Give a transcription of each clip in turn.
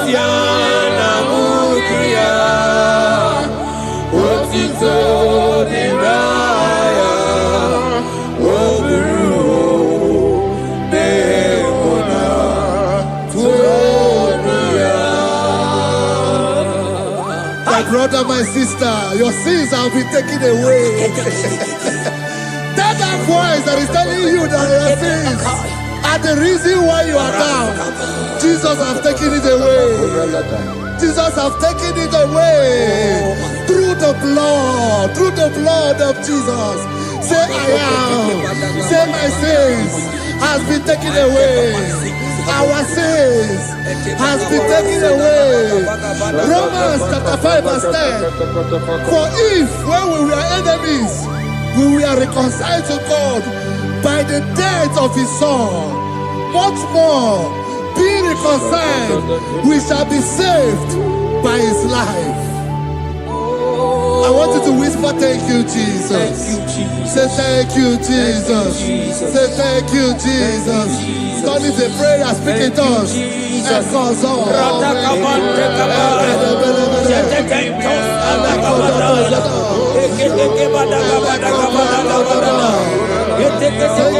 Tiana Mukia, Otito Dinaya, Oburu, Beona, Tuonia. My brother, my sister, your sins have been taken away. That voice that is telling you that your sins are the reason why you are down. Jesus has taken it away. Jesus has taken it away. Through the blood of Jesus. Say I am. Say my sins has been taken away. Our sins has been taken away. Romans chapter 5 verse 10. For if when we were enemies, we were reconciled to God by the death of his son, much more, being reconciled, we shall be saved by his life. I want you to whisper, thank you, Jesus. Say thank you, Jesus. Say thank you, Jesus. God is a prayer, speak in tongues. Thank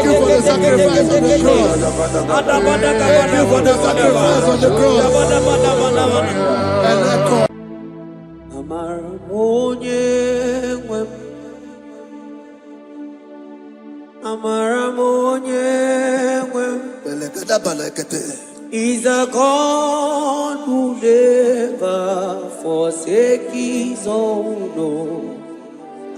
you for the sacrifice on the cross. Thank you for the sacrifice on the cross. And echo. Is a God who never forsake his own. He's a God who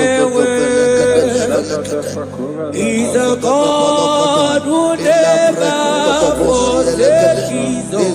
never forsake his He's a God who never forsake his own.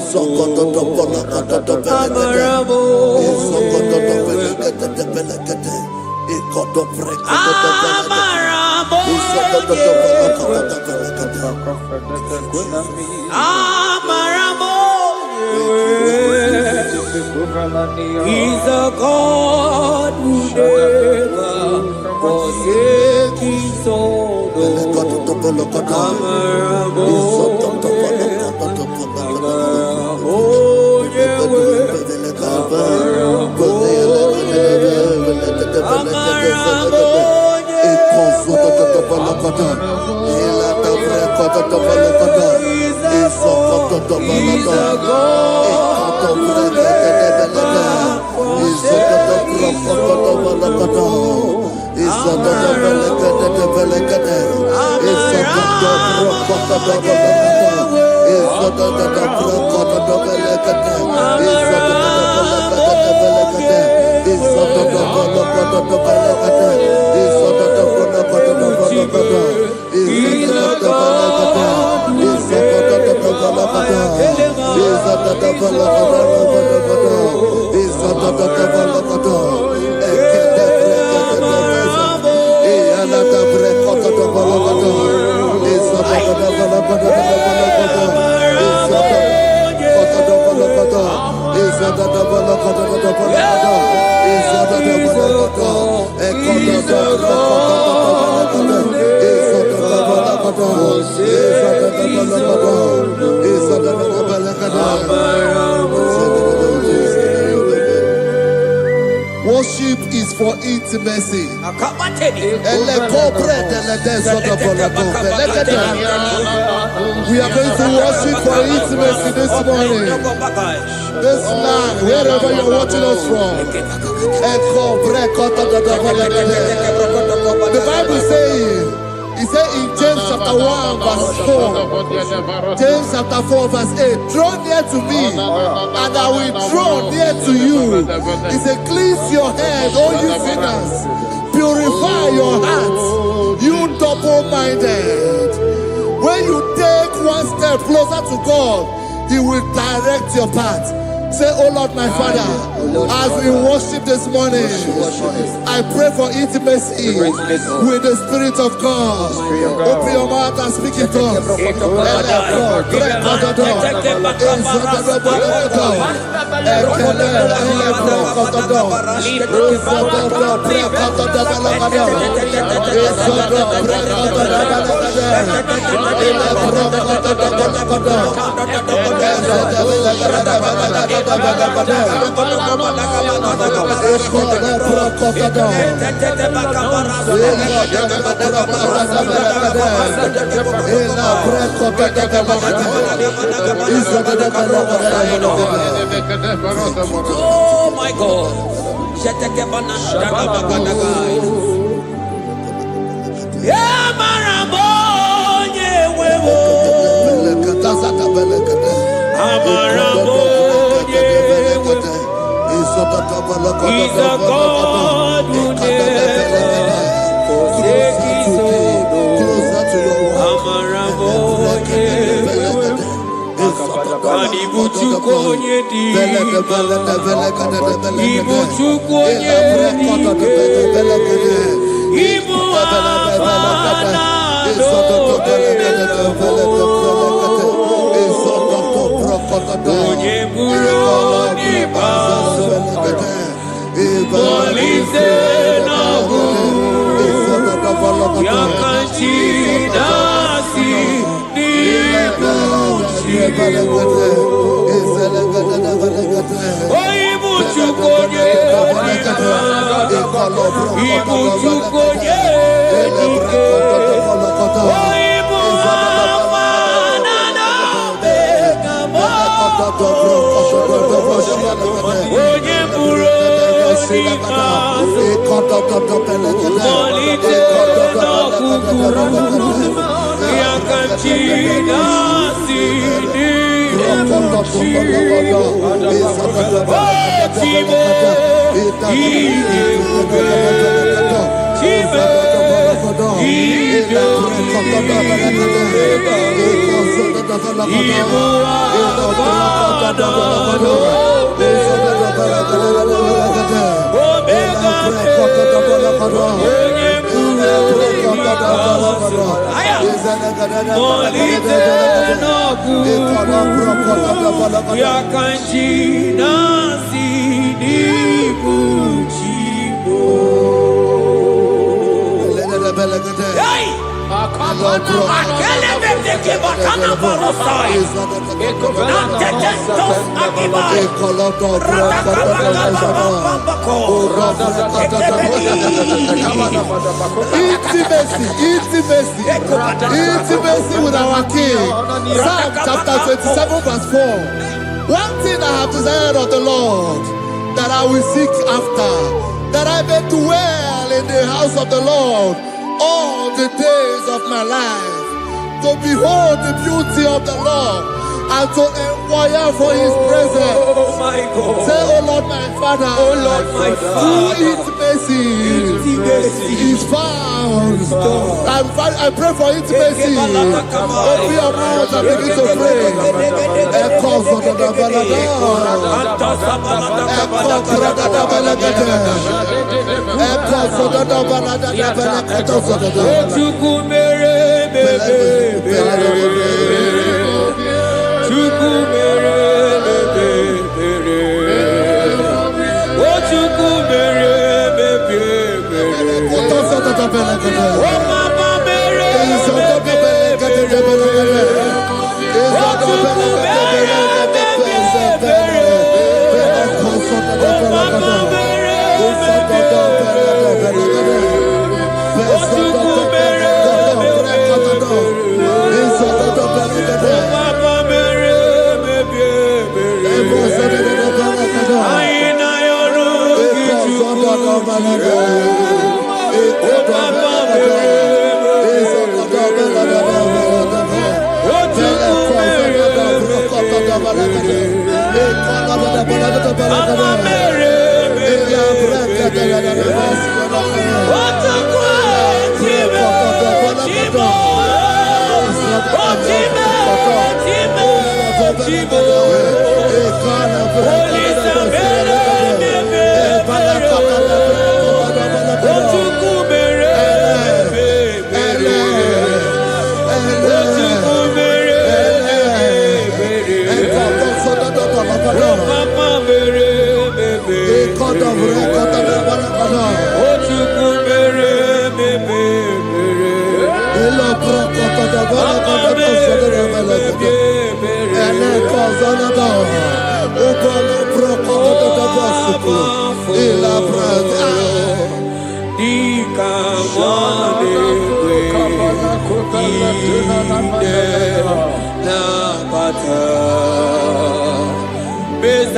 Worship is for intimacy. We are going to worship for intimacy this morning. This land, wherever you're watching us from. The Bible says, it said in James chapter 1 verse 4, James chapter 4 verse 8, draw near to me and I will draw near to you. It said, cleanse your hands, all you sinners, purify your hearts, you double-minded. When you take one step closer to God, he will direct your path. Say, oh Lord, my Father, as we worship this morning, I pray for intimacy with the Spirit of God. Open your mouth and speak it to us. Oh my God. Yeah, He's a God who never forsakes his own. Intimacy with our King. Psalm chapter 27 verse 4. One thing I have desired of the Lord, that I will seek after, that I may dwell in the house of the Lord all the days of my life, to behold the beauty of the Lord and to inquire for his presence. Oh my God. Say, oh Lord, my Father, oh Lord, my Father, intimacy is found. I pray for intimacy. Open your mouth and begin to pray.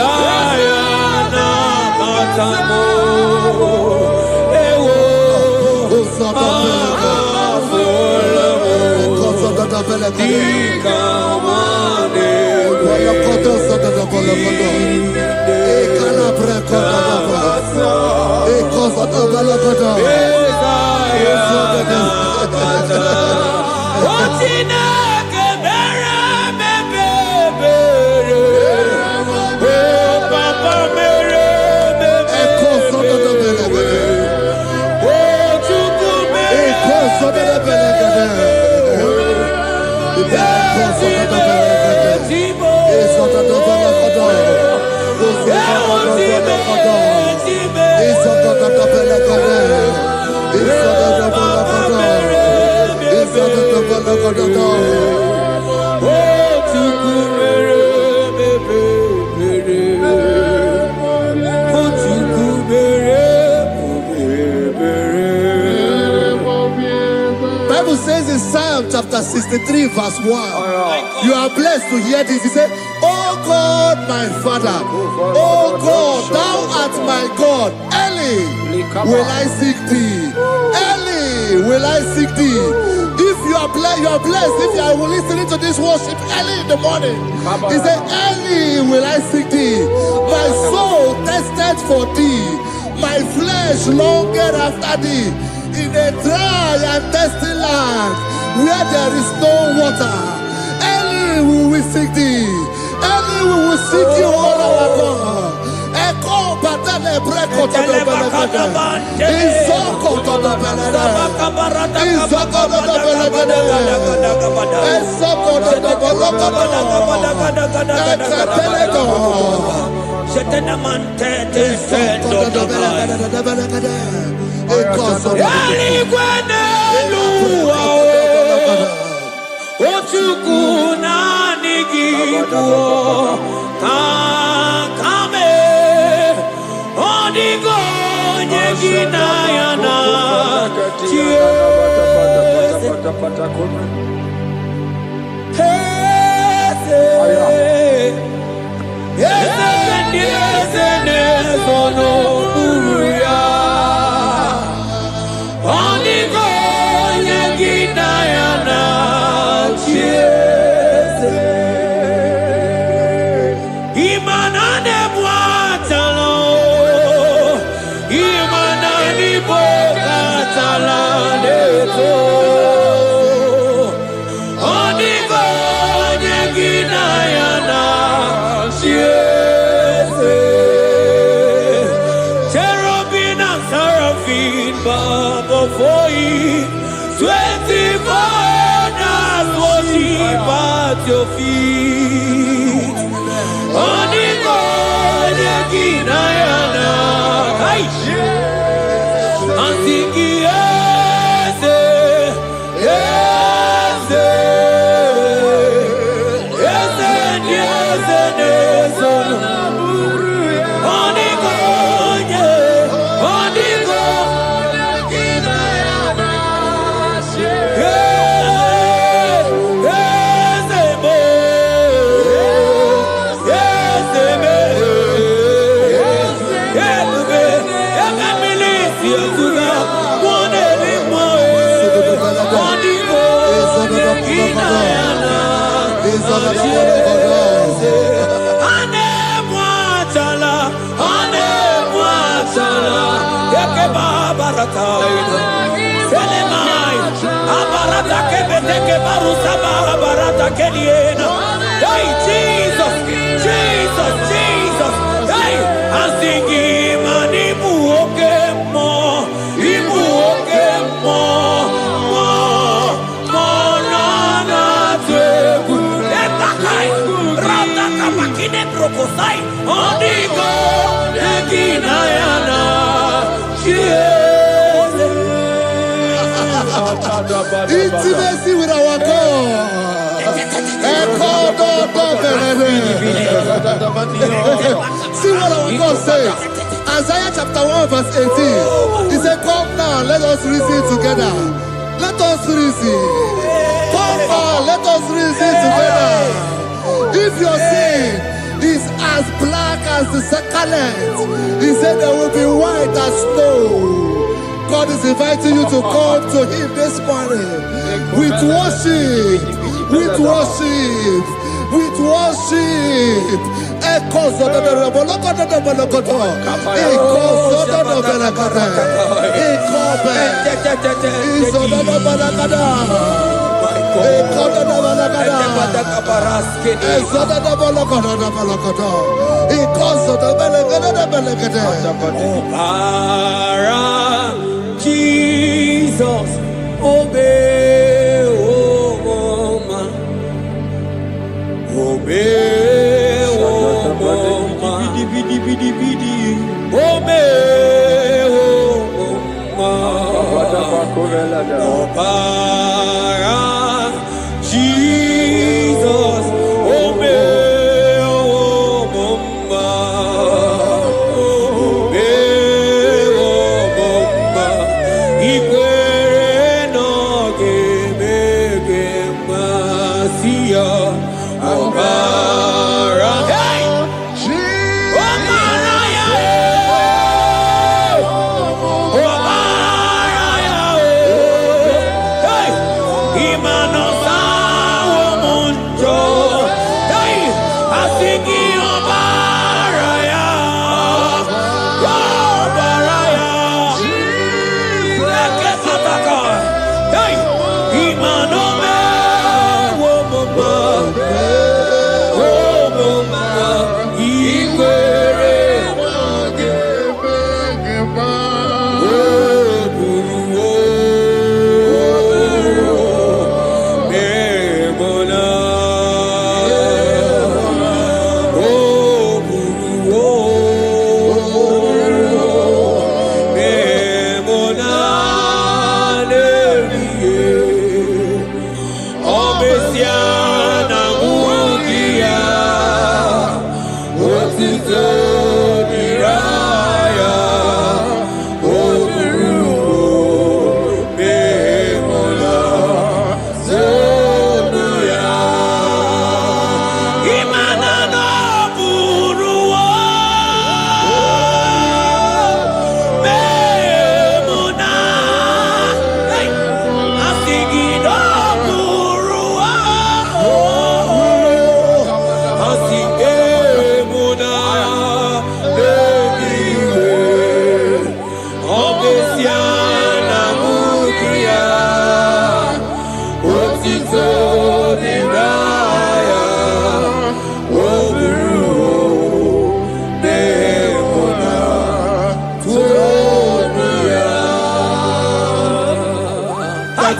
Zayana Matamo. Bible says in Psalm chapter 63 verse 1, you are blessed to hear this. He said, oh God, my Father, oh God, thou art my God. Early will I seek thee. Early will I seek thee. If you are blessed if you are listening to this worship early in the morning. He said, early will I seek thee. My soul thirsted for thee. My flesh longed after thee. In a dry and thirsty land where there is no water. Early will we seek thee. Early we will seek you, all our God. Echo batale breko to the belagade. Izoko to the belagade. Izoko to the belagade. Izoko to the your feet. Onigo Yeginayana. Ansiki Yeze. Yeze. Yeze. Yeze. Yeze. Onigo Ye. Onigo Yeginayana. Hey, Jesus, Jesus, Jesus. Hey, I'm singing, man, Ibu Okemo, Ibu Okemo, Monana Teku, Etakai, Rata Kabakine Prokosai, Onigo, Neginayana, intimacy with our God. See what our God says. Isaiah chapter 1 verse 18. He said, come now, let us reason together. Let us reason. Come now, let us reason together. If your sin is as black as the scarlet. He said they will be white as snow. God is inviting you to come to Him this morning with worship, with worship, with worship. Echoes of the Jesus, obey, oh mama, obey, oh mama, obey, oh mama, Jesus, obey, oh mama, obey, oh mama, ikwere no ge masia, obara, hey, obara ya, obara ya, hey, imano sa womunjo, hey, asiki obara ya, obara ya, leke pataka, hey, imano me womoma, womoma, ikwere.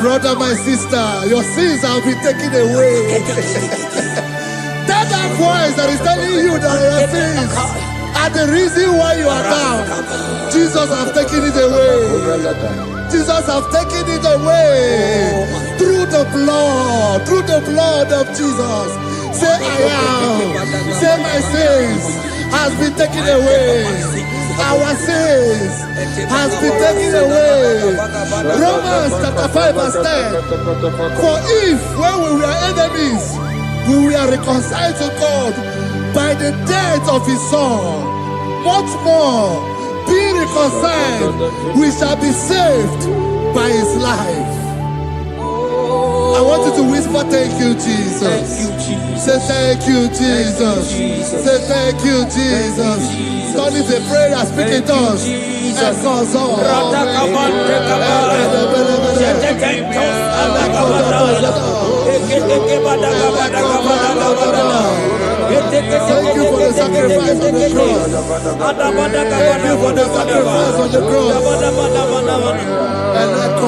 Brother, my sister, your sins have been taken away. That voice that is telling you that your sins are the reason why you are down. Jesus has taken it away. Jesus has taken it away through the blood of Jesus. Say I am. Say my sins has been taken away. Our sins has been taken away. Romans chapter 5 verse 10. For if when we were enemies, we were reconciled to God by the death of His Son, much more, being reconciled, we shall be saved by His life. I want you to whisper, thank you, Jesus. Thank you, Jesus. Say thank you, Jesus. Say thank you, Jesus. Turn it a prayer, speak in tongues. Echoes on. Thank you for the sacrifice on the cross. Thank you for the sacrifice on the cross. And echo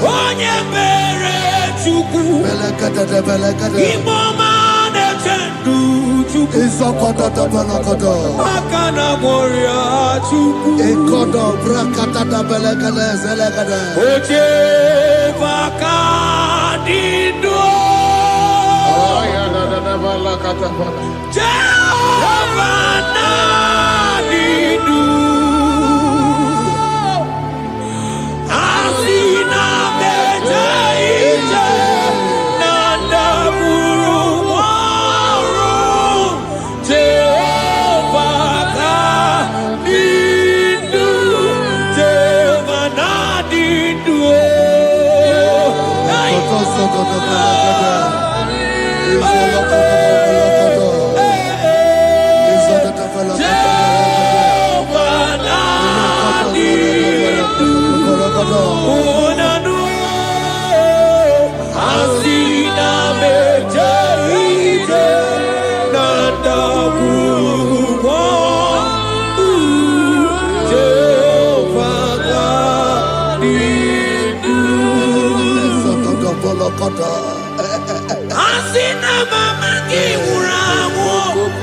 Onye mere Chukwu, Imoma na-echendu Chukwu, Akana Moria Chukwu, Oche Vakadido, Jehovah Nadidu. Asina meja ije nanda buru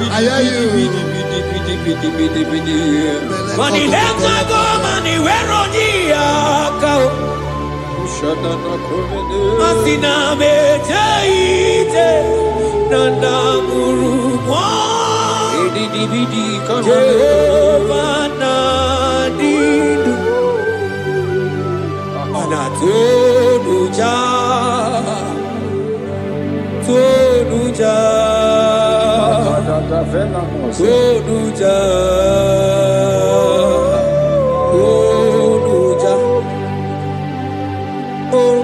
I hear you. Mani lenga goma ni weronia kao. Asina mejaite nanda murumwa. Jehovah nadidu anatonuja tonuja. Tonuja, Tonuja, oh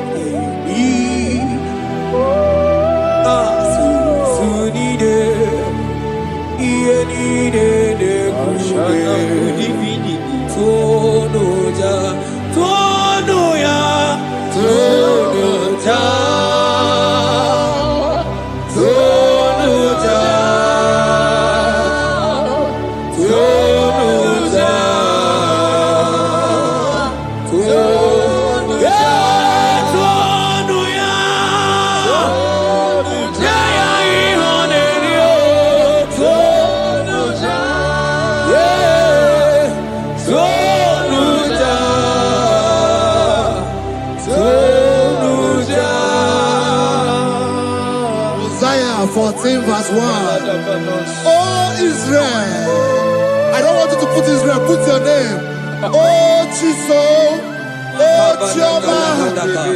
Sunide, Ienide de Tonuja, Tonuya, Tonuja. Isaiah 14 verse 1. Oh Israel, I don't want you to put Israel, put your name. Oh Chiso, oh Chioma,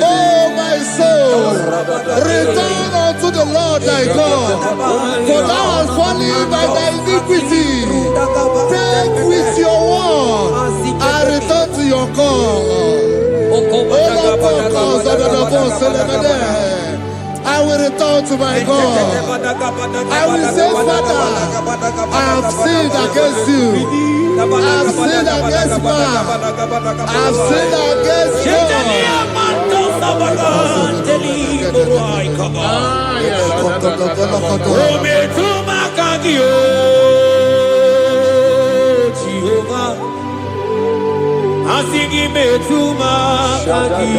oh my soul, return unto the Lord thy God, for thou hast fallen by thy iniquity. Take with your word and return to your God. I will return to my God. I will say, Father, I have sinned against you. I have sinned against man. I have sinned against Asingi metuma kagi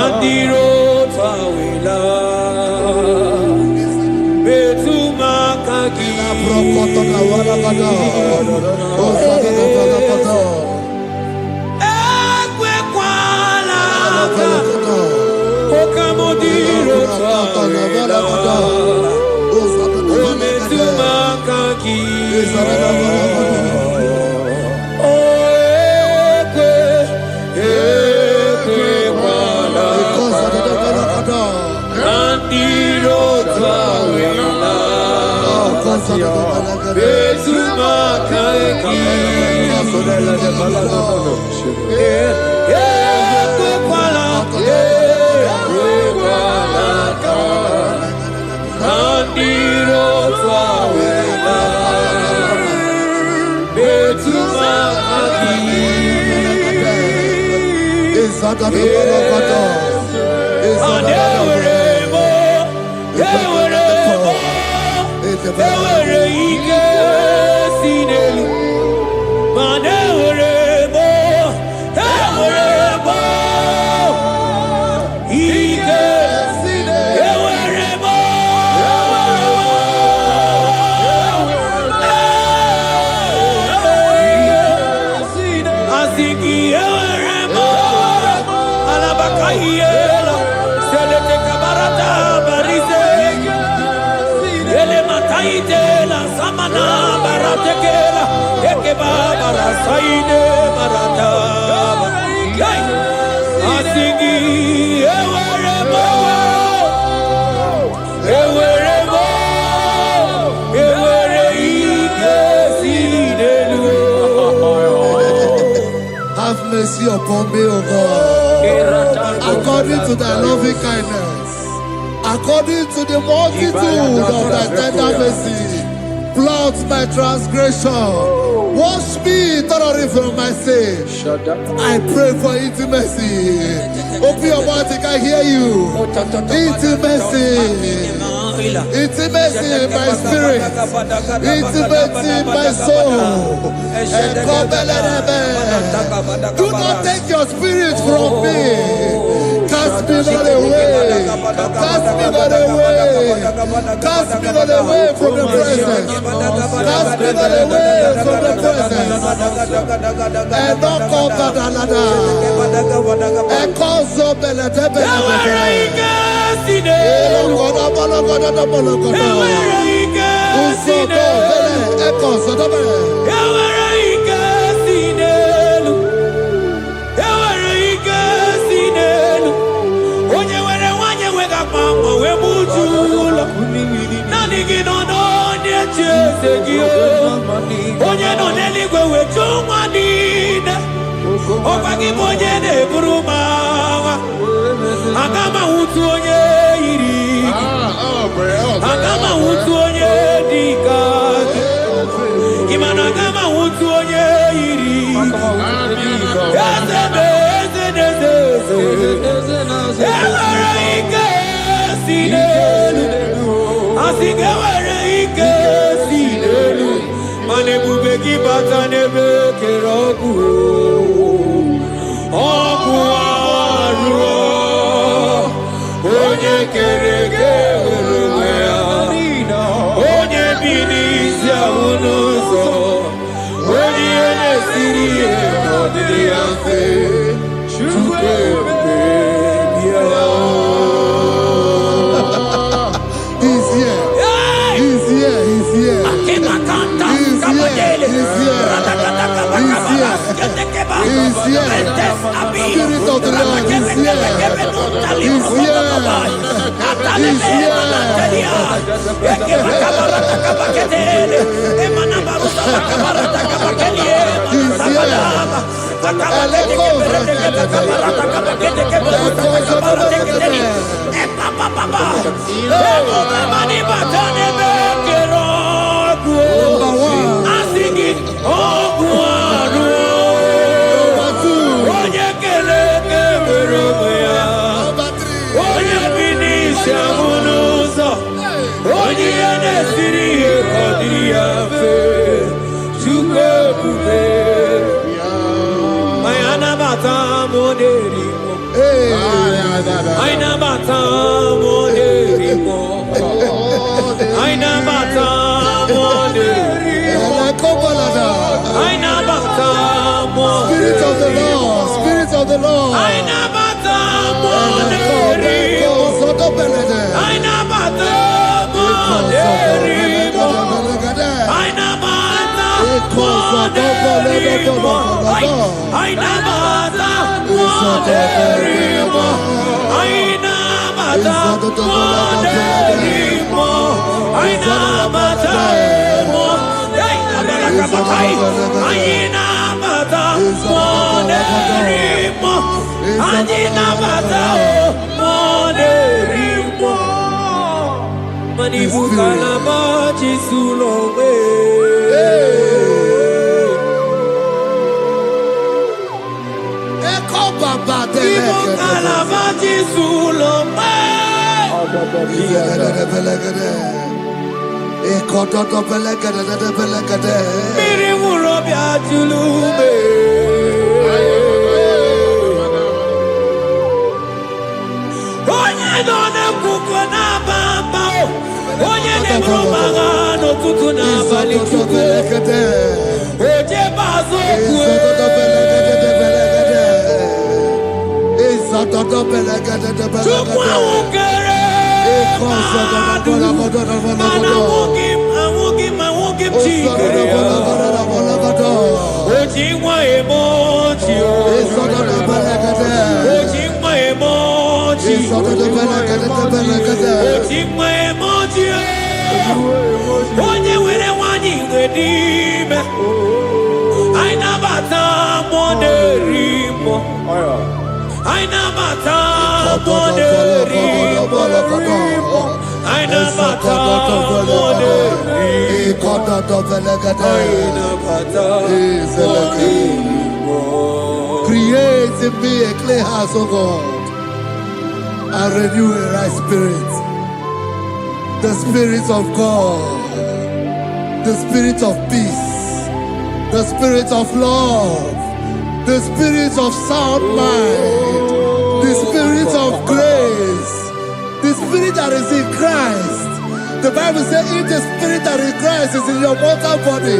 Andiro tawila metuma kagi Okamodiro tawila metuma kagi mercy upon me, O God. According to thy loving kindness, according to the multitude of thy tender mercy, blot my transgression. Wash me thoroughly from my sin. I pray for intimacy. Open your mouth, I can hear you. Intimacy. Intimacy in my spirit. Intimacy in my soul. Do not take your spirit from me. Cast me not away. Cast me not away. Cast me not away from the presence. Cast me not away from the presence. And not come back another. And cause up mata moderimo. Aina mata moderimo. Aina mata moderimo. Aina mata moderimo. Create in me a clean house, O God, and renew a right spirit. The Spirit of God, the Spirit of peace, the Spirit of love, the Spirit of sound mind, the Spirit of grace, the Spirit that is in Christ. The Bible says, if the Spirit that is in Christ is in your mortal body,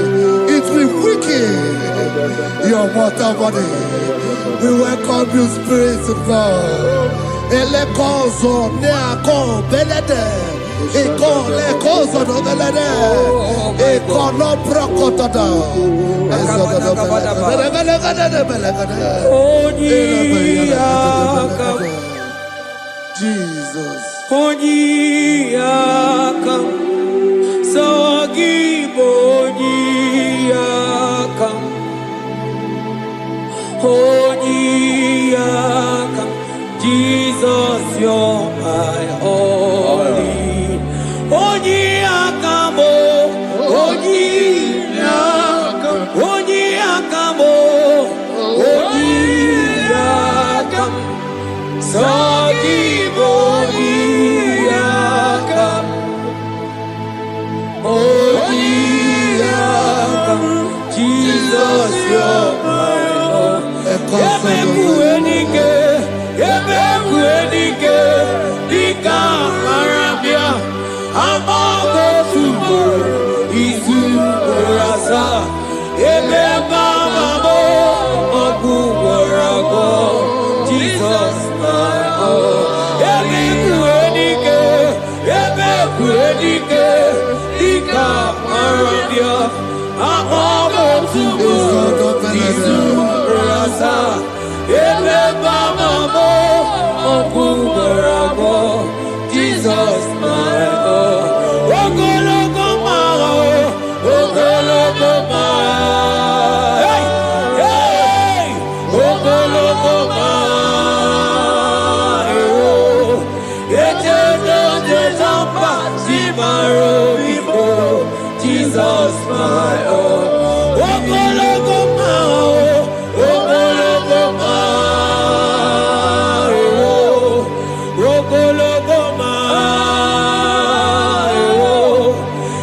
it will weaken your mortal body. We welcome you, Spirit of God. Elekozo neako belede, elekozo no belede, ekono prokotada. Jesus. Onyiyakam, Sawagibonyiyakam, Onyiyakam, Jesus, you're my only. Onyiyakam, Onyiyakam, Onyiyakam, Onyiyakam, Sawagibonyiyakam, Onyiyakam, Jesus, you're my own. Yebekuenike, Dika Marabia, Amago Tumor, Isu Rasa, Yebemamo, Oguwarago, Jesus, my own. Yebekuenike, Dika Marabia, Amago Tumor, Isu Rasa, Yebemamo, Oguwarago, Jesus, my own. Ogologo maro, ogologo maro, hey, hey, ogologo maro. Ete donde zampa si maro vivo, Jesus, my own. Ogologo maro, ogologo maro, ogologo maro.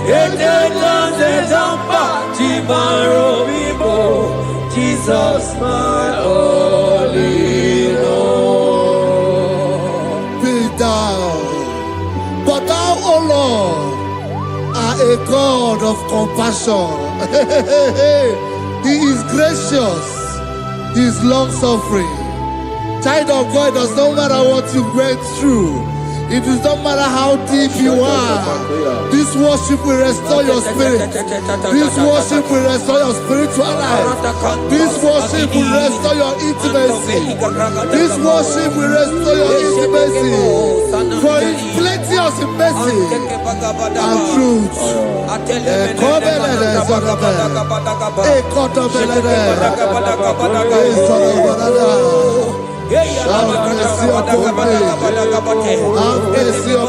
Ete donde zampa si maro vivo, Jesus, my only Lord. Be thou, but thou, O Lord, are a God of compassion. He is gracious, He is long suffering. Child of God, it does not matter what you went through. It does not matter how deep you are. This worship will restore your spirit. This worship will restore your spiritual life. This worship will restore your intimacy. This worship will restore your intimacy. For His plenty of mercy and truth. Have mercy upon me. Have mercy upon me.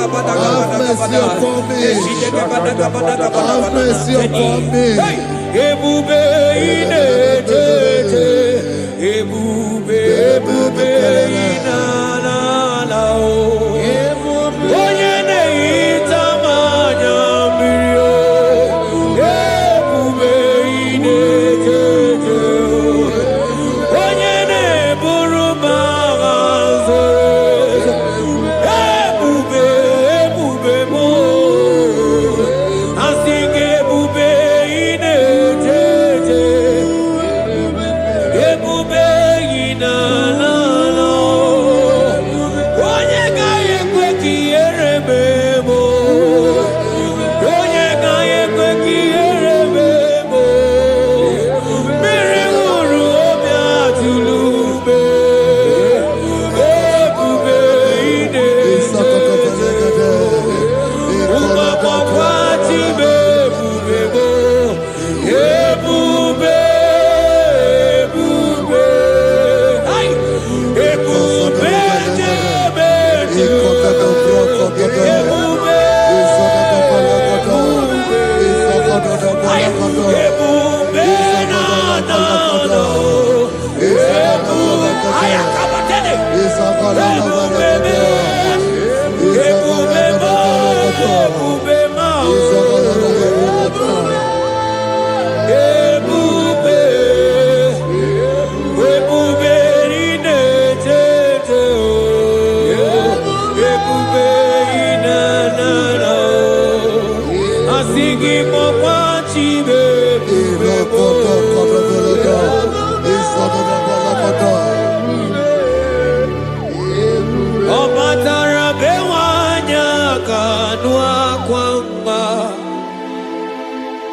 Have mercy upon me. Have mercy upon me. Ebube inetete, ebube, ebube inanala o. Onye na-ehita mmanya mmiri o. Ebube inetete o. Onye na-eburu m agha zoro ezo. Ebube, ebube m o. Asị gị ebube inetete.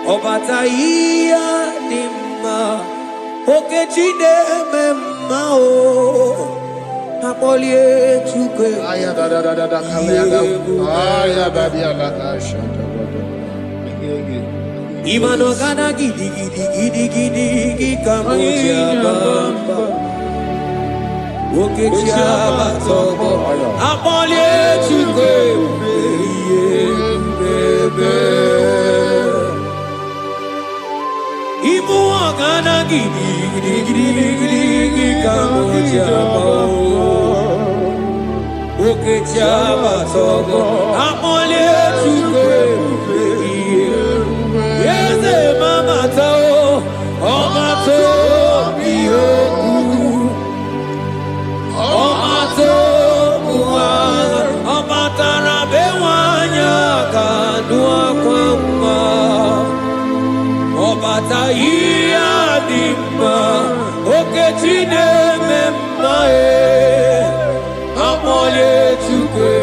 Obataia dimma okechide memao apolie chukwe aya da kalenda aya badia la kasha imano kana gidi kamoja bamba okechia batobo apolie chukwe bebe Ibu akana gidi kamoja bao Oke chaba togo amole chukwe Yeze mama tao Omato biyoku Omato kuwaza Omatara bewanya kanua kwamba Obataia dimma okechine memmae amole chukwe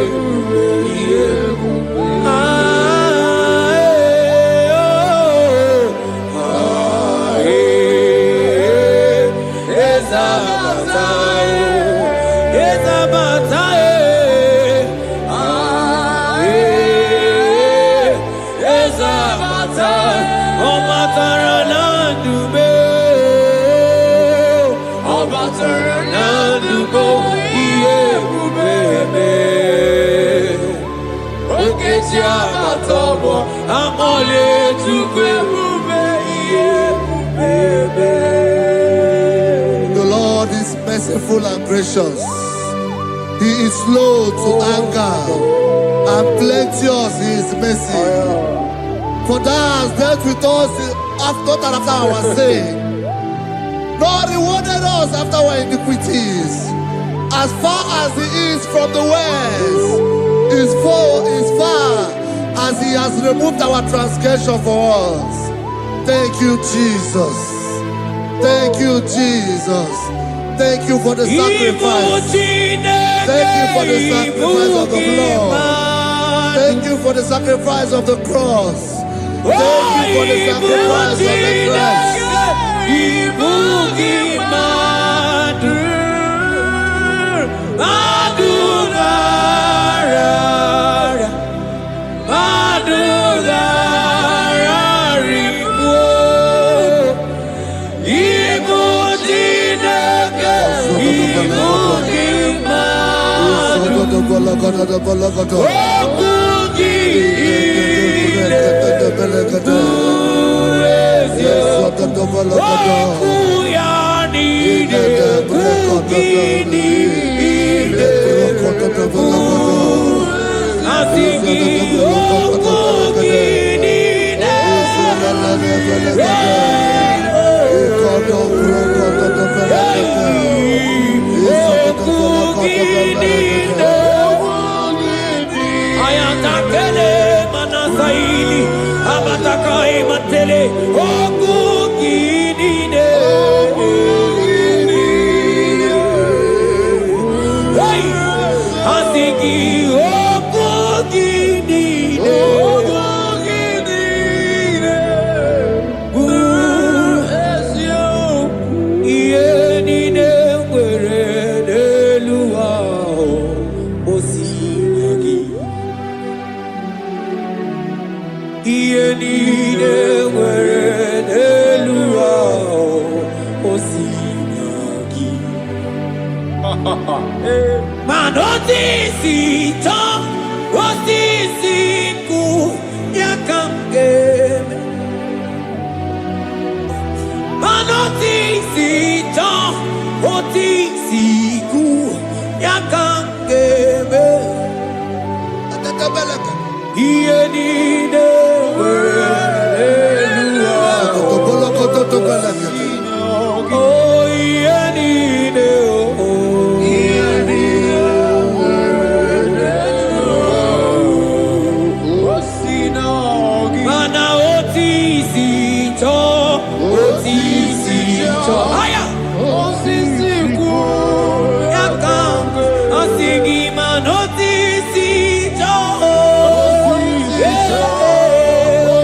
The Lord is merciful and gracious. He is slow to anger and plenteous in his mercy. For thou hast dealt with us after our sin, nor rewarded us after our iniquities. As far as the east from the west is far as he has removed our transgression for us. Thank you, Jesus. Thank you, Jesus. Thank you for the sacrifice. Thank you for the sacrifice of the blood. Thank you for the sacrifice of the cross. Thank you for the sacrifice of the cross. yakangebe iyenine oh iyenine mana otizito aya osiziku yakange asigi manotizito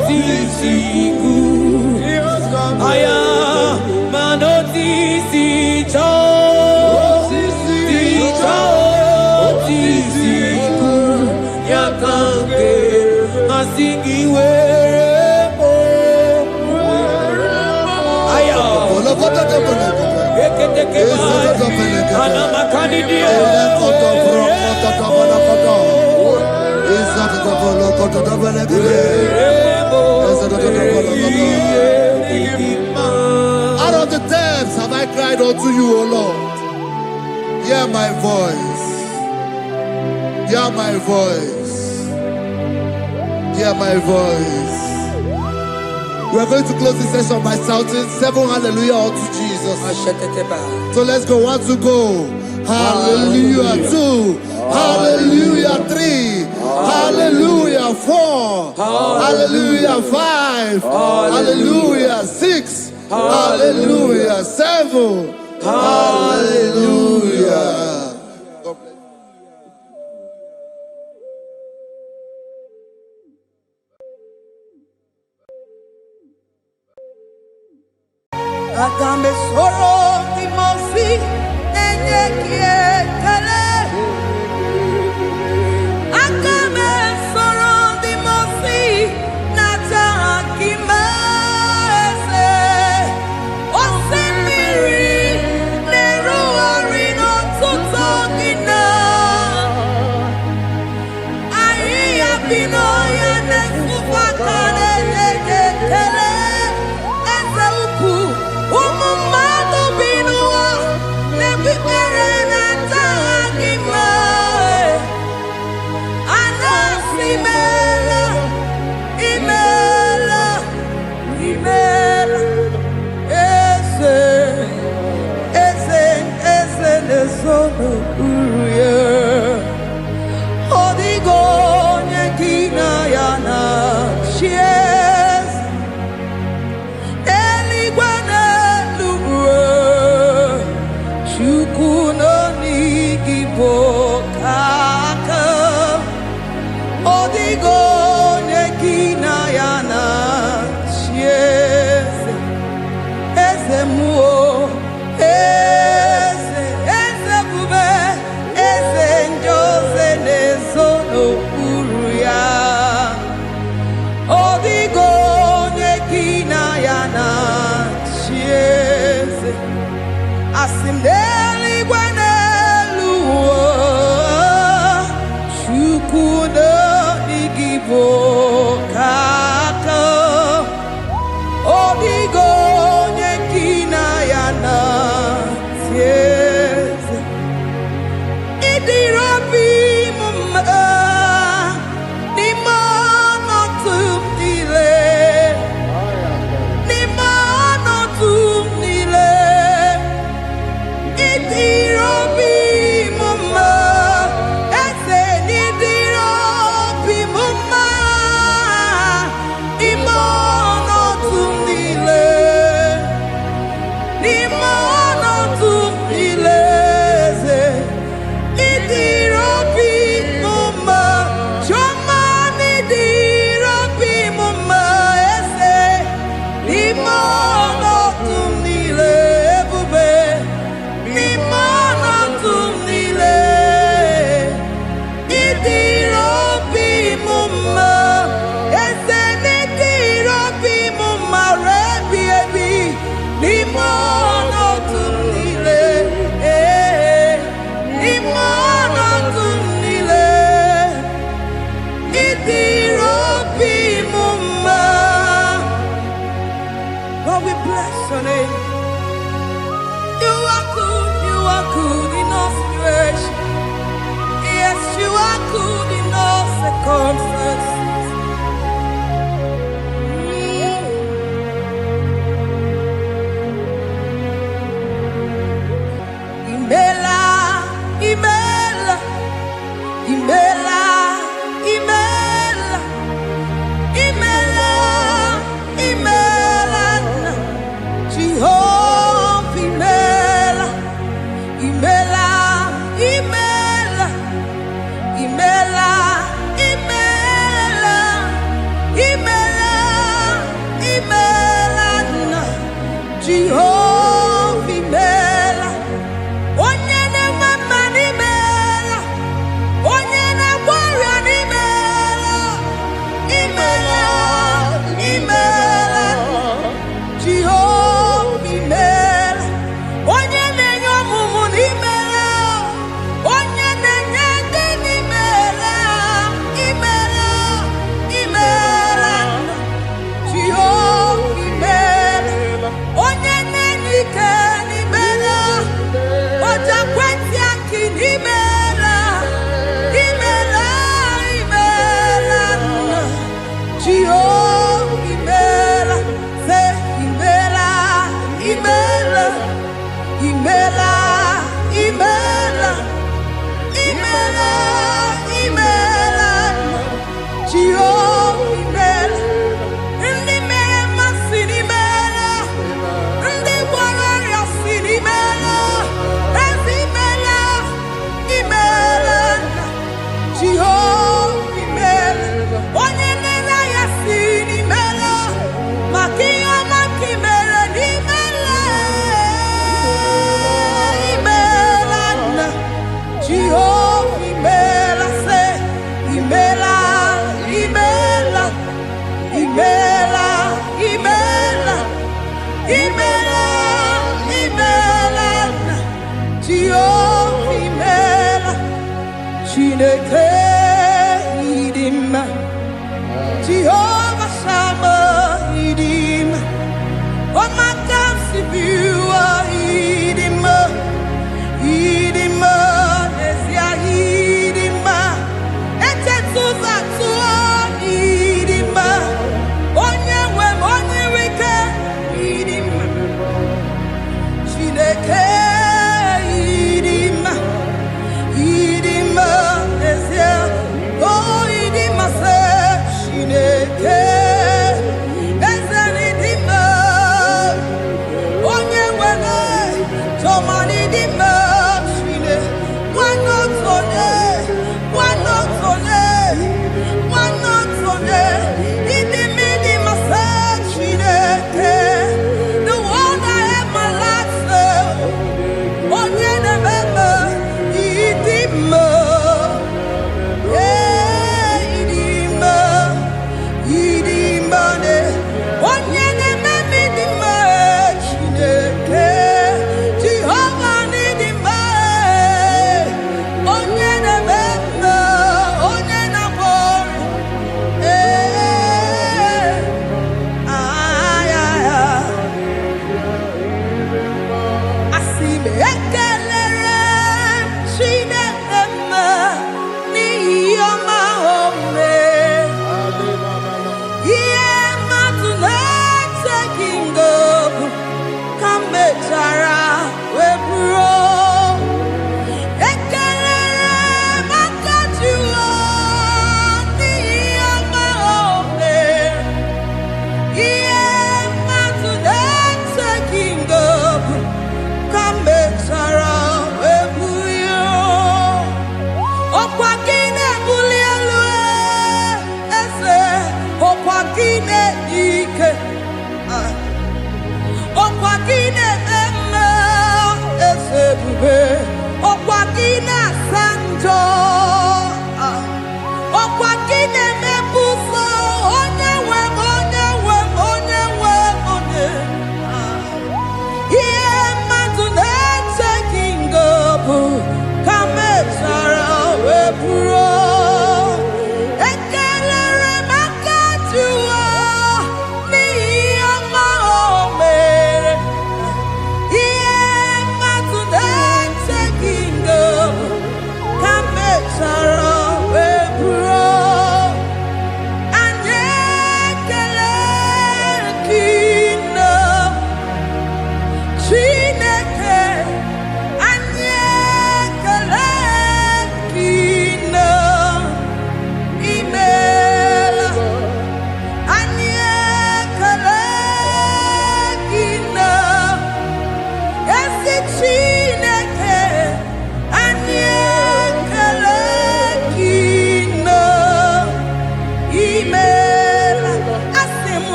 otizisiku aya manotizito otizisiku yakange asigi werebo aya out of the depths have I cried unto you, O Lord. Hear my voice. Hear my voice. Hear my voice. We are going to close this session by shouting 7 hallelujah unto Jesus. So let's go. 1, 2, go. Hallelujah. 2. Hallelujah. 3. Hallelujah. 4. Hallelujah. 5. Hallelujah. 6. Hallelujah. 7. Hallelujah. God bless you. Agambe soro imosi enye kiekele. Agambe soro imosi nata akimese. Osimiri neru orino tutogina. Ayi abino ya nesufakane nekele. imela, imela, imela, Jehovah imela, ndi mema sinimela, ndi warrior sinimela, ezimela, imela, Jehovah imela, onyenela ya sinimela, makia makimela nimela, imela, Jehovah imela, say imela, imela, imela, imela, imela, imela, Jehovah imela, Chineke idima, Jehovah Shammah idima, Omakasi biwa idima, idima, Nesia idima, Etetuza tuwa idima, Onyewe onyeweke idima, Chineke idima, idima, Nesia, oh idima se, Chineke, Ezeli idima, Onyewe Tomani idima, Chine, Wanotone, Wanotone, Wanotone, idimi idima se, Chineke, the one I have my life for, Onyene bebe, idima, idima, idima ne, Onyene bebe idima, Chineke, Jehovah idima.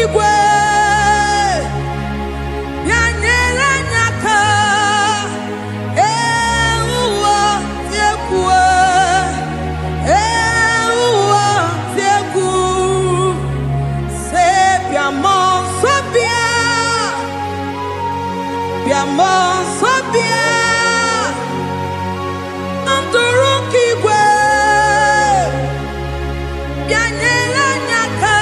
igwe bịa nyere anyị aka ụwa dị egwu ụwa dị egwu se bịa mmụọ nsọ bịa mmụọ nsọ bịa ndụrụ nke igwe bịa nyere anyị aka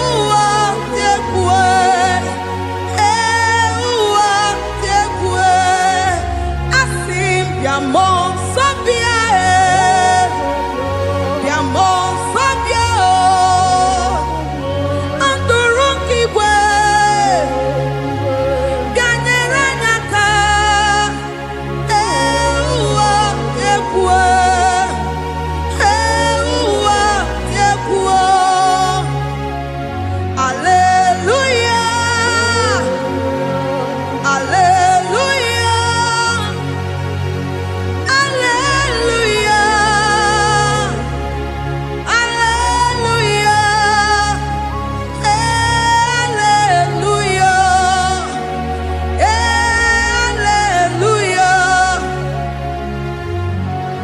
ụwa dị egwu ụwa dị egwu asị m bịa mmụọ nsọ bịa mmụọ nsọ bịa ndụrụ nke igwe bịa nyere anyị aka ụwa dị egwu ụwa dị egwu aleluya aleluya aleluya aleluya aleluya aleluya.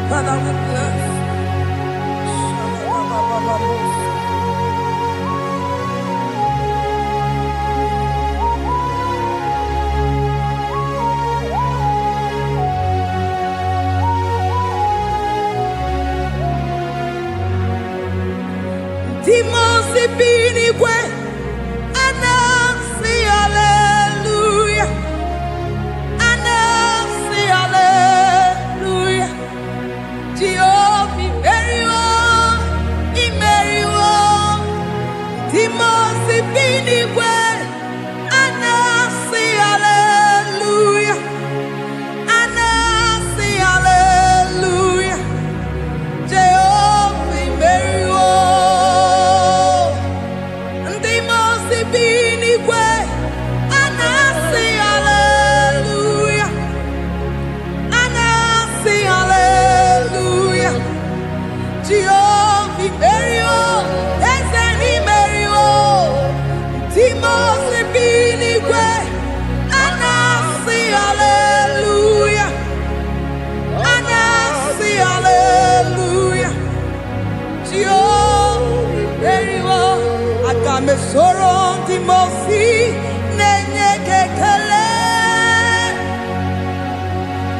Father, we bless. Demons be anywhere, and I say hallelujah, and I say hallelujah. Jehovah, very well, very well. Demons be anywhere, and I say hallelujah, and I say hallelujah. Jehovah, very well. Demons be anywhere, and I say hallelujah, and I say hallelujah. Jehovah, very well. There's any very well. Demons be anywhere, and I say hallelujah, and I say hallelujah. Jehovah, very well. I got me sorrow, the mercy, nenye kekele.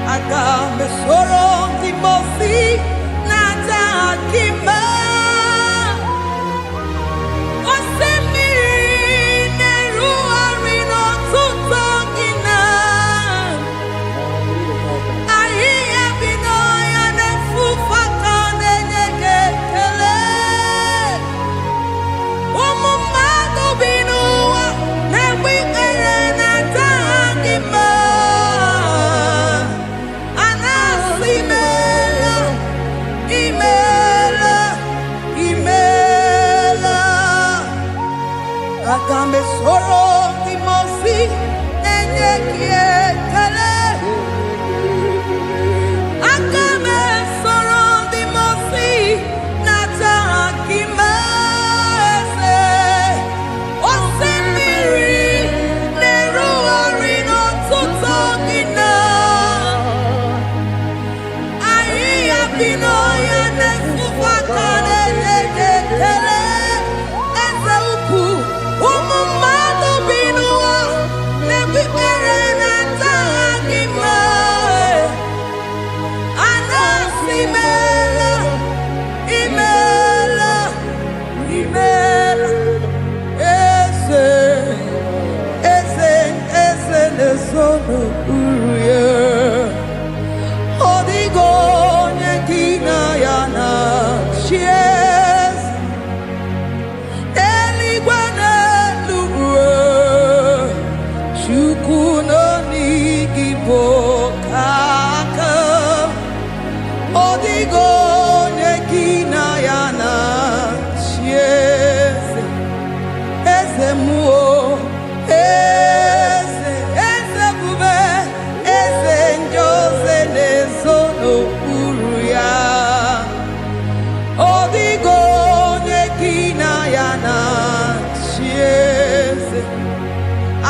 I got me sorrow, the mercy, nata akima. Osemiri neru arino tutogina. Ahiya binoya nefufaka nenye kekele. Umumado binuwa newikere nata akima. Anasimela, imela, imela. Akambe soro timosi nenye kiekele. Akambe soro timosi nata akima ese. Osemiri neru arino tutogina. Ahiya binoya nefufaka nenye kekele. Eze ukwu, umumado binuwa, nebikere nata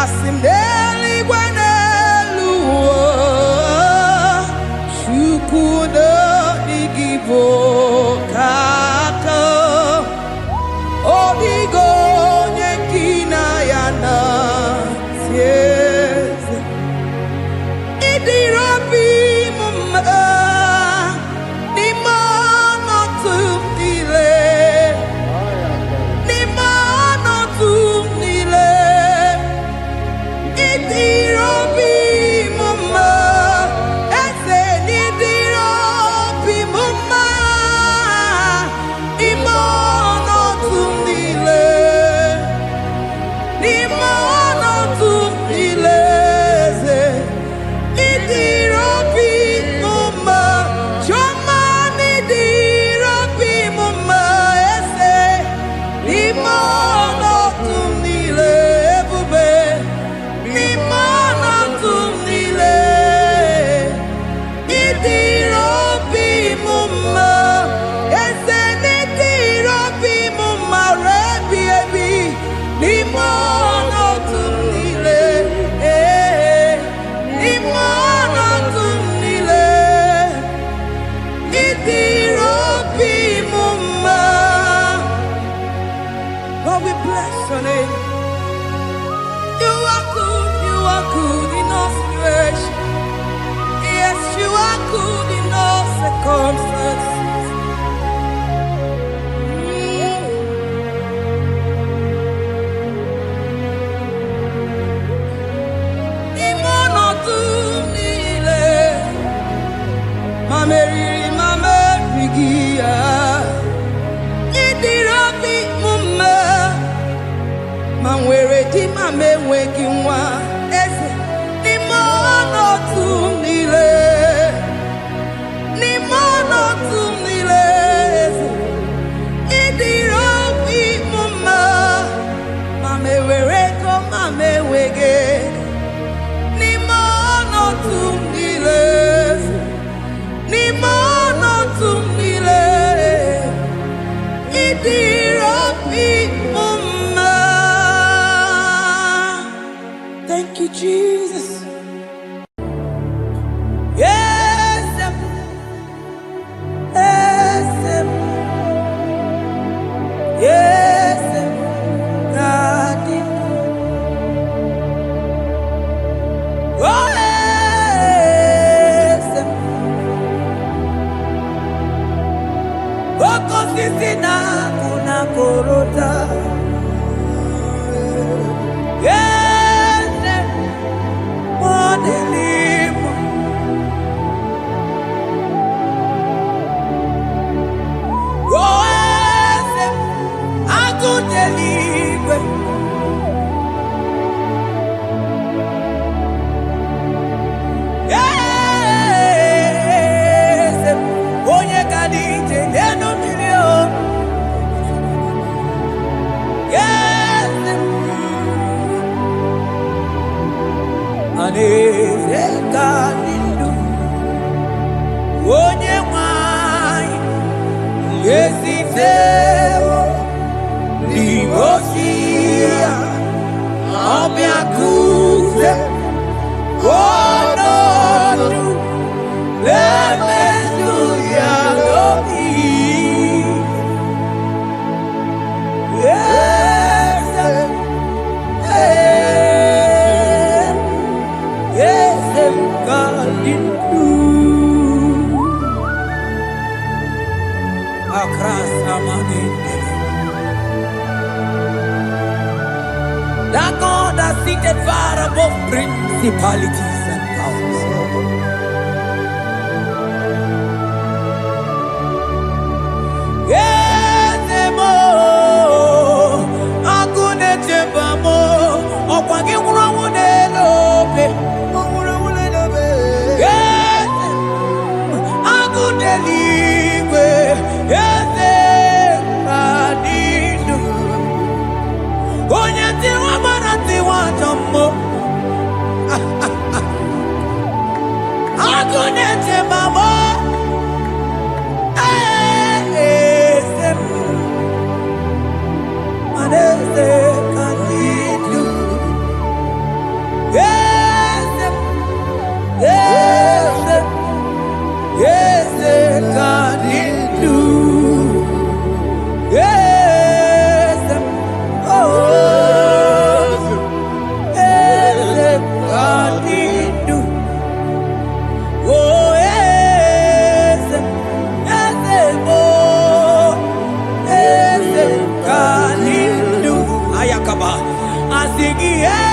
Asimdeli gwanelu Shukuno igibo kaka Odigo nyekina yana Tieze Idirabi mumma Nimano tumdile Nimano tumdile Idirabi mumma Ese nidirabi mumma Imano tumdile Nimano tumdile Idirabi mumma Choma nidirabi mumma Ese Nimano tumdile Bube Nimano tumdile Idirabi mumma Ese nidirabi mumma Rebi ebi Nimano tumdile Nimano tumdile Idirabi mumma. Lord, we bless your name. You are good in all situations. Yes, you are good in all circumstances. Nimano tumdile Mameri mamerigia Idirabi mumma Manwere di mamewegi nwa Eze Nimano tumdile Nimano tumdile Eze Idirabi mumma Mamewere ko mamewege Nimano tumdile Nimano tumdile Idirabi mumma. Thank you, Jesus. Yes, yes, yes, God. Oh, yes. Boko sisi na kuna korota. Yes, modelimo. Oh, yes, akudelibwe. Yes, onye kadije neno milio. Yes, aneze kadindu. Onye mwai yesiteo ligosia obiakuze. Oh, no, no. Hallelujah, Lord. Yes, yes, God, you do. Across that God that seated far above principalities and powers. Yes, mo, akune chebamo, okwagi wurawune lobe. Yes, akune liwe. Yes, adidu. Onye tiwa marati wa jammo. Akune chebamo. singing yes.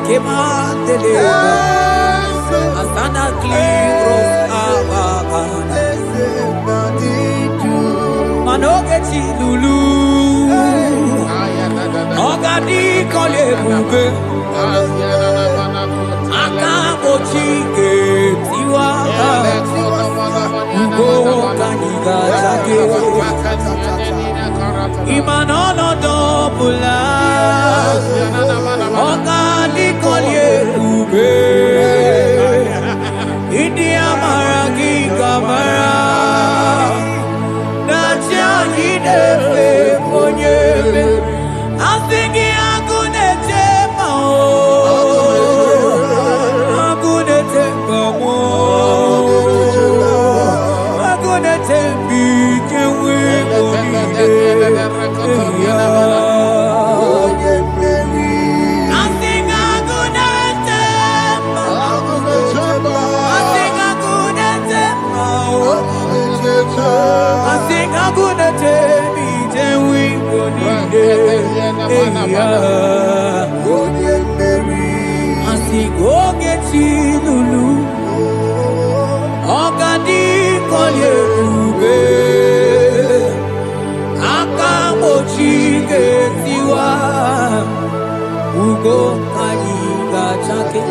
Que mantele asana klingros abaga manoge chilulu ogadi kole buge akabo chike tiwa ugo kaniga chake imanono dobula ogadi kolye ube India maragi kamara nachani defe ponyebe asingi agune tema agune tema agune tembi kewe bonide Lulu, Ogadi kolye ube, akamochi getiwa, ugo kaniga chake,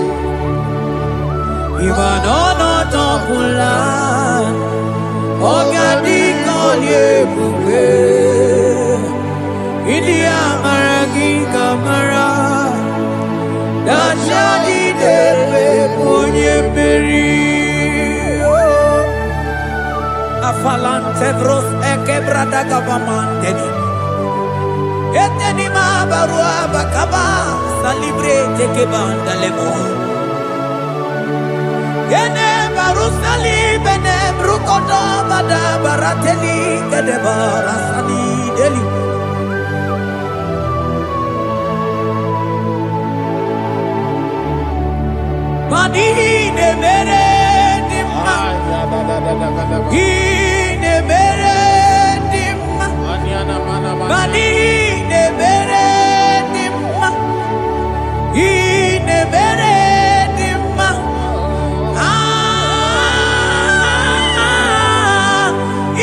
imanono topula, Ogadi kolye ube, India maragi kamara. Dachadi debe ponye beri afalante vros ekebrada gabamandeni eteni ma barua bakaba salibre teke banda lemo yene baru salibene brukoda bada barateli kede barasani deli Ine mere dimma, ine mere dimma, ine mere dimma, ine mere dimma, ine mere dimma,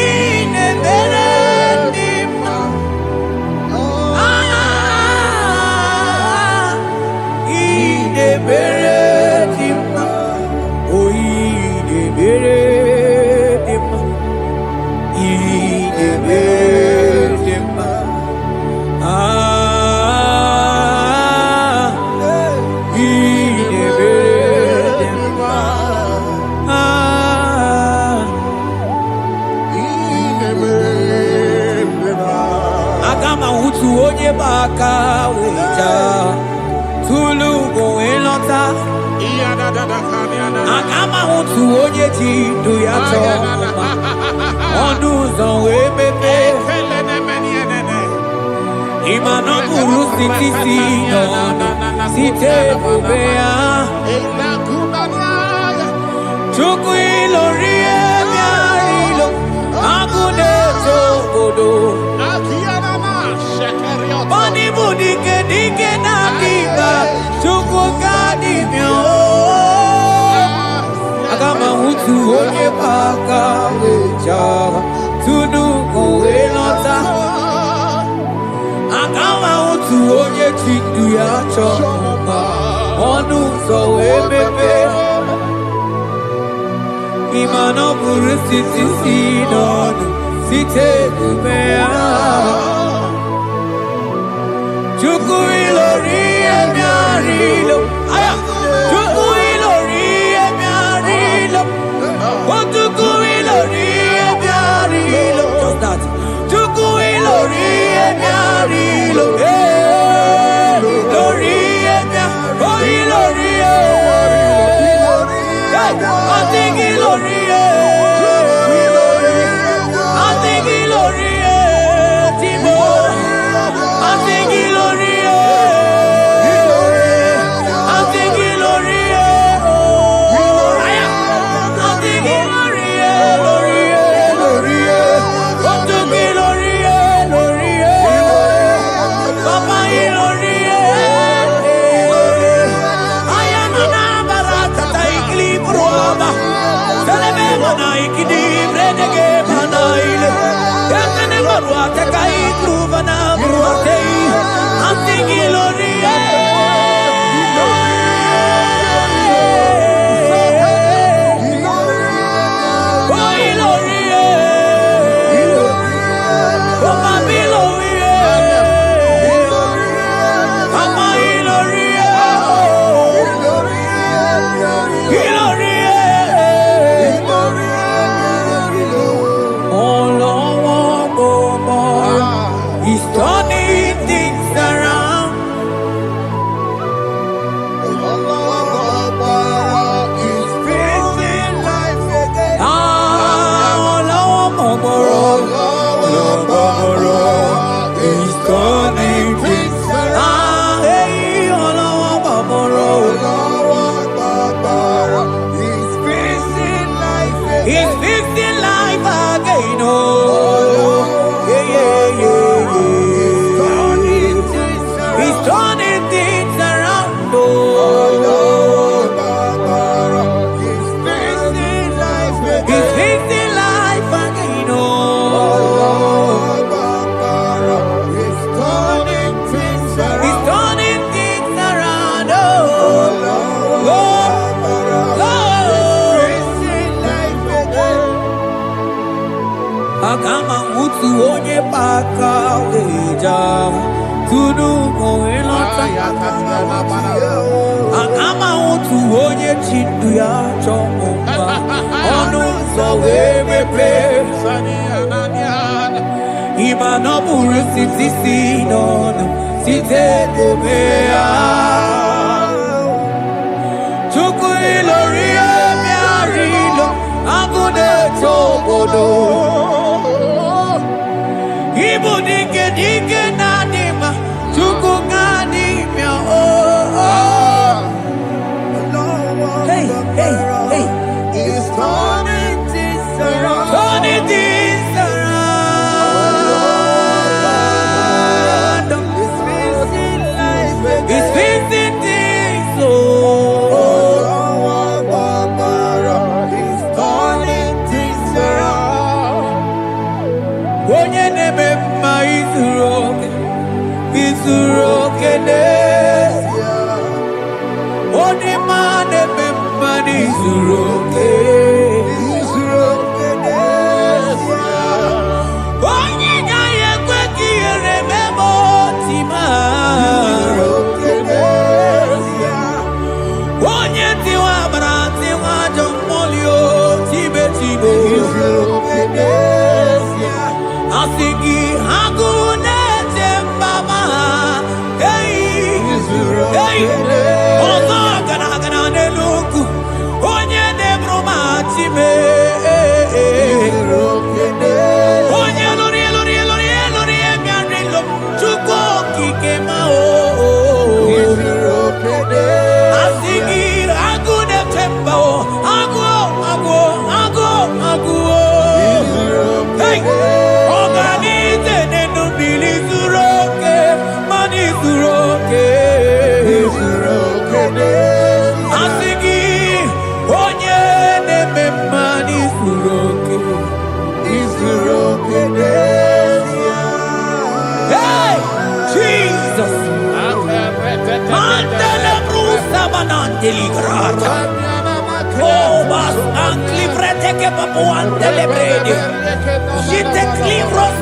ine mere. Baka wita tulu go elota akama hutu oje ti do yato onu zon we pepe imano buru sitisi no site bubea chuku ilori emia chogodo. Bani budike dike na diba chukukadi myo. Agama utu onye baka weja tunu kowe nota. Agama utu onye chindu ya choma onu so emepe. Imano buru siti sinonu site kumea. Chuku ilori emiarilo, aya. Chuku ilori emiarilo, chuku ilori emiarilo. Just that. Chuku ilori emiarilo, ilori emiarilo, oh ilori hey, I think ilori I think ilori Timo. I think ilori I think ilori I think ilori lori what to be lori Papa ilori I am an abarata taikli proba Selebe mana ikidi bredege manaile Yakane marwa takai kruva na bruatei I'm thinking Lori He's turning things around. He's fixing life again. He's turning things around. He's fixing life again. He's fixing life again. Oh, yeah, yeah, yeah. He's turning things around, oh. He's fixing life again. He's fixing life again, oh. He's turning things around. He's turning things around, oh. He's fixing life again. Agama utu onye baka weja Tunu koelota Agama utu onye chindu ya chomomba Onu so wemepe Imano buru siti sinonu Site kumea Chuku ilori emiarilo Agune chogodo Ibu dike dike nanima Chuku ganimya oh Hey, hey, hey He's turning things around Turning things around He's fixing life again He's fixing things oh He's turning things around Onye neme ma izuroke nesia Onye ma neme ma izuroke nesia Onye nyaye kweki erememo tima Izuroke nesia Onye tiwa barati wajomolio tibe tibe Izuroke nesia Asigi hagune tembaba Hey Hey Ozo gana gana neluku Onye ne igrata. Oh, mas anclivrete che papuante le bredi. Jite clivros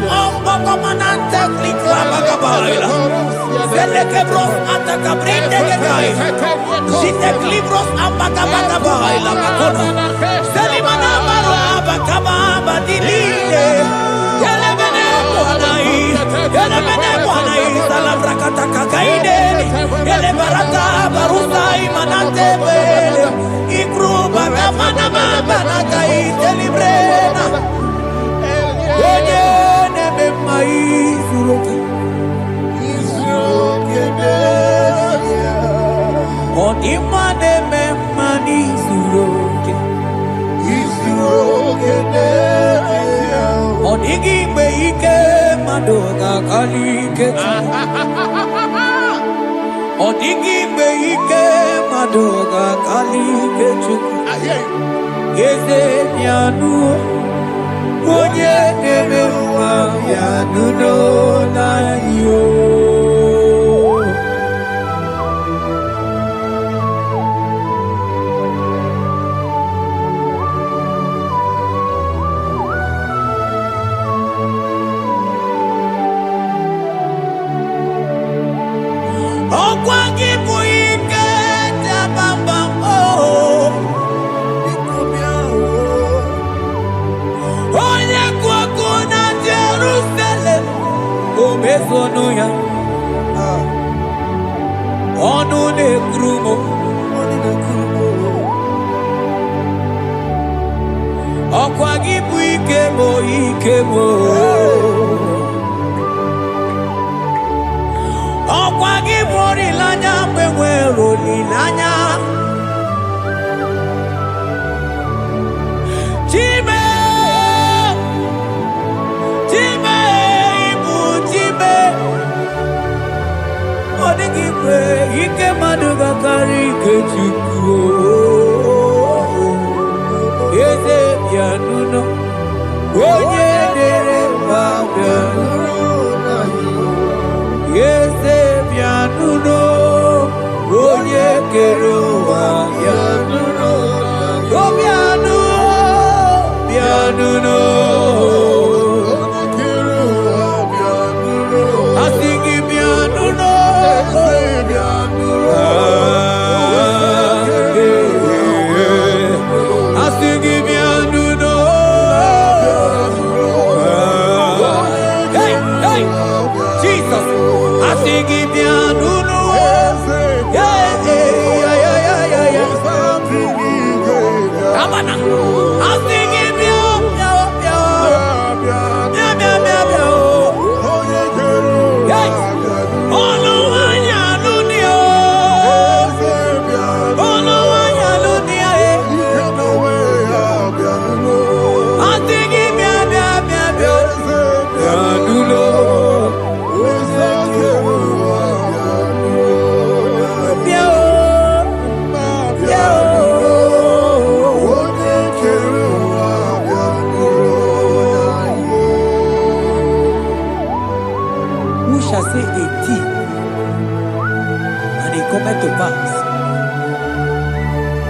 comandante cliclava cabaila. Zelle che bros attacca brinde che dai. Jite clivros ambacabata baila. Selimana baraba kababa di lile. Yele bene buanai. Salavra kataka kaideni. Yele barata barusai manate bele. Ikruba kamana mabana kaite librena. Oye nebe maizuro. On imane me mani suroke. On igi me ike madoga kalike. On igi me ike madoga kalike. Yeze nyanu onye neme ma yanu no na yo. Onu ne krumo, okwa gibu ikemo, okwa gibu rilanya mwenwe rolilanya. Chime ibu chime. Odigwe ike maduga kari kechuku. Eze pianuno onye dere pianuno. Eze pianuno onye kero pianuno. Go pianuno.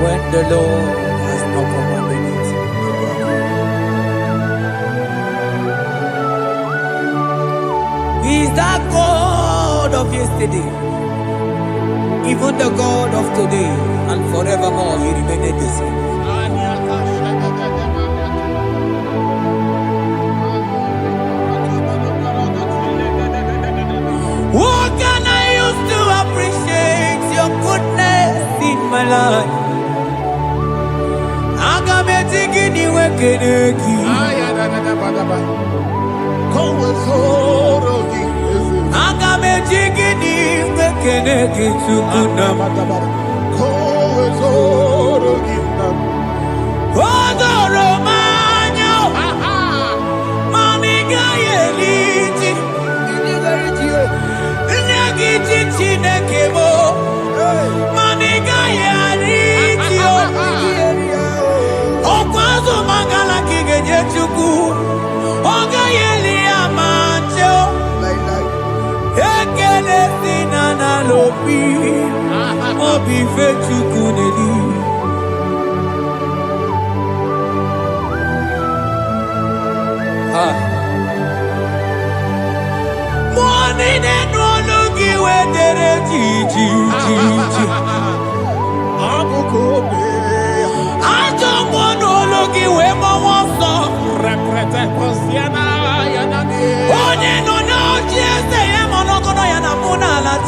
When the Lord has not commanded it. He is that God of yesterday, even the God of today, and forevermore He remained the same. What can I use to appreciate your goodness in my life? Agametigini wekeneki. Agametigini wekeneki tukunam. Odoro manyo. Maniga yeliti. Nyagiti chinekemo. Maniga yeliti. Okwazo mangala kigeje chuku. Oga yeli amancho. Ekele sinana lopi. Obi fe chuku neli.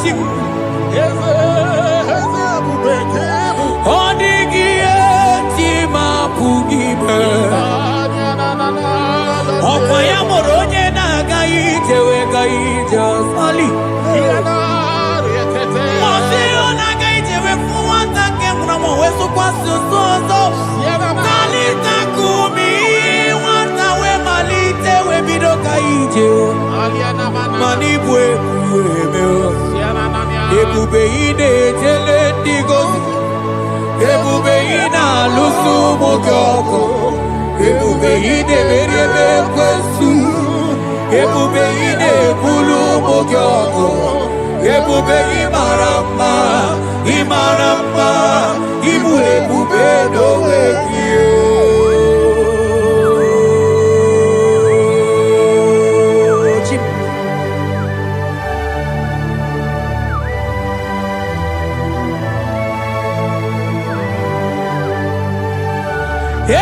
Chim. Odigie Chima Pugibe. Okwaya Moronye na gaite we gaite sali. Mosio na gaite we fuata ke mnamo weso kwa sozo. Kalita kumi wata we malite we bido gaite. Manibwe kuemeo. Ebube ide tele digozi. Ebube ina lusu mokoko. Ebube ide berebe kwesu. Ebube ide bulu mokoko. Ebube imaramba, imaramba, ibu ebube dowe kiyo.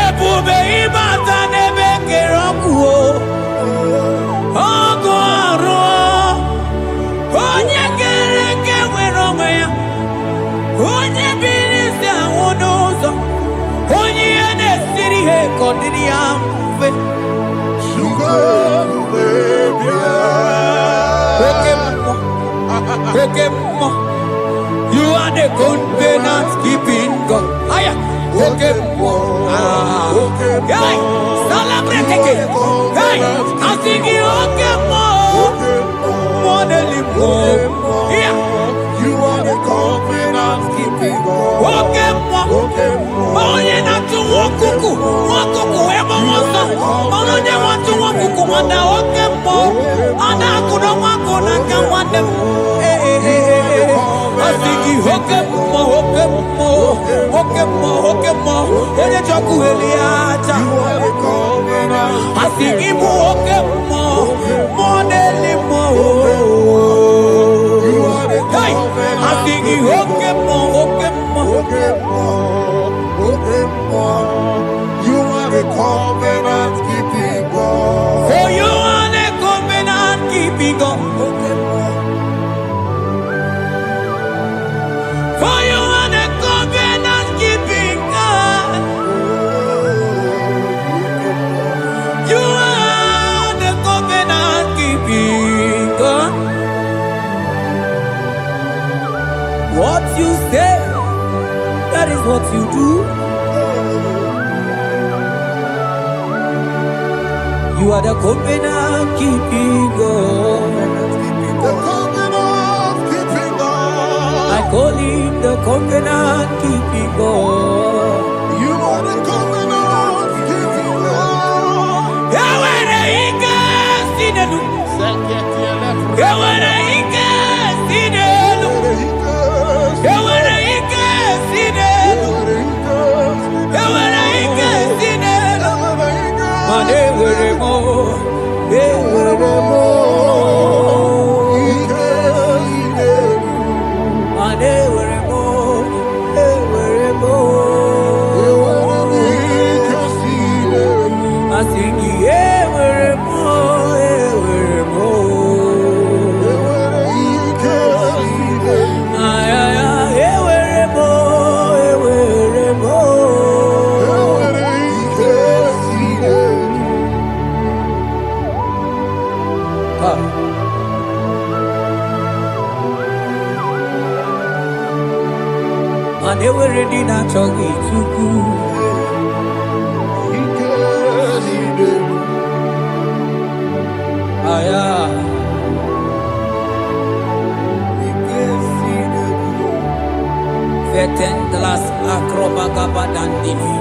Ebube ibata nebe kerokuo. Ogo aro. Onye kereke nwere onwe ya. Onye biri si anwụ n'ụzọ. Onye ihe na-esiri ihe ka ọ dịrị ya mfe. Oke mmụọ. You are the covenant keeping God. Aya. Oke mmụọ. Hey, celebrate again. Hey, I sing you oke mmụọ. More than yeah. You are the covenant keeping God. Oke mmụọ. Onye na-atụ nwokuku. Nwokuku ebe ọsọ. Onye na-atụ nwokuku mana oke mmụọ. Ọ na-akụrụ nwakụ n'aka nwanne m. I sing you oke mmụọ. Oke mmụọ. Oke mmụọ. Oke mmụọ. Onye chọkụ eli aja. I sing you oke mmụọ. More than hey, I think you okay more. You are the covenant keeping God. For you are the covenant keeping God. For you are the covenant keeping God. You are the covenant keeping God. What you say, that is what you do. You are the covenant keeping God. The covenant keeping God. I call him the covenant keeping God. You are the covenant keeping God. Yawere ike sinelu. Yawere ike sinelu. Yawere ike sinelu. Yawere ike sinelu. Mane were mo. Were mo. Mane were mo. Were mo. I sing were mo. Were mo. And they were ready to talk it to go. Vetendlas acrobagabadandini.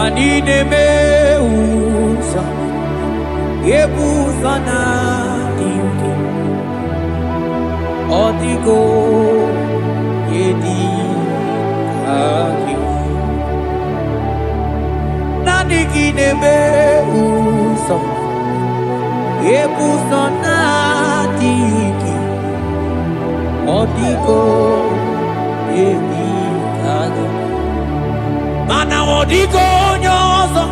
Manine meusa Yebusa na ingi Odigo Yedi Aki Nanigine meusa Yebusa na ingi Odigo Yedi Aki Mana odigo nyozo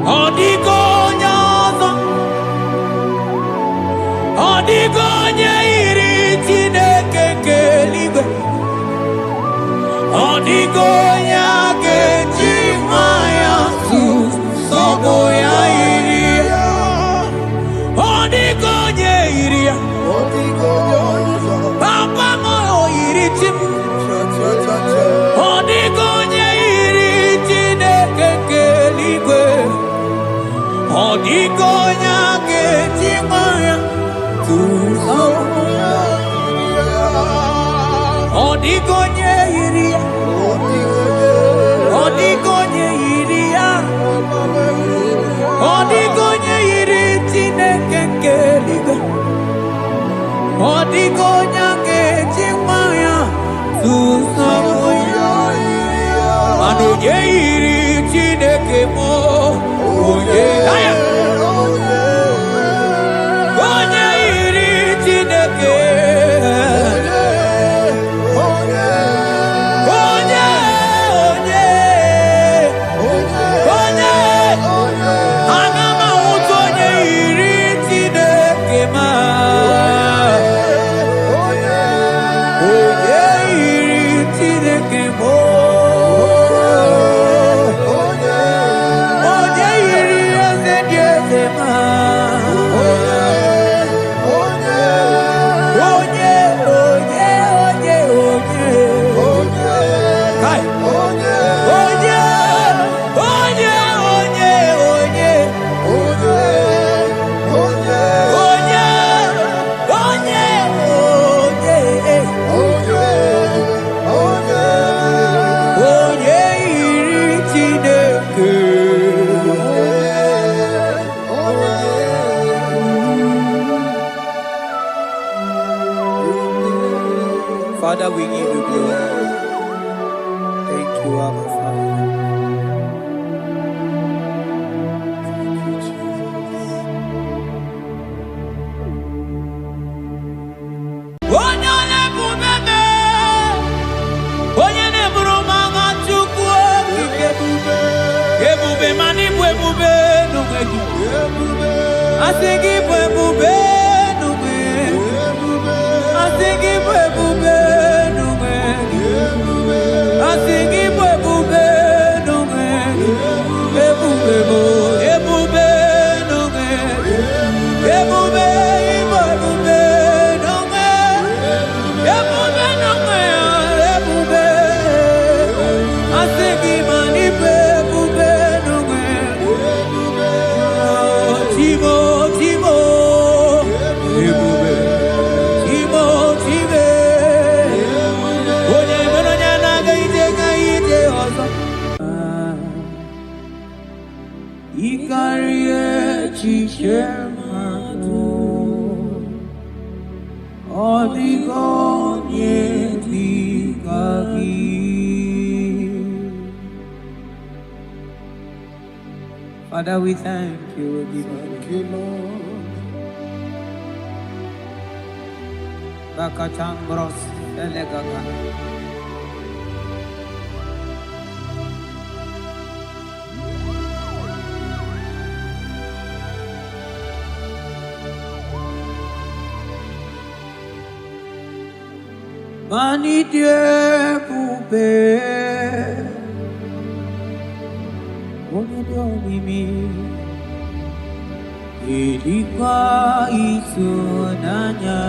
Odigo nyozo Odigo nyeiri Chineke keligwe Odigo nyake Chimaya Sobo ya iria Odigo nyeiri Papa mo iri chimu Odigo nyeiri Chineke keligwe Odigo nyake Chimaya Odigo nyeiri Odigo nyeiri Odigo nyeiri Chineke keligwe Odigo nyake Chimaya Anu nyeiri Chineke mo Onyeiri Chineke Anama uto onyeiri Chineke ma Onyeiri Chineke mo Father, we give you glory. Thank you, Abba Father. Thank you, Jesus. Onyole bubebe, onyene burumanga chukwu ebube, ebube mani ebube nugegi, asigi ebube nugegi, asigi ebube. Father, we thank you. Thank you, Lord. Bakachambros elegagana. Mani die pube, onodo mimi, ilikuwa itunanya,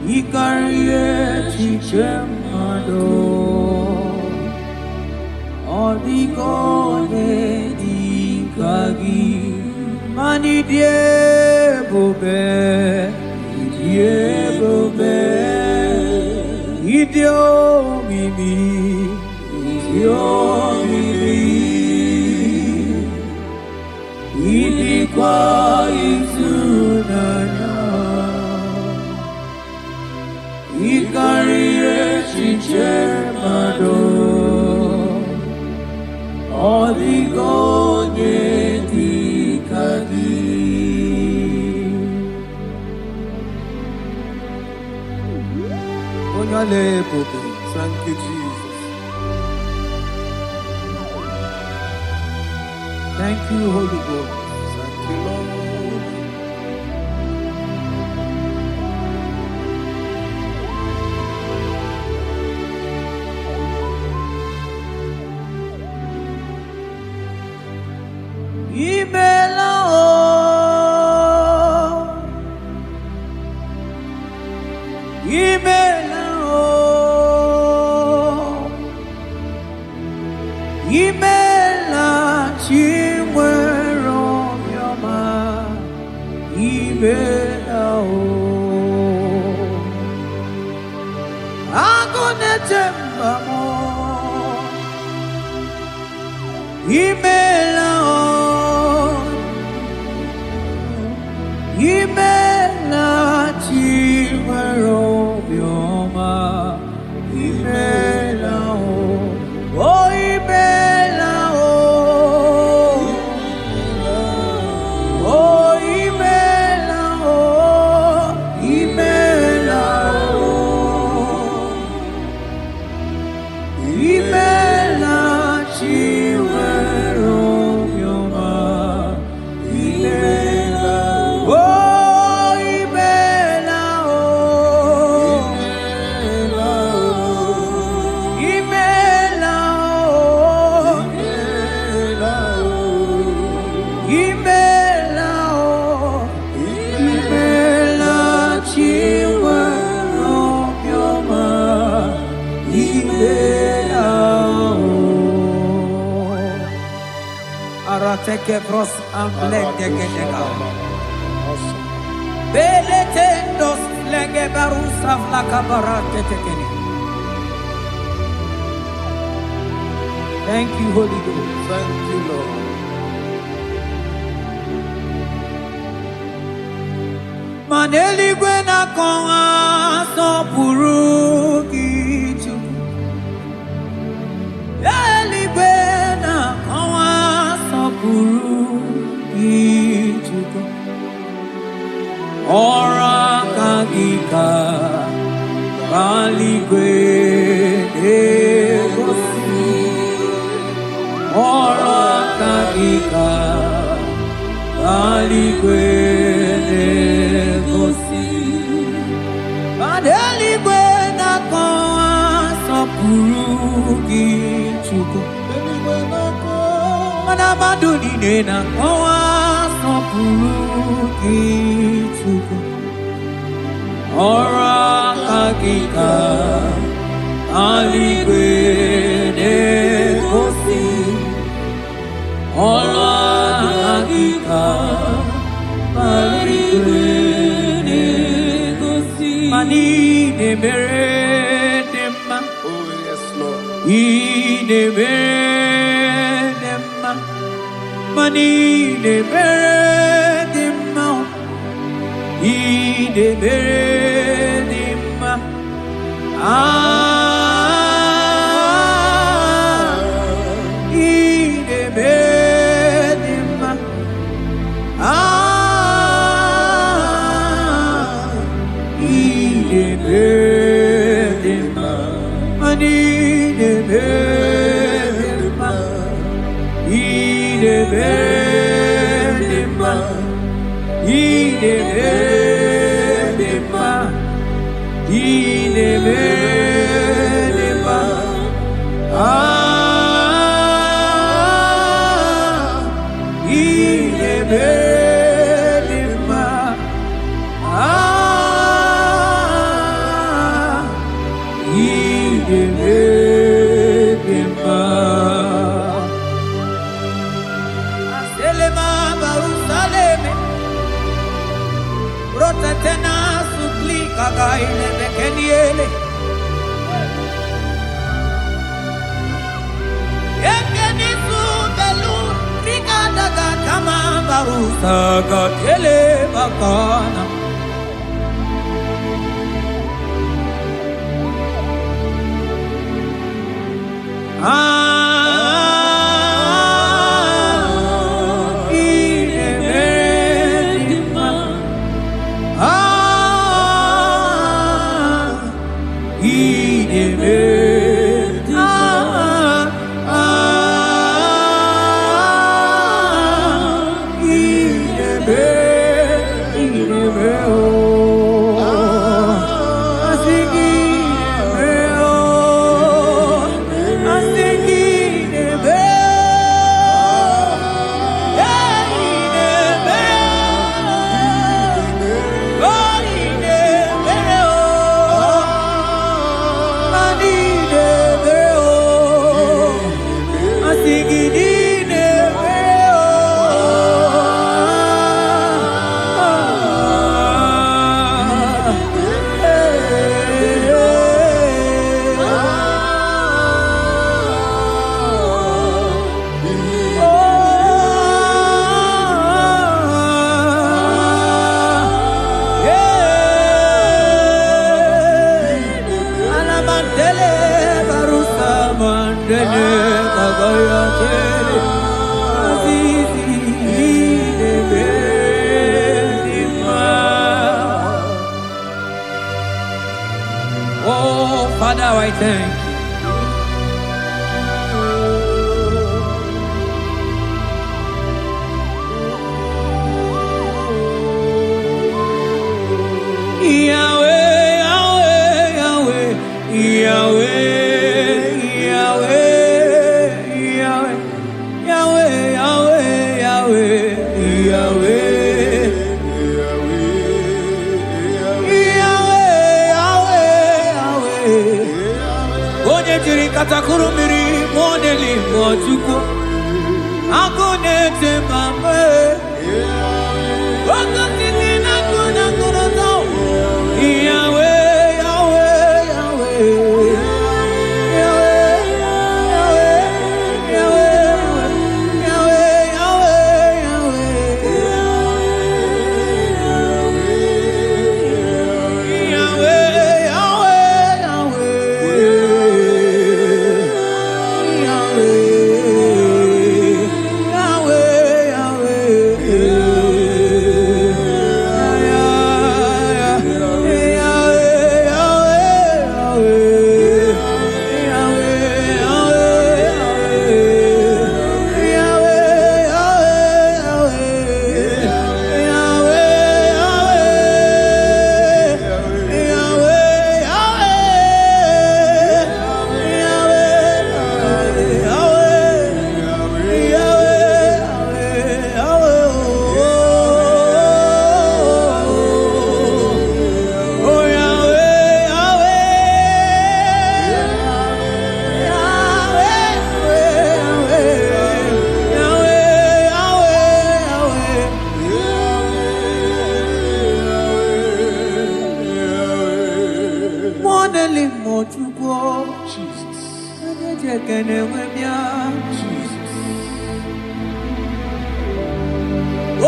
ikarie chichemado, odigone dikagi, mani die pube. Idio mimi, ilikuwa itunanya, ikarire chichemado, oligonye tikadi. Thank you, Jesus. Thank you, Holy Ghost. Thank you, Lord. Imela chimwero yama imela o agonetemba mo imela o imela chimwero yama imela o oh imela Arate bros amblende genega. Beletendos lenge barusa flaka barate tekeni. Thank you, Holy Ghost. Thank you, Lord. Maneli gwena konga so purugi chu. Eli gwena konga so purugi chu. Ora kagika bali gwene gosi. Ora kagika bali gwene gosi. Badeli gwena konga sopurugi chuko. Mana maduni nena konga sopurugi chuko. Ora kagika bali gwene gosi. Ora kagika bali gwene gosi. Mani ne meredema. Oh, yes, Lord. Ne meredema. Mani ne meredema. Ne meredema. barusa gatele bakana. Oh, Father, I thank you. Yahweh, Yahweh, Yahweh, Yahweh, Yahweh, Yahweh, Yahweh, Yahweh, Katakuru miri modeli mojuko akone temame wakati na kuna tao Yahweh Yahweh Yahweh Yahweh Yahweh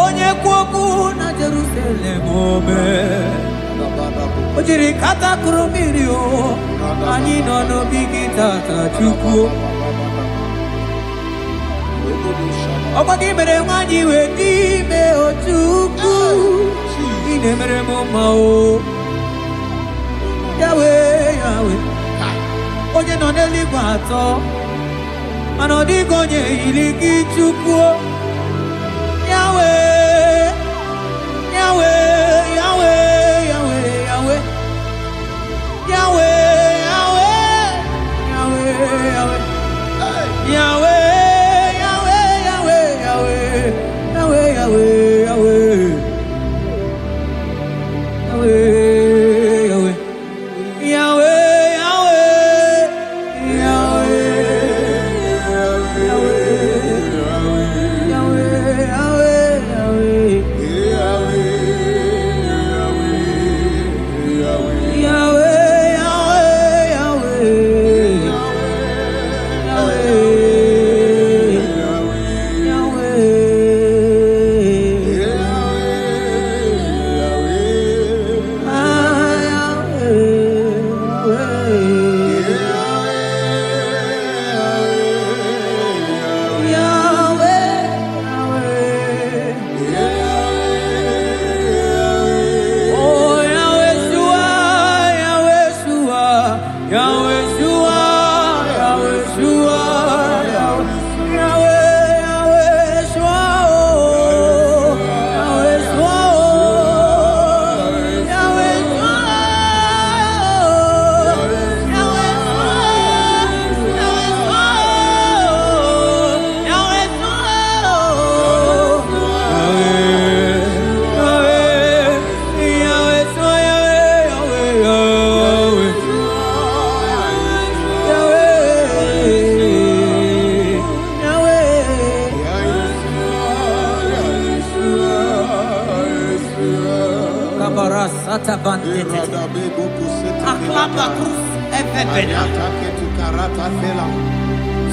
Onye kwoku na Jerusalem ome Ojiri kata kurumiri o Ani nono bigi tata chukwu Ogbagi mere nwanyi we n'ime o chukwu Ine mere muma o Yahweh, Yahweh Onye nọ n'eluigwe atọ mana ọ dịghị onye yiri gị Chukwu Yahweh Yahweh Yahweh Yahweh Yahweh Yahweh Yahweh Yahweh Yahweh clapa cruz efebena.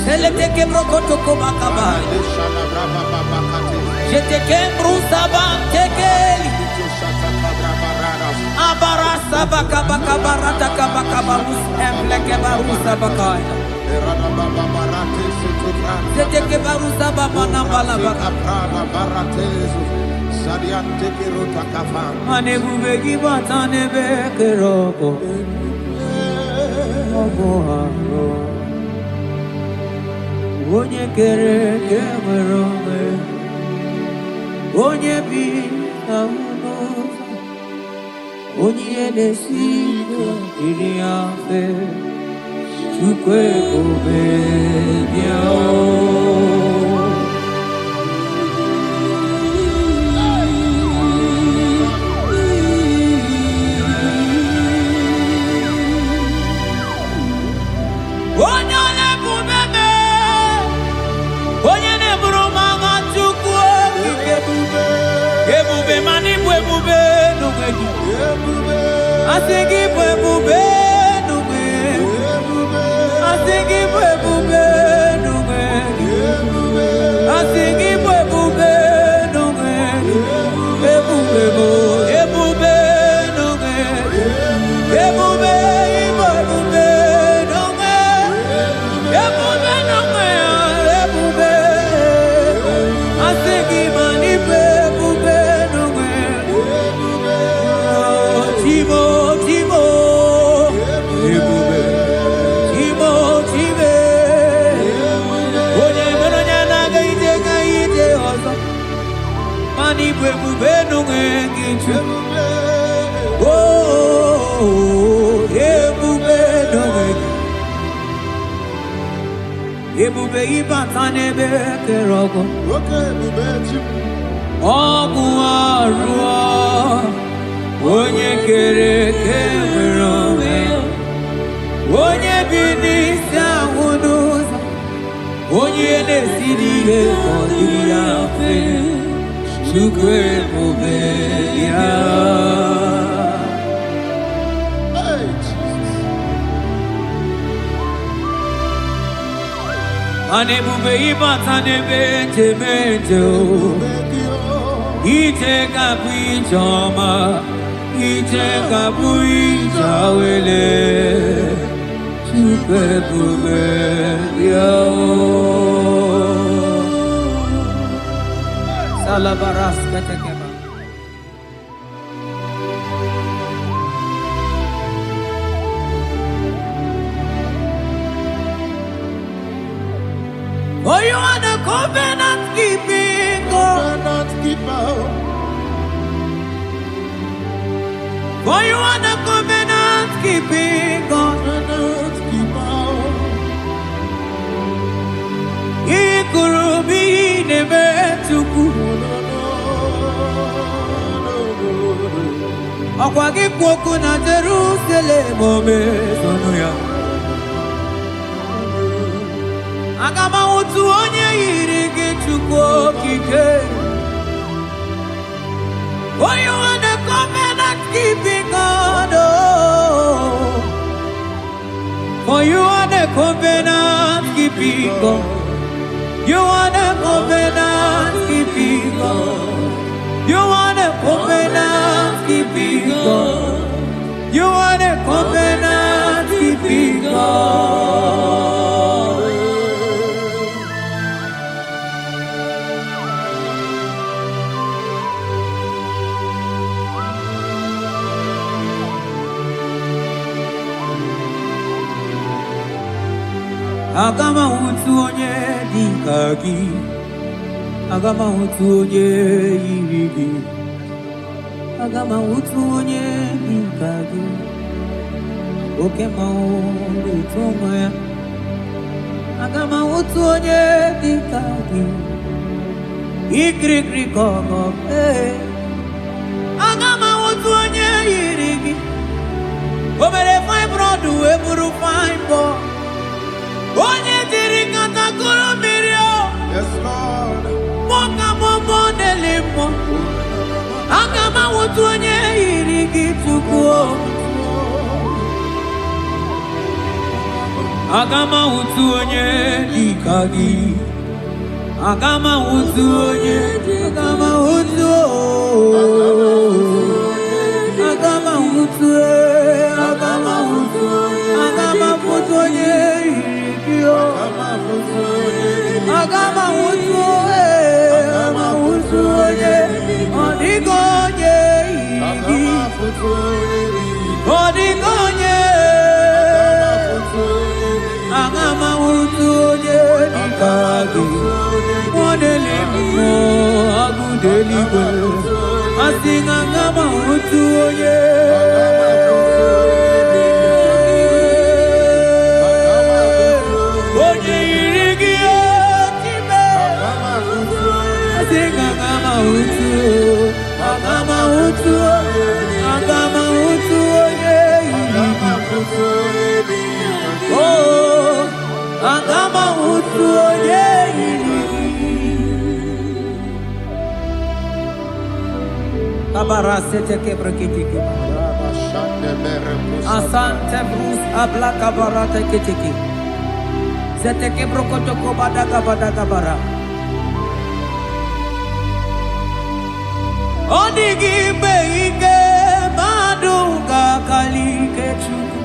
Selete que brocoto comacaba. Je te quembrusa bantekeli. Abarasa bakabaka barata kabakabarus embleke barusa bakaya. Je te kebarusa babana balabaka. Ane bubegi batane bekeroko. Oboharo. Onye kere kemerome. Onye bi auno. Onye nesiko iriafe. Chukwe kobe biao. I think it will be no way. I think it will be no way. I think it will be no way. It will be no way. It will be no way. It will be no way. It will be no way. It will be. I think it will be no way. Timo. Ebube ibatane bekerogo. Ogu arua. Onye kere kemerome. Onye binisi ahunuza. Onye nesiriye kodiriafe. Chukwe ebube ya. Ane bube ibatane bete bete ite kapu ijoma ite kapu ijawele Chukwe bube ya. Salabaras katekeba. Oh, you are the covenant keeping God. Oh, you are the covenant keeping God. Ikurubi nebetuku. Akwagi kwoku na Jerusalem omezonuya. Agama utu onye yiri gị Chukwu okike. Oh, you are the covenant keeping God. Oh, you are the covenant keeping God. You are the covenant keeping God. You are the covenant keeping God. You are the covenant keeping God. Agama utu onye dika gị. Agama utu onye yiri gị. Agama utu onye dika gị. Oke mmanwụ eto ya. Agama utu onye dika gị. Ikirikiri kọgọ. Agama utu onye yiri gị. O mere fine broad wee bụrụ fine boy. Onye diri kata kuru mmiri o. Yes, Lord. Moka momo nelimo. Aga ma wotu onye yiri gị Chukwu. Agama utuonye dikagi. Agama utuonye. Agama utu. Agama utu. Agama utu. Agama utuonye irikio. Agama utu. Agama utuonye. Odigonye iriki. Odigonye. Agama utuonye dikagi. Modelimo agudeligwe. Asinga agama utuonye. Onye irigio kime. Asinga agama utu. Agama utu. Agama utuonye irigi. Oh, agama utuonye irigi. Kabarasete kebrekitiki. Asante Bruce abla kabarate kitiki. Zete kebrokotoko badaka bara. Odigi beige maduga kalike chuku.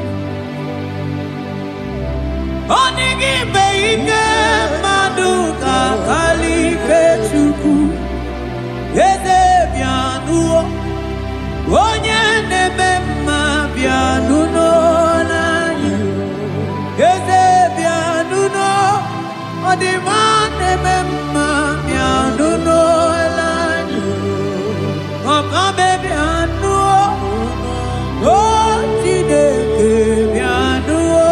Onigi beige maduka kalike chuku. Eze bianuo. Onye nebe ma bianuno nani. Eze bianuno. Odima nebe ma bianuno nani. Okabe bianuo. Otideke bianuo.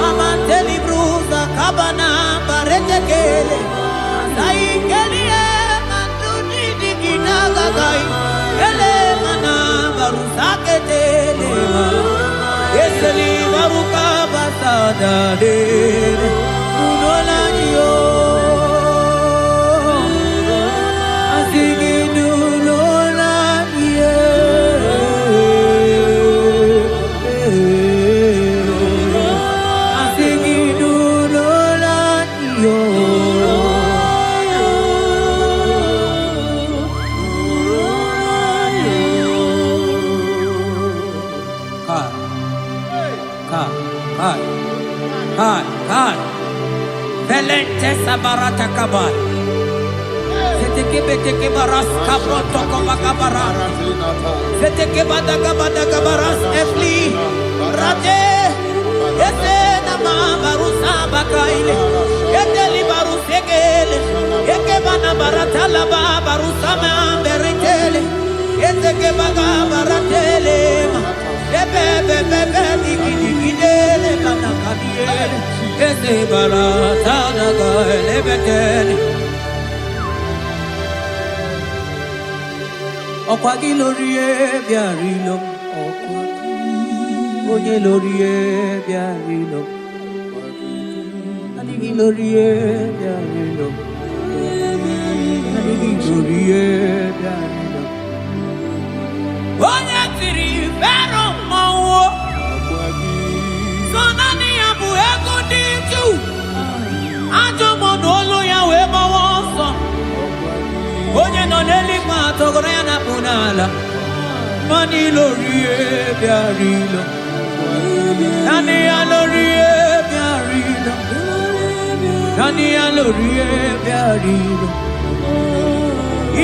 Amanteli bruza kabana barete kele. Sai keli Velente sabarata kabal. Seteke beteke baras kabroto kabakabaran. Seteke badaka baras efli. Rate. Ese nama barusa bakaile. Ete li barusegele. Eke bana barata laba barusa mamberitele. Ete ke baga baratele. Bebe digidele bana kadiele. Ese barata naga elebetele. Okwagi lorie biarilo. Okwagi onye lorie biarilo. Adigi lorie biarilo. Adigi lorie biarilo. Onye tiri vero mawo. Sonani abu ego diju. Ajo monolo ya we mawoso. Onye no neli ma togore na punala. Mani lorie biarilo. Nani alorie biarilo. Nani alorie biarilo.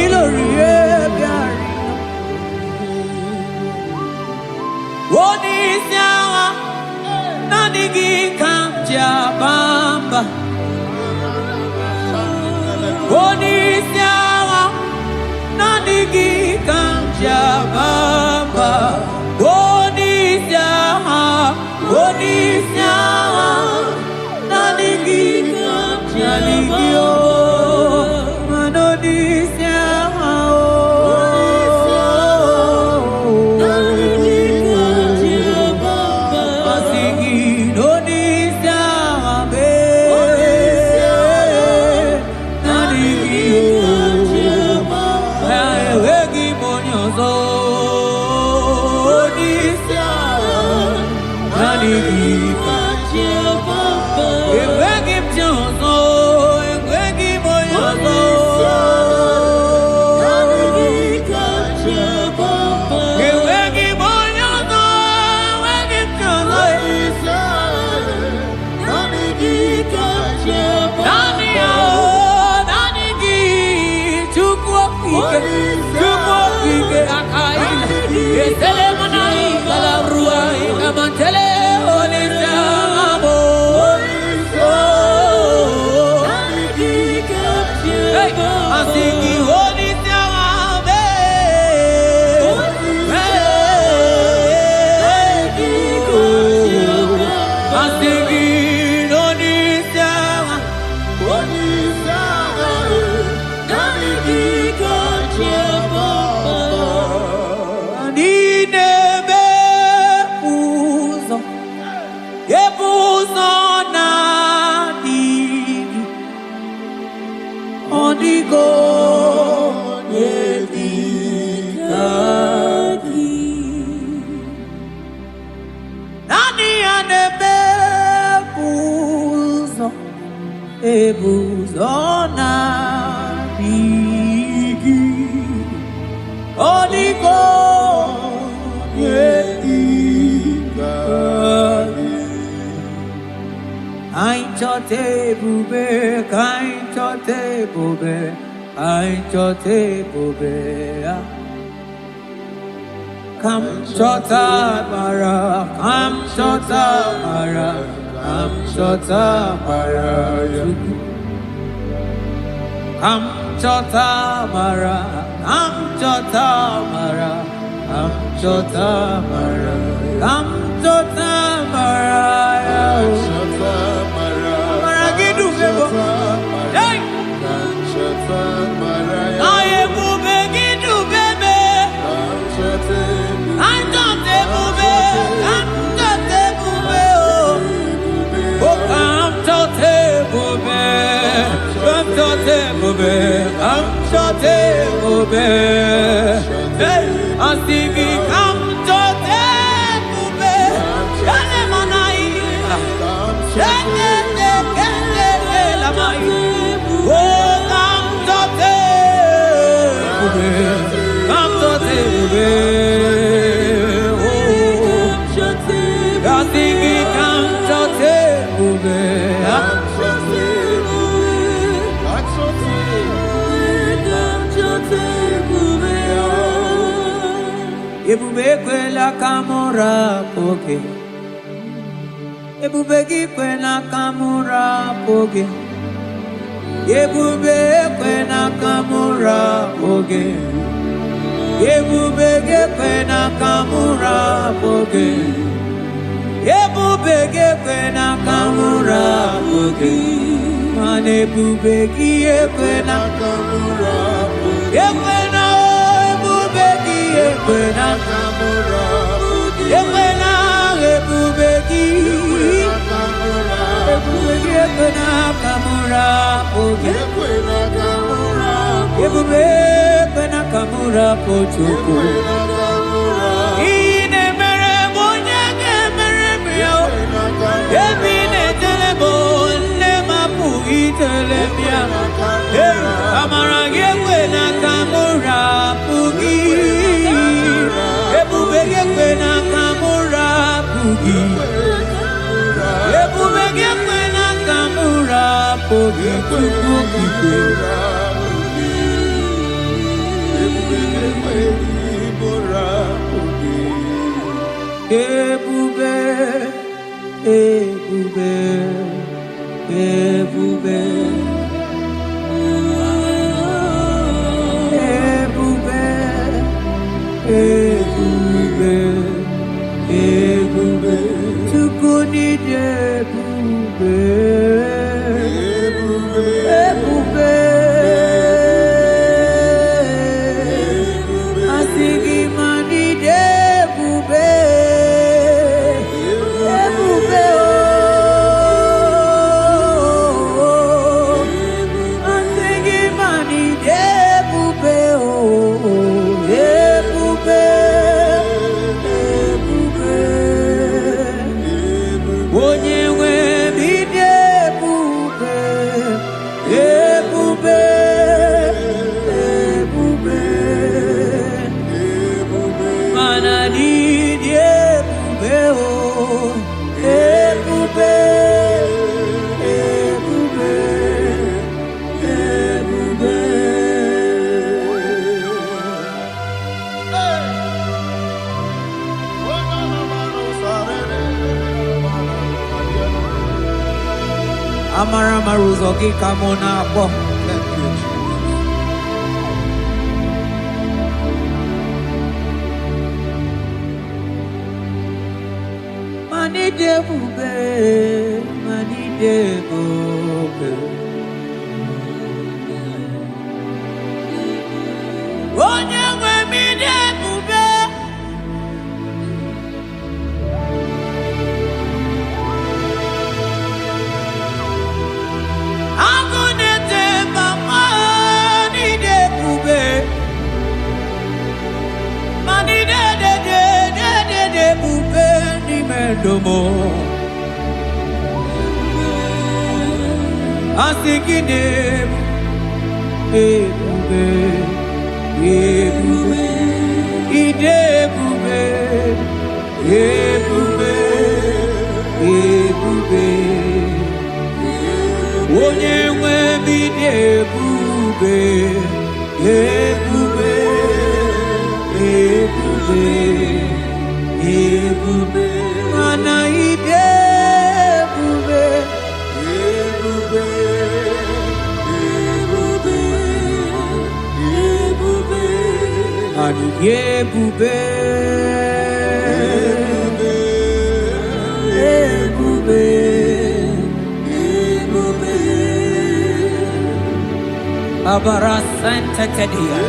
Ilorie biarilo. Onisiawa nanigi kamja bamba. Onisiawa nanigi kamja bamba. Onisiawa nanigi kamja ligio. Manonisiawa Ebuzona bigi Onigo yediga Ainchote bube kainchote bube Ainchote bube Kamchota mara Kamchota mara Kamchota mara Kamchota mara Kamchota mara Kamchota mara Kamchota mara Kamchota mara Mara gidu bebo Hey Kamchota mara Aye bube gidu bebe Kamchota bube Kamchota bube Ebube kwela kamura poke. Ebube kwela kamura poke. Ebube kwela kamura poke. Ebube kwela kamura poke. Ebube kwela kamura poke. Mane ebube kwela kamura poke. Ekwena kamura, ekwena ebubeki, ekwena kamura, ekwena kamura, ekwena kamura pochuku. Ine mere monya ke mere mio, ebine telebo ne mapu itelemia. Amara ekwena kamura pugi. Ebubege nakamura pugi. Ebubege nakamura pugi. Ebubege Ebube, tukuni ebube, ebube, asigi mani ebube, ebube oh, asigi mani ebube oh, ebube. Amara maruzo gikamona bo. Mani debube, mani debube. Onye nwe mi debube. Domo asikine ebube ebube idebube ebube ebube onye nwe bidebube ebube ebube ebube mana idebube ebube ebube ebube ani ebube ebube ebube abara santa tedia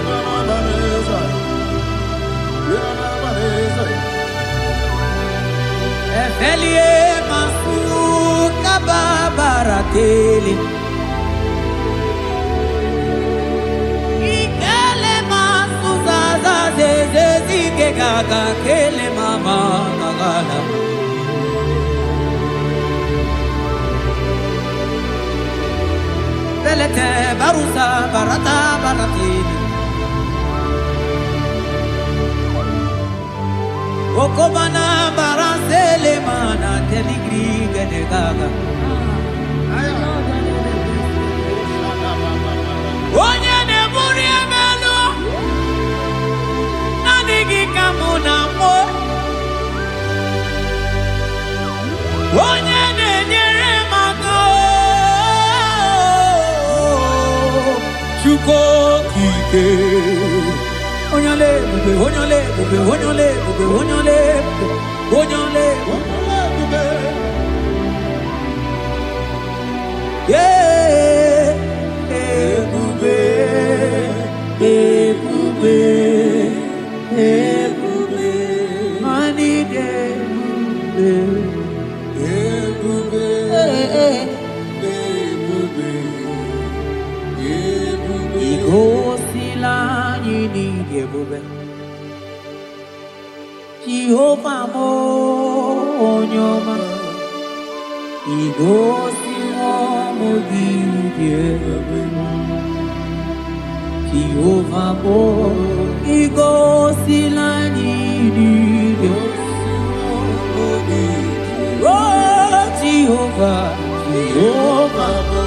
Elie mafuka babarateli gaga kele mama gagala. Belete barusa barata baratini. Okobana barasele mana teligri gede gaga. Onye ne muri emelo nanigi kamuna mo. Onye ne nyere mago chuko kike. Onyole bube onyole bube onyole bube onyole onyole bube. Yeah, bube, bube, bube, money bube, bube, bube, Igo sila yini bube. Jehovah mo onyoma. Igo sila mo gidye. Jehovah mo igo sila yini oh Jehovah, Jehovah mo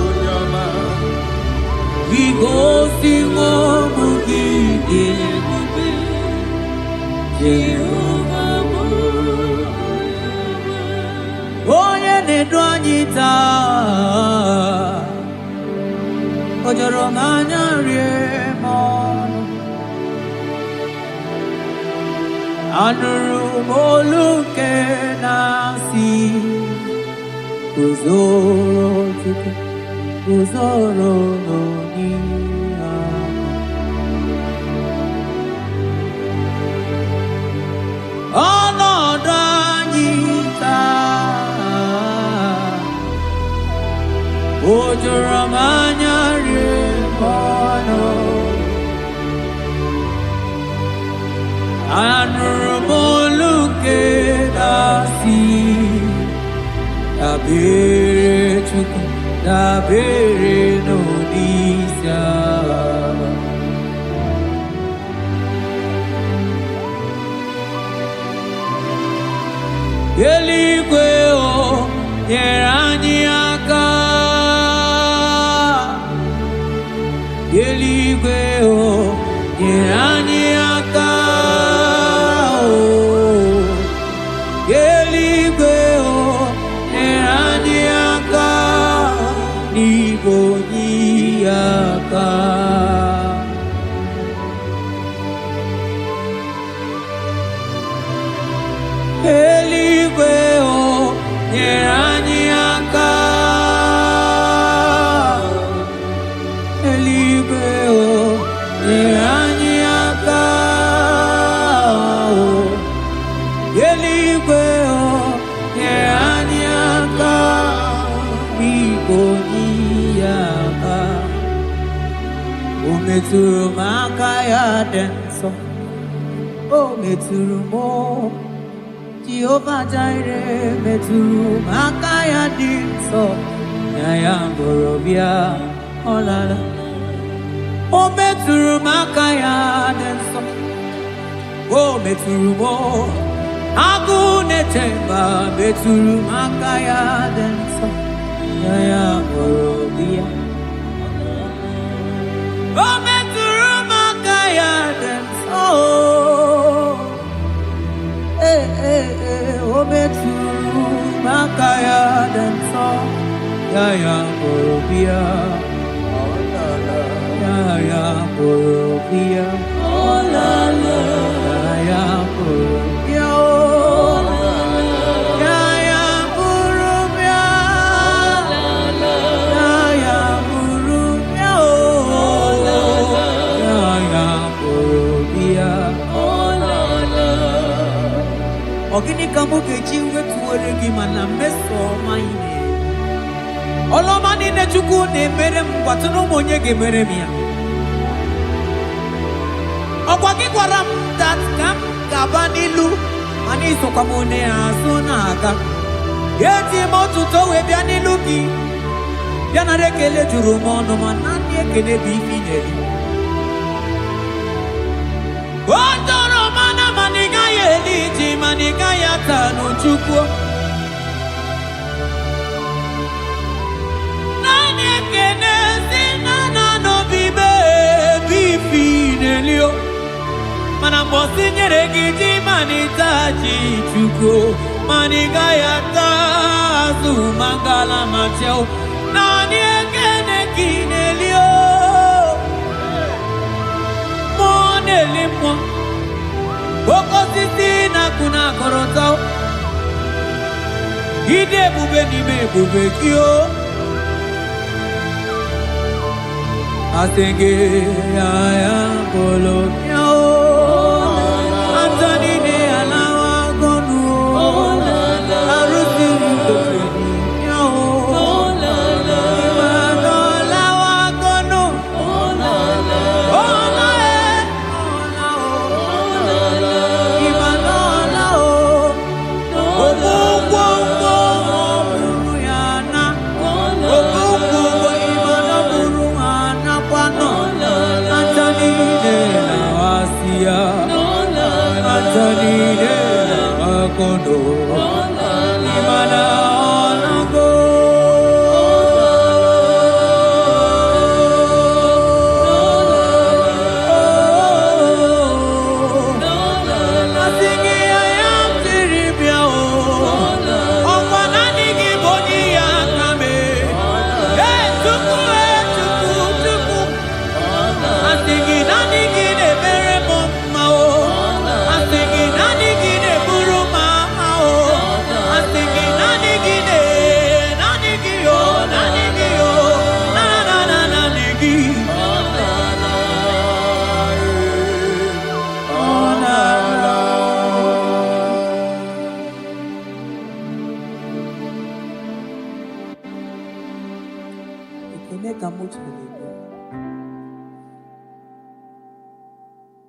onyoma. Igo sila mo gidye. Jehovah mo onye na-edu anyị taa o jọrọ m anya rie m ọnụ anụrụ m olu nke na-asị guzoro Chukwu guzoro n'ihe ọnọdụ anyị taa o juru m anya rie m ọnụ anụrụ m olu nke na-asị dabere Chukwu dabere n'onyeisi agha. Eluigwe o nyere anyị aka. Eluigwe o nyere anyị aka. Eluigwe o nyere anyị aka. N'igwe onye aka. Eluigwe o nyere anyị aka. Eluigwe o nyere anyị aka. Eluigwe o nyere anyị aka. N'igwe onye aka. O metụrụ m aka ya dị nsọ. O metụrụ m Jehovah Jireh metụrụ m aka ya dị nsọ ya ya bụrụ bịa ọlala. O metụrụ m aka ya dị nsọ. O metụrụ m agụ na-eche mba metụrụ m aka ya dị nsọ ya ya bụrụ bịa. O metụrụ m aka ya dị nsọ. O metụrụ m aka ya dị nsọ ya ya bụrụ bịa ya ya bụrụ bịa ọlala ya ya bụrụ bịa ya ya bụrụ bịa ya ya bụrụ bịa ya ya bụrụ bịa. Ogini kamu keji wetuwere gị mana mmeso ọma ị na-eme. Ọlọma niile Chukwu na-emere m gwatụ na ụmụ onye ga-emere m ya. Okwagi kwaram that kam kabanilu ani so kwamone asunaka. Yeti motuto we bianilu ki. Biana rekele juru mono manani ekele bifineli. Otoro mana maniga yeliti maniga yatano chukwo. Nani ekele sinana no bibe bifinelio. Mana mbosi nyeregiti manitaji chukwo. Maniga yatazu mangala macheo. Nani ekele kinelio. Monelimo Boko sisi na kuna korotao. Ide bube ni me bube kyo. Asenge aya kolo yao. Antoni ne alawa gonu. Arusi mkofeni yao. Imano lawa gonu. Kondo imana onago asingi ayam tiribia o okwana nigi boni yakame tuku asingi nanigi ne bere mama o asingi nanigi ne buru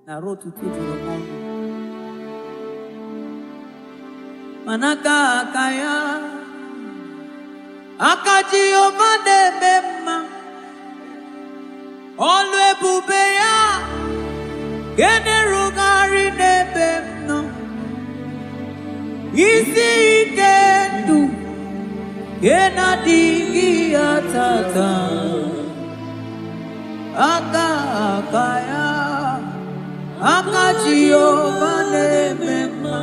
na rotu tuju mono manaka akaya akaji obade bema olwe bubeya gene rugari nebemno isi ikendu gena digi atata akaya akaji obade bema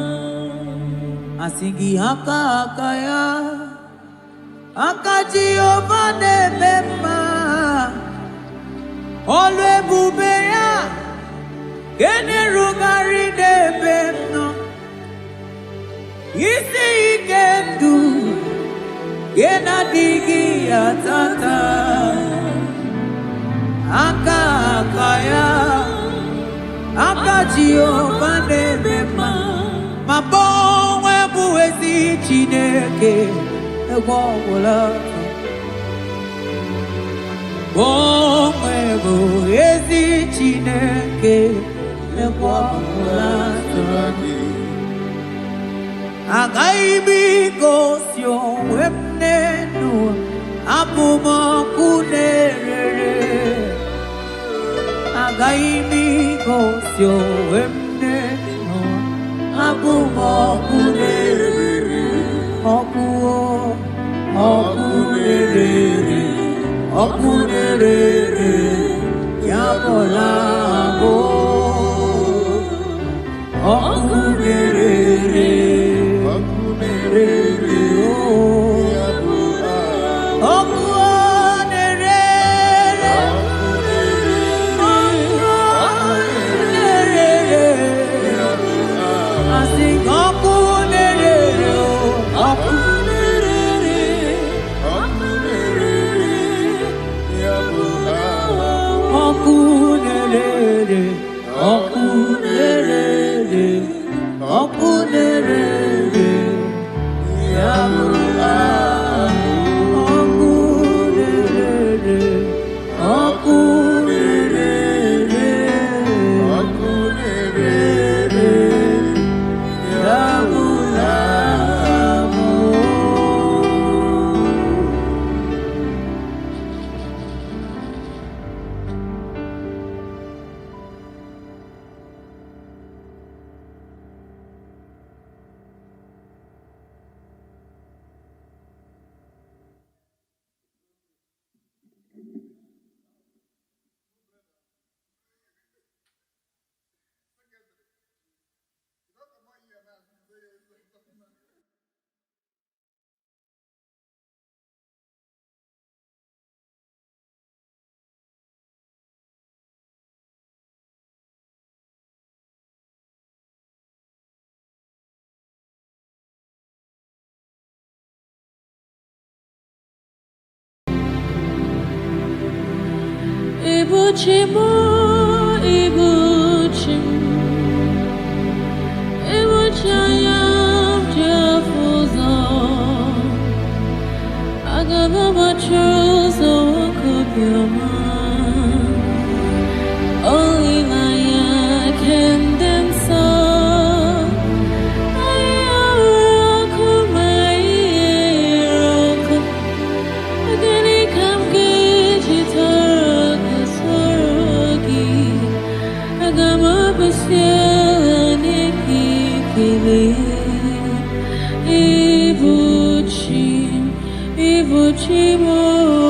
asingi akaya akaji obade bema olwe bubeya gene rugari nebemno isi ikendu gena digi atata akaya akaji obade bema mabonwe buwezi Chineke egwogola bonwe buwezi Chineke egwogola agaibi gosyo wemnenu abumakunerere agaibi gosyo wemnenu abumakunerere okunere yabola go okunere Okunere Ibuchimo, Ibuchim, Ibuchayam, Jafuzo, Agababa Chozo, Kubyoma, only Maya can dance. Ibuchimo.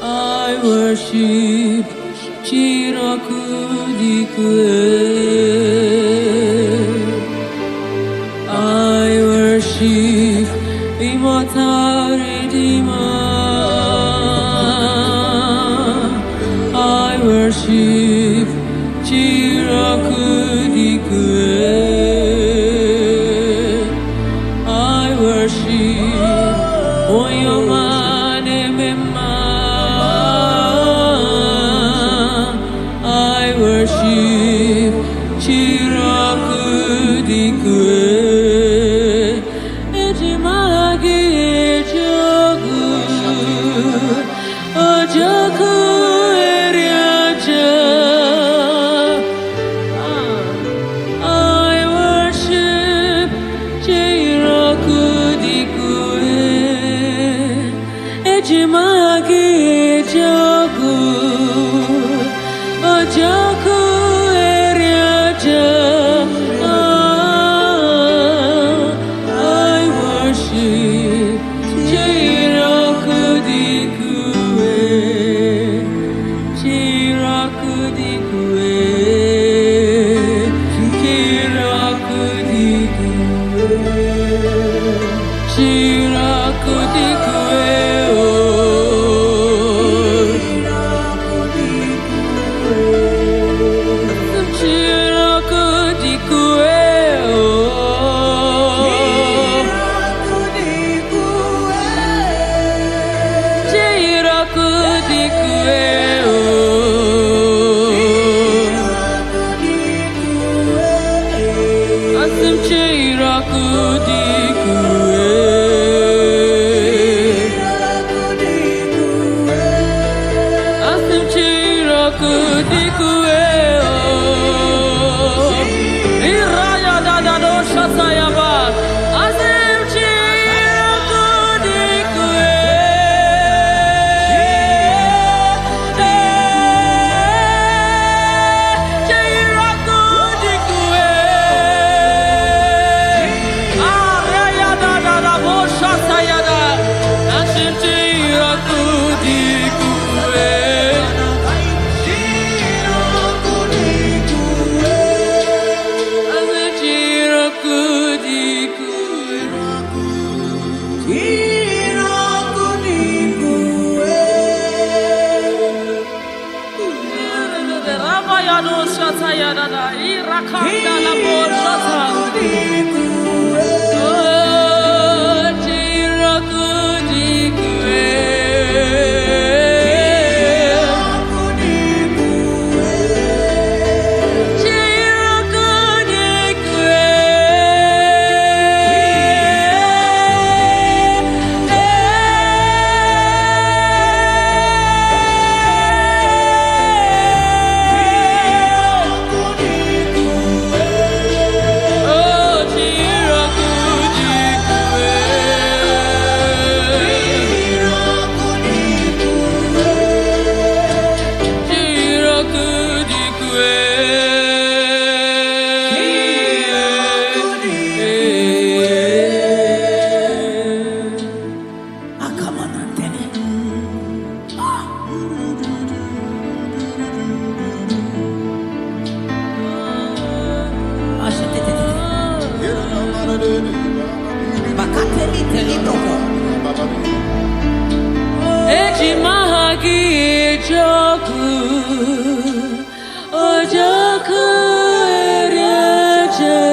I worship Chirakudikwe. I worship Immortal Redeemer. I worship Chirakudikwe. I worship Oyomane Mema. I worship Chirakudikwe. Ejimagi Ejogu Ojoku Eriaja. I worship Chirakudikwe. Ejimagi Ejogu Ojoku Eriaja. I worship Chirakudikwe. Chirakudikwe. Chirakudikwe. Chirakudikwe. Oh, Shimahagi Joku Ojoku Ereje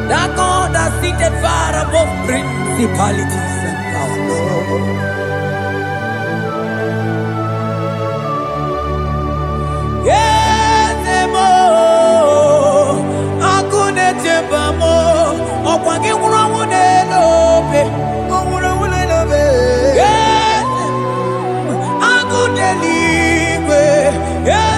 That God that seated far above principalities and powers. Yes, mo, akune chembamo, okwangi urawune lobe, urawune lobe. Yes, akune libe, yes.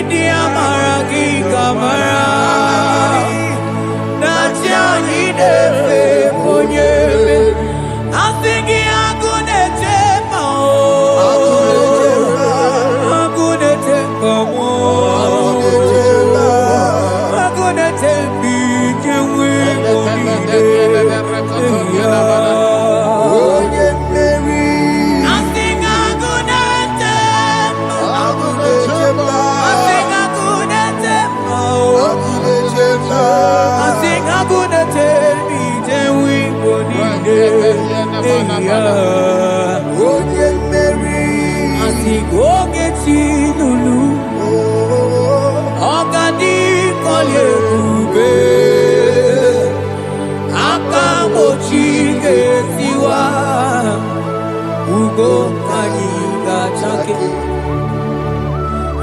India maragi kamara Nachani defe ponyebe Asingi agunete mao Agunete kamo Agunete bijewe monide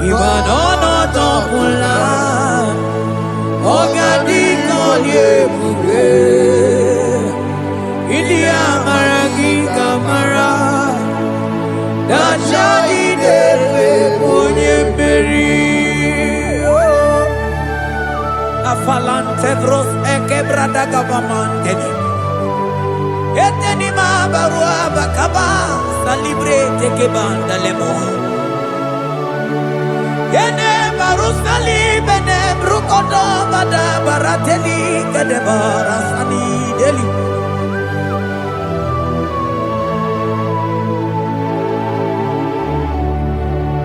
Ibanono topula Ogadi kolye bube Ilia maragi kamara Dachadi dewe ponye beri Afalante vros ekebrada gabamante Eteni mabarua bakaba Salibre teke banda lemo Yene barusali bene brukodo bada barateli kede barasani deli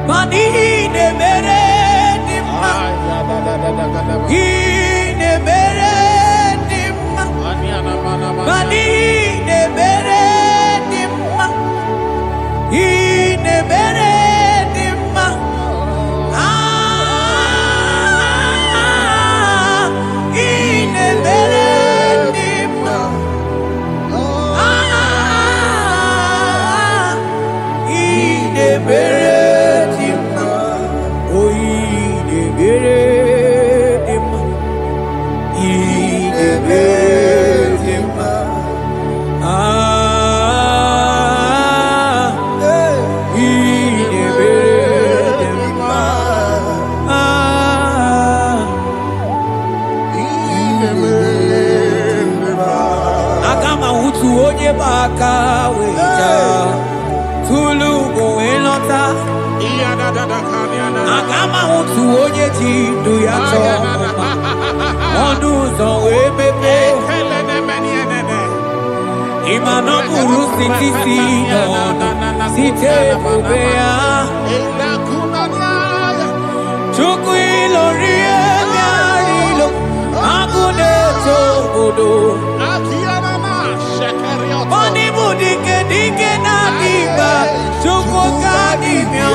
Mani ne mere dimma Ine mere dimma Mani ne mere dimma Ine mere Agama utu onye ji ndu ya chọọ ọnụ ụzọ wee mepee ịma na ọ bụrụ site n'ọnụ site ebube ya Chukwu ilori ebe arịlo agụ na-eto obodo ọ n'ịbụ dike na-adịgba Chukwu ka dịbịa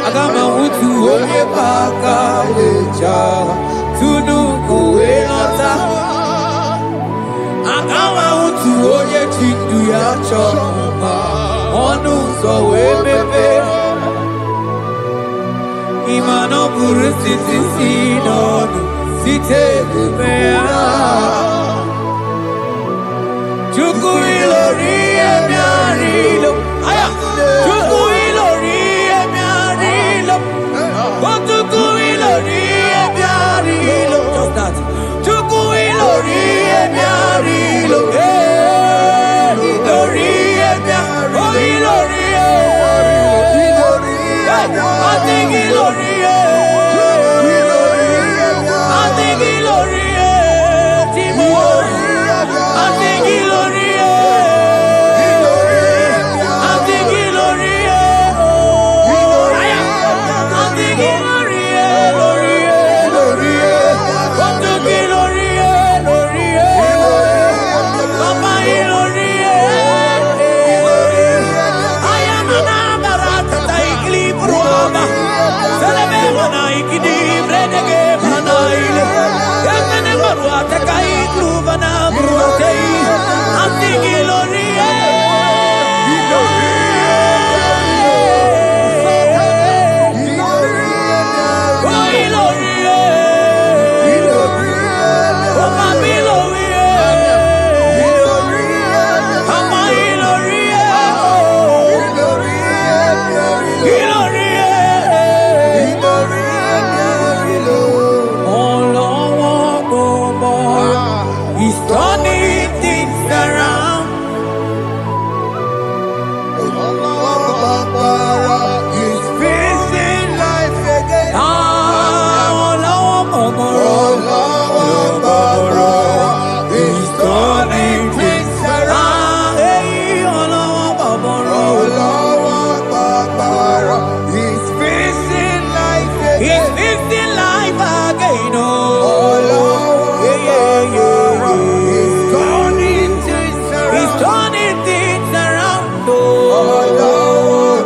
Agama utu onye baka weja tunu kowe nota Agama utu onye chindu ya chọma ọnụ ụzọ wee mepe Imano buru siti si n'ọnụ site ebube ya Chukwu ilori emi arịlo Chukwu ilori Chukwu ilori ebi arilo Just that Chukwu ilori ebi arilo Ilori ebi arilo Ilori I think ilori I think ilori Timo I think ilori He's fixing life again. Oh Lord, He's turning things around. Oh Lord,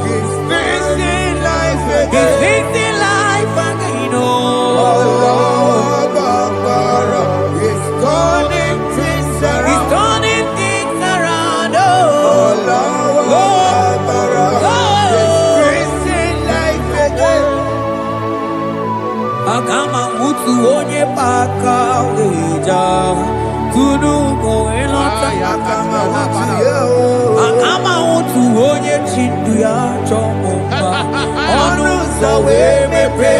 He's fixing life again. He's fixing life again. Oh Lord, He's turning things around. He's turning things around. Oh Lord, He's fixing life again. Akama mutu onye paka weja kudu go elota. Akama mutu onye chindu ya chomba onu sawe mepe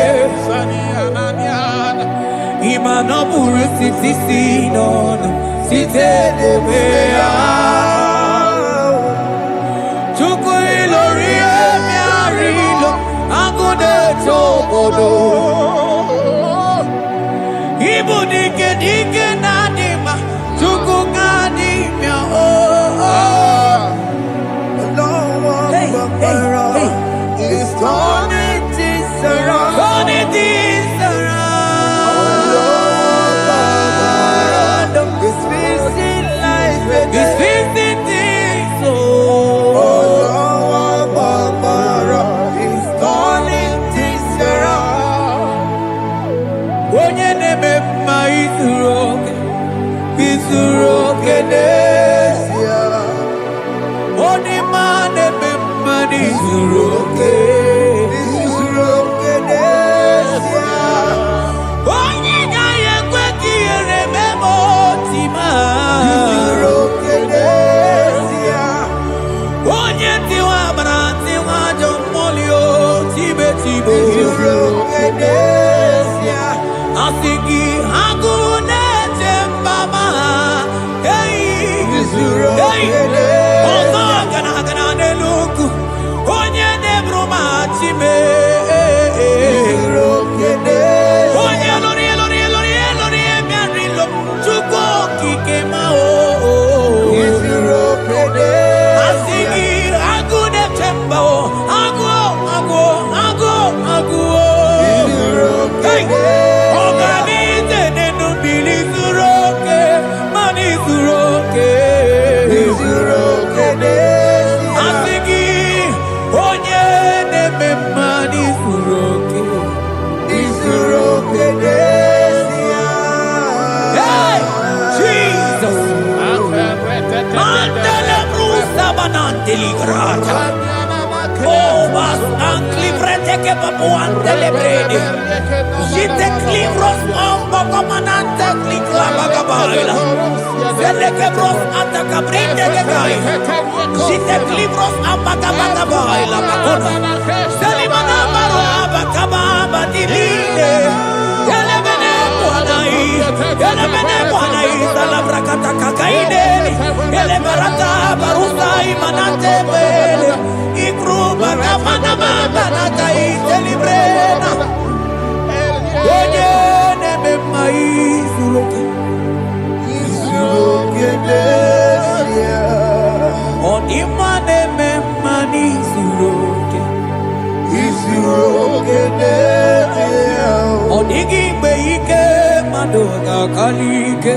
imano buru sitisi non site debea chuku ilori emi arilo agude chobodo ibu dike nadima chuku kadimia He's turning things around. turning things around. He's fixing life again. He's fixing things. He's turning things around. Onye neme mma izuroke n'ezie. Onye ma neme mma n'izuroke. Onye gaghị ekwe ka ihere mee ma otu ma. Onye tiwa bara tiwa ajọ mmụọ o tibe. Asị gị agụ na-eche mba ma ha. Ọzọ gana n'elu ugwu. Onye na-eburu ma chime. Onye lụrụ emerilo Chukwu okike ma o. Asị gị agụ na-eche mba o. Agụ o. Ọganize n'enu mmiri zuru oke, mmanụ zuru oke. Asị gị onye na-eme mmanụ zuru oke. Hey, Jesus. Mandele brusa bananteli grata. Oh, bas anclivrete che papuante le brede. Jite clivros ombo comanante clicla bagabaila. Zelle che bros attacca brinde che gai. Jite clivros ambagabagabaila bakona. Selimana baro abakababa diline. Ele bene buanai salabrakata kakaine. Ele barata barusa imanate bele. Ikruba kafana mabana kai celebrena. Onye neme maizuroke. Onima neme manizuroke. Onigi beike madoga kalike.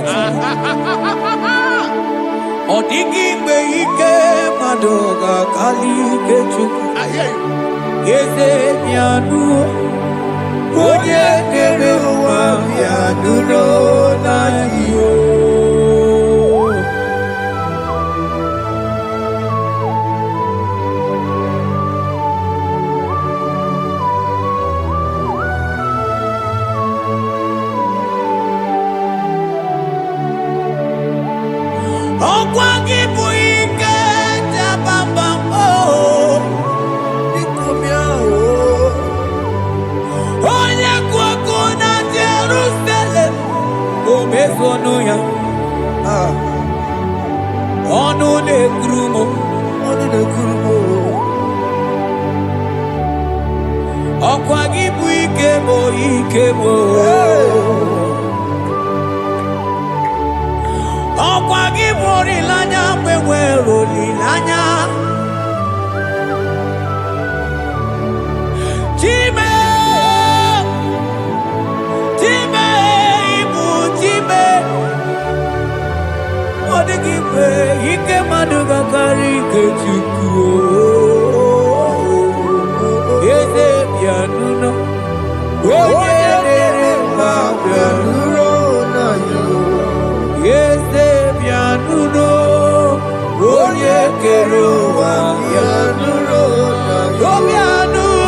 Onigi beike madoga kalike chuku. Yeze mianu. Onye neme wa mianu no na yo. Ọkwa gị bụ ike jabamba o. Onye kwụ ọkụ na Jerusalem o mezonu ya. Ọnụ na-ekuru m. Ọkwa gị bụ ike m. Ọkwa gị bụ olileanya mgbe nwere olileanya. Chi ike maduga kari kechuku eze pianuno oye dere ma pianuno na yo eze pianuno oye kero wa pianuno na yo pianuno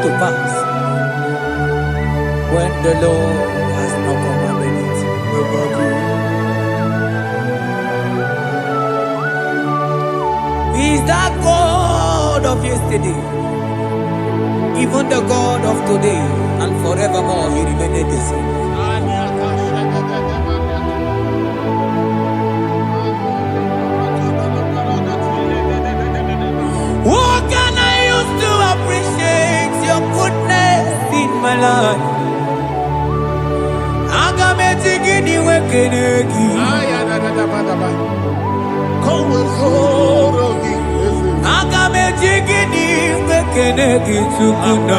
to pass when the Lord has not commanded it. He is that God of yesterday, even the God of today, and forevermore He remained the same. What can I use to appreciate your goodness in my life? Agametigini wekenegi. Agametigini wekenegi tukuna.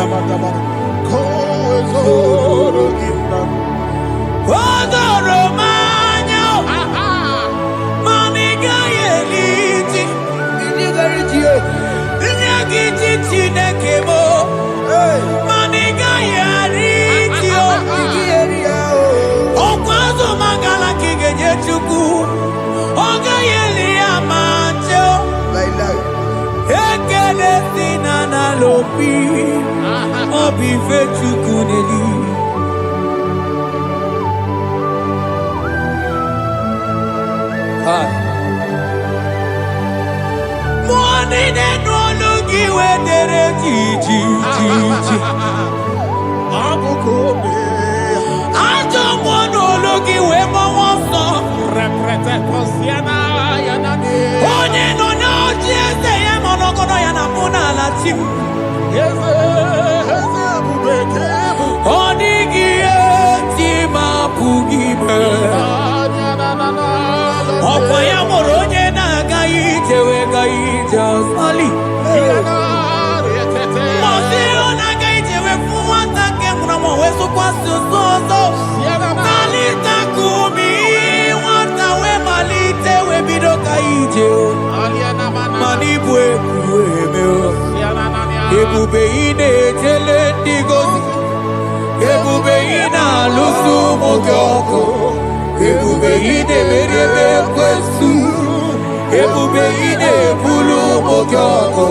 Odoro manyo. Mamiga yeliti. Inyagiti chinekemo. Mamiga yariti. Okwazo mangala kigeje chuku. Oga yeli amancho. Ekele sinana lopi. Obi fe chuku neli. Mwani neno lugi wedere jiji. Ajo mwano lugi we mwaso. Onye no na ojieze ye monogono ya na muna la tim. Onigi eti mapugibe. Okwa ya moronye na gaite we gaite asali. Mosiro na gaite we fuwata ke muna mweso kwa susozo. Malita kumi wata we malite we bido gaite. Manibwe kuwemeo. Ebube ine tele digozi. Ebube ina lusu mokyoko. Ebube ine merebe kwesu. Ebube ine bulu mokyoko.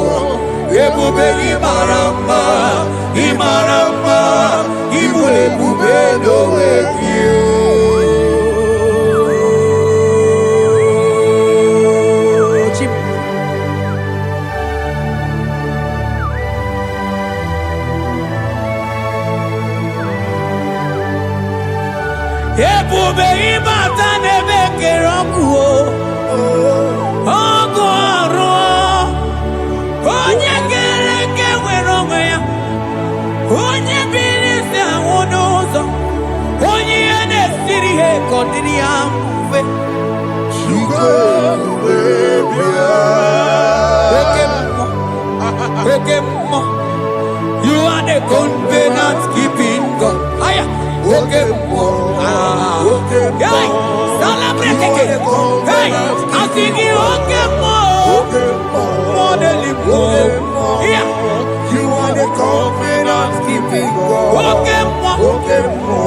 Ebube imaramba. Imaramba. Ibu ebube dowe kiyo. Ebube ibata nebe kerokuo. Ogo aro. Onye kereke weronwe ya. Onye birisi awunuzo. Onye ene siri he kondiri ya mfe. Ekemo. You are the covenant keeping God. Aya. Ekemo. Hey, celebrate again. Hey, I sing you Okemo. Model. Yeah. You are the covenant keeping God.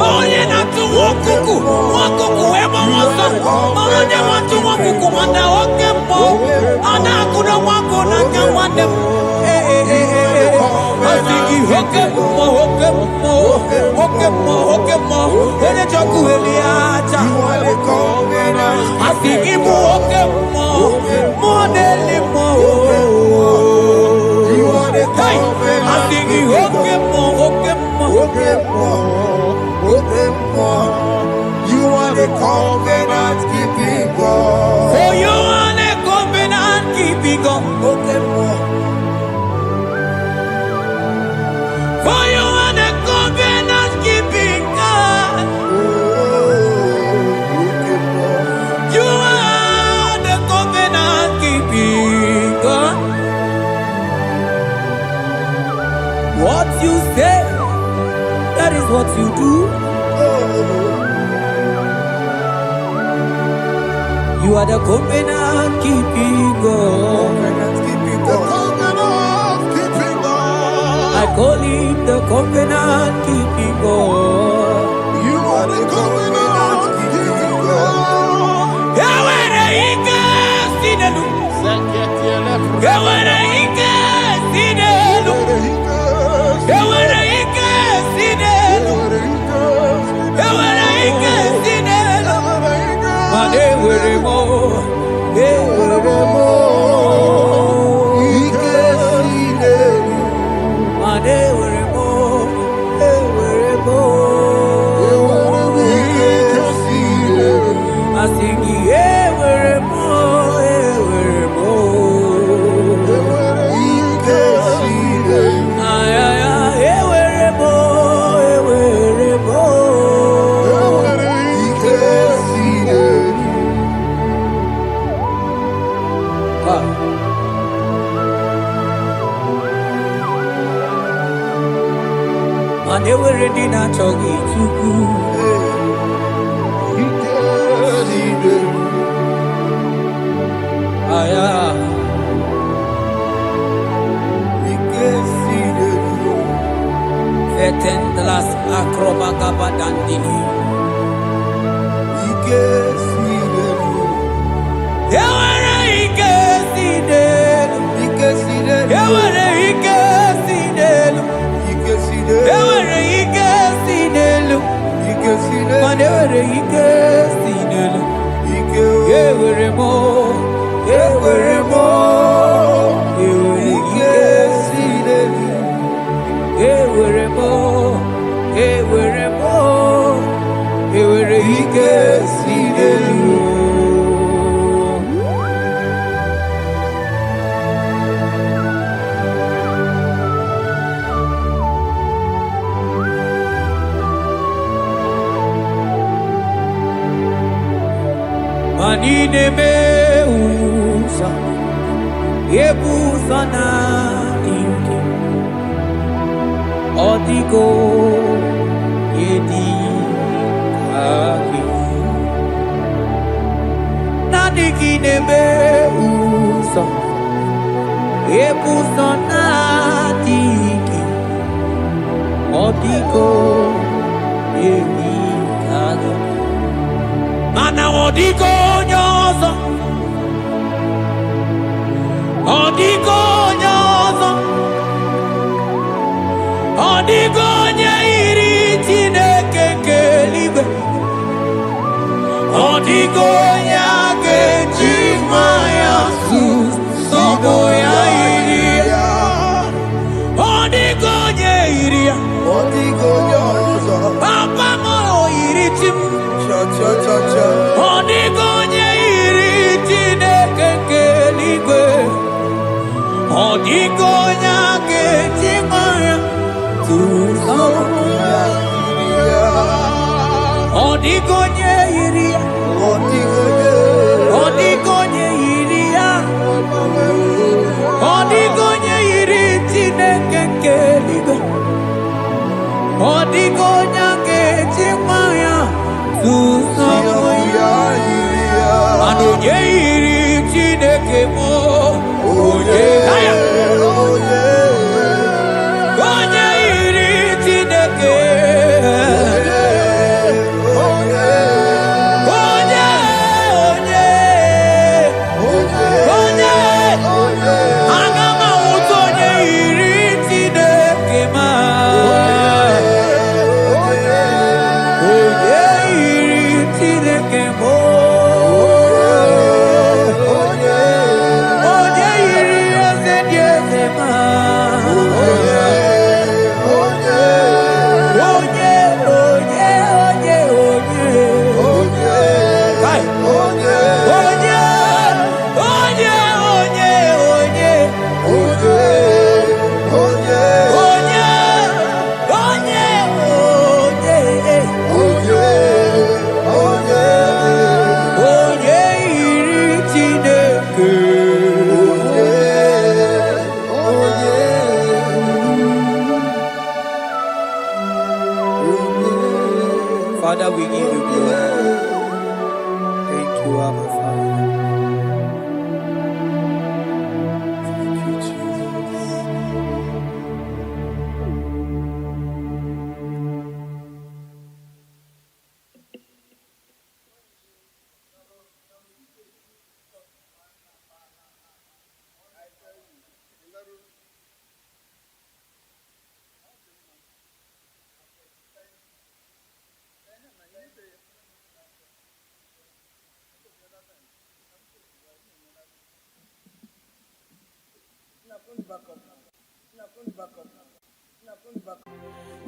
Onye na-atụ nwakuku ebe ọsọ onye nwatụ nwakuku mana oke mmụọ ọ na-akụrụ nwakụ n'aka nwanne m asị gị oke mmụọ onye chọkụ eli aja asị gị bụ oke mmụọ na-eli mmụọ asị gị oke mmụọ You are the covenant keeping God. For you are the covenant keeping God. For you are the covenant keeping God. You are the covenant keeping God. What you say, that is what you do. You are the covenant keeping God. I call him the covenant keeping God. You are the covenant keeping God. Yawere ike sinelu. Yawere ike sinelu. Yawere ike sinelu. Yawere ike sinelu. Mane were mo. They were ready not to get you. Vetendlas acrobagabadandini. Manine meusa, ebusa na inki, odiko yedi kaki. Nadikine meusa, ebusa na inki, odiko yedi kaki. Mana odiko nyozo, odiko nyozo, odiko nyairi Chineke kelibe, odiko nyake chimaya sobo ya iria, odiko nyairia, Odiko nyozo, papa mo iritim. Odigonye iri Chineke keligwe, odigonya kechimaya tuzo. Odigonye iria, odigonye iria, odigonye iri Chineke keligwe, odigonya kechimaya tuzo. Onye iri Chineke mo, onye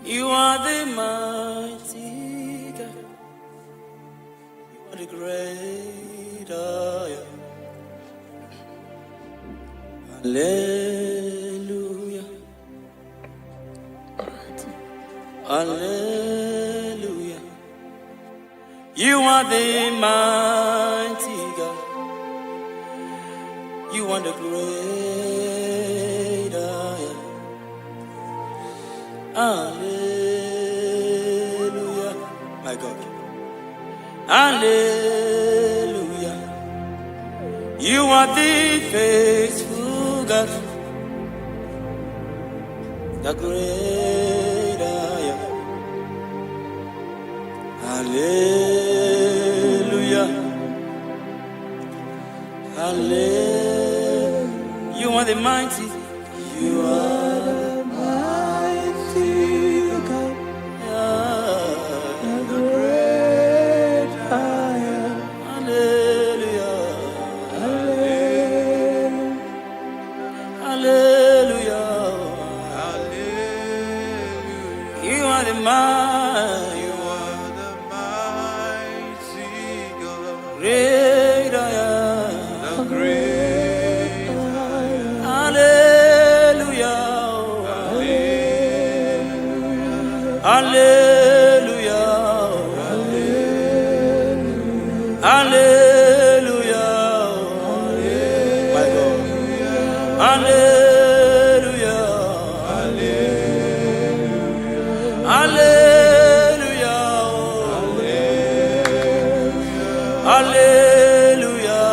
You are the mighty God. You are the great I am. Hallelujah. Hallelujah. You are the mighty God. You are the great I am. Hallelujah. My God. Hallelujah. You are the faithful God. The great I am. Hallelujah. Hallelujah. You are the mighty. You are the mighty God. The great I am. Hallelujah. Hallelujah. Hallelujah. You are the mighty. You are the mighty God. Great I am. The great I am. Hallelujah. Hallelujah. Hallelujah. Hallelujah. My God. Hallelujah. Hallelujah. Hallelujah. Hallelujah.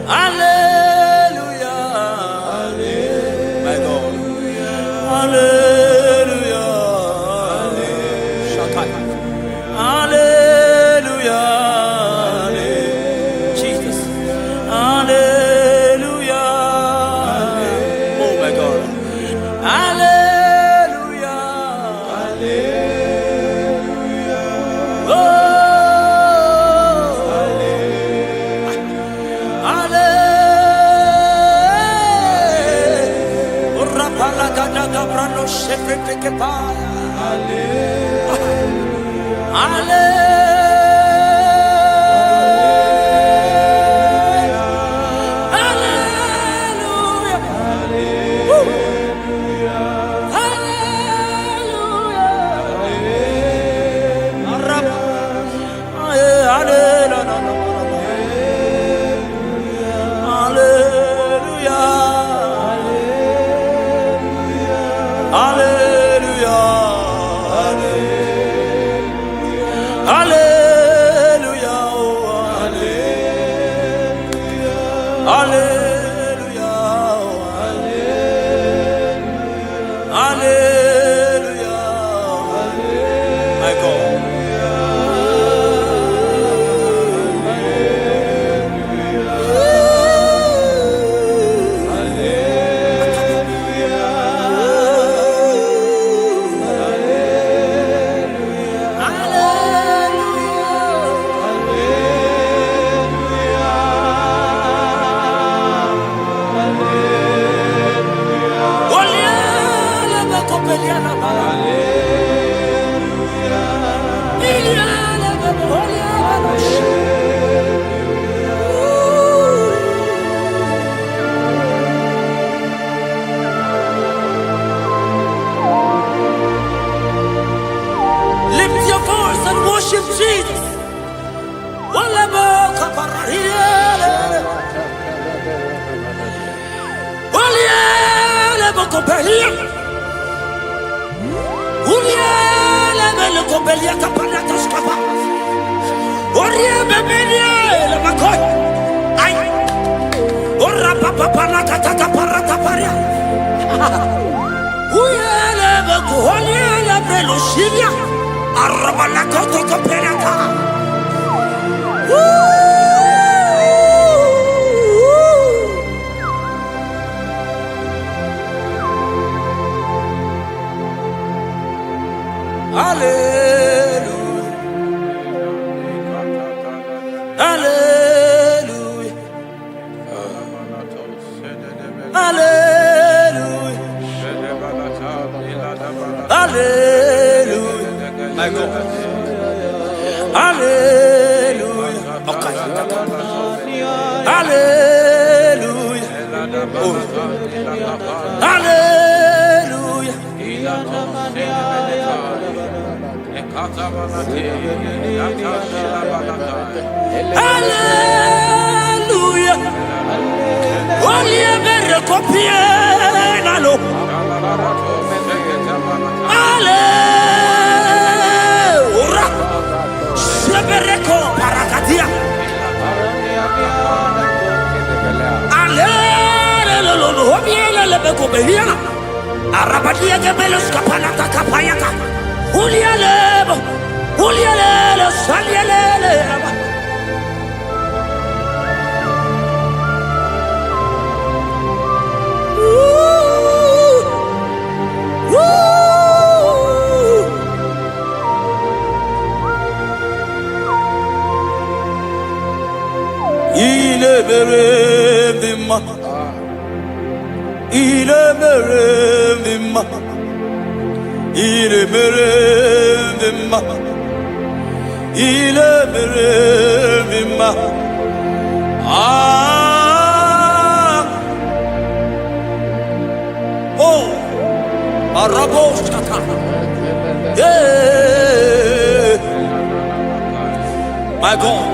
Hallelujah. My God. Hallelujah. Shakai. Hallelujah. Jesus. Hallelujah. Oh my God. Hallelujah. Oh. Hallelujah. Rapalagadaga brano shefete kepaya. Lift your voice and worship Jesus. Hallelujah. Hallelujah. Hallelujah. Okay. Hallelujah. Oh. Hallelujah. Hallelujah. Only a better copy. Hallelujah. Sebereko parakatia. Hallelujah. Obiela lebeko behiana. Arabadia gebelos kapalaka kapayaka. Ulialebo. Ulialele salialele. Oh, Araboshkata. Yeah, my God.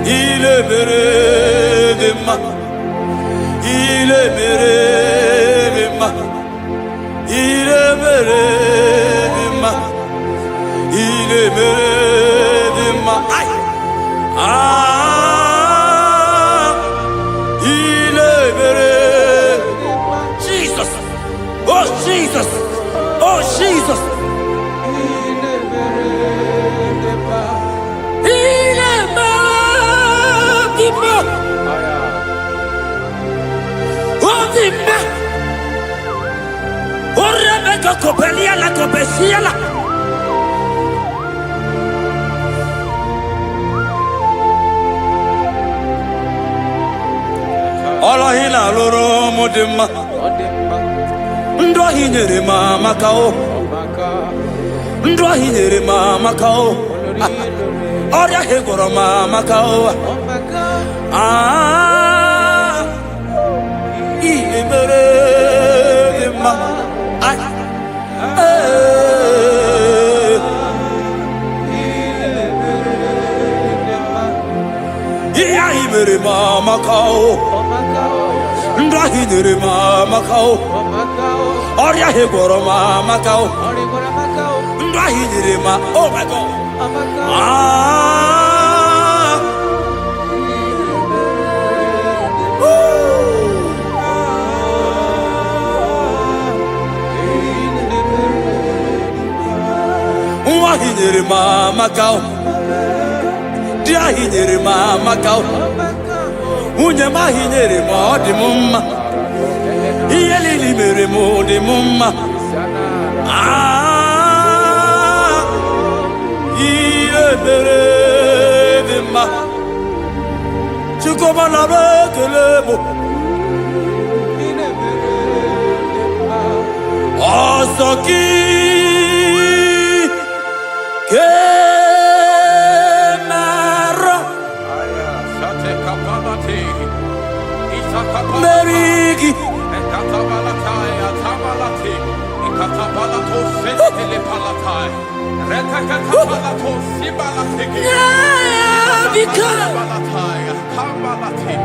Il est merveilleux, il est merveilleux, il est merveilleux, il est merveilleux. Ah, il est merveilleux. Jesus, oh Jesus, oh Jesus. Copelia la copecia la Ola hina loro modema Ndo hinere mama kao Ndo hinere mama kao Oria hegoro mama kao Ah Imere ma Ai Mere mama kao Ndahi nere mama kao Oria hegoro mama kao Ndahi nere ma Oh my God Ah Ndahi nere mama kao Ndahi nere mama kao Unye mahinyere mo di mumma Iyeli libere mo di mumma Ah Iyebere di ma Chukoma la bekelebo Osoki Merigi Ekatabalataya tabalati Ikatabalato sentele palatai Retakatabato sibalatiki Ikatabalatai Kabalati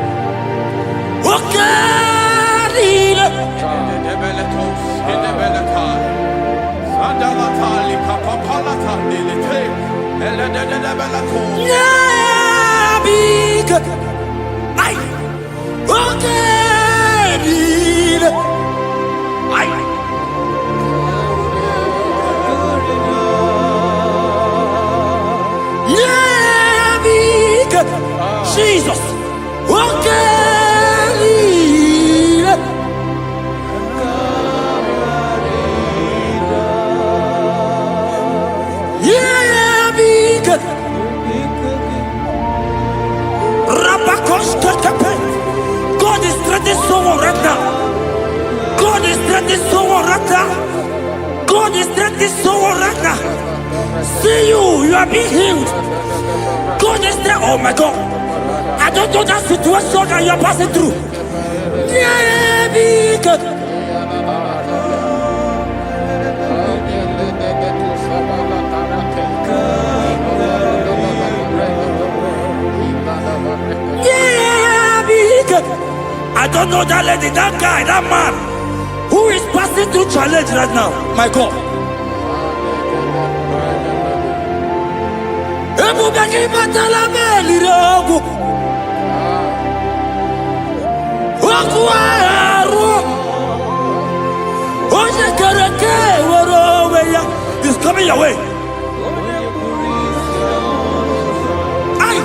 Okarila Debeletos Debeletai Sandalatali Kapapalatai Dilite Eledebelatos Nabika Ai Okay, I Jesus, okay, God is threatening someone right now. God is threatening someone right now. God is threatening someone right now. See you, you are being healed. God is there. Oh my God. I don't know that situation that you are passing through. Yeah, be good. Yeah, be good. I don't know that lady, that guy, that man who is passing through challenge right now. My God. Ebubeki batala melirogu. Okuaru. Oje kereke woroweya. He's coming your way. Aye.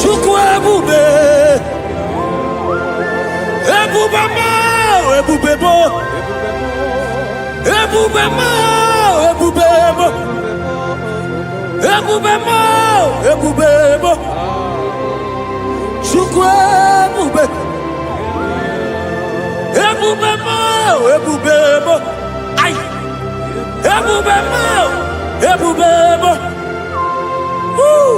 Chukwu ebube. Ebubama, ebubebo. Ebubema, ebubebo. Ebubema, ebubebo. Chukwu ebube. Ebubema, ebubebo. Ay. Ebubema, ebubebo. Woo.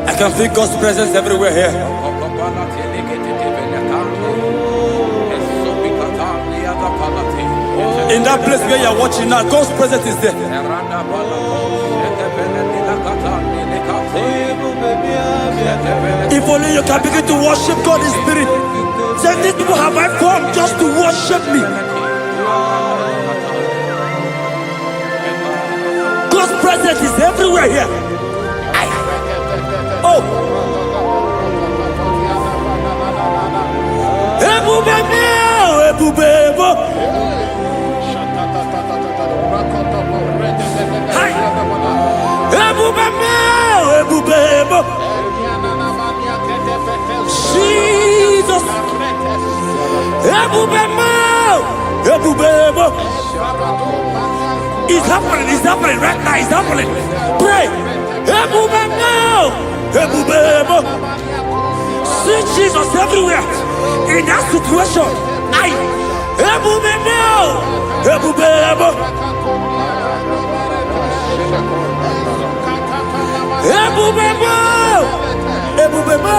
I can feel God's presence everywhere here. In that place where you are watching now, God's presence is there. If only you can begin to worship God in spirit. Say, these people have I formed just to worship me. God's presence is everywhere here. Oh, ebubebo, ebubebo. Hi, ebubebo, ebubebo. Jesus, ebubebo, ebubebo. It's happening right now. It's happening. Pray, ebubebo. Ebubebo. See Jesus everywhere in that situation. Aye. Ebubebo. Ebubebo. Ebubebo. Ebubebo.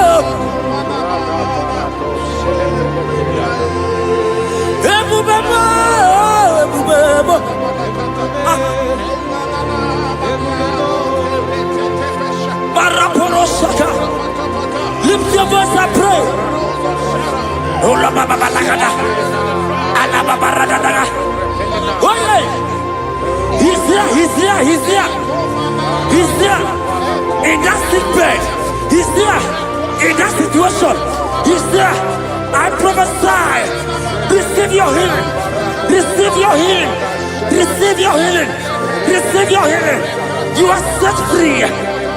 Ebubebo. Ebubebo. Lift your voice and pray. Ola baba balagada. Ala baba radada. Oye. He's here. He's there. In that sick bed. He's there. In that situation. He's there. I prophesy. Receive your healing. Receive your healing. Receive your healing. Receive your healing. You are set free.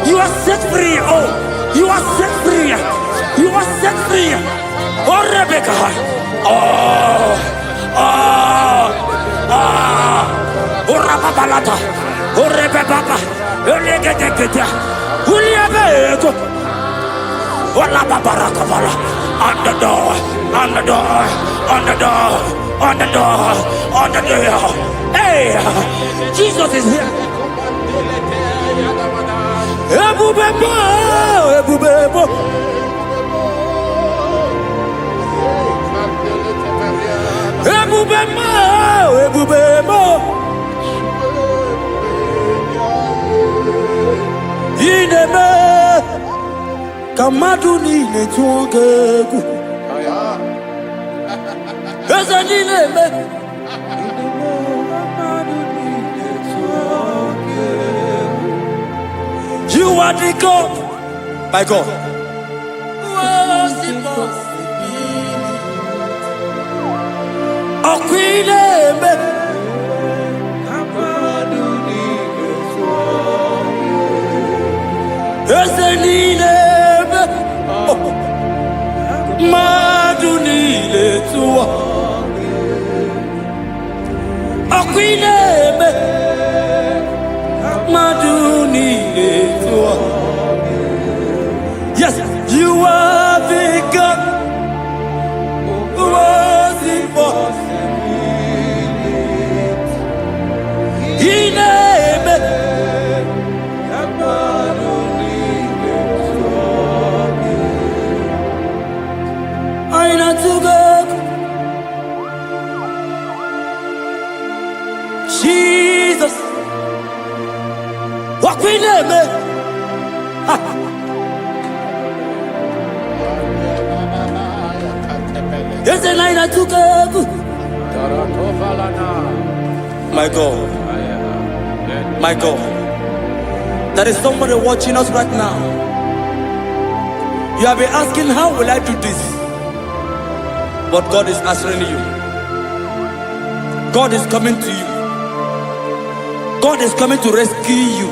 You are set free. Oh, you are set free. You are set free. Oh, Rebecca. Oh, Rababalata. Oh, Rebecca. Uliabeeko. Oh, Lababarakabala. On the door. On the door. On the door. On the door. On the door. Hey, Jesus is here. Ebubebo, ebubebo. Ebubebo, ebubebo. Ineme, kamadu ni netuogegu. Eza ineme. You are the God, my God. Oh, Queen, Queen, Jesus. What we name it? There's a line I took up. My God. My God. There is somebody watching us right now. You have been asking, how will I do this? But God is answering you. God is coming to you. God is coming to rescue you.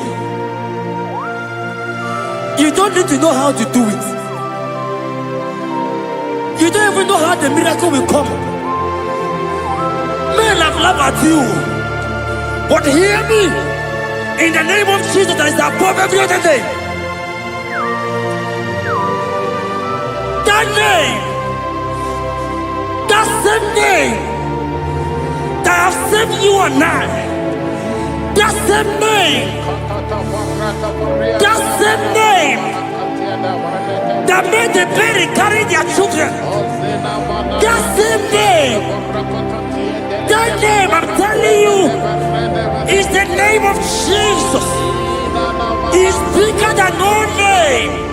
You don't need to know how to do it. You don't even know how the miracle will come. Men have laughed at you. But hear me. In the name of Jesus that is above every other name. That name. That same name. That have saved you and I. That same name. That same name. That made the parents carry their children. That same name. That name, I'm telling you, is the name of Jesus. He is bigger than all name.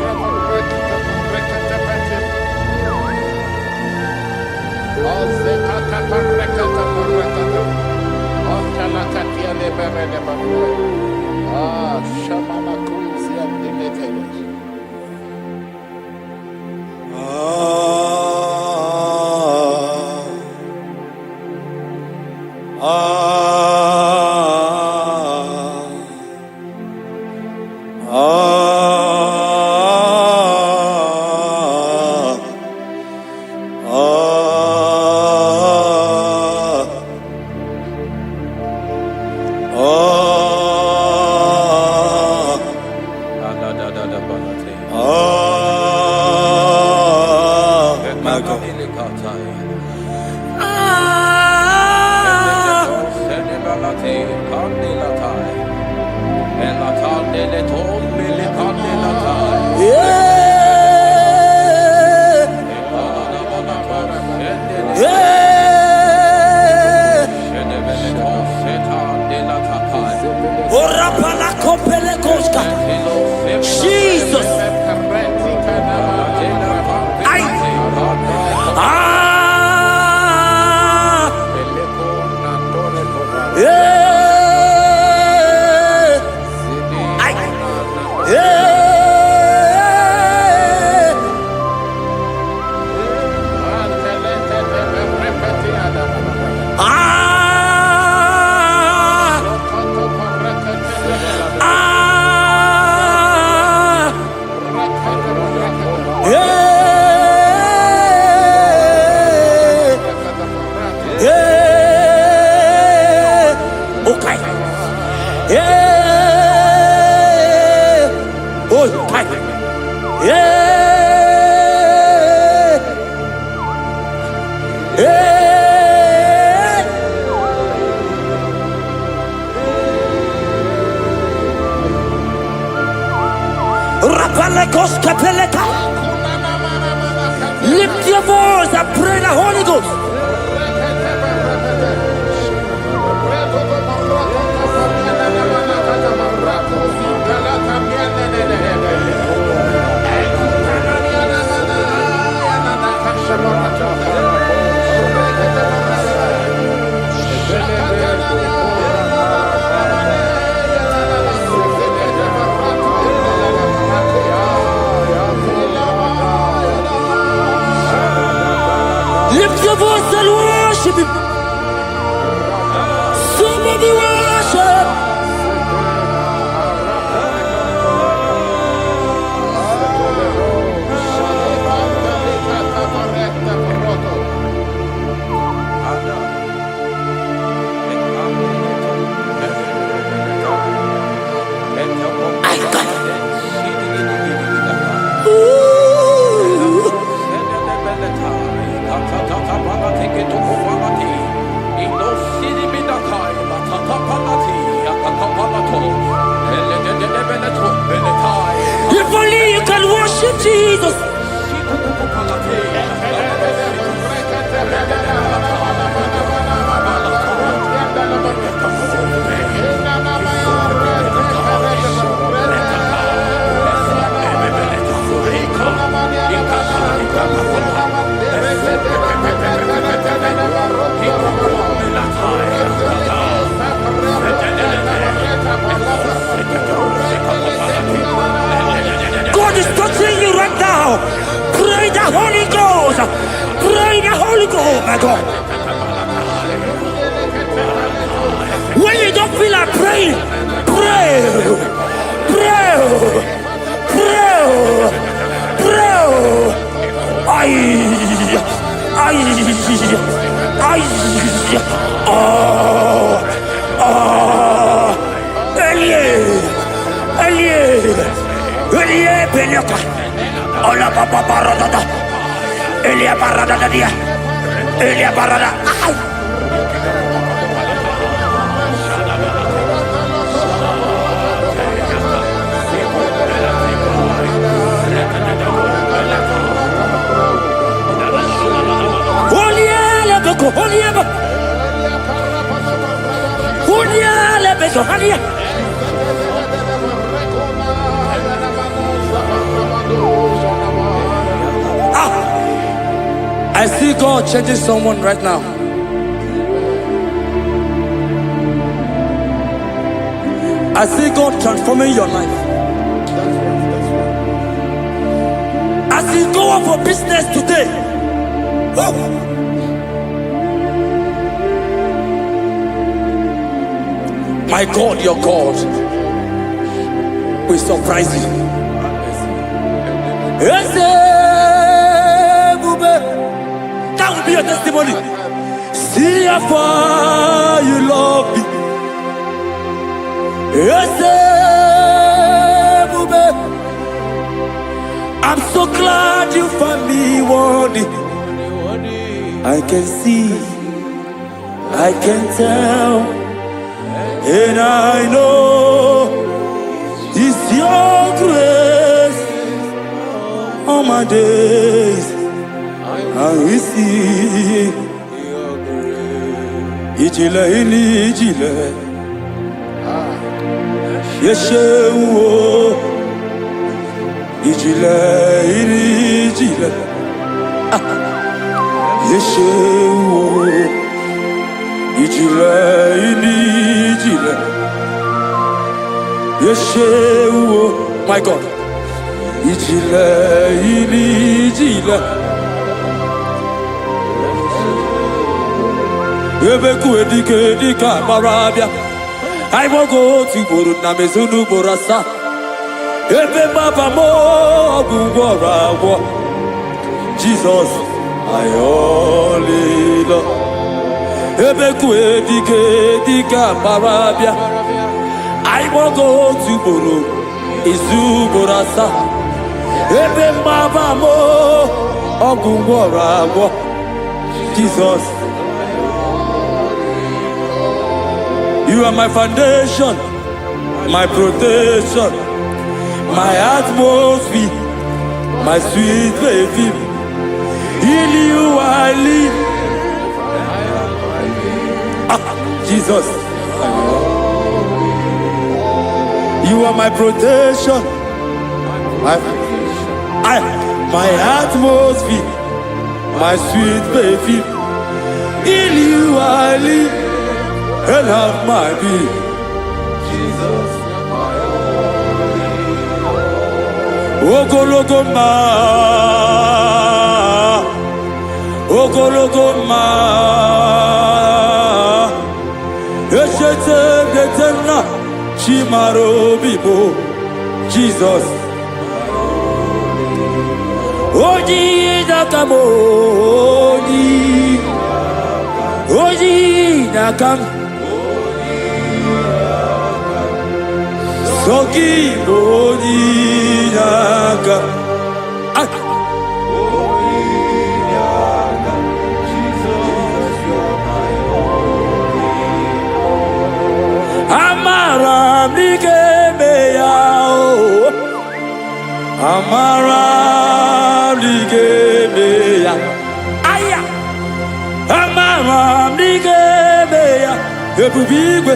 Jesus. Lift your voice and pray the Holy Ghost. Lift your voice and worship Him. Somebody worship. If only you can worship Jesus. Hey, pray, pray, pray, pray. Ay, ay, ay. Oh, oh. Elie, Belioka. Ola papa parada. Elia parada dia. Elia parada. I see God changing someone right now. I see God transforming your life. As you go up for business today, my God, your God will surprise you. That will be your testimony. See how far you love me. I'm so glad you found me worthy. I can see, I can tell, and I know it's your grace all my days. I will see Ijile ini ijile Yeshewo Ijile ini ijile Yeshewo Ijile ini ijile Yeshewo. My God. Ijile ini ijile Ebeku edika marabia. I will go to Buru Namezunu Borasa. Ebe Baba mo Gugora. Jesus, I only love. Ebeku edika marabia. I will go to Buru Izu Borasa. Ebe Baba mo Gugora. Jesus. You are my foundation, my protection, my atmosphere, my sweet baby. In you I live. Jesus. You are my protection, my atmosphere, my sweet baby. In you I live. And have my being. Jesus, my only. Ogologoma, Ogologoma, Eshete Getena, Chimaro Bibo, Jesus. Oji Nakamo, Oji Nakam. Soki Boninaga Jesus, you're my only. Amara Mligemeya Amara Mligemeya Aya Amara Mligemeya Ebubigwe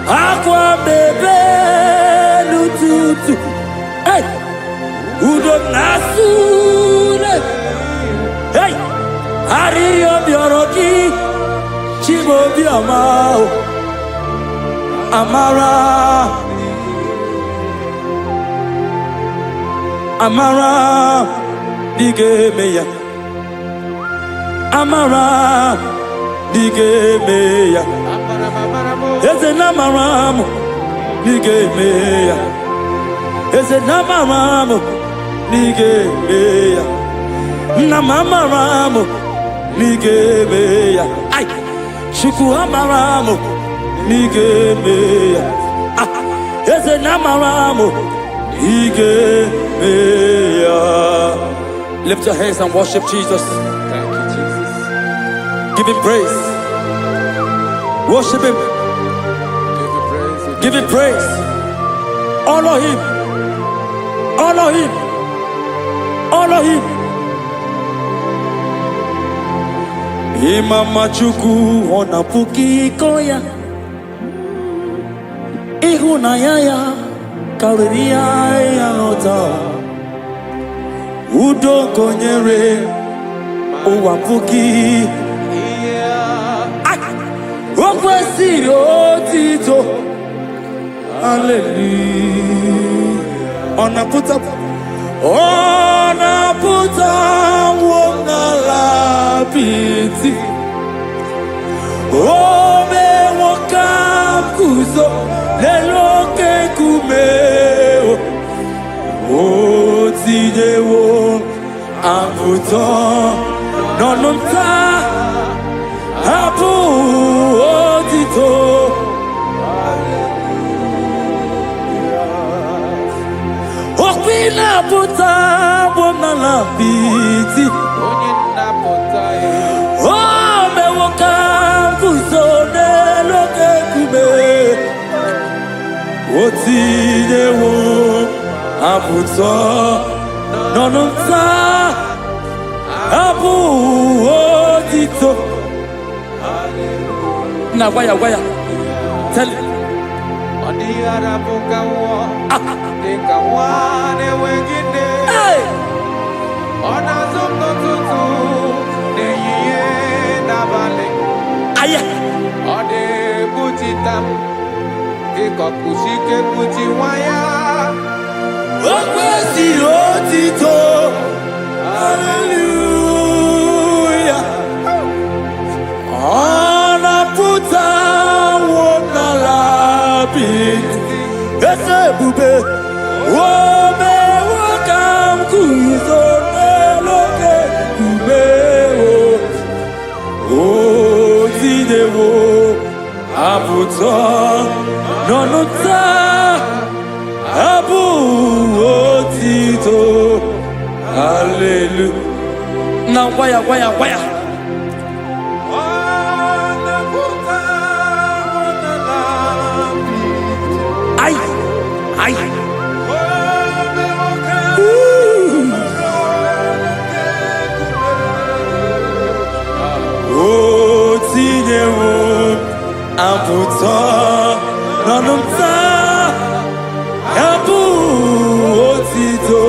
Aqua bebe lututu. Hey, udo nasure. Hey, ariyo bioroki, chibo biamao. Amara, Amara, digemeya. Amara, nige meya. Eze na maramu nige meya. Eze na maramu nige meya. Na maramu nige meya. Ay, shuku amaramu nige meya. Eze na maramu nige meya. Lift your hands and worship Jesus. Thank you, Jesus. Give him praise. Worship him. Give you praise. Give him praise. Honor him. Honor him. Honor him. Imama chuku ona puki koya. Ihuna yaya kauriria ya nota. Udo konyere uwa puki. Okwesiri otito. Hallelujah. Onaputa wonalapiti. Ome wakamkuzo leloke kumeo. Otidewo amputo nononta apu otito. Okwina puta wonalapiti. Ome wakamkuzo leloke kumeo. Otidewo aputo nononta apu otito. Now waya tell it. Hey. Aya. Okwesiri otito. Hallelujah. Onaputa wonalapiti. Ese bube. Ome wakamkuzo neloke kumeo. Otidewo aputa nonota abu otito. Hallelujah. Now waya. Ay. Otidewo amputa nononta abu otito.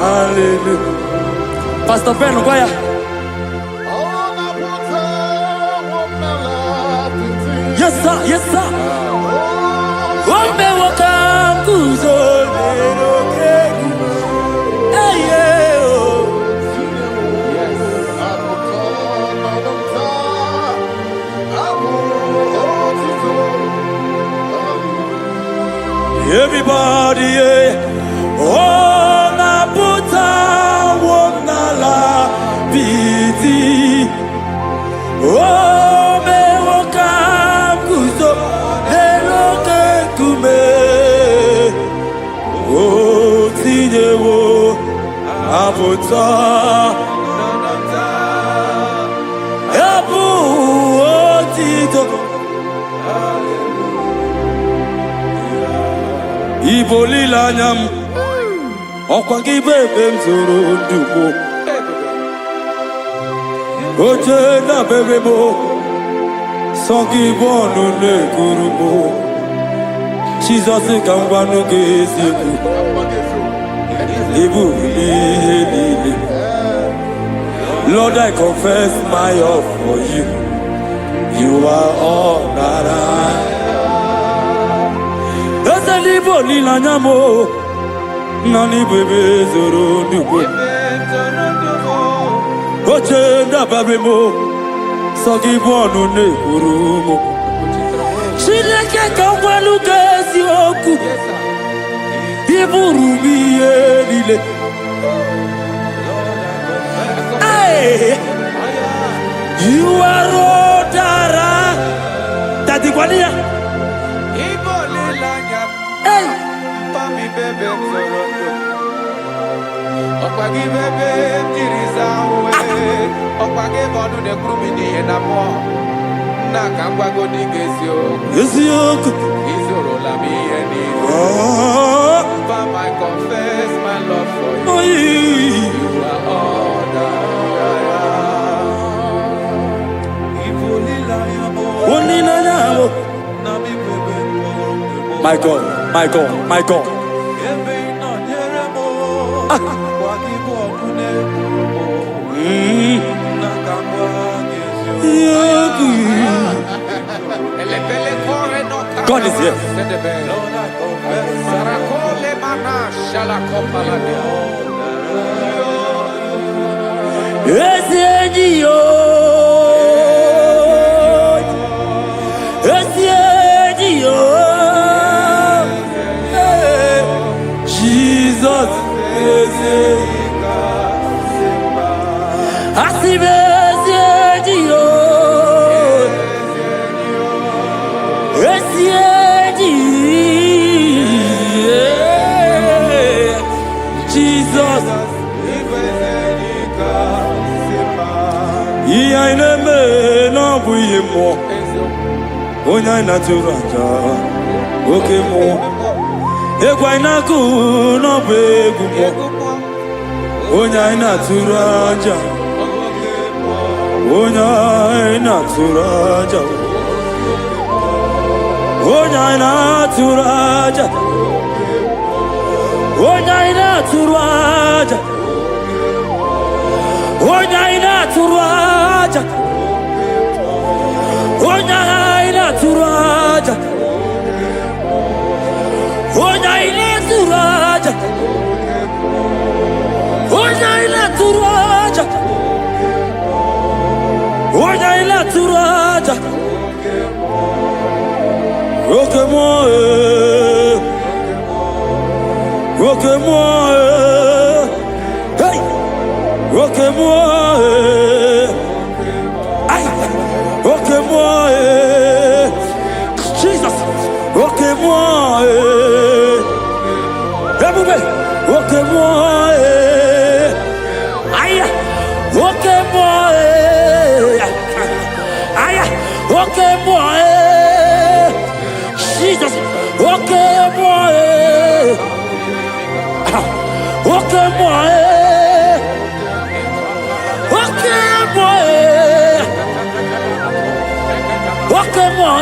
Hallelujah. Pastor Ben Ogoya. Yes sir. Ome wakamkuzo leloke kumeo. Hey yeah. Everybody, onaputa wonalapiti. Ome wakamkuzo leloke kumeo. Otidewo aputa apu otito. Ibolila nyam okwa gị bebe m zoro ndugbo. Oche na bebe mo sọ gị bụ ọnụ na-ekuru mo. Jizọs ka ngwa n'oge eziokwu. Ibu ihe niile. Lord, I confess my love for you. You are all that I. Ese libo lila nyamo. Nani bebe zoro ndugbo. Oche na bebe mo Sogibonu ne kurumo. Chineke kamwalu kesi oku. Iburumi elile. Hey, you are Otara. Tati kwania. Hey, Pami bebe mzorondo. Okwagi bebe mjiriza uwe. Okwagi bonu ne kurumi ni enamo. Na kangwago ni gesio. Yesiok. Izoro la mi eni. Pam, I confess my love for you. Oh, You are all that I am. only now. My God, my God, my God. God is here. Yes, Jesus. Onya naturanja, oke mo. Egwa inaku no begu mo. Onya naturanja, onya naturanja, onya naturanja, onya naturanja, onya naturanja. Onya turaja, onya turaja, onya turaja, onya turaja. Roque-moi, hey, roque-moi, aïe, roque-moi, Jesus, roque-moi, roque-moi, aïe, roque-moi, aïe, roque-moi, Jesus, roque-moi, roque-moi, roque-moi, roque-moi.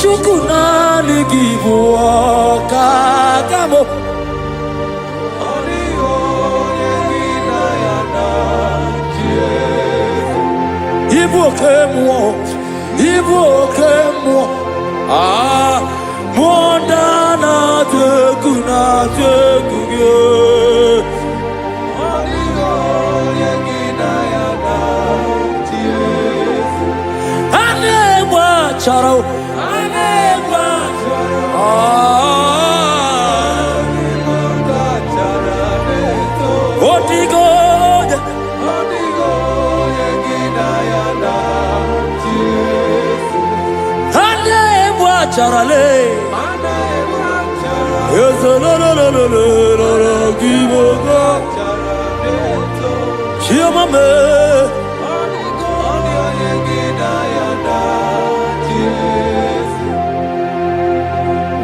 Chukuna ligibu kakamo. Ibu kemo, ah, mondana te kuna te kuye. Ane wa charo, Charale, yes, no, give up.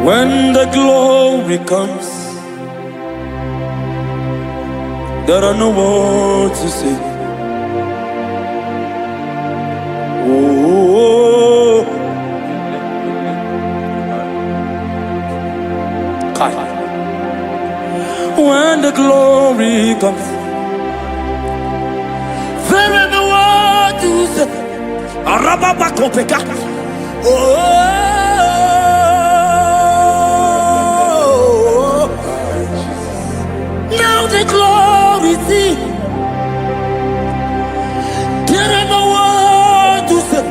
When the glory comes, there are no words to say. Oh. When the glory comes, there is no word to say. Arababakopeka. Oh, now the glory see. There is no word to say.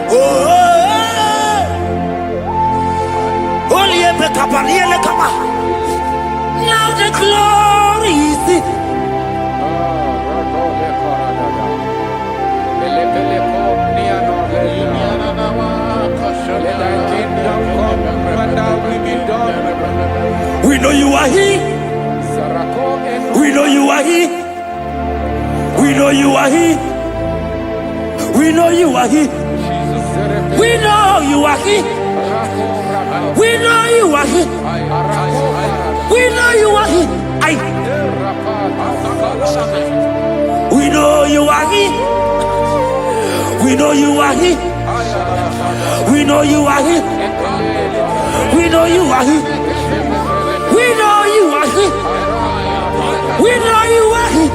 Oh. Now the glory is it. We know you are here. We know you are here. We know you are here. We know you are here. We know you are here. We know you are here. We know you are here. We know you are here. We know you are here. We know you are here. We know you are here. We know you are here. We know you are here.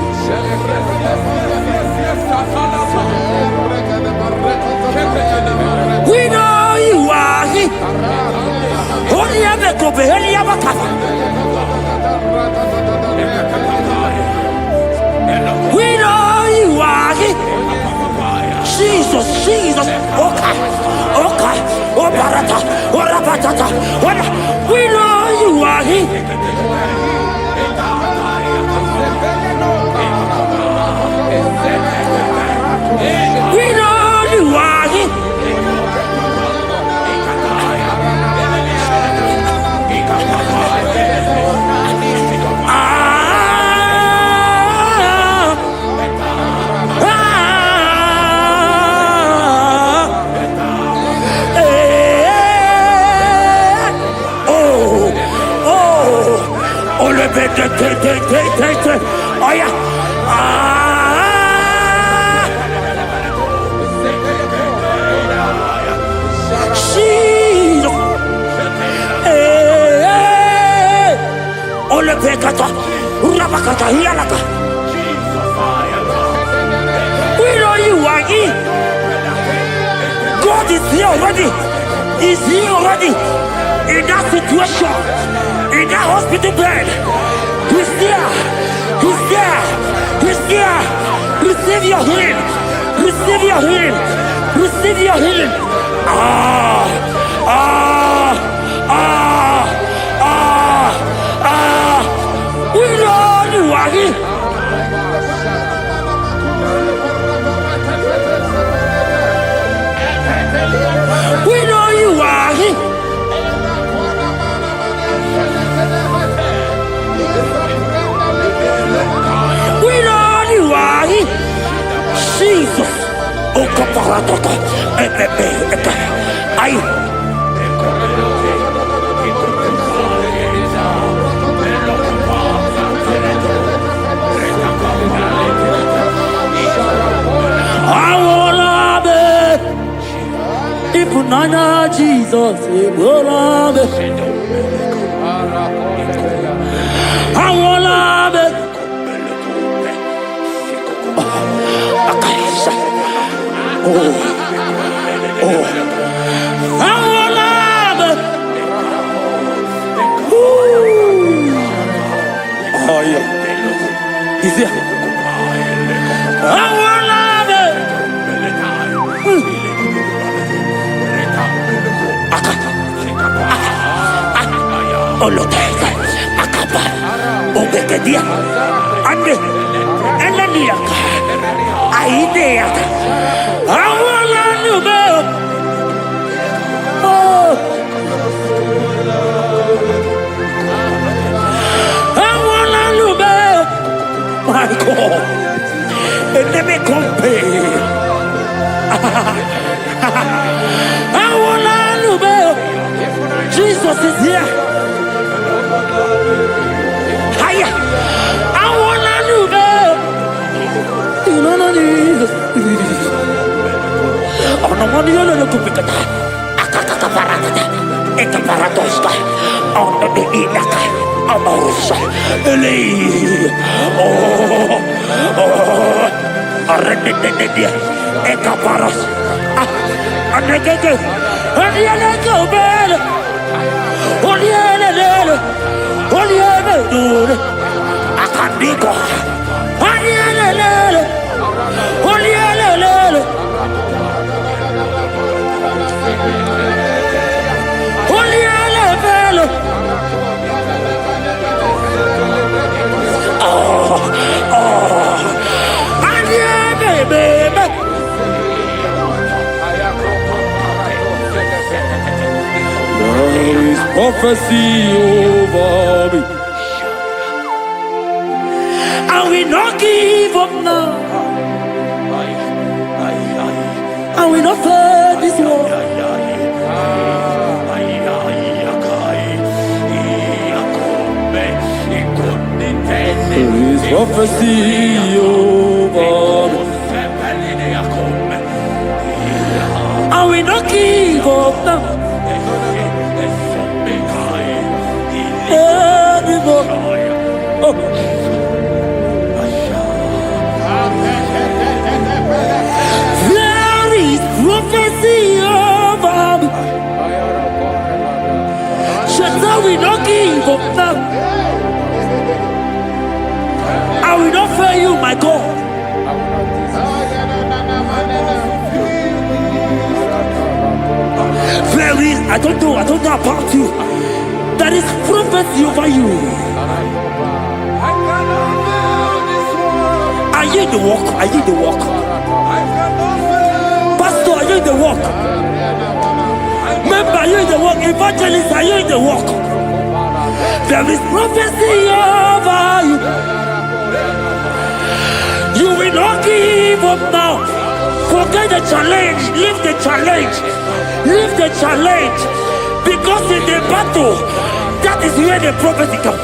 We know you are here. Only ever go be any other cover. We know you are here. Jesus, Jesus, okay, okay, oh barata, oh rabatata, we know you are here. We know you are here. Oh yeah. Jesus. Ole pekata. Urabakata hialaka. We know you are here. God is here already. He's here already. In that situation. In that hospital bed. He's there. He's there. He's there. Receive your healing. Receive your healing. Receive your healing. We know you are here. We know you are here. We know you are here. Jesus. Oh, kaparatata. Ay. I wanna be Nana Jesus, I will love it. I will love it. Oh yeah, he's here. I will love it. Oloteka, akapa, obekedia, ande, enaniaka, aideaka, awala nube, oh, awala nube, my God, and let me compare, awala nube, Jesus is here. Hiya, I wanna move up. You know what it is. Oh no, what do you know? Kupikata, akaka parada, eka paradoska. Oh no, the inaka, amorosa, ele. Arredededia, eka paras. Anegege, anegege bel. Olielele. Olielele, akandiko. Olielele, olielele, olielele. Olielele. There is prophecy over me. I will not give up now. I will not fear this war. There is prophecy over me. I will not give up now. Oh. There is prophecy over me. Shall we not give up now? I will not fail you, my God. There is, I don't know about you. There is prophecy over you. Are you in the walk? Are you in the walk? Pastor, are you in the walk? Member, are you in the walk? Evangelist, are you in the walk? There is prophecy over you. You will not give up now. Forget the challenge. Leave the challenge. Leave the challenge. Because in the battle, that is where the prophecy comes.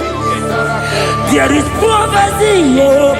There is prophecy. Oh.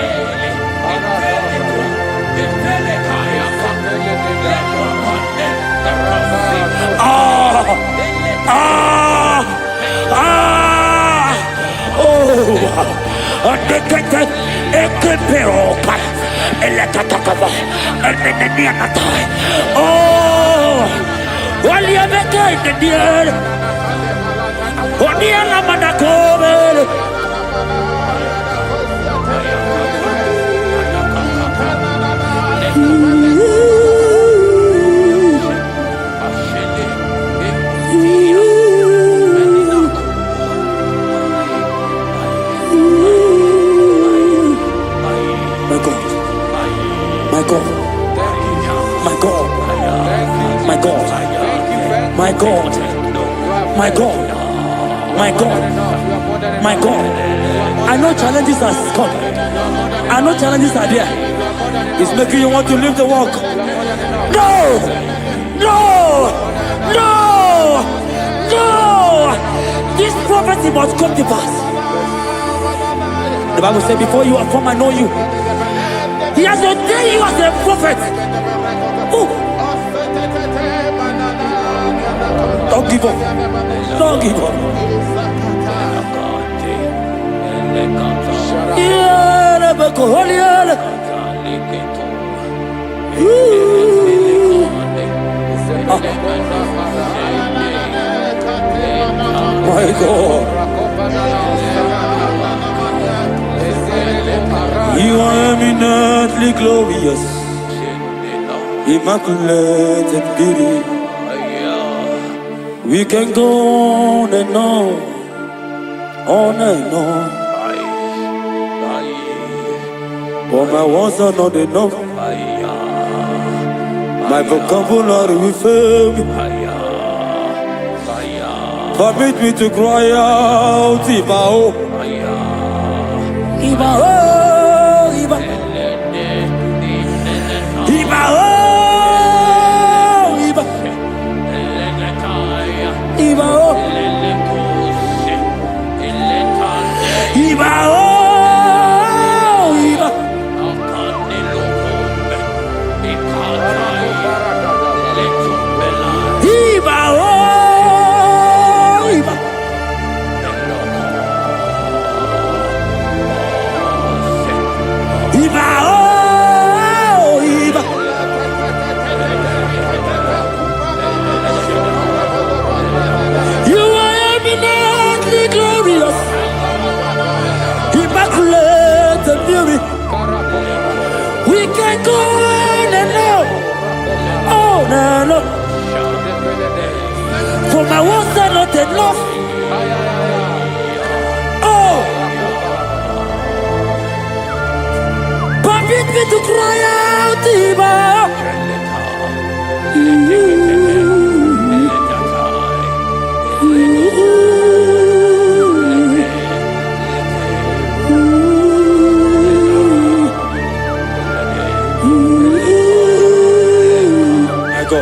My God, my God, my God, my God. I know challenges are coming. I know challenges are there. It's making you want to leave the walk. No, no, no, no. This prophecy must come to pass. The Bible said, before you are formed, I know you. He has ordained you as a prophet. Oh. give up. Don't give up. Yeah, never go holy. My God. You are eminently glorious, immaculate and beauty. We can go on and on and on. But my words are not enough. My vocabulary will fail me. Permit me to cry out, Ibao. Ibao. For my words are not enough. Oh, permit me to cry out, Ibao. I go.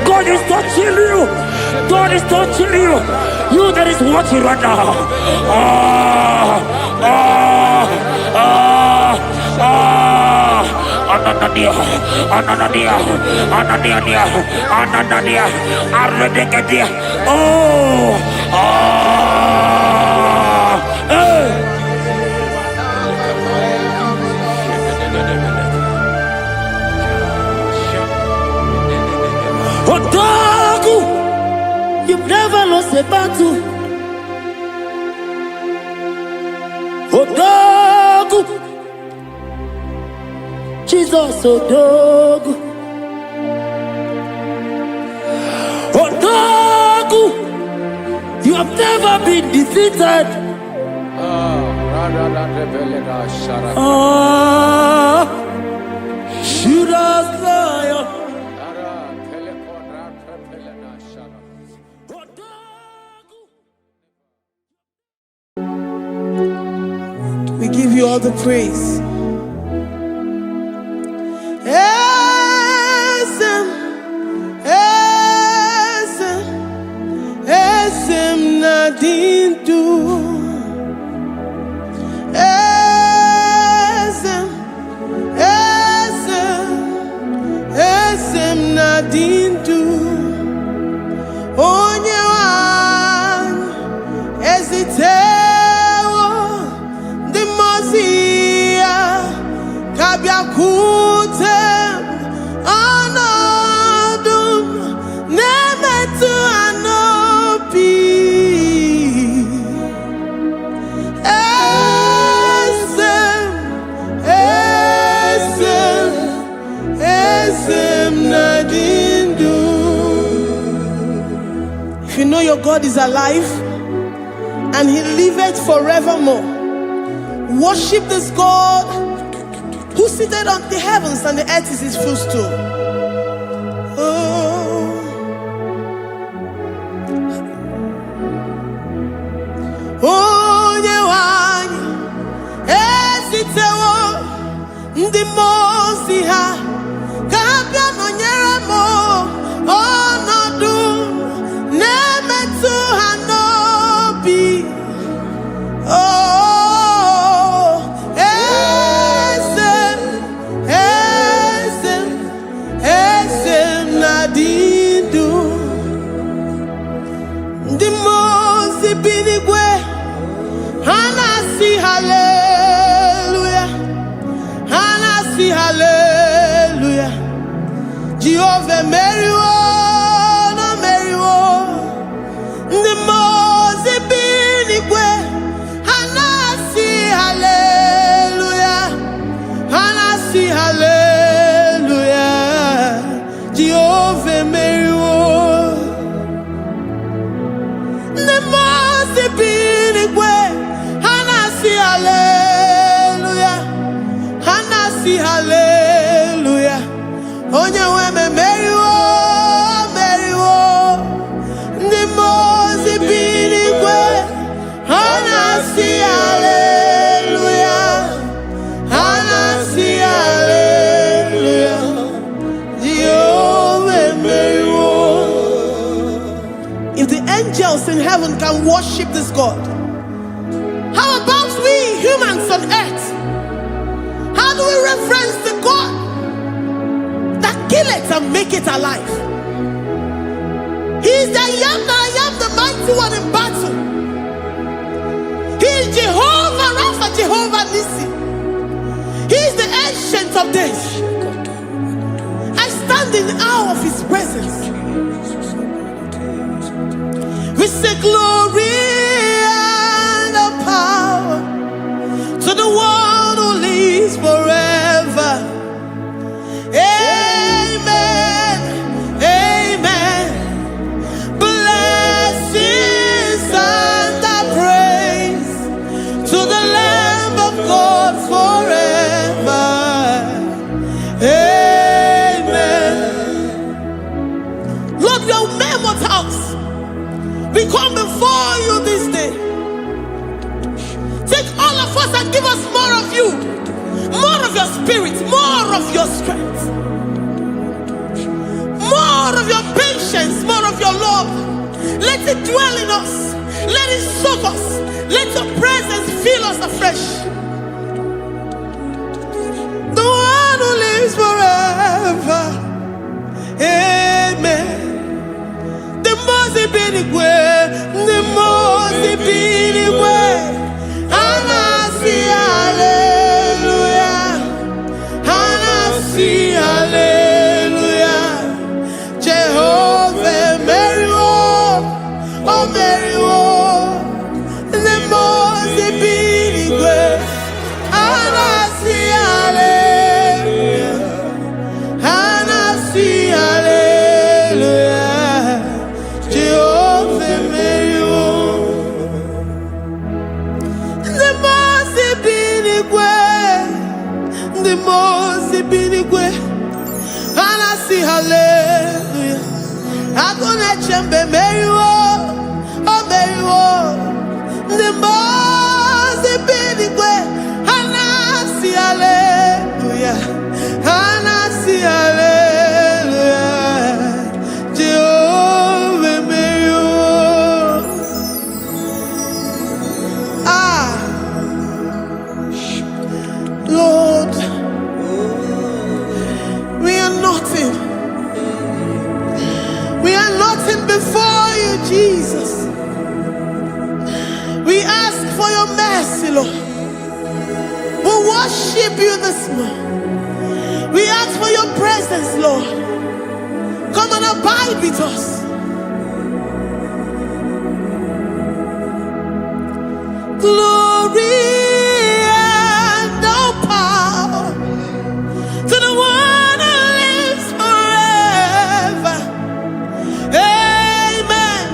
God is touching you. God is touching you. You that is watching right now. Ananadia, Arredegadia. Otaku, you've never lost a battle. Otaku, Jesus Otaku. Otaku, you have never been defeated. Judas Lion. We give you all the praise. Esem nadindu. Esem nadindu. Onyewan ezitewo. Kabia your God is alive and he liveth forevermore. Worship this God who seated on the heavens and the earth is his footstool. Ndi mozi ha kabia nonyere mo onodu nemetu ha nobi oh eze nadidu ndi mozi binigwe hanasi hallelujah. Jehovah Meriwo, no Meriwo. The Mose binigwe, hanasi hallelujah, hanasi hallelujah. Jehovah Meriwo. The Mose binigwe, hanasi hallelujah. Hallelujah. Onye weme meriwo, meriwo. Ndi mozi binigwe. Hanasi hallelujah. Hanasi hallelujah. Jehovah meriwo. If the angels in heaven can worship this God, how about we humans on earth? How do we reference the God that killeth and make it alive? He is the I am, the mighty one in battle. He is Jehovah Rapha, Jehovah Nissi. He is the ancient of days. I stand in awe of his presence. We say glory and power to the one who lives forever. Amen. Amen. Blessings and praise to the Lamb of God forever. Amen. Lord, your mammoth house, we come before you this day. Take all of us and give us more of you, more of your spirit, more of your strength, more of your patience, more of your love. Let it dwell in us. Let it soak us. Let your presence fill us afresh. The one who lives forever. Amen. The Mose binigwe, the Mose binigwe. Hanasi hallelujah, Hanasi hallelujah. Jehovah Meriwo, oh Meriwo. The Mose binigwe, Hanasi hallelujah, Hanasi hallelujah. Jehovah Meriwo. The Mose binigwe, Hanasi hallelujah. Agone chembe meriwo, oh meriwo. The Mose binigwe, Hanasi hallelujah, Hanasi hallelujah. Jehovah meriwo. Lord, we are nothing. We are nothing before you, Jesus. We ask for your mercy, Lord. We worship you this morning. We ask for your presence, Lord. Come and abide with us. Glory and all power to the one who lives forever. Amen.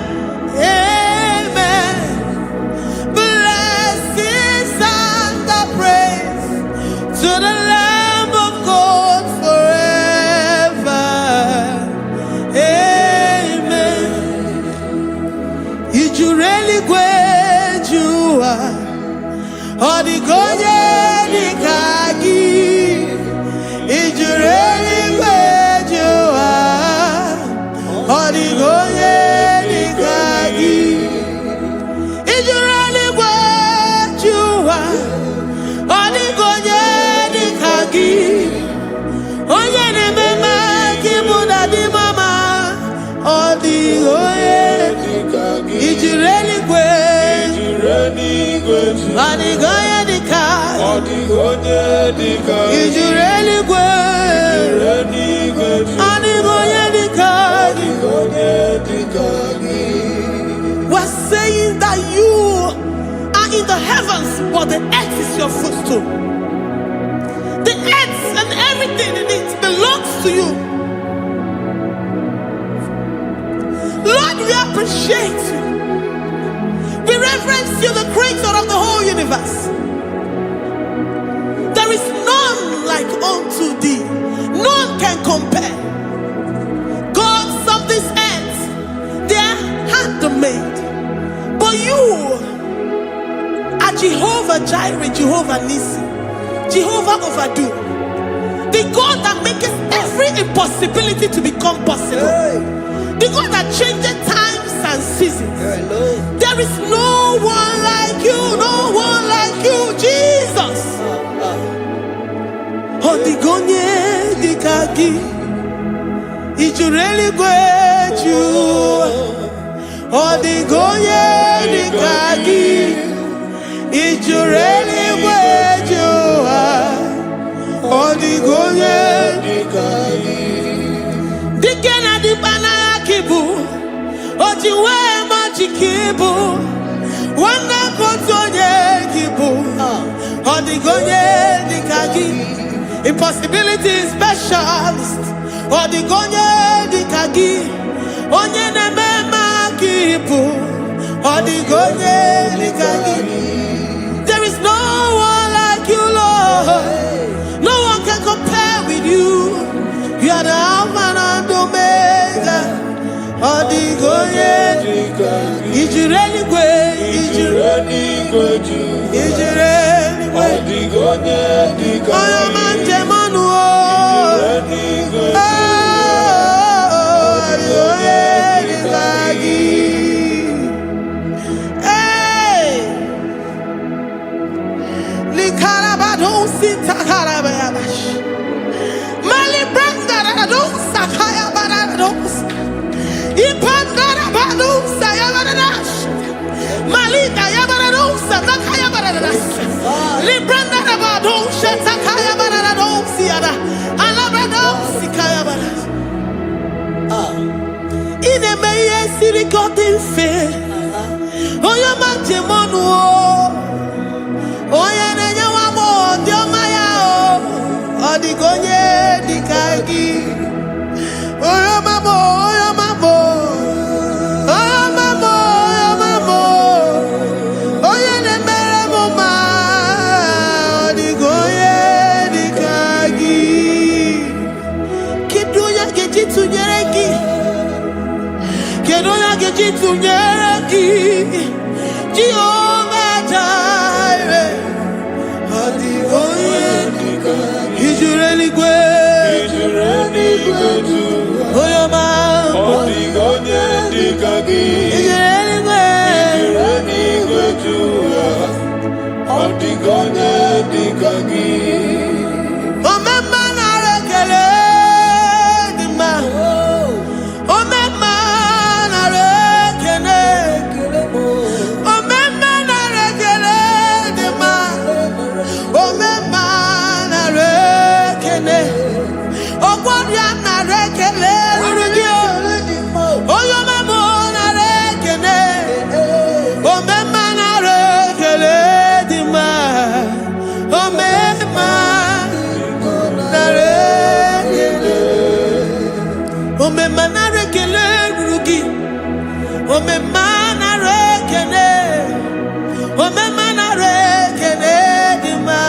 Odigoye dika. Odigoye dika. Ijureli gwe. Odigoye dika. Odigoye dika. We're saying that you are in the heavens, but the earth is your footstool. The earth and everything in it belongs to you. Lord, we appreciate you. We reverence you, the creator of the whole universe. There is none like unto thee. None can compare. Gods of this earth, they are handmade. But you are Jehovah Jireh, Jehovah Nissi, Jehovah Overdo. The God that makes every impossibility to become possible. The God that changes times and seasons. There is no one like you, no one like you, Jesus. Odigonye dikagi, ijureli gweju. Odigonye dikagi, ijureli gweju. Odigonye dikagi. Dikena dibana kibu, ojiwe majikibu, wana kotonye kibu. Odigonye dikagi, impossibility specialist. Odigonye dikagi, onye nemema kibu. Odigonye dikagi. There is no one like you, Lord. No one can compare with you. You are the Alpha and Omega. Odigonye dikagi. Ijureli gwe, ijureli gwe, ijureli gwe. Odigonye dikagi. Oyo manje manu o. Ijureli gwe. Odigonye dikagi. Hey, likarabado sitakarabayabash. Mali branda radon sakaya barados. Ipandara bado sayabaradas. Malika yabarados sakaya baradas. Libranda rabado shatakaya barados yada. Alabrados sikaya baradas. Ine meye sirikotin fe. Oya manje monu o. Oya nenya wamo diomaya o. Odigonye dikagi. Oya mamo, oya mamo. Oya mamo, oya mamo. Oya nemere moma. Odigonye dikagi. Kiduya gejitu nyereki. Kiduya gejitu nyereki. Jehovah Jireh. Odigonye dikagi. Ijureli gwe. Ijureli gwe. Oyo mamo. Odigonye dikagi. Ijureli gwe. Ijureli gwe. Odigonye dikagi. Omema na rekele dima. Omema na rekele. Omema na rekele dima. Omema na rekele. Ogwaria na rekele rurugio. Oyo memo na rekele. Omema na rekele dima. Omema na rekele. Omema na rekele rurugi. Omema na rekele. Omema na rekele dima.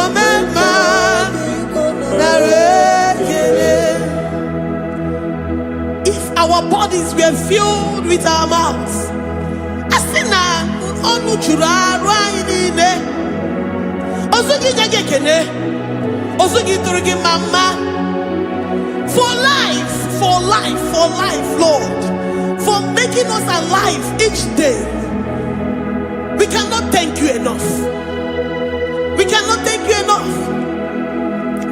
Omema na rekele. If our bodies were filled with our mouths, asina onu chura ruaine. Osugi jage kene. Osugi turugi mama. For life, for life, for life, Lord. For making us alive each day. We cannot thank you enough. We cannot thank you enough.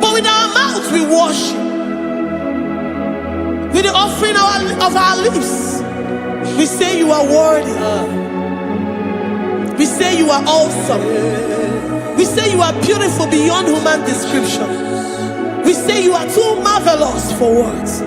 But with our mouths we worship. With the offering of our lips, we say you are worthy. We say you are awesome. We say you are beautiful beyond human description. We say you are too marvelous for words.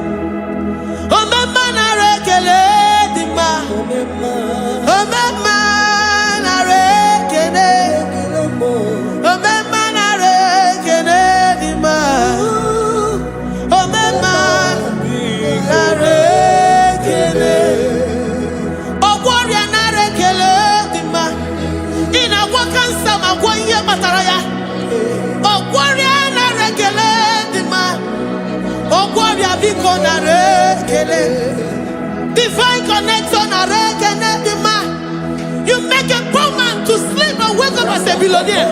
Divine connection. You make a poor man to sleep and wake up as a billionaire.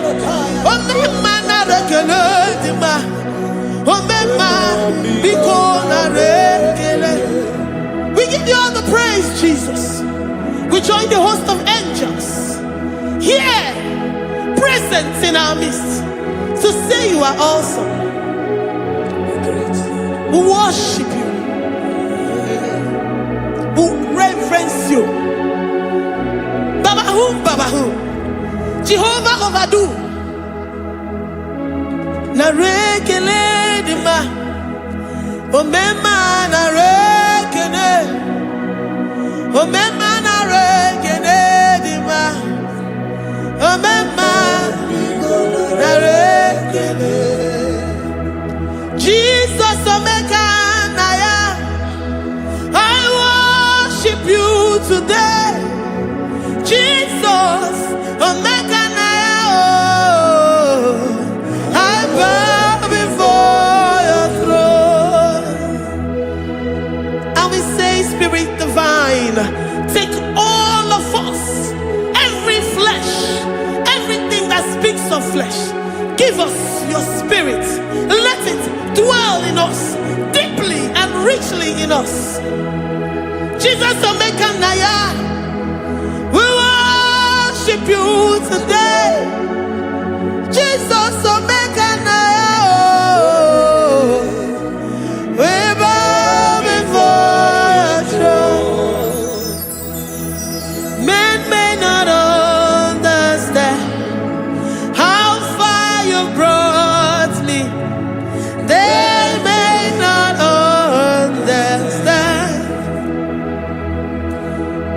We give you all the praise, Jesus. We join the host of angels here, present in our midst, to say you are awesome. We worship you. We reverence you. Baba who? Jehovah overdo. Na rekele dima. Omema na rekele. Omema na rekele dima. Omema na rekele. Jesus Omega Naya, I worship you today. Jesus Omega Naya, oh, I bow before your throne. And we say, Spirit Divine, take all of us, every flesh, everything that speaks of flesh. Give us your spirit. Let it dwell in us, deeply and richly in us. Jesus Omega Naya, we worship you today. Jesus Omega Naya, oh, we bow before your throne. Men may not understand how far you brought me. They may not understand.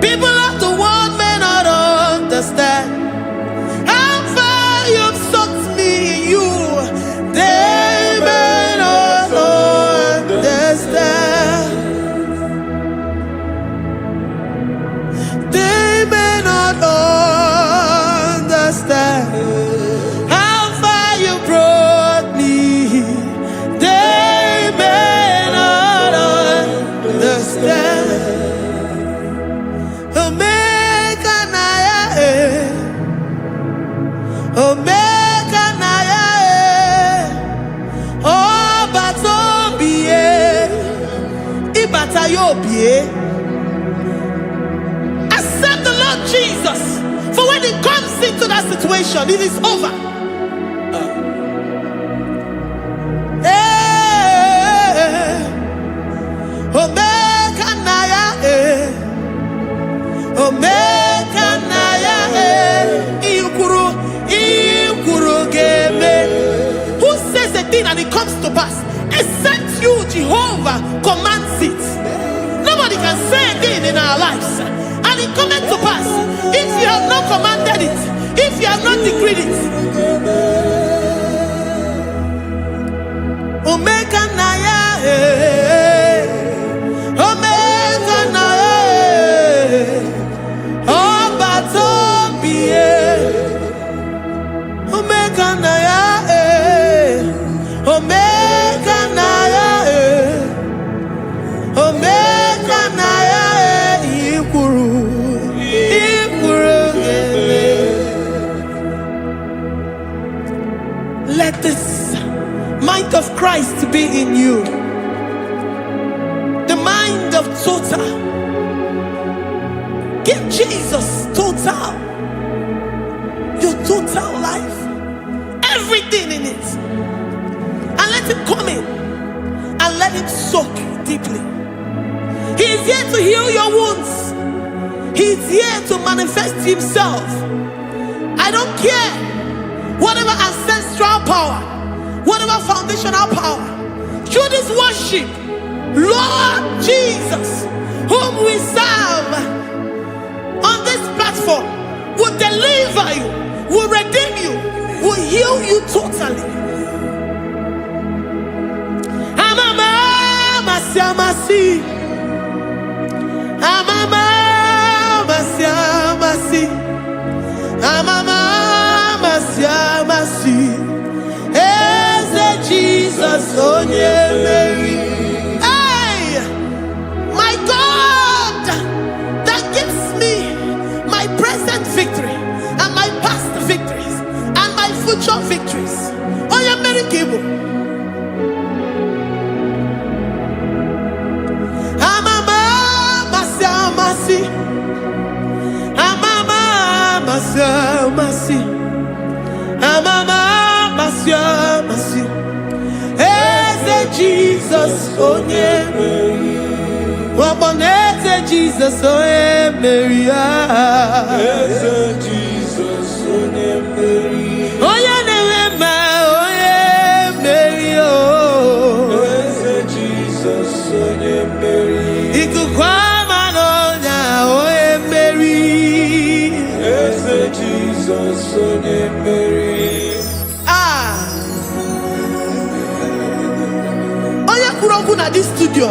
People of the world may not understand how far you've sucked me in you. They may not understand. They may not understand how far you brought me. They may not understand. Omega Naya, Omega Naya, oh Batobie, Ibatayobie. Accept the Lord Jesus, for when He comes into that situation, it is over. Omega Naya, Omega Naya, Ikuru Game. Who says a thing and it comes to pass? Except you, Jehovah, commands it. Nobody can say a thing in our lives and it comes to pass. If you have not commanded it, if you have not decreed it. Omega Naya, Omega Naya, oh Batobie, Omega Naya, Omega Naya, Omega Naya, Ikuru. Let this mind of Christ be in you. The mind of total. Give Jesus total. Your total life. Everything in it. And let it come in. And let it soak deeply. He is here to heal your wounds. He is here to manifest Himself. I don't care. Whatever ancestral power, whatever foundational power, through this worship, Lord Jesus, whom we serve on this platform, will deliver you, will redeem you, will heal you totally. Amama siamasi, amama siamasi, amama siamasi. Eze Jesus onye Mary. Hey, my God, that gives me my present victory and my past victories and my future victories. Onye Mary Kibu. Amama siamasi, amama siamasi, amama siamasi. Eze Jesus onye Mary. Waboneze Jesus onye Mary. Eze Jesus onye Mary. Onye na-eme onye Mary. Eze Jesus onye Mary. Ikuku ama n'ọnya onye Mary. Eze Jesus onye Mary. Onye kwuru okwu na this studio,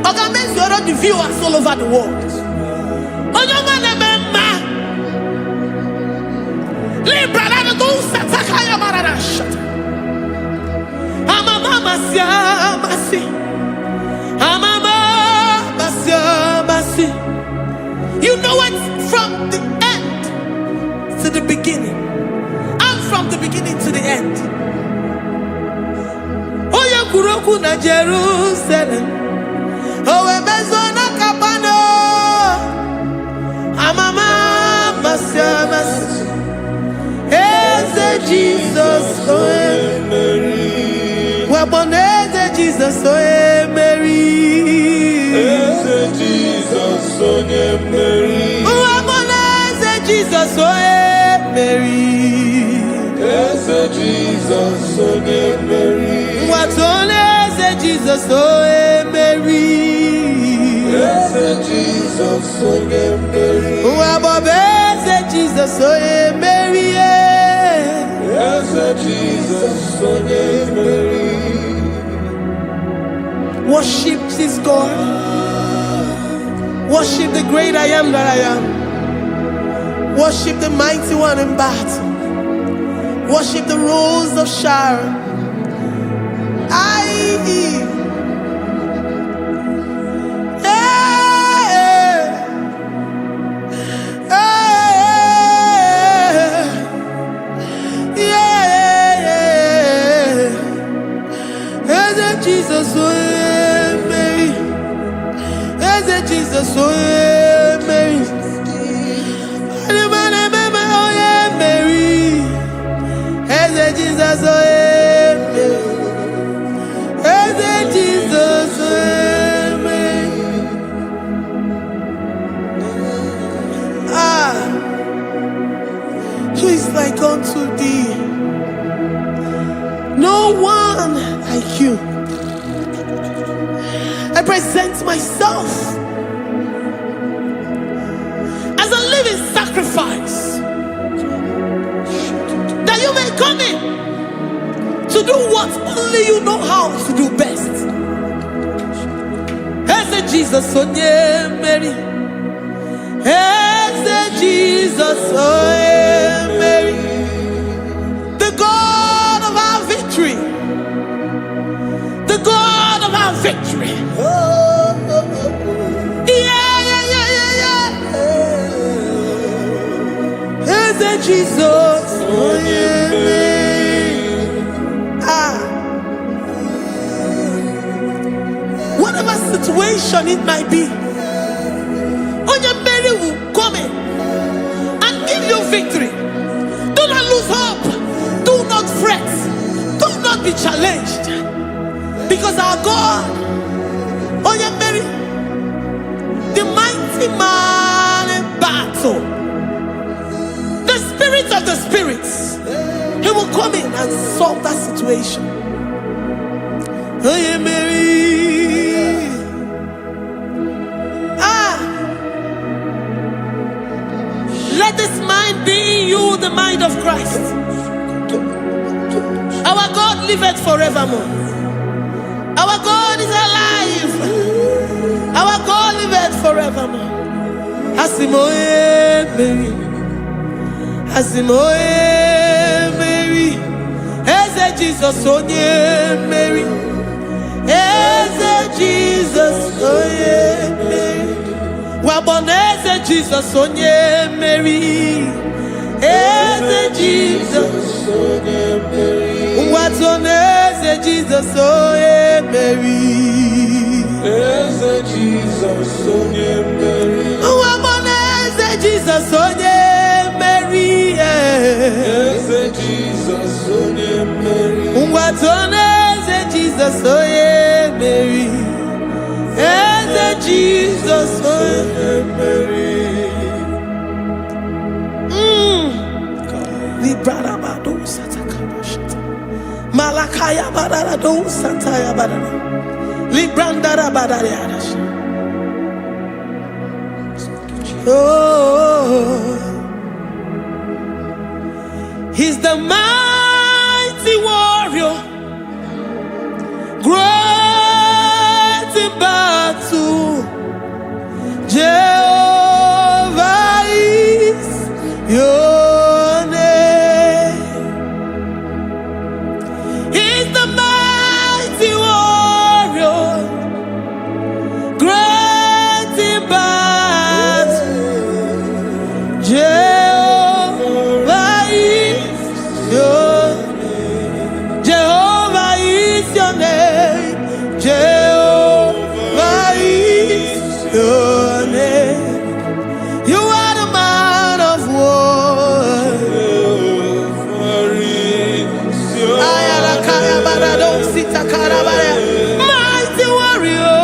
ọ ga-emezuoro the viewers all over the world. Onye ọma na-eme mma. Libra na go sataka ya marara shata. Amama masia masi. Amama masia masi. You know it from the end to the beginning. And from the beginning to the end. Oye kuroku na Jerusalem. Owe bezona kapano. Amama masia masi. Eze Jesus oye Mary. Waboneze Jesus oye Mary. Eze Jesus onye Mary. Waboneze Jesus oye Mary. Eze Jesus onye Mary. Watoneze Jesus oye Mary. Eze Jesus onye Mary. Wabobeze Jesus oye Mary. Eze Jesus onye Mary. Worship this God. Worship the great I am that I am. Worship the mighty one in battle. Worship the rose of Sharon. Jesus, oh Mary. Jesus, oh Mary. Jesus, oh Mary. Jesus, oh Mary. Who is like unto thee? No one like you. I present myself as a living sacrifice, that you may come in to do what only you know how to do best. Eze Jesus onye Mary. Eze Jesus onye Mary. The God of our victory. The God of our victory. Eze Jesus onye Mary. Whatever situation it might be, onye Mary will come in and give you victory. Do not lose hope. Do not fret. Do not be challenged. Because our God, onye Mary, the mighty man in battle, the Spirit spirit of the spirits, he will come in and solve that situation. Oh yeah, Mary. Let this mind be in you, the mind of Christ. Our God liveth forevermore. Our God is alive. Our God liveth forevermore. Asimoye Mary. Asimoye Mary. Eze Jesus onye Mary. Eze Jesus onye Mary. Waboneze Jesus onye Mary. Eze Jesus onye Mary. Watoneze Jesus onye Mary. Eze Jesus onye Mary. Waboneze Jesus onye Mary. Eze Jesus onye Mary. Watoneze Jesus onye Mary. Eze Jesus onye Mary. Librada bado satakabashita. Malakaya badara do sataya badara. Librandara badara yadash. Oh, he's the mighty warrior, great in battle. Jehovah is your name. He's the mighty warrior, great in battle. Jehovah is your name. Jehovah is your name. Jehovah is your name. You are the man of war. Ayalakaya barado sita karabaya. Mighty warrior.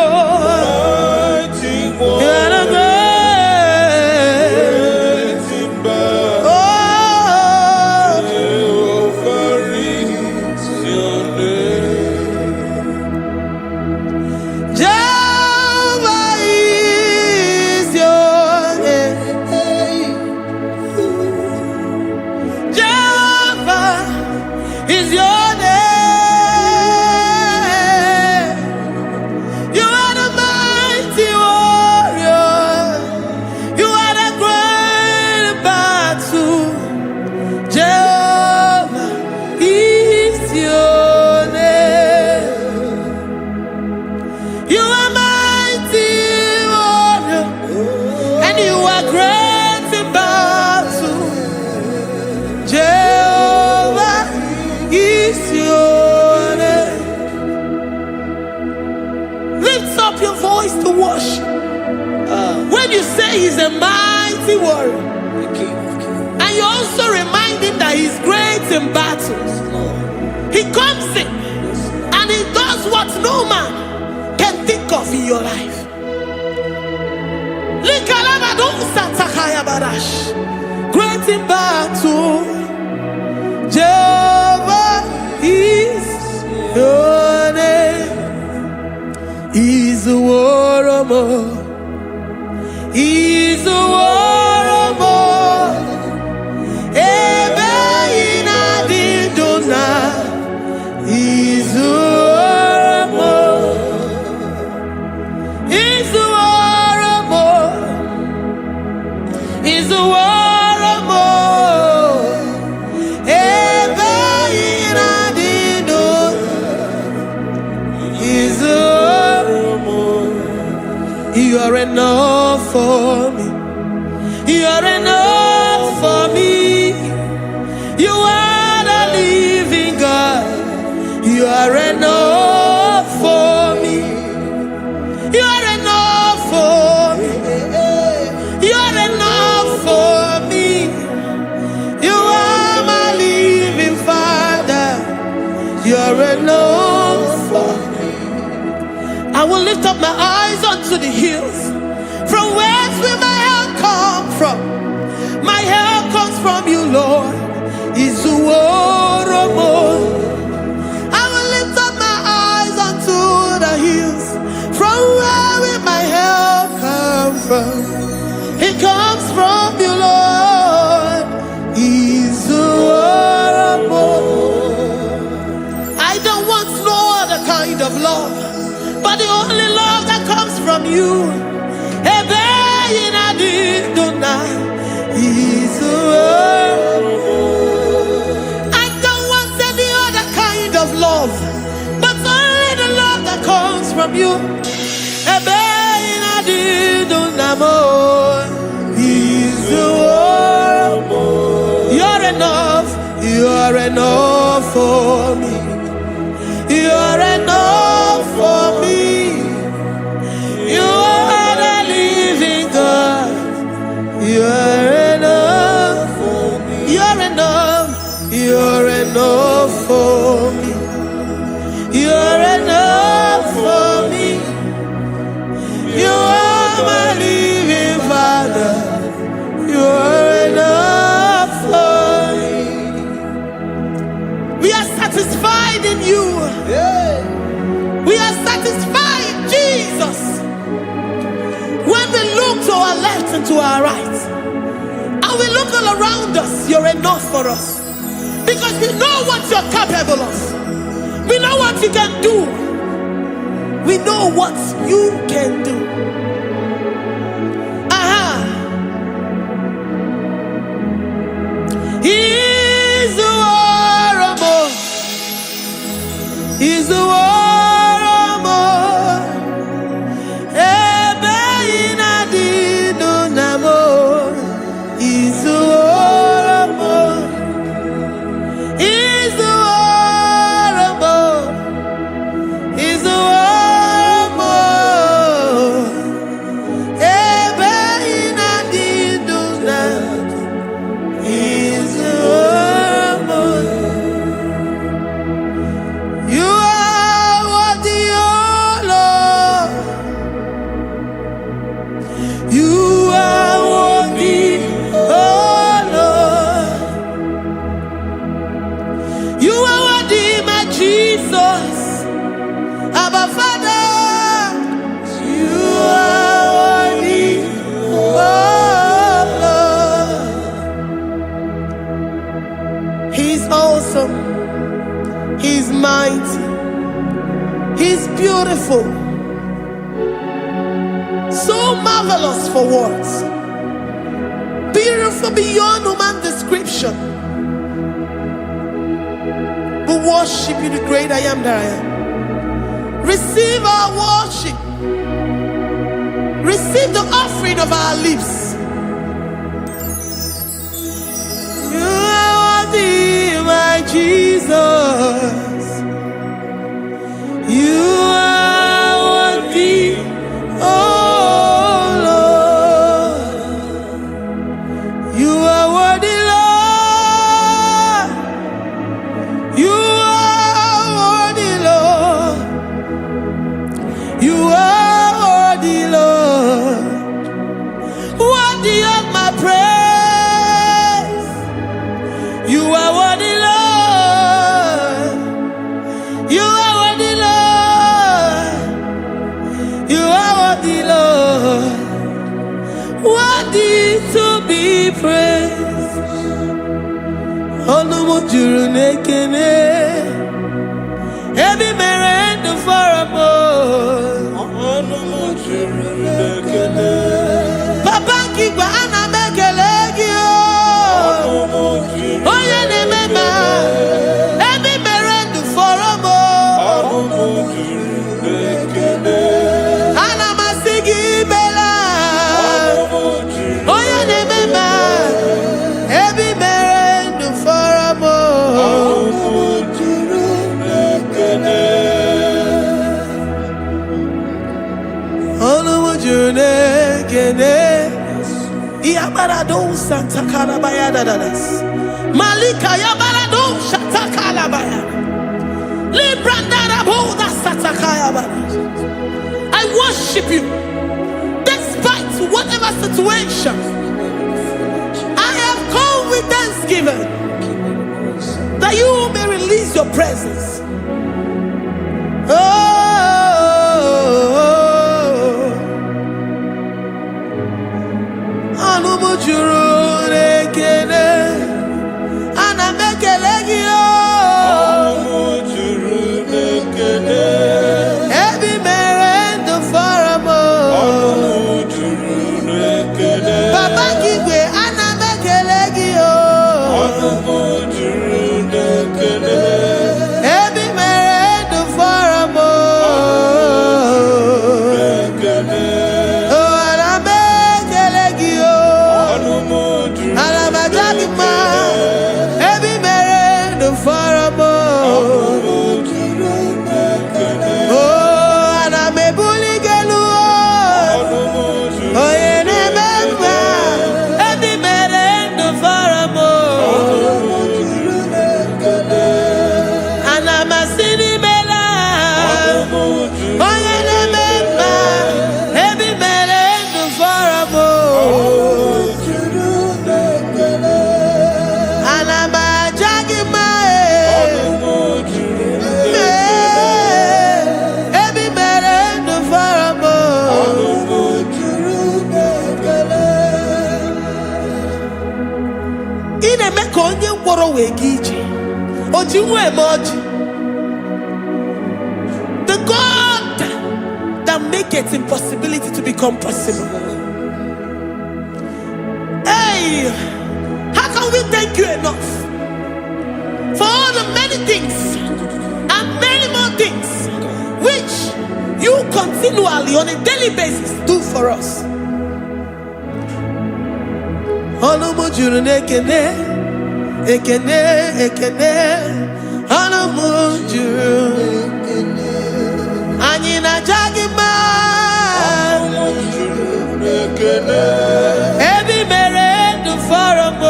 You are the great. Oh, Jehovah is your name. Jehovah is your name. You are the mighty warrior. You are the great battle. Jehovah is your name. You are mighty warrior, and you are great in battle. Jehovah is your name. Lift up your voice to worship. When you say he's a mighty warrior, and you also remind him that he's great in battles, he comes in and he does what no man can think of in your life. Great in battle, Jehovah is your name. He's a warrior. He's a warrior. Ebe ina didona. He's a warrior. He's a warrior. He's a warrior. Ebe ina didona. He's a warrior. You are enough for me. You are enough for me. You are the living God. You are enough for me. You are enough for me. You are enough for me. You are my living Father. You are enough for me. I will lift up my eyes unto the hills. From whence will my help come from? My help comes from you, Lord. from you. I don't want any other kind of love, but only the love that comes from you. You're enough, you're enough for me. You're enough for me. You are the living God. You're enough for me. You're enough. You're enough for me. You're enough for me. You are my living Father. You're enough for me. We are satisfied in you. We are satisfied, Jesus. When we look to our left and to our right, and we look all around us, you're enough for us. Because we know what you're capable of. We know what you can do. We know what you can do. He's the war. He's the war. He's mighty. He's beautiful. So marvelous for words. Beautiful beyond human description. We worship you, the great I am that I am. Receive our worship. Receive the offering of our lips. You are worthy, my Jesus. You are worthy, oh Lord. You are worthy, Lord. You are worthy, Lord. You are worthy, Lord. Worthy of my praise. You are worthy, Lord. You are worthy, Lord. You are worthy, Lord. Worthy to be praised. Onu mo juru n'ekele. Ebi mere ndụ fọrọ m. Onu mo juru n'ekele. Papa Kigwa ana m ekele gị o. Onye na-eme ma. Ebi mere ndụ fọrọ m. Onu mo juru n'ekele. Ana m asị gị bela. Onye na-eme ma. Ebi mere ndụ fọrọ m. Onu mo juru n'ekele. Onu mo juru n'ekele. Yabarado Santa Carabaya Dadas. Malika Yabarado Santa Carabaya. Libranda Boda Santa Carabaya. I worship you despite whatever situation. I have come with thanksgiving that you may release your presence. Anu mo juru n'ekele, ana m ekele gị o. Anu mo juru n'ekele. Ebi mere ndụ fọrọ m o. The God that maketh impossibility to become possible. Hey, how can we thank you enough for all the many things and many more things which you continually on a daily basis do for us? Anyị na-aja gị mma, ebe i mere ndụ fọrọ m,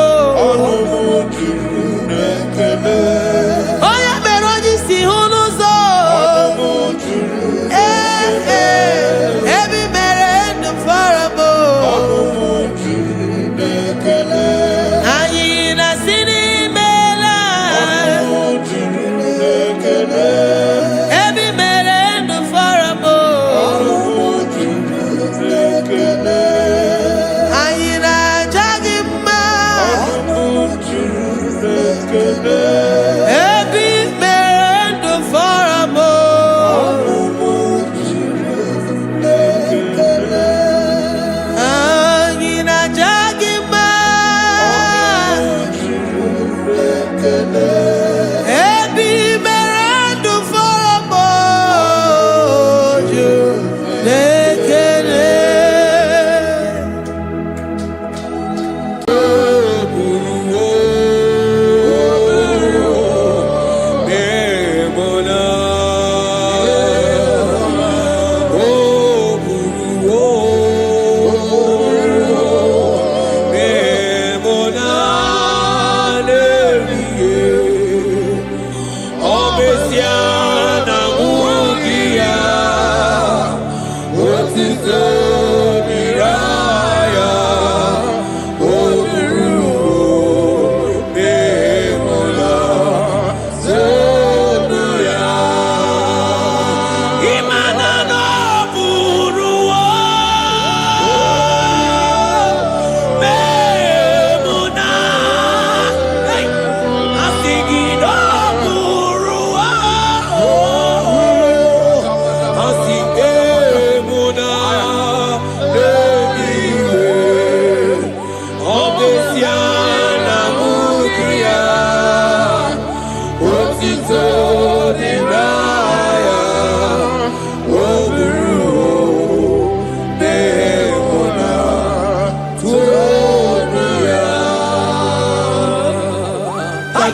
onye mere onye isi hụ n'ụzọ, ebe i mere ndụ fọrọ m, anyị na-asị n'imela.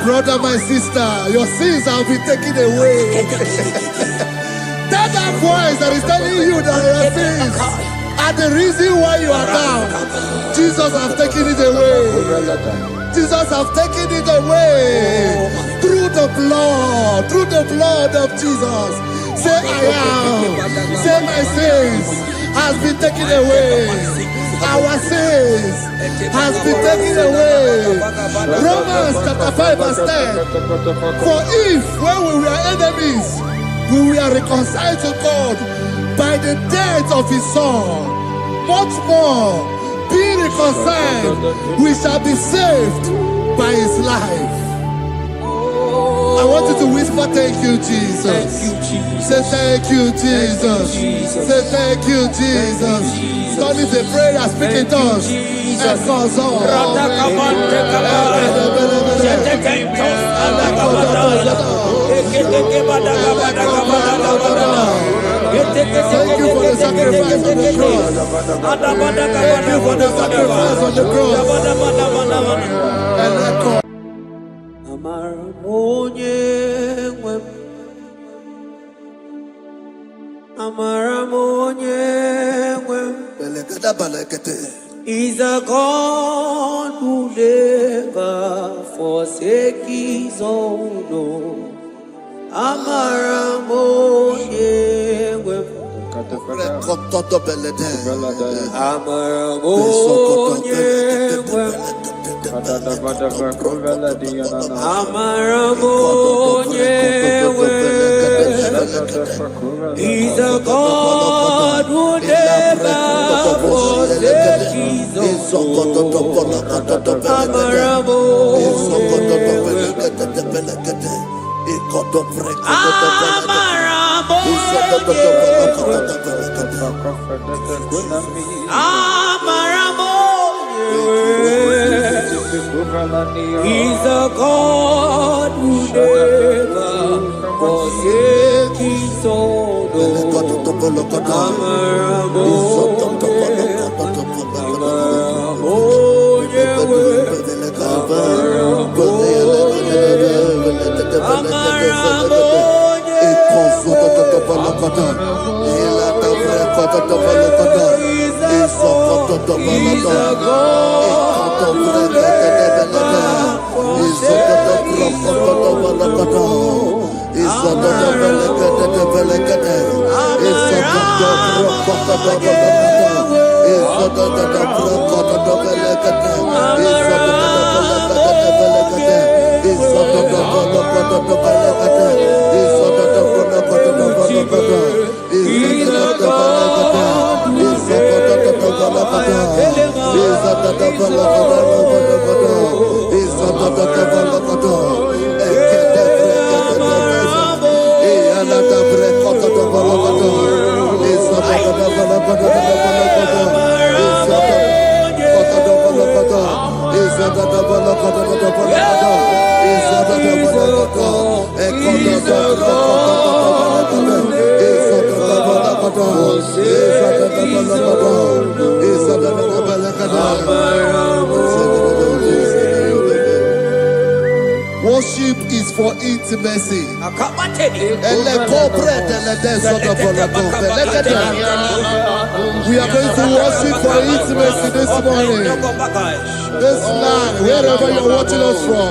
Brother, my sister, your sins have been taken away. That voice that is telling you that your sins are the reason why you are down. Jesus has taken it away. Jesus has taken it away. Through the blood of Jesus. Say, I am. Say, my sins has been taken away. Our sins has been taken away. Romans chapter 5 verse 10. For if when we were enemies, we were reconciled to God by the death of his son, much more, being reconciled, we shall be saved by his life. I want you to whisper, thank you, Jesus. Thank you, Jesus. Say, thank you, Jesus. Say, thank you, Jesus. God is a prayer, speak in tongues. Thank you for the sacrifice on the cross. Thank you for the sacrifice on the cross. He's a God who never forsake his own. He's a God who never forsake his own. He's a God who never forsakes his soul. Worship is for intimacy. We are going to worship for intimacy this morning. This land, wherever you're watching us from.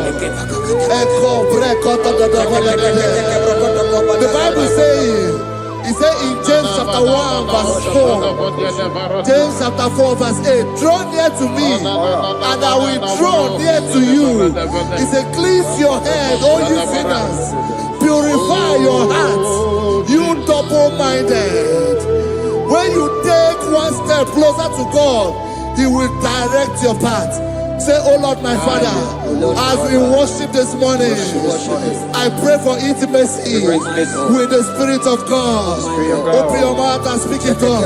The Bible says, it says in James chapter 1 verse 4, James chapter 4 verse 8, draw near to me and I will draw near to you. It says, cleanse your head, all you sinners. Purify your hearts, you double-minded. When you take one step closer to God, He will direct your path. Say, oh Lord, my Father, as we worship this morning, I pray for intimacy with the Spirit of God. Open your mouth and speak it to us.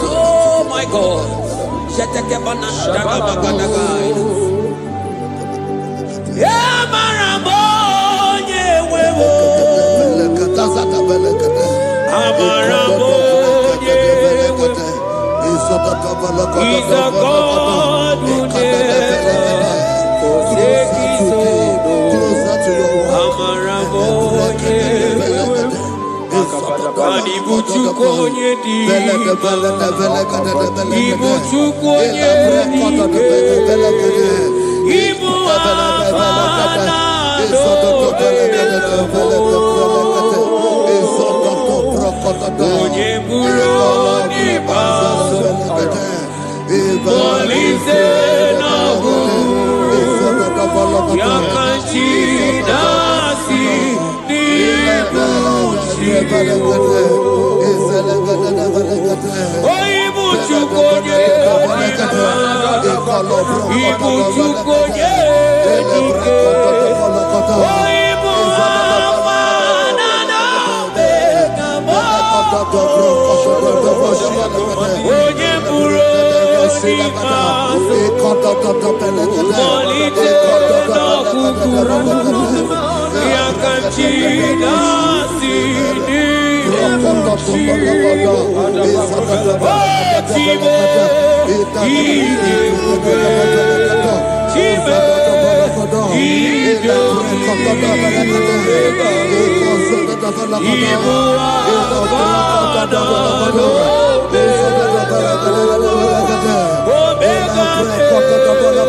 Oh my God. He's a God who never forsakes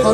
his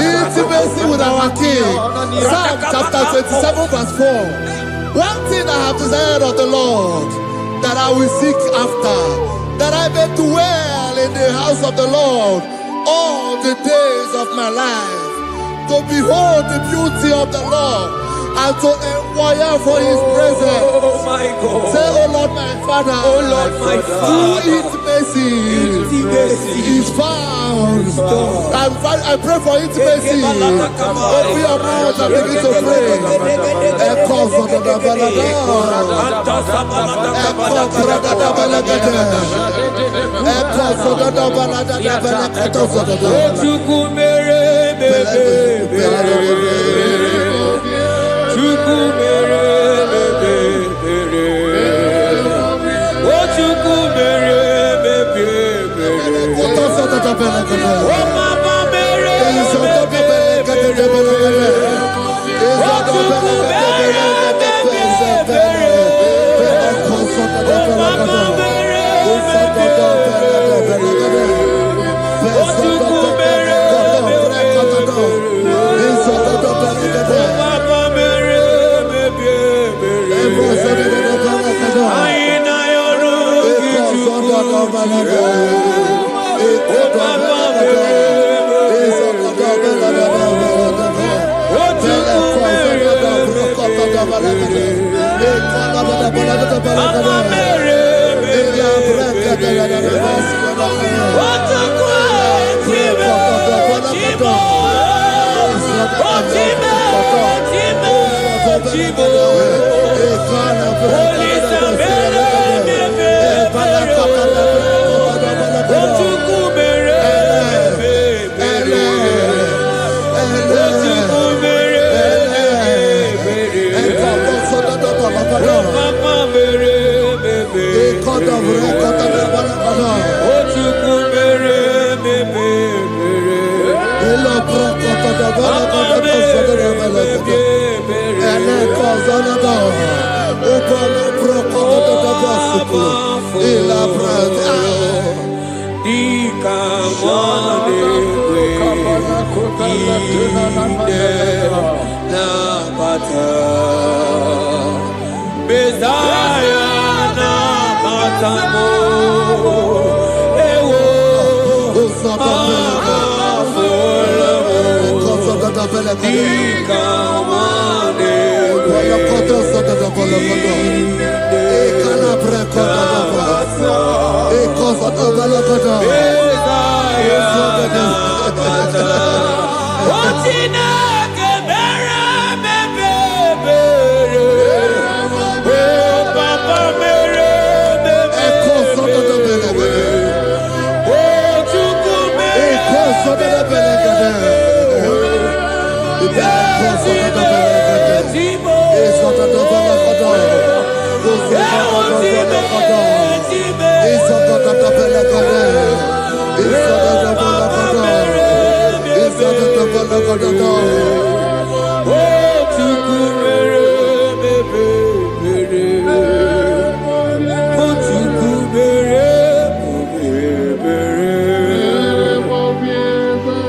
Intimacy with our King. Psalm chapter 27 verse 4. One thing I have desired of the Lord, that I will seek after, that I may dwell in the house of the Lord all the days of my life, to behold the beauty of the Lord and to inquire for his presence. Oh my God. Say, oh Lord my Father, Oh Lord my Father, intimacy is found. I pray for intimacy. Open your mouth and begin to pray.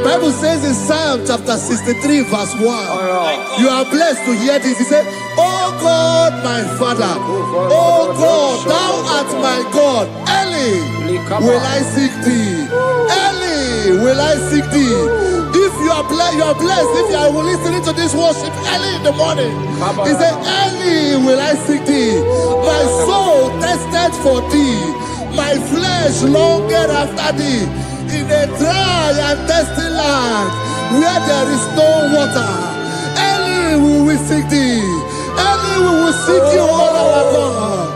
Bible says in Psalm chapter 63 verse 1, you are blessed to hear this. He said, oh God, my Father, oh God, thou art my God. Early will I seek thee. Early will I seek thee. If you are blessed if you are listening to this worship early in the morning. He said, early will I seek thee. My soul thirsted for thee. My flesh longed after thee. In a dry and thirsty land where there is no water. Early will we seek thee. Early we will seek you, O our God.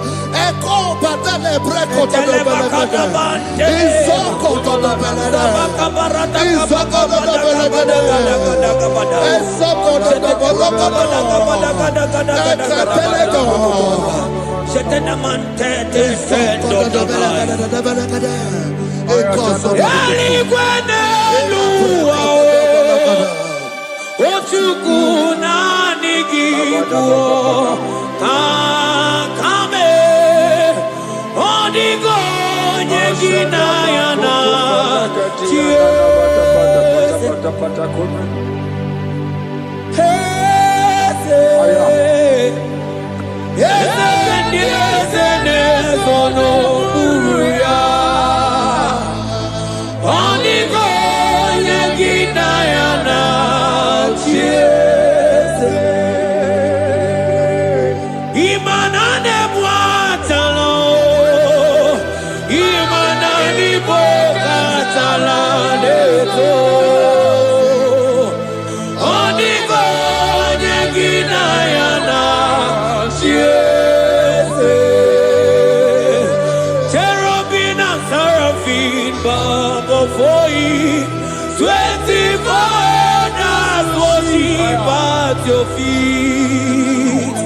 Your feet,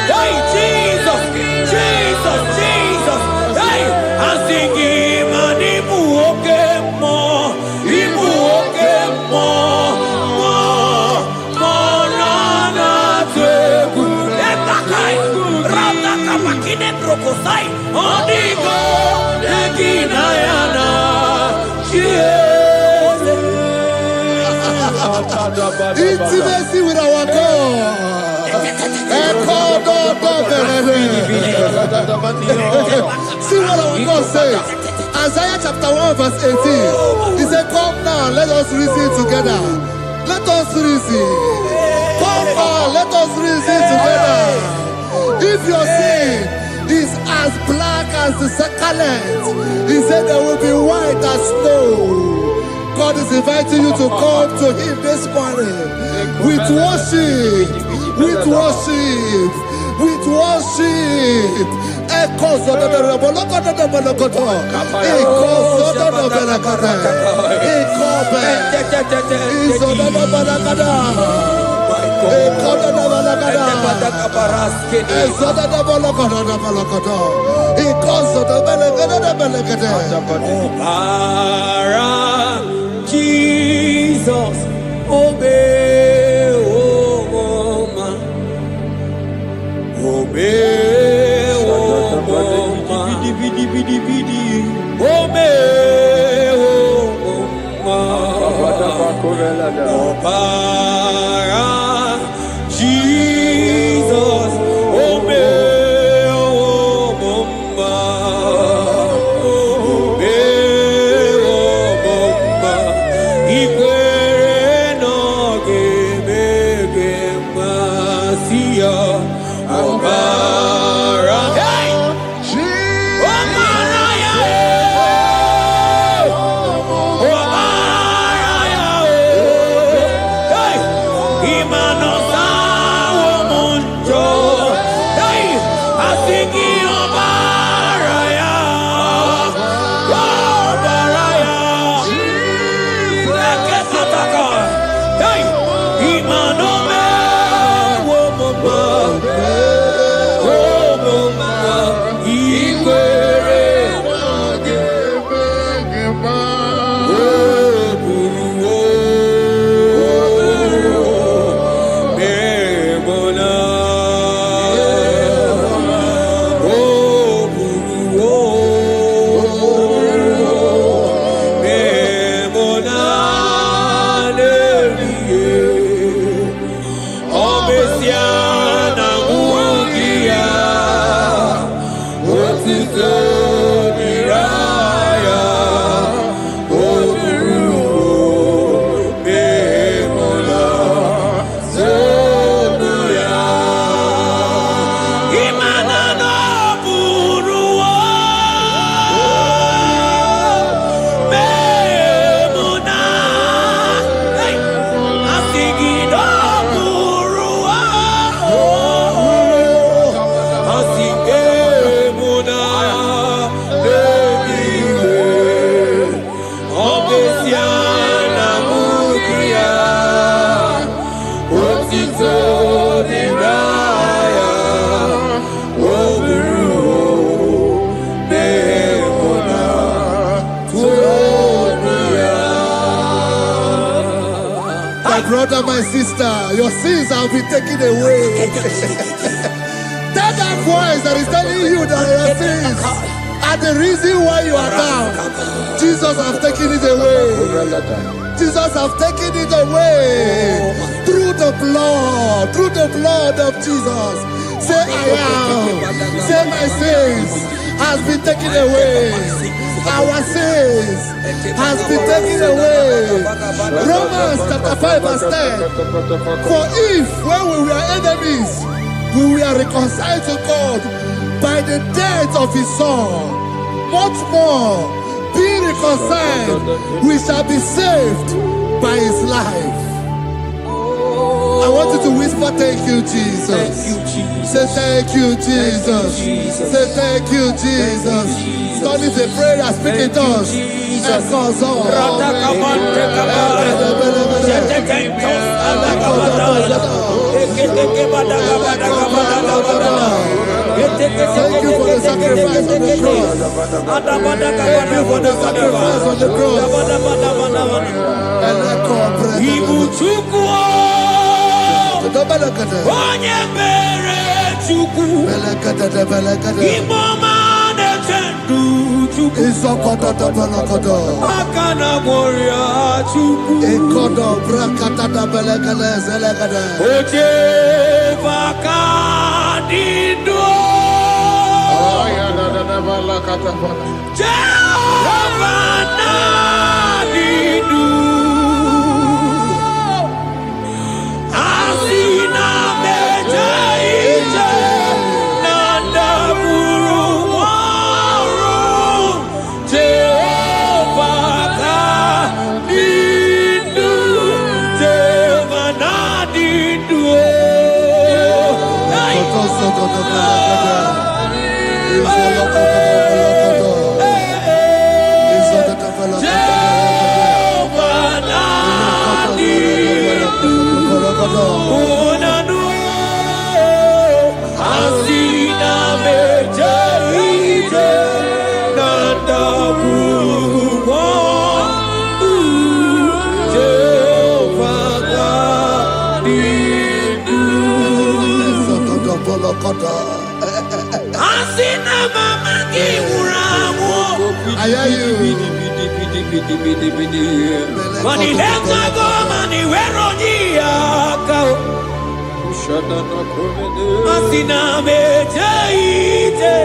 Hey, Jesus, Jesus, Jesus. Hey, I'm singing, man, ibu oke mo, na teku. Etakai, rata kamakine brokosai, onigo, ekinayana, Intimacy with our God. See what our God says. Isaiah chapter 1 verse 18. He said, come now, let us reason together. Let us reason. Come on, let us reason together. If your sin is as black as the scarlet, he said there will be white as snow. God is inviting you to come to him this morning with worship, with worship, with worship. Echoes of the Jesus, obey, oh man, obey, oh man, obey, oh man, Jesus, obey, oh man, obey, oh man, ikwere no gebe masia, obara, hey, obara ya, obara ya, hey, imano sa omunjo, hey, asiki obara ya, obara ya, leke pataka, hey, imano me omoma, omoma, ikwere My brother, my sister, your sins have been taken away. Tell that voice that is telling you that your sins are the reason why you are down. Jesus has taken it away. Jesus has taken it away. Through the blood of Jesus. Say I am. Say my sins has been taken away. Our sins has been taken away. Romans chapter 5 verse 10. For if when we were enemies, we were reconciled to God by the death of his son, much more, being reconciled, we shall be saved by his life. I want you to whisper, thank you, Jesus. Thank you, Jesus. Say thank you, Jesus. Say thank you, Jesus. Turn it a prayer, speak in tongues. Echoes all. Thank you for the sacrifice on the cross. Thank you for the sacrifice on the cross. And echo, Onye mere Chukwu Imoma na-echendu Chukwu Aka na moria Chukwu Oche baka dindo Jehova na dindo Asina meje ije Nanda buru waru Jehova ka dindu Jehova na dindu I hear you. Mani lenga goma ni weronia kao Asina meje ije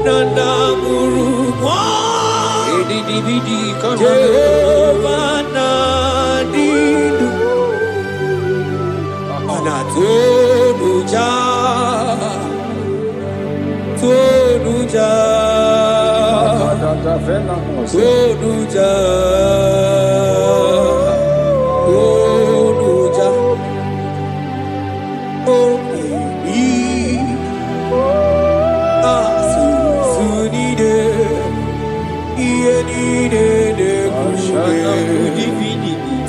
Nanda muru Jehova na dindu Anatonuja Tonuja Tonuja Tonuja Oh baby Sunide Ienide de Kushide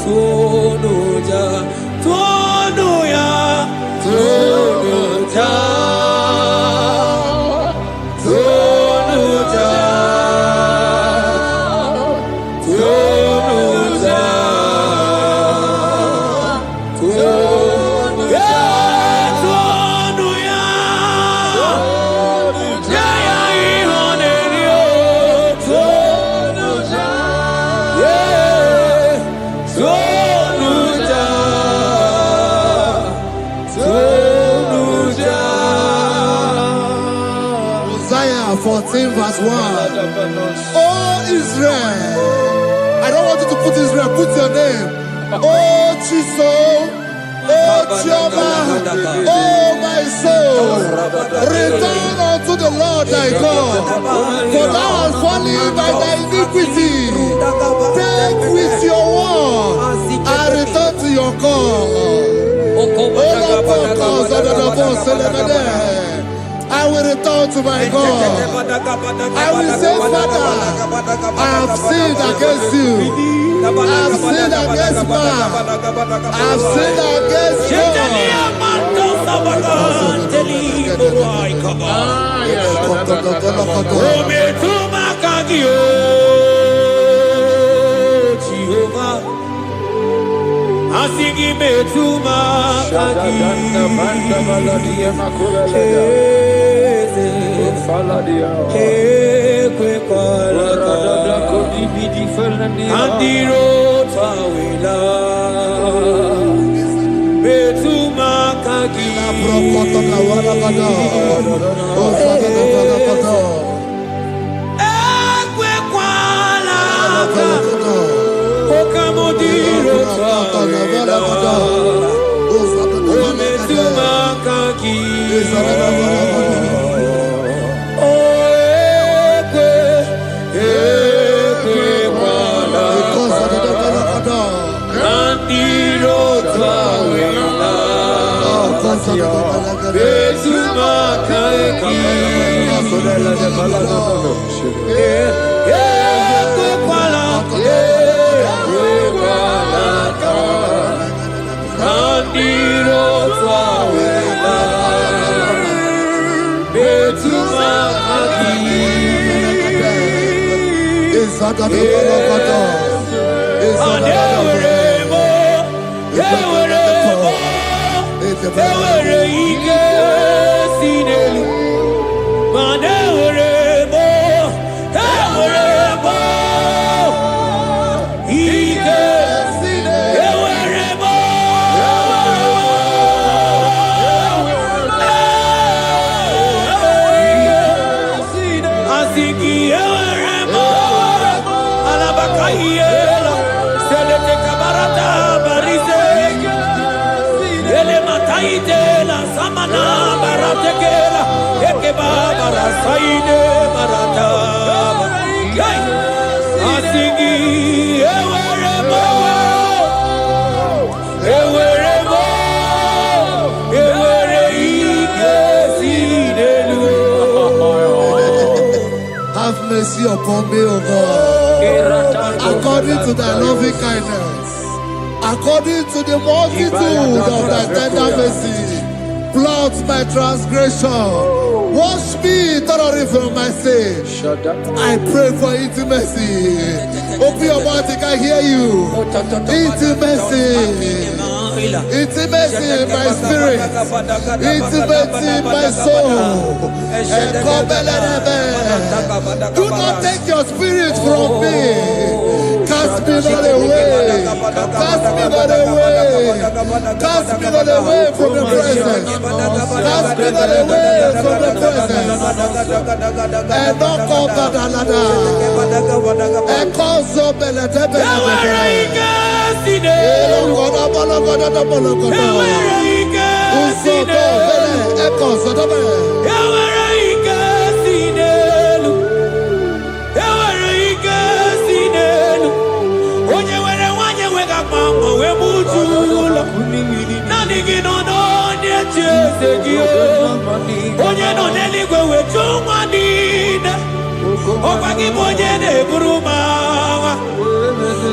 Tonuja Tonuya Tonuja Isaiah 14 verse 1. Oh Israel, I don't want you to put Israel, put your name. Oh Chiso, oh Chioma, oh my soul, return unto the Lord thy God, for thou hast fallen by thy iniquity. Take with your war and return to your God. I will return to my God. I will say, Father, I have sinned against you. I have sinned against man. I have sinned against Asigi betuma kagi. Andiro tawila betuma kagi. Okamodiro tawila betuma kagi. Have mercy upon me, O God, according to thy loving kindness, according to the multitude of thy tender mercy. Blot my transgression, wash me thoroughly from my sin. I pray for intimacy. Open your mouth, I can hear you. Intimacy. Intimacy in my spirit, intimacy in my soul. Do not take your spirit from me. Cast me not away. Cast me not away. Cast me not away from the presence. Cast me not away from the presence. And don't come back another. And call so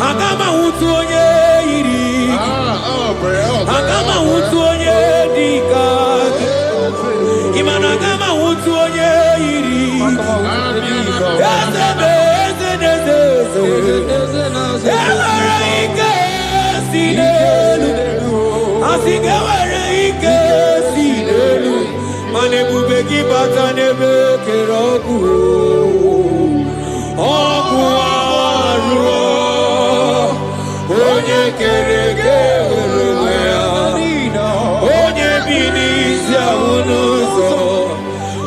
Agama utuonye iri, agama utuonye dikaki, imana agama utuonye iri. Ewere ike sinelu, asigewere ike sinelu, manebube kibata nebe kerogu, ogu aruo. Onye kereke ya, onye binisia unuzo,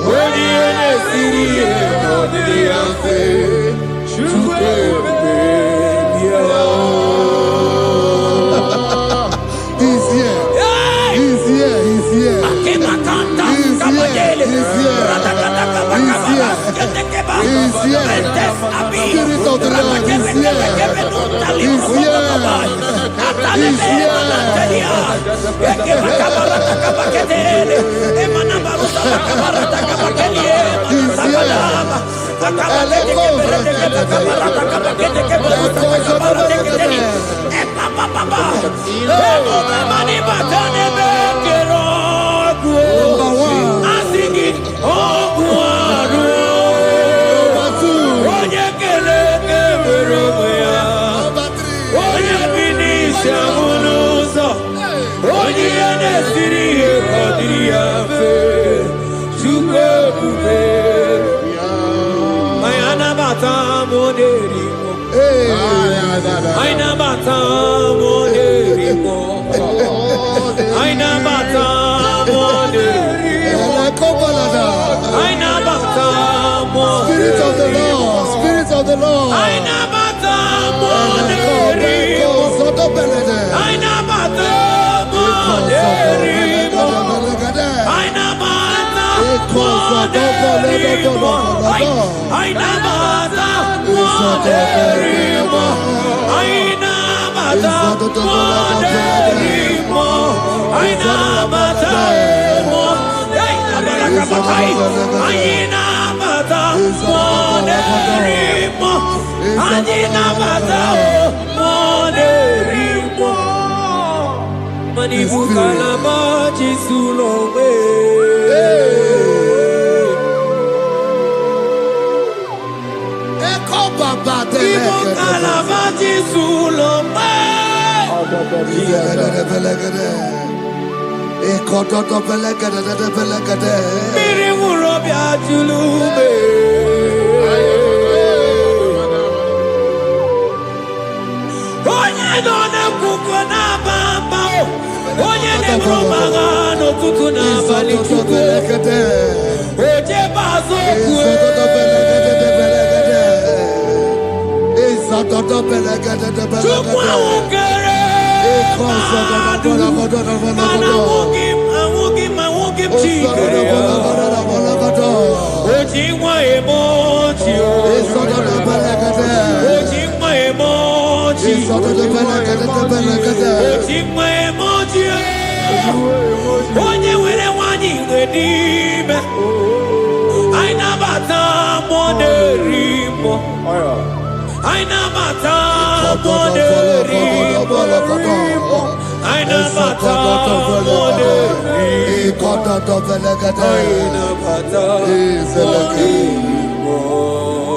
onye nesiri odiafe, chukwe bebia. He's here. He's here. He's here. He's here. Spirit of the Lord is here. He's here. He's here.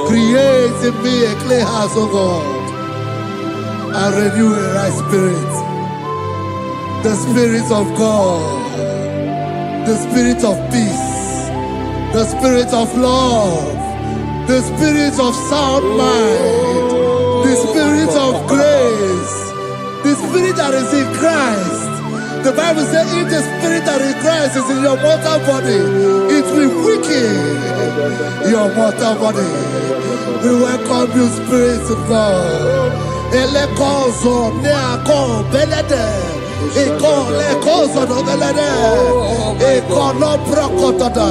Create in me a clean house, O God, and renew a right spirit. The Spirit of God, the Spirit of peace, the Spirit of love, the Spirit of sound mind, the Spirit of grace, the Spirit that is in Christ. The Bible says, if the Spirit that is in Christ is in your mortal body, it will weaken your mortal body. We welcome you, Spirit of God. Elekozo neako belede, eko lekozo no belede, eko no prokotoda,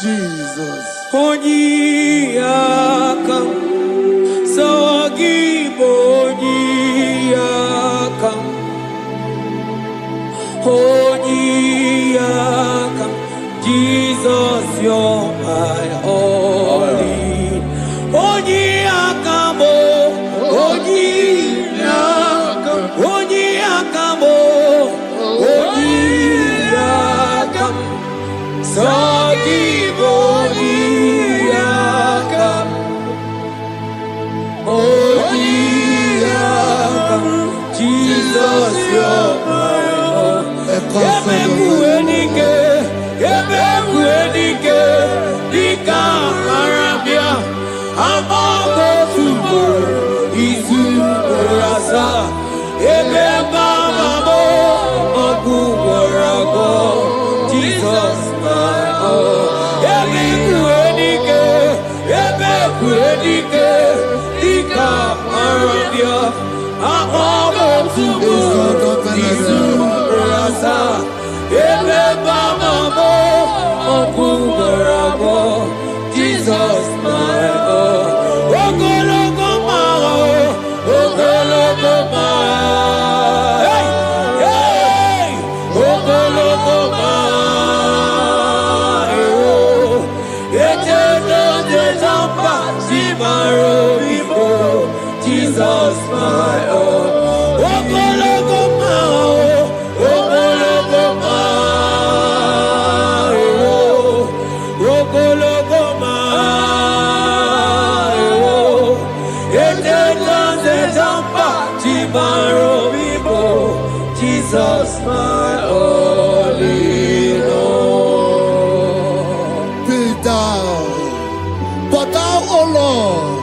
Jesus. Onyiyaka, Sagibo Onyiyaka, Onyiyaka, Jesus, you're my only. Onyiyaka mo, Onyiyaka, Onyiyaka mo, Onyiyaka, Sagibo Onyiyaka, Onyiyaka, Jesus, you're my own. Ebekuenike, Dika Marabia, Amago Tubo, Izu Rasa, Ebeba Mamo, Ogu Warago, Jesus, my own. Ebekuenike, Dika Marabia, Amago Tubo, Izu Rasa, Ebeba Mamo, Ogu Warago, Jesus, my own. Ogologo Mao, Ogologo Mao, hey, hey, Ogologo Mao, Eternal Jezamba, Zimaro Vivo, Jesus, my own. Ogologo Mao, Ogologo Mao, Ogologo Mao, Eternal Jezamba, Zimaro Vivo, Jesus, my only Lord. Be thou, but thou, O Lord,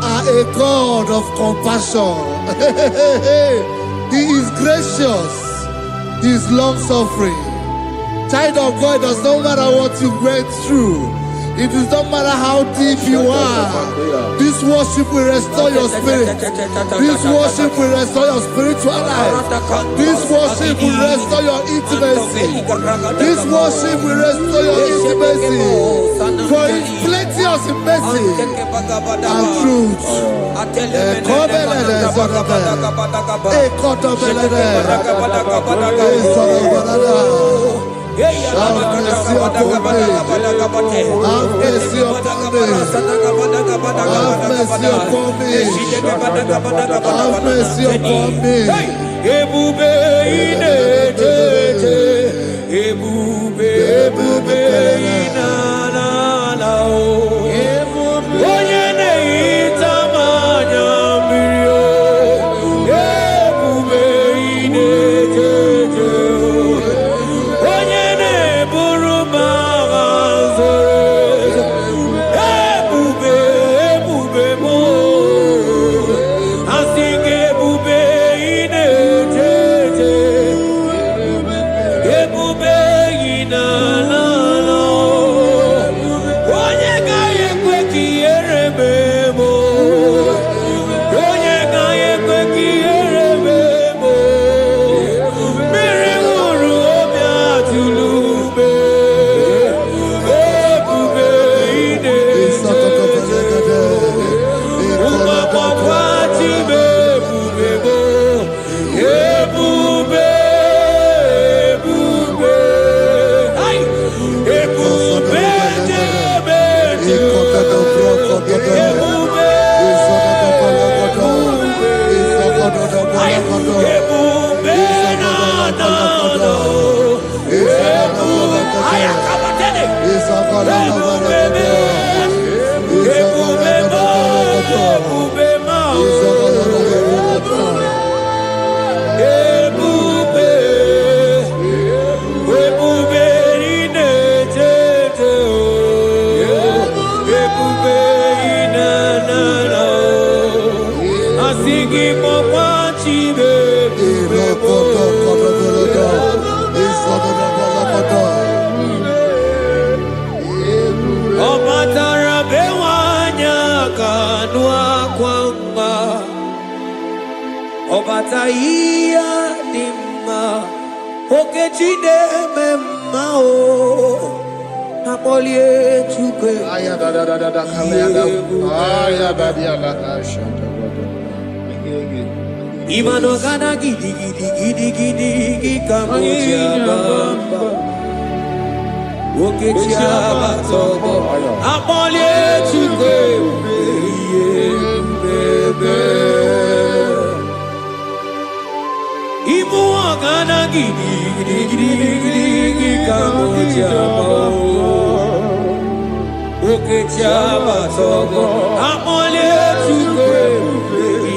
are a God of compassion. He is gracious, He is long suffering. Child of God, does not matter what you went through, It does not matter how deep you are. This worship will restore your spirit. This worship will restore your spiritual life. This worship will restore your intimacy. This worship will restore your intimacy. For it's plenty of mercy and truth. Have mercy upon me. Have mercy upon me. Have mercy upon me. Have mercy upon me. Ebube inetete, ebube inanana o. Onye neita manya mirio, ebube inetete. Onye neburu magazore, ebube mo. Asing ebube inetete, ebube inanana o. Onye gaye kwe kierebe mo, onye gaye kwe kierebe mo. Mmiri ṅụrụ obi atụlube, ebube inetete. Ụmụagbọghọ tibe ebube mo, ebube, ebube. Ai! Ebube jebe ebube, ai! Ebube na-ada ebube, ai! Akabatene ebube ma ebube inetete o, ebube inanana o. Asigi mokwachi ebube mo. Ọbatara bewanya kanu akwamba, ọbata iya dimma, okechide memma o. Napolie chukwe. Imano gana gidi kamoja bamba. Okechia batobo, Napolie chukwe bebe. Imu gana gidi kamoja bamba. Okechia batobo, Napolie chukwe bebe.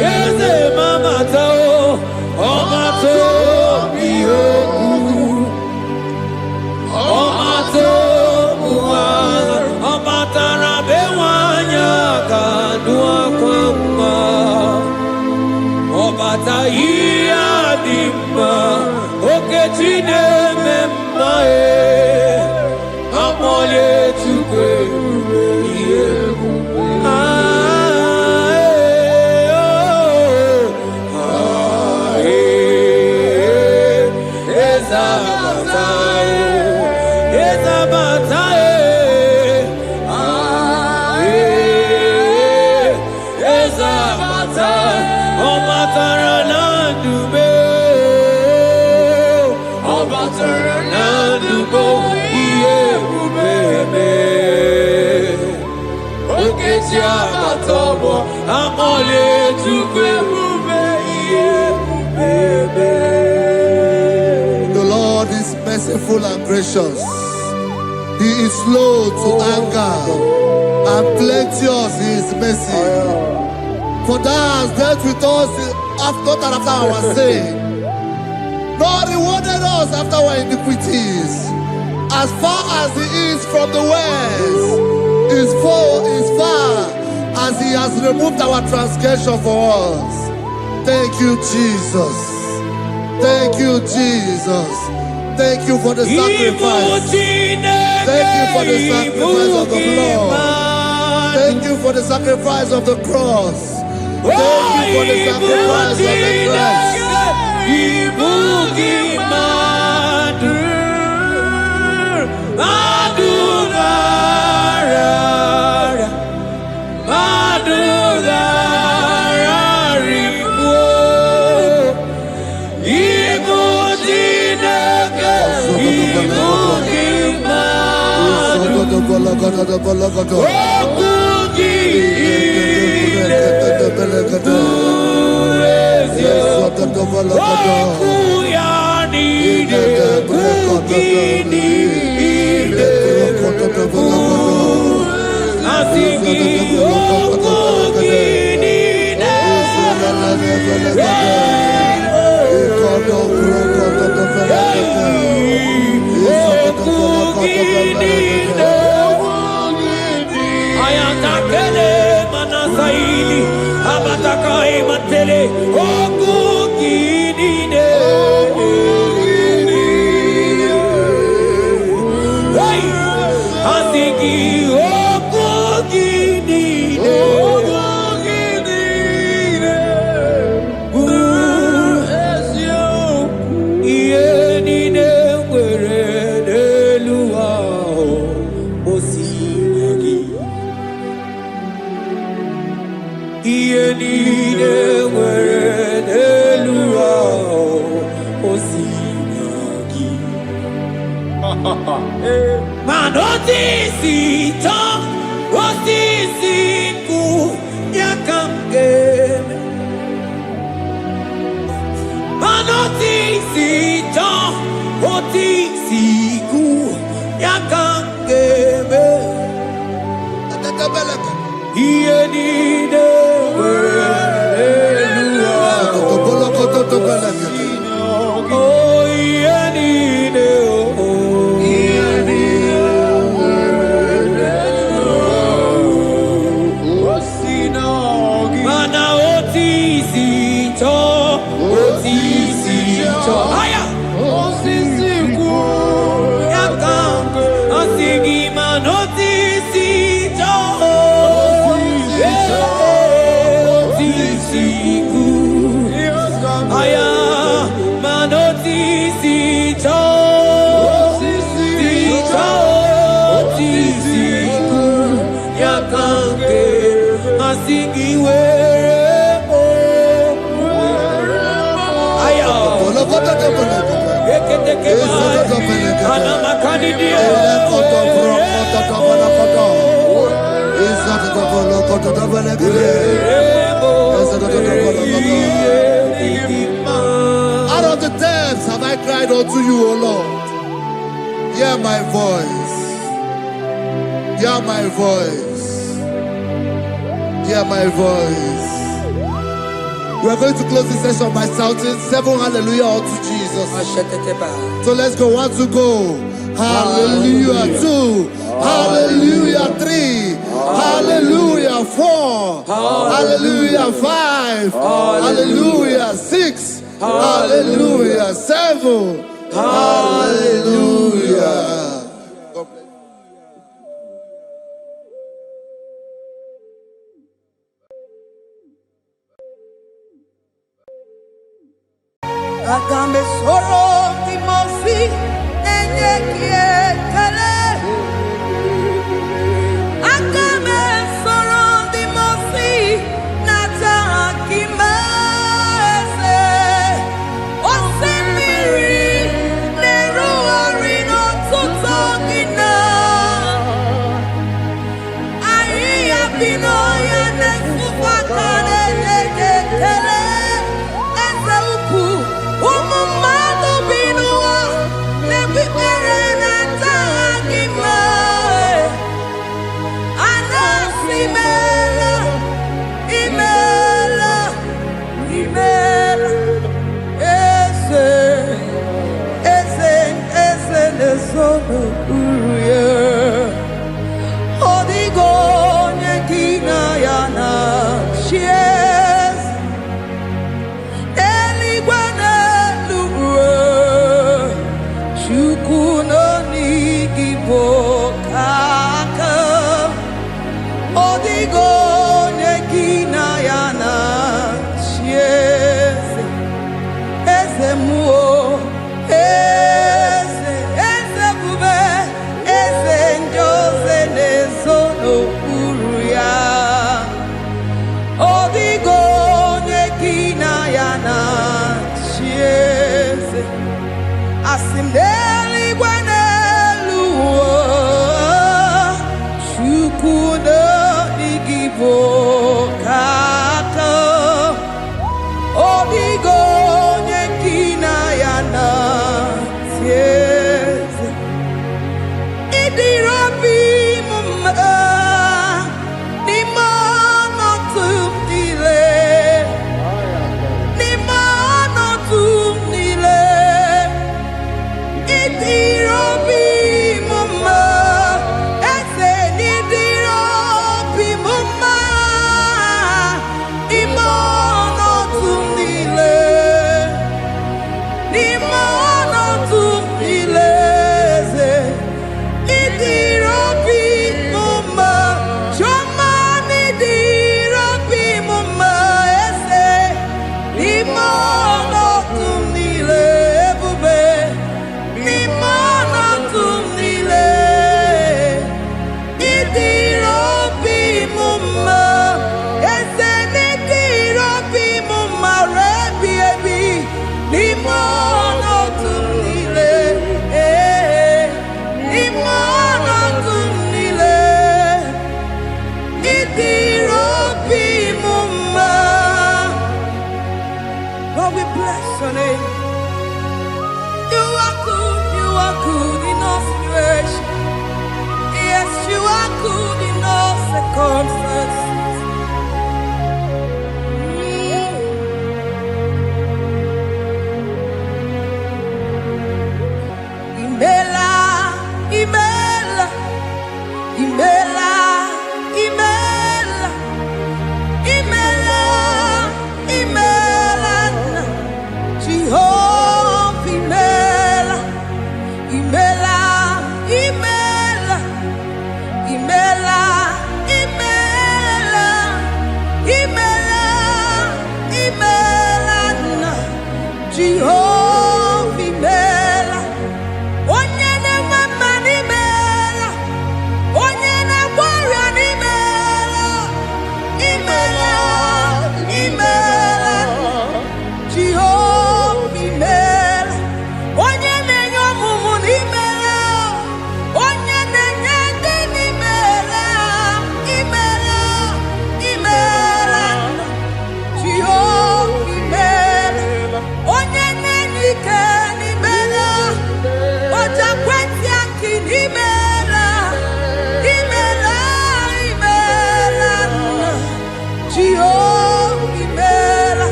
Yeze mama tao, omato biyoku. Omato buwana, omatara bewanya kanua kwamba. Obata iya dimma, okechide memma e. Amole chukwe iye. The Lord is merciful and gracious. He is slow to anger and plenteous in his mercy. For thou hast dealt with us after our sin, nor rewarded us after our iniquities. As far as the east from the west is far as he has removed our transgression for us. Thank you, Jesus. Thank you, Jesus. Thank you for the sacrifice. Thank you for the sacrifice of the blood. Thank you for the sacrifice of the cross. Thank you for the sacrifice of the cross. Out of the depths have I cried unto you, O Lord. Hear my voice. Hear my voice. Hear my voice. We are going to close this session by shouting 7 hallelujah unto Jesus. So let's go. 1, 2, go. Hallelujah. 2. Hallelujah. 3. Hallelujah. 4. Hallelujah. 5. Hallelujah. 6. Hallelujah. 7. Hallelujah. Agambe soro timosi enye kiekele. Agambe soro timosi nata akimese. Osemiri neru orino tutogina. Ayi abino ya nesufakane lekekele. Eze upu. Odigo nyekina yana advocate, odigo nyekina yana ties, idirobi mumma, ni mono tumdile, ni mono tumdile, idirobi mumma.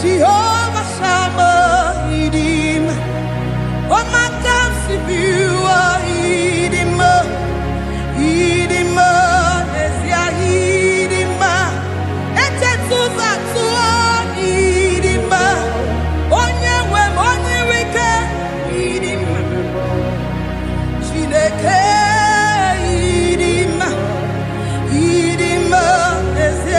Jehovah Shammah, Idim. Oh, my God, if you are Idim, Idim, Esia, Idim, Etetuza, Idim, Onye Wem, Onye Wike, Idim, Chineke, Idim, Idim, Esia.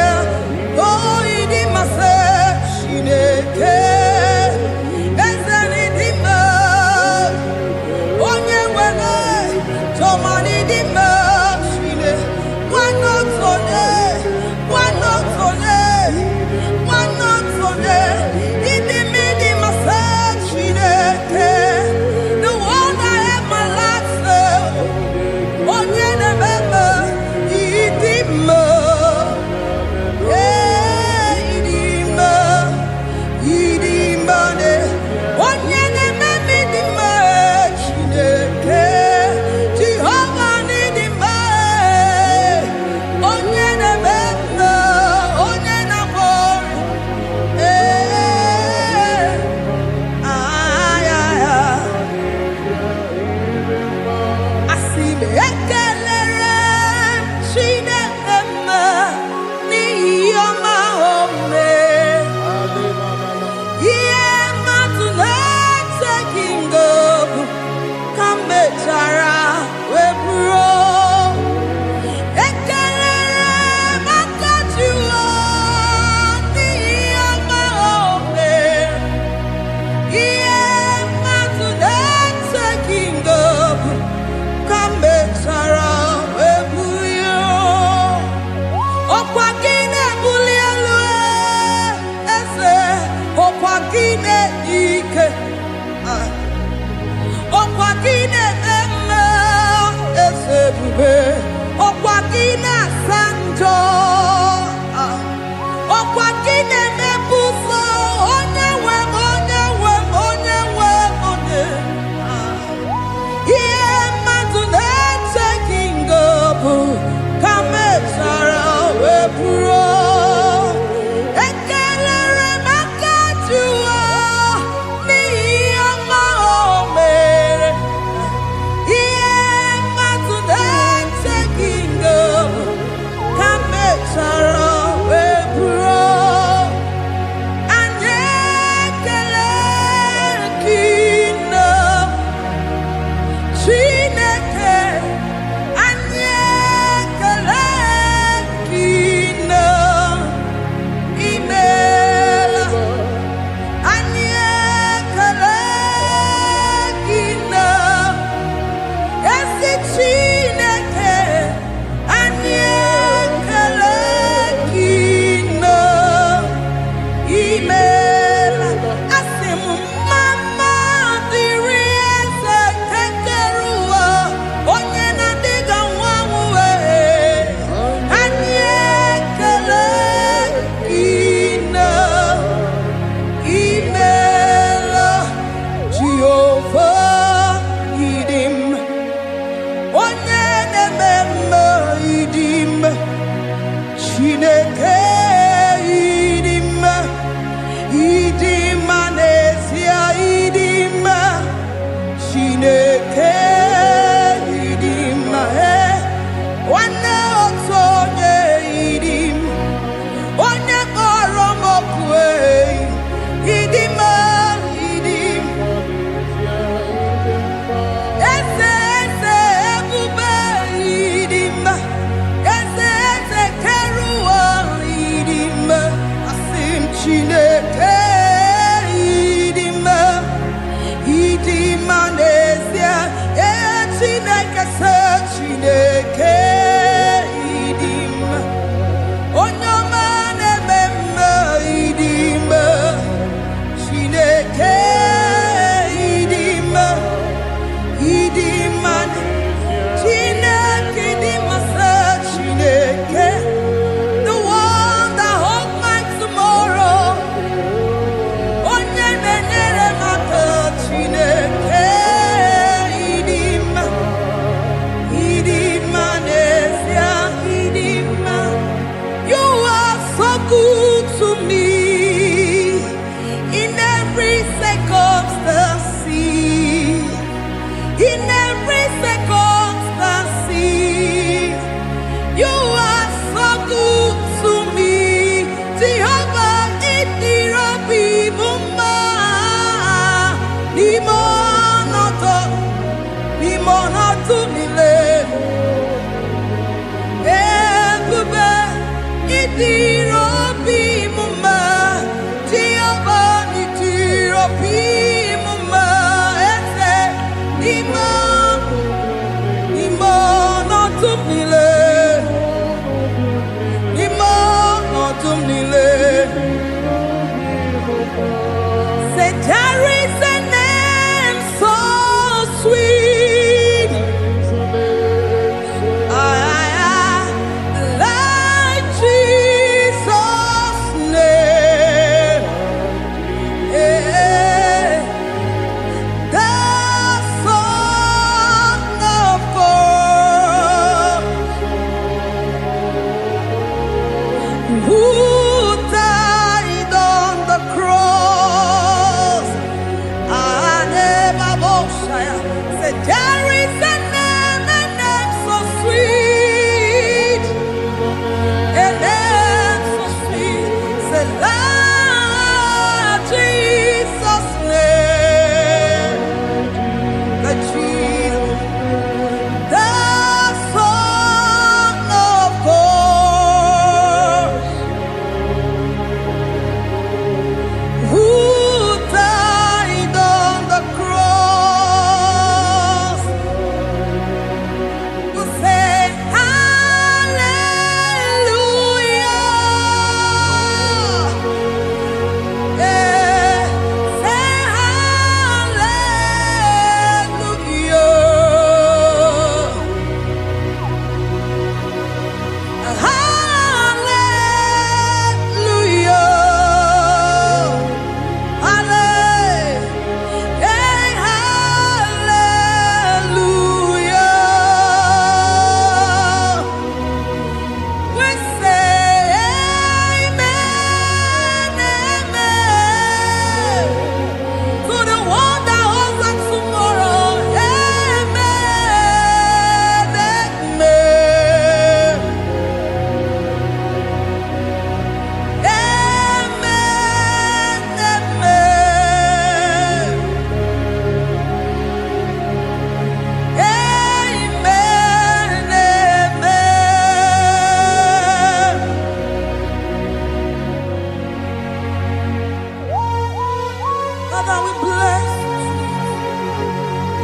Father, we bless you.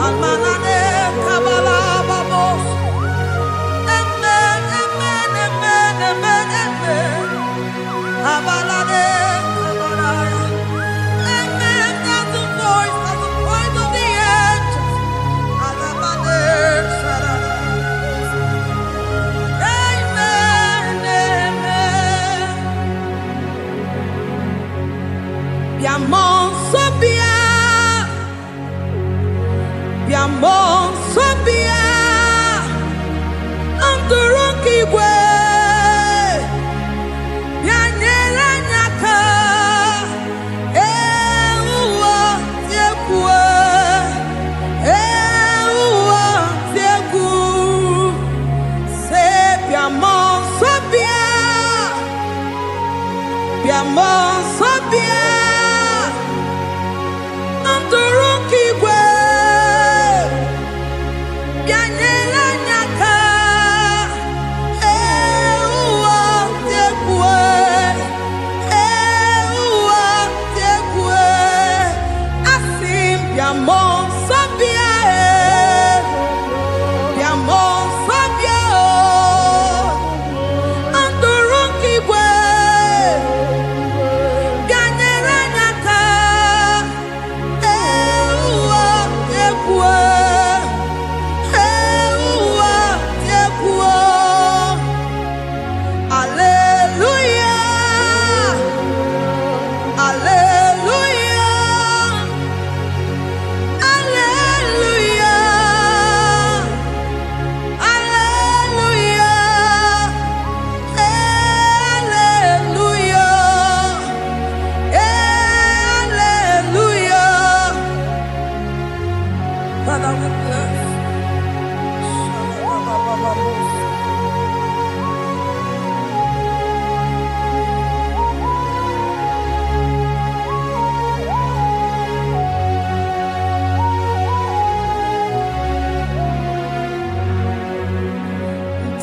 Almanane kabala babos. Amen, amen, amen, amen, amen. Abalade kabalaya. Amen. That's the voice of the angels. Alabade sarada. Amen, amen. Biamon sobia. Biamon sobia. Anduruki we. Bianyera nyaka. Ewa tiekwe. Ewa tieku. Se biamon sobia. Biamon sobia. Anduruki we. Bianyera nyaka. Ewa tiekwe. Ewa tiekwe. Asim biamon sobia. Biamon sobia. Anduruki we. Bianyera nyaka. Ewa tiekwe. Ewa tiekwe. Hallelujah. Hallelujah. Hallelujah. Hallelujah. Hallelujah. Hallelujah. Father, we bless.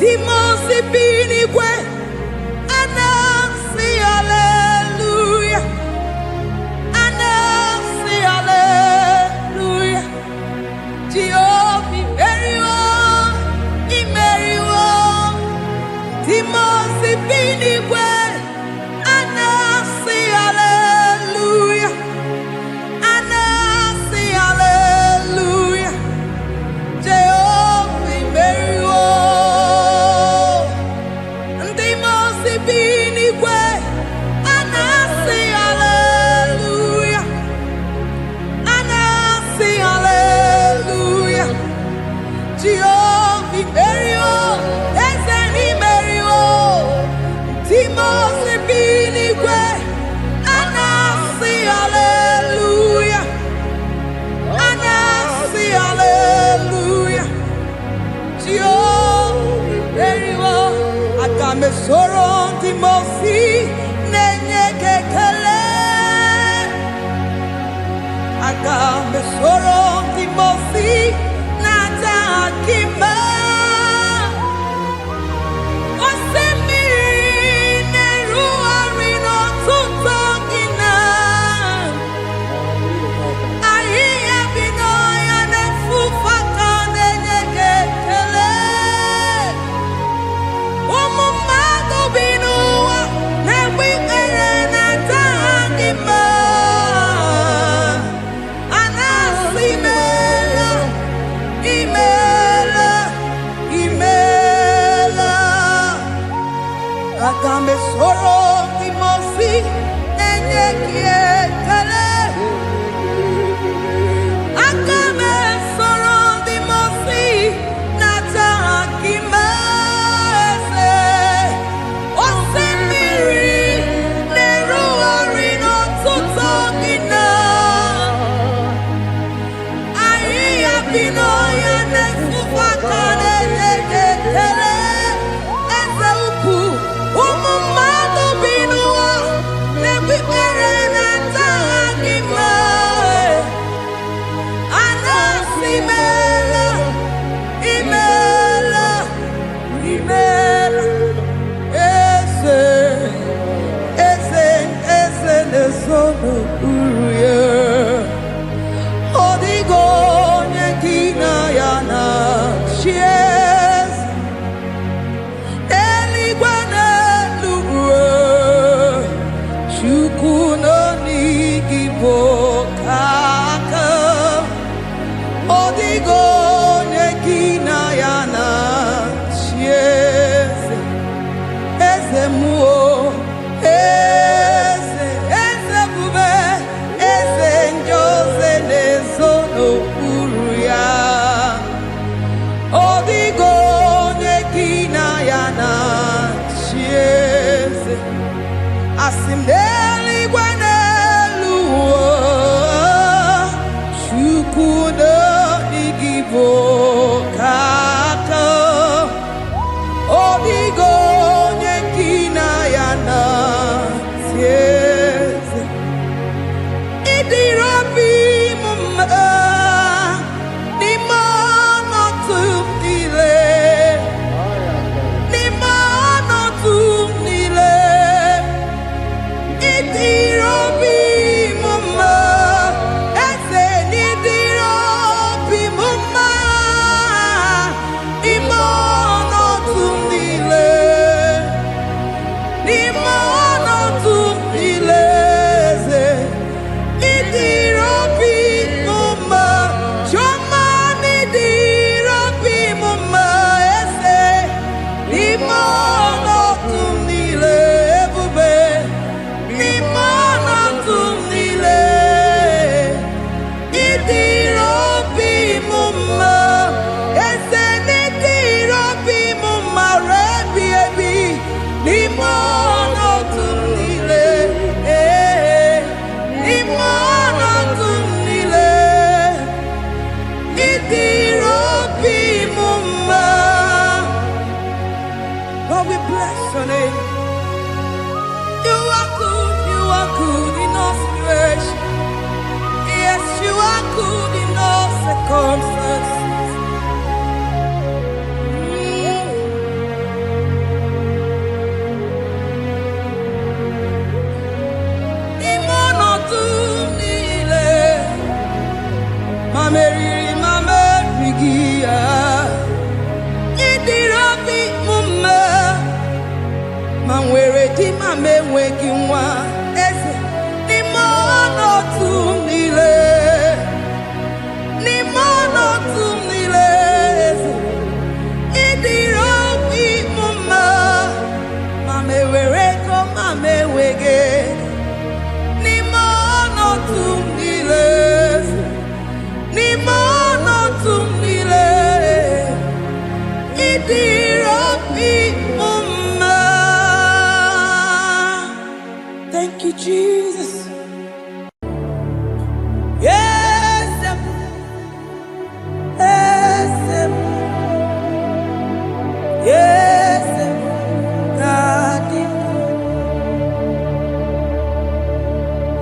Dimosi binigwe, anasi hallelujah, anasi hallelujah. Jehovah imeriwo, Dimosi binigwe, anasi hallelujah, anasi hallelujah. Jehovah imeriwo. Dimosi binigwe, anasi hallelujah, anasi hallelujah. Jehovah imeriwo, Ezeni imeriwo. Dimosi binigwe, anasi hallelujah, anasi hallelujah. Jehovah imeriwo. Agame soro Dimosi nenye kekele. Agame soro Dimosi nata akima. Osemiri neru arino tutokina. Ahiya binoya nefufaka nenye kekele. Umumado binuwa newikere nata akima. Anasi mela, imela, imela. Agame soro Dimosi nenye kiekele. Agame soro Dimosi nata akima. Osemiri neru arino tutokina. Ahiya binoya nefufaka nenye kekele. Eze ukwu, umumado binuwa newikere nata akima. Anasi mela, imela, imela. Eze nesono uruye. Chukuno nigibokaka Odigo nekina yana chieze Eze muo Eze bube Eze njoze nezono uruya Odigo nekina yana chieze Asimdeli gwanelu Chukuno nigibokaka Odigo nyekina yana tieze Idirobi mumma Nimano tumile Nimano tumile Idirobi mumma Eze nidirobi mumma Nimano tumile Nimano tumile Idirobi mumma Choma nidirobi mumma Eze Nimano tumile Bube Nimano tumile Idirobi mumma Eze nidirobi mumma Rebi ebi Nimano tumile Nimano tumile Idirobi mumma Lord, we bless your name. You are good in all situations. Yes, you are good in all circumstances. Imono tumile, mameriri mamerigia, idirobi mumma, manwere di mamenwegi nwa, eze, imono tumile, imono tumile, eze, idirobi mumma, mamewere ko mamewege. Nimano tumile, nimano tumile, idirobi mumma. Thank you, Jesus. Yes, yes, God.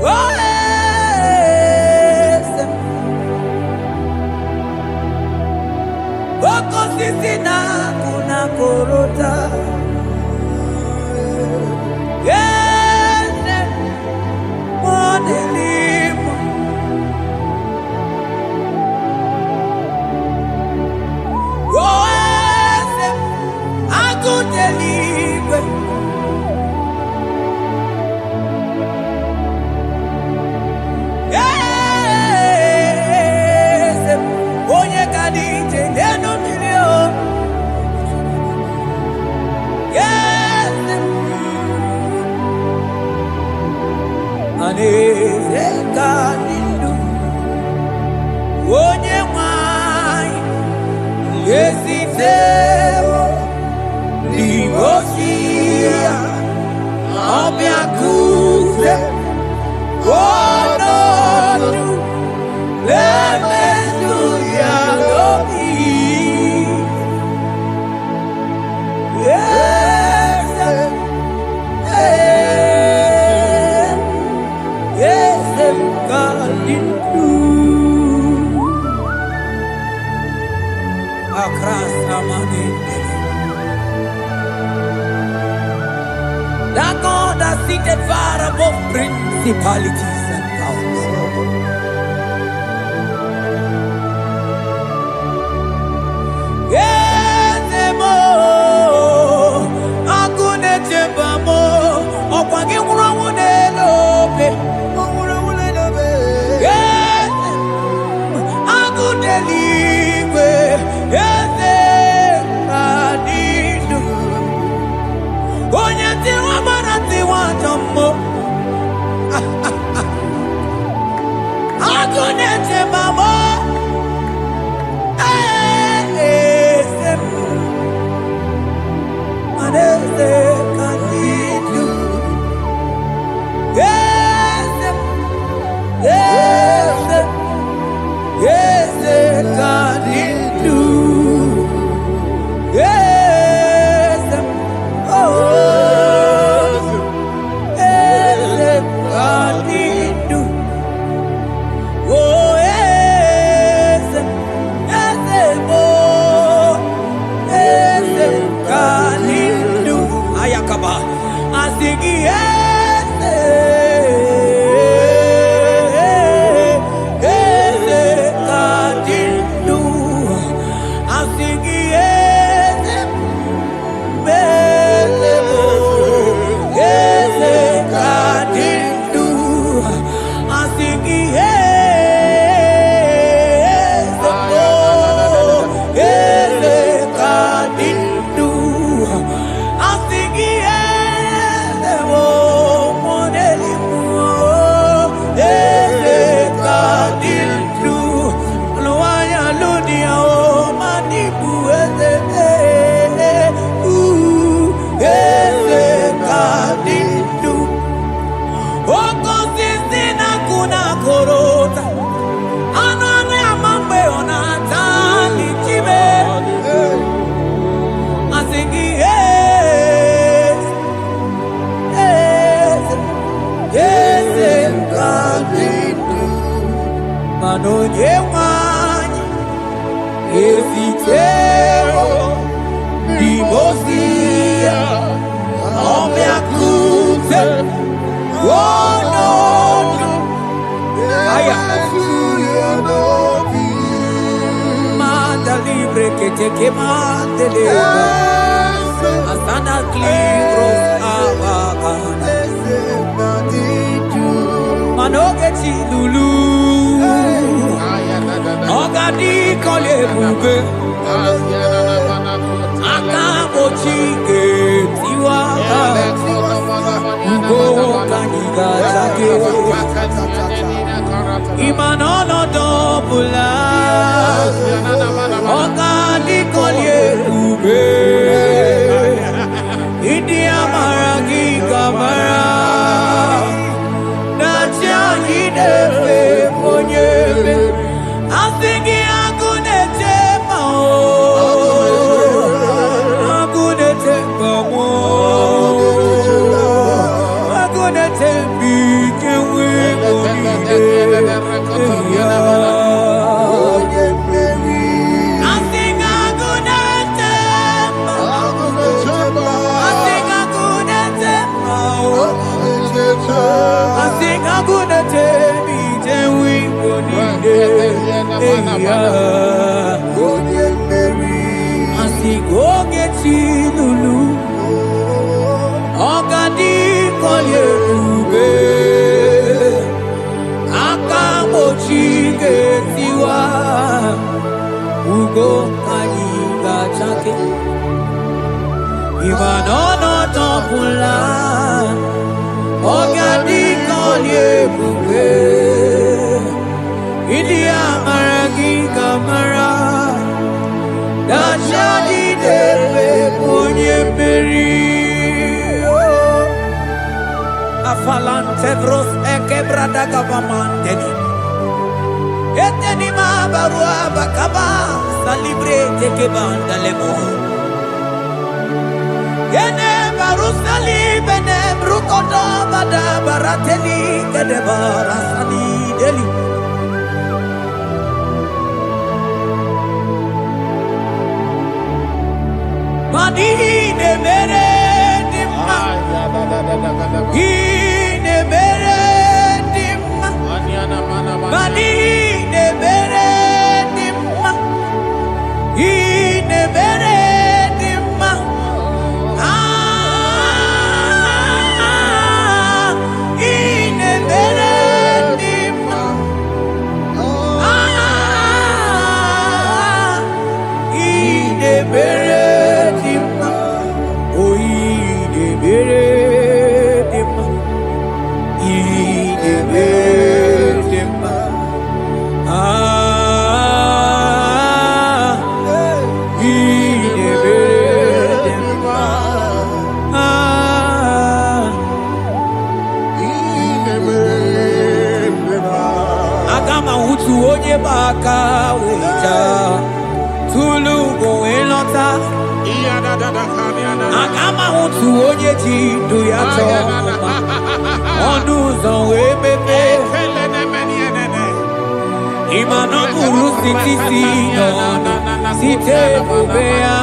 Oh, yes. Oko sisi na kuna korota. Yes, modelimo. Oh, yes, akudelime. Yes, onye kadije neno milio. Yes, aneze kadindu. Onye mwai yesiteo libosia obiakuse. Oh, no, no. Hallelujah, Lord. Yes, yes, God in you. Across the money. That God has seated far above principalities and powers. Akune chembamo, okwagi Manonye wanya Efitero Dimosia Omeakute Wono Aya Manda libre que te quemante leva Asana clibros abagana Manogeti lulu Ogadi kole bube Akabo chike tiwa Ugo kaniga zake Imanono dobula Ogadi kole bube Idi amaragi kamara Nacha hidefe ponyebe Asingi agunete mao Agunete mao Agunete bike wego nide Asing agunete mao Asing agunete mao Asing agunete bike wego nide Asigogeti lulu Ogadi kolye ube Akamochi getiwa Ugo kaniga chake Imanono topula Ogadi kolye ube India maragi kamara Dashadi dewe ponye meri Afalante bros ekebrada gavamanteni Eteni mabarua bakaba Salibre teke banda lemo Yene baru salibene brukodo bada barateli Kede barasani deli Ine mere dimma Ine mere dimma Ine mere dimma Ine mere dimma Ine mere dimma Ine mere Baka weja tulu go elota Akama utu oje ti do ya to Ondu zon we bebe Imano buru siti si no Site bubea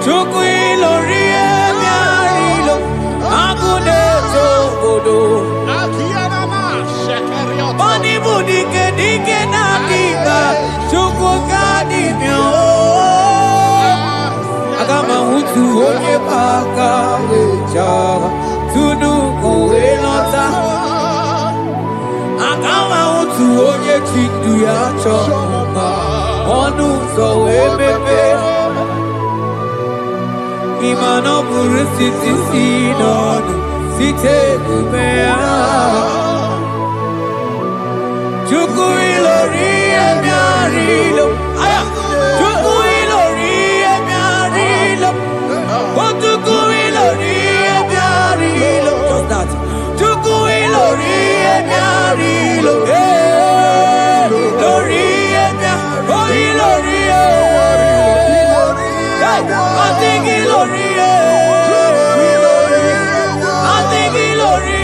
Chuku ilori emiarilo Agune togodo Bani budike dike na diba Chuku kadi myo Agama utu oje baka weja Tunu go elota Agama utu oje chindu ya choma Onu so ebebe Imano buru siti si nonu Site bubea Chuku ilori emiarilo Aya Chuku ilori emiarilo Chuku ilori emiarilo Just that Chuku ilori emiarilo Ilori emiarilo Ilori I think ilori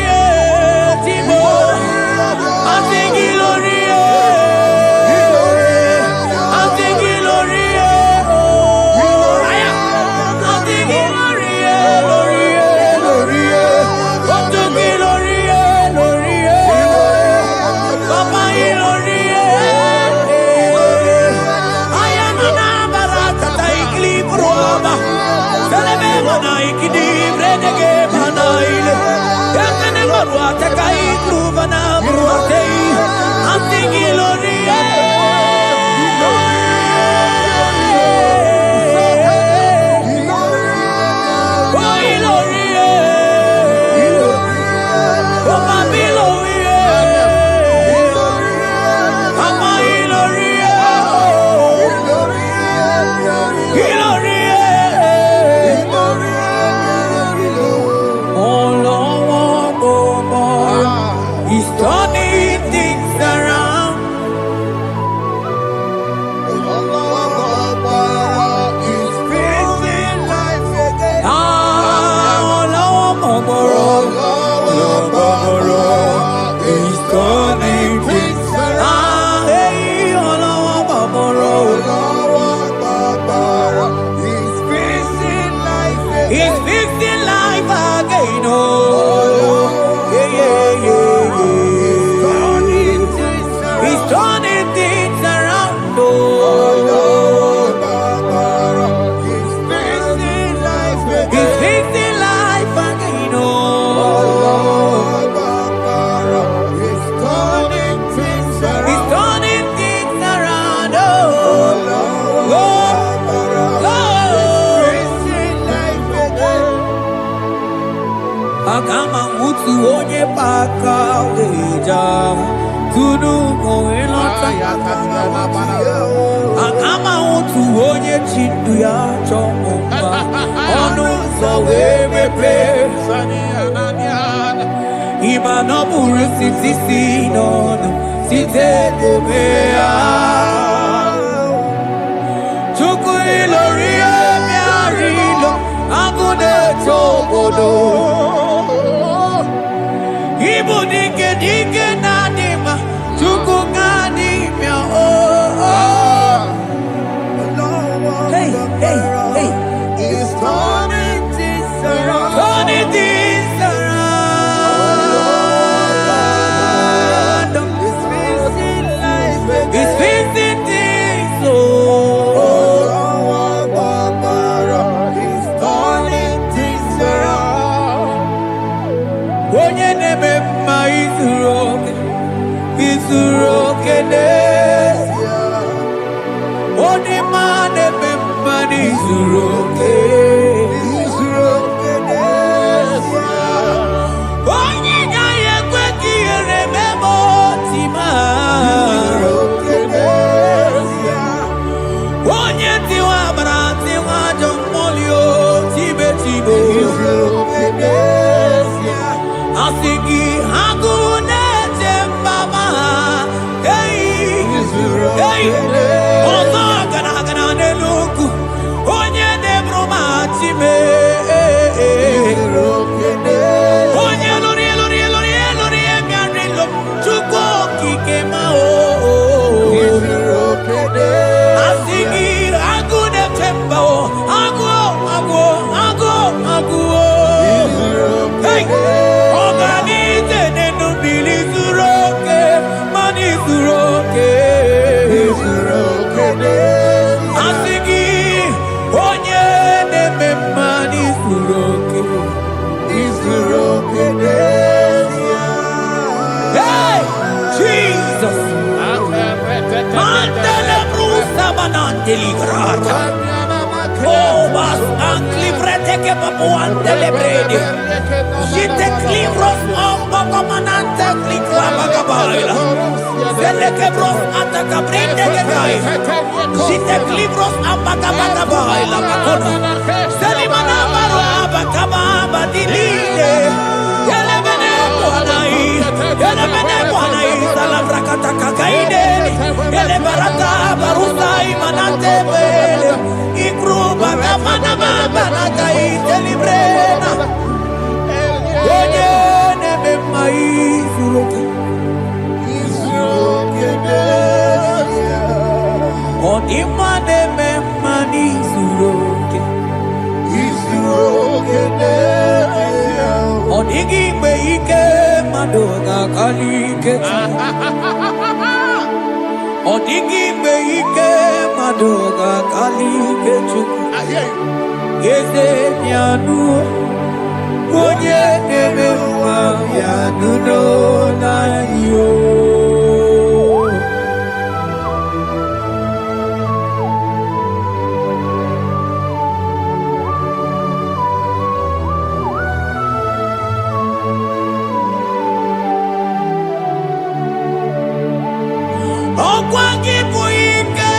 utu onye paka weja tunu moelota akama utu onye chindu ya chomba onu so wemepe imano buru sitisi nono site debea chuku ilori emiarilo agune tobodo ibu dike nanima chuku ngani mia hey It's turning things around. turning things around. It's fixing things, oh. It's turning things around. Onye neme mma izuru oke n'ezie. Onye ma neme mma n'izuru oke. Onye nya ya ekwe ka ihere meme otima. Onye tiwa bara tiwa ajọ mmụọ tibe. Asị gị agụ na-eche mbaba ha. Ọzọ gara n'elu ugwu. Onye na-eburu m achime. Onye lụrụ emịarịlụ Chukwu okike ma asị gị agụ na-eche mba agụ ọganize n'enubili zuru oke mana izuru oke asị gị onye na-eme mma n'izuru oke hey Jesus mandele brusa banante ligrata oh bas anclivrete che papuante le brede jite clivros ombo comanante cliclava cabaila delle che bros attacca prende che dai jite clivros ambacabata baila macona selimana baraba cababa di lile ele bene buonai sala bracata cacaine ele barata barusai manante bele ikruba kamana baba na kai librena onye neme mai zuroke onima neme mani zuroke onigi gbe ike madoga kalike onigi gbe ike madoga kalike chukwu eze bịanụ onye na-eme mma bịanụ n'anyị o ọkwa gị bụ ike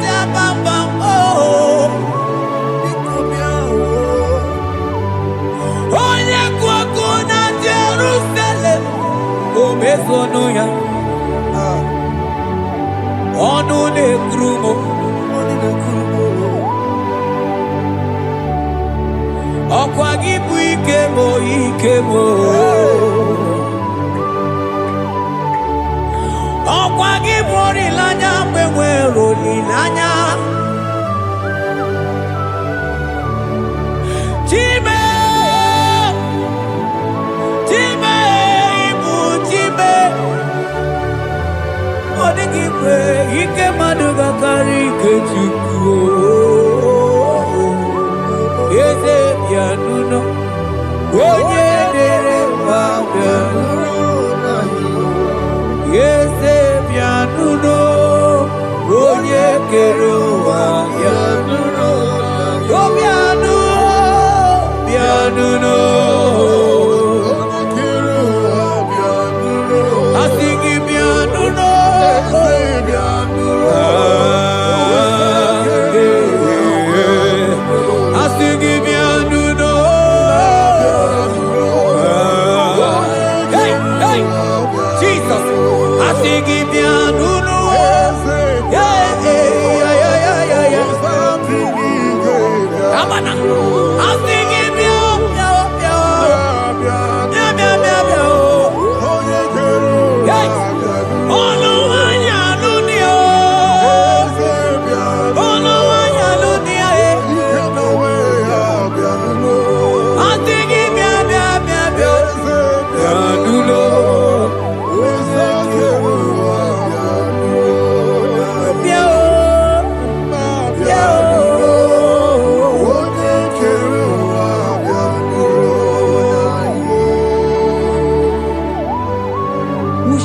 dababa onye kwakọ na Jerusalem o mezonu ya ọnụ na-ekuru m ọkwa gị bụ ike m ọkwa gị bụ olileanya mgbe nwere olileanya Chime ibu Chime ọ dịghị ikwe ike mmadụ gakarị ike Chukwu eze bịanụ onye dere mma bịanụ eze bịanụ onye kere ụwa bịanụ bịanụ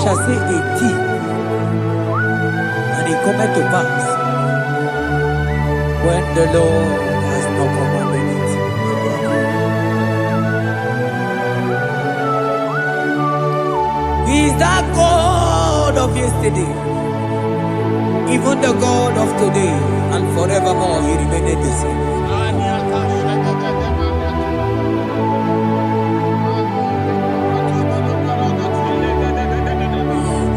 shall say a thing, and it cometh to pass when the Lord has not commanded it. He is that God of yesterday, even the God of today, and forevermore He remained the same.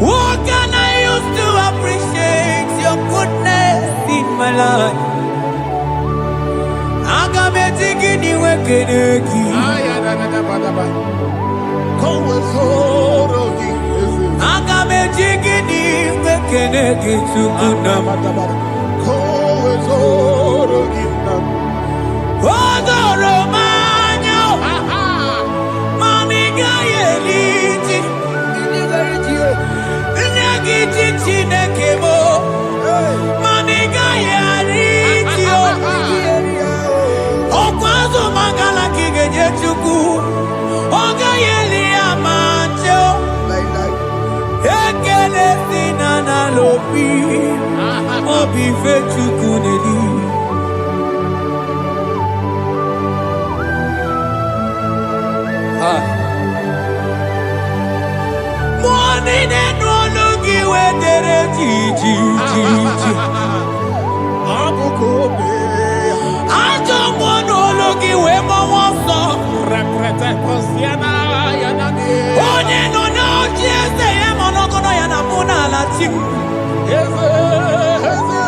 What can I use to appreciate your goodness in my life? Agametigini wekeneki. Agametigini wekeneki tukuna. Odoro manyo. Mamiga yeliti. Nyagiti chinekemo. Mamiga yariti. Okwazo mangala kigeje chuku. Oga yeli amancho. Ekele sinana lopi. Obi fe chuku neli. Mwani nenu olugi wedere jiji. Abukobe. Ajo mwanu olugi we mwaso. Reprete kosiana yanani. Onye no na ojieze ye monogono yanamuna la chim. Eze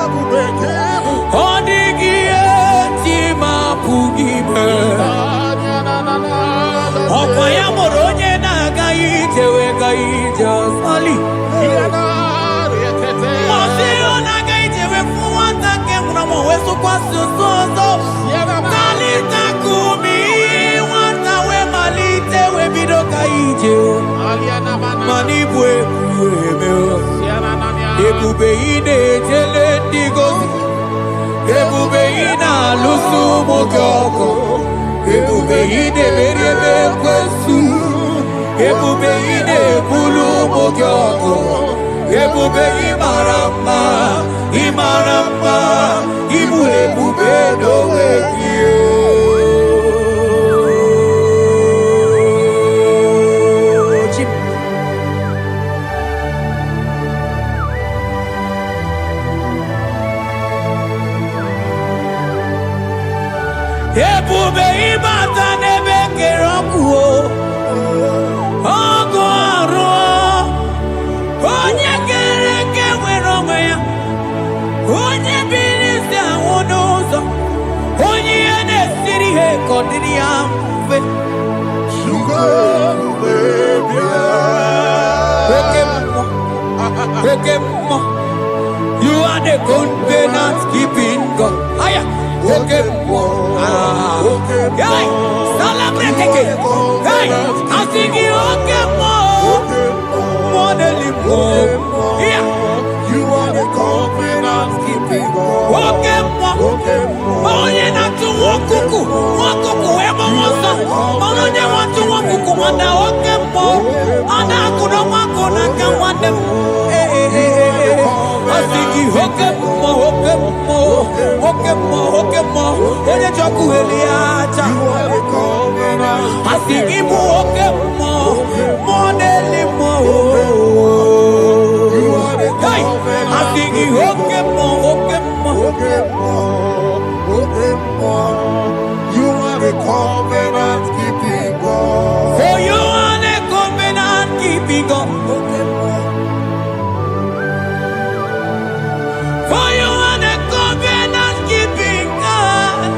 abubeke. Odigi eti mapugibe. Okwa ya moronye na gaite we gaite osali. Mosi ona gaite we fuwata ke mnamo weso kwa susozo. Kalita kumi wata we malite we bido gaite. Manibwe kuemeo. Ebube ine jele digozi. Ebube ina lusu mokyoko. Ebube ine merebe kwesu. Ebube ine bulu mokyoko. Ebube imaramba. Imaramba. Ibu ebube no wekio. Ebube ibata nebe kerokuo. Ogo aro. Onye kereke weronwe ya. Onye bilisi awonozo. Onye ene siri he kodiri ya mfe. Ekemo. You are the covenant keeping God. Aya. Ekemo. Hey, celebrate it. Hey, asigi okemo. Modeli mo. Yeah. You are the covenant keeping God. Okemo. Onye na tu wokuku. Wokuku emo mosa. Onye wa tu wokuku wanda okemo. Ana kuno wako na kamwande. Asigi okemo, okemo, okemo, okemo. Onye joku eliacha. You are the covenant. Asigi mu okemo, modeli mo. You are the Hey, covenant. asigi okemo, okemo. You are the covenant keeping God. For you are the covenant keeping God. For you are the covenant keeping God.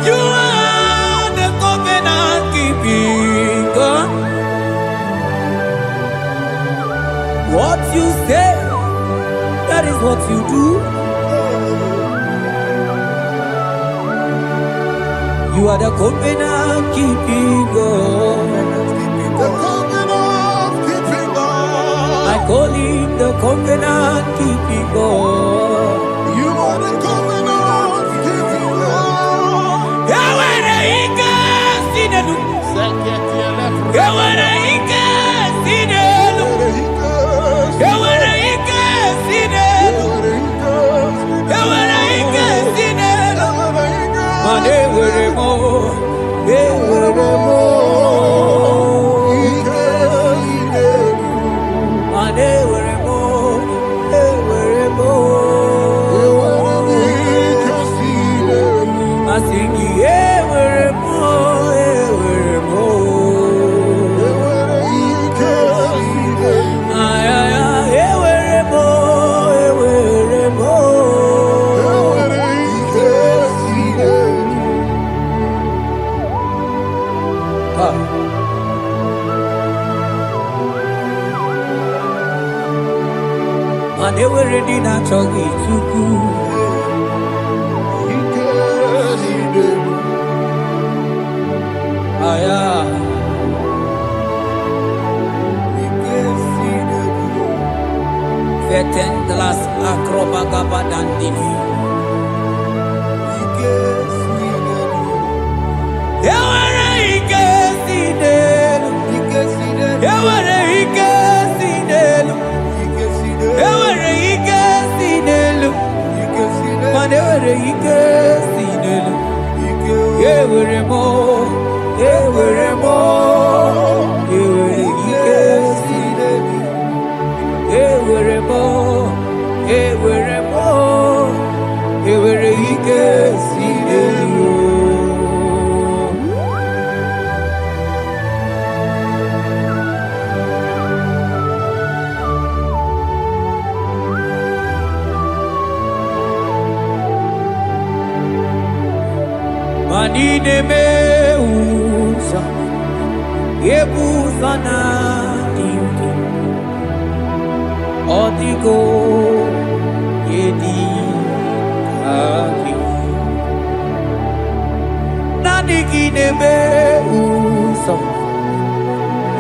You are the covenant keeping God. What you say, that is what you do. You are the covenant keeping God. The covenant keeping God. I call him the covenant keeping God. You are the covenant keeping God. Yahweh, the Ike, Sinenu. They were ready not to get too good. Vetendlas acrobagabadandini. They were a hicassidel. They were a hicassidel. They were a hicassidel. They were a hicassidel. They were a more. They were a more. They were a hicassidel. They were a more. They were a more. They were a hicassidel. Manine meusa, yebusa na dinki, odiko yedi kaki. Nadigine meusa,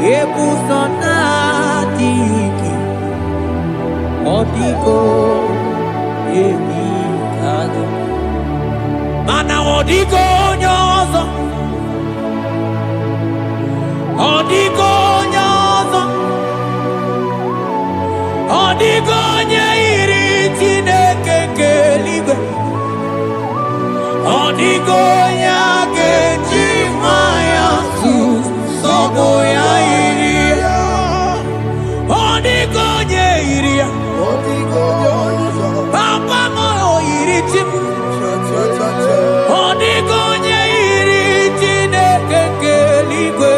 yebusa na dinki, odiko yedi kaki. Mana odigo nyozo, odigo nyozo, odigo nyeiri Chineke keligwe, odigo nyake chimaya sobo ya iria, odigo nyeiria, papa mo iri chim. Odigonye iri Chineke keligwe,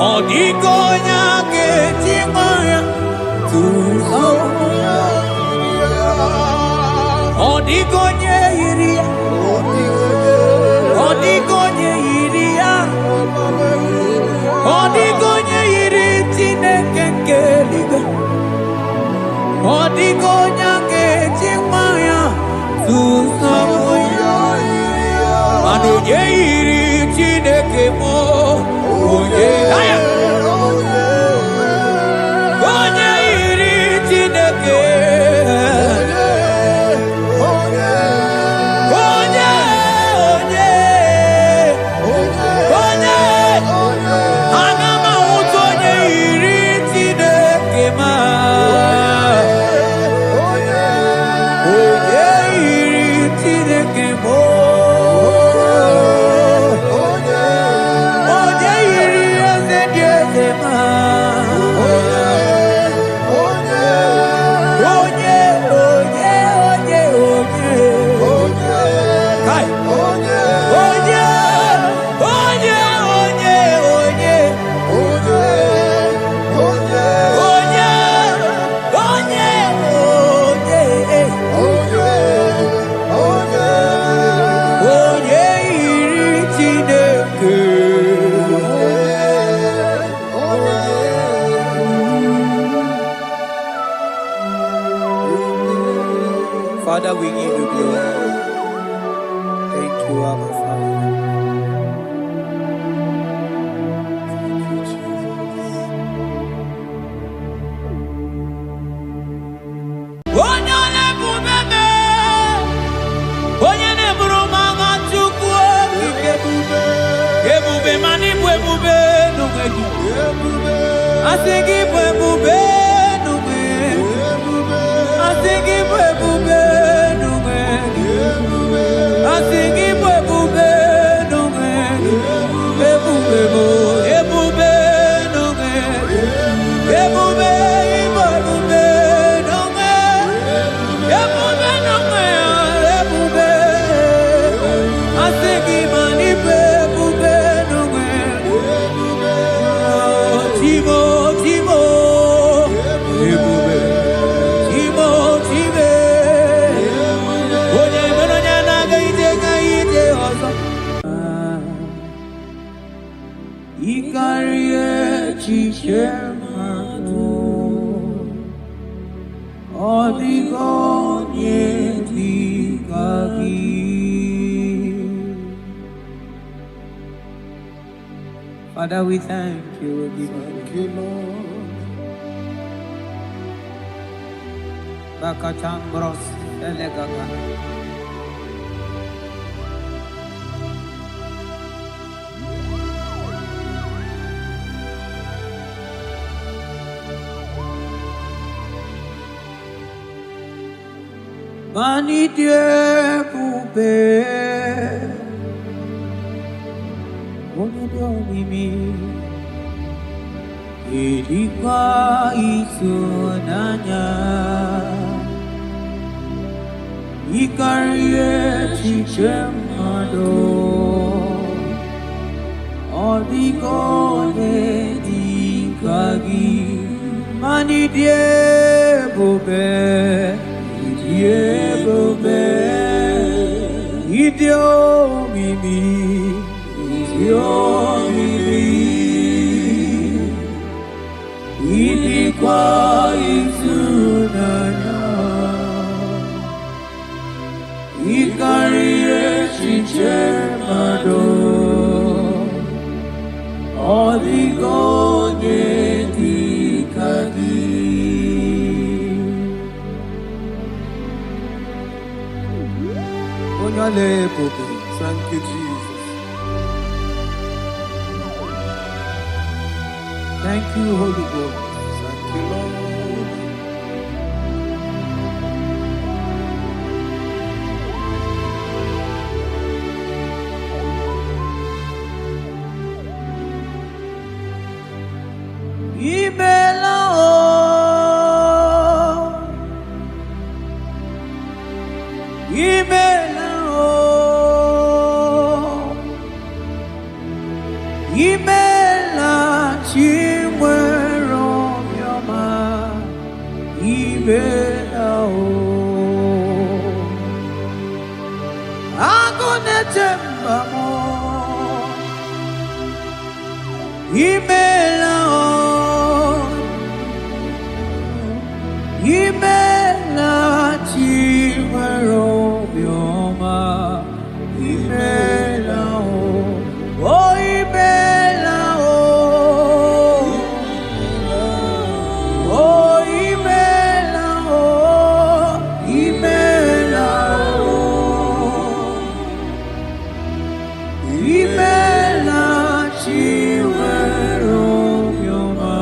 odigonya kechimaya tuzo. Odigonye iria, odigonye iria, odigonye iri Chineke keligwe, odigonya kechimaya tuzo. Oye iri Chineke mo, oye aya, oye iri Chineke, mani bwebube nungegi. Asigi bwebube nungegi. Asigi bwebube nungegi. Asigi bwebube nungegi. Bwebube bo, bwebube nungegi. Bwebube bwebube nungegi. Bwebube nungegi, bwebube. Asigi mani bwebube nungegi. Timo, Timo, bwebube. Timo, Timo. Onye mero nyana gaite ozo. Ikarie chichemadu. Odigonye digagi. Father, we thank you. We give you Lord. Bakachambros elegagana. Mani die bube, onye do mimi, ilikwa itunanya, ikarie chichemado, odigone digagi, mani die bube. Yebube, idio mimi, idikwa itunanya, ikarie chichemado, odigonye dikagi. Thank you, Jesus. Thank you, Holy Ghost. Thank you, Lord. Ibela Ibela chimwero yoma Ibela agone tembamo Ibela Ibela chimwero yoma Ibela oh Ibela oh Ibela Ibela Ibela chiwero yoma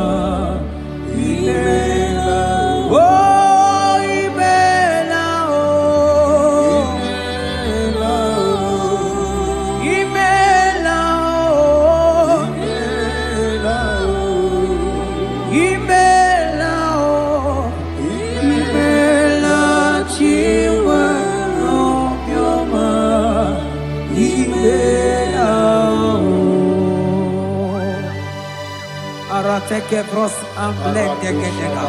Ibela oh Ibela Ibela Ibela Ibela chiwero yoma Ibela Arateke bros amblende gedega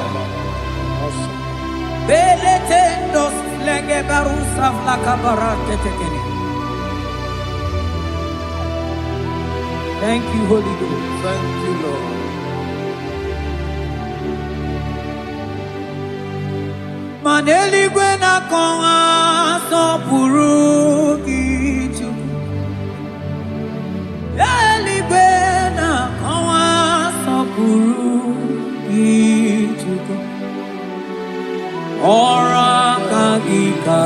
Beletendos lenge barusa flaka barate tekeni. Thank you, Holy Ghost. Thank you, Lord. Maneli gwena konga sopuru kichu. Eli gwena konga sopuru kichu. Ora kagika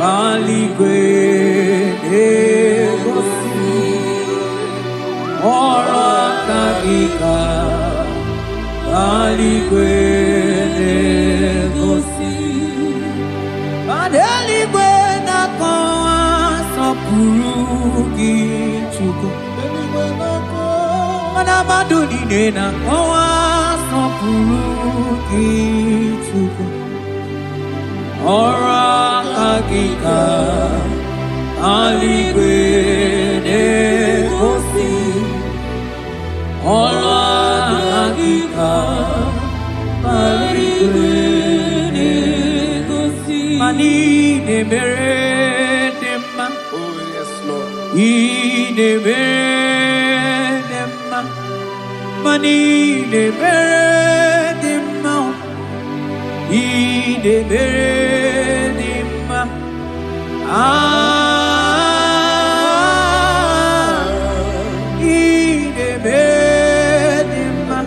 bali gwene gosi. hakika aligwene gosi adeligwe na kwa sapurugi chuko mana maduni nena kwa sapurugi chuko ora hakika aligwene gosi ora hakika aligwene gosi manine meredema Oh, yes, Lord. ine meredema manine meredema ine meredema ine meredema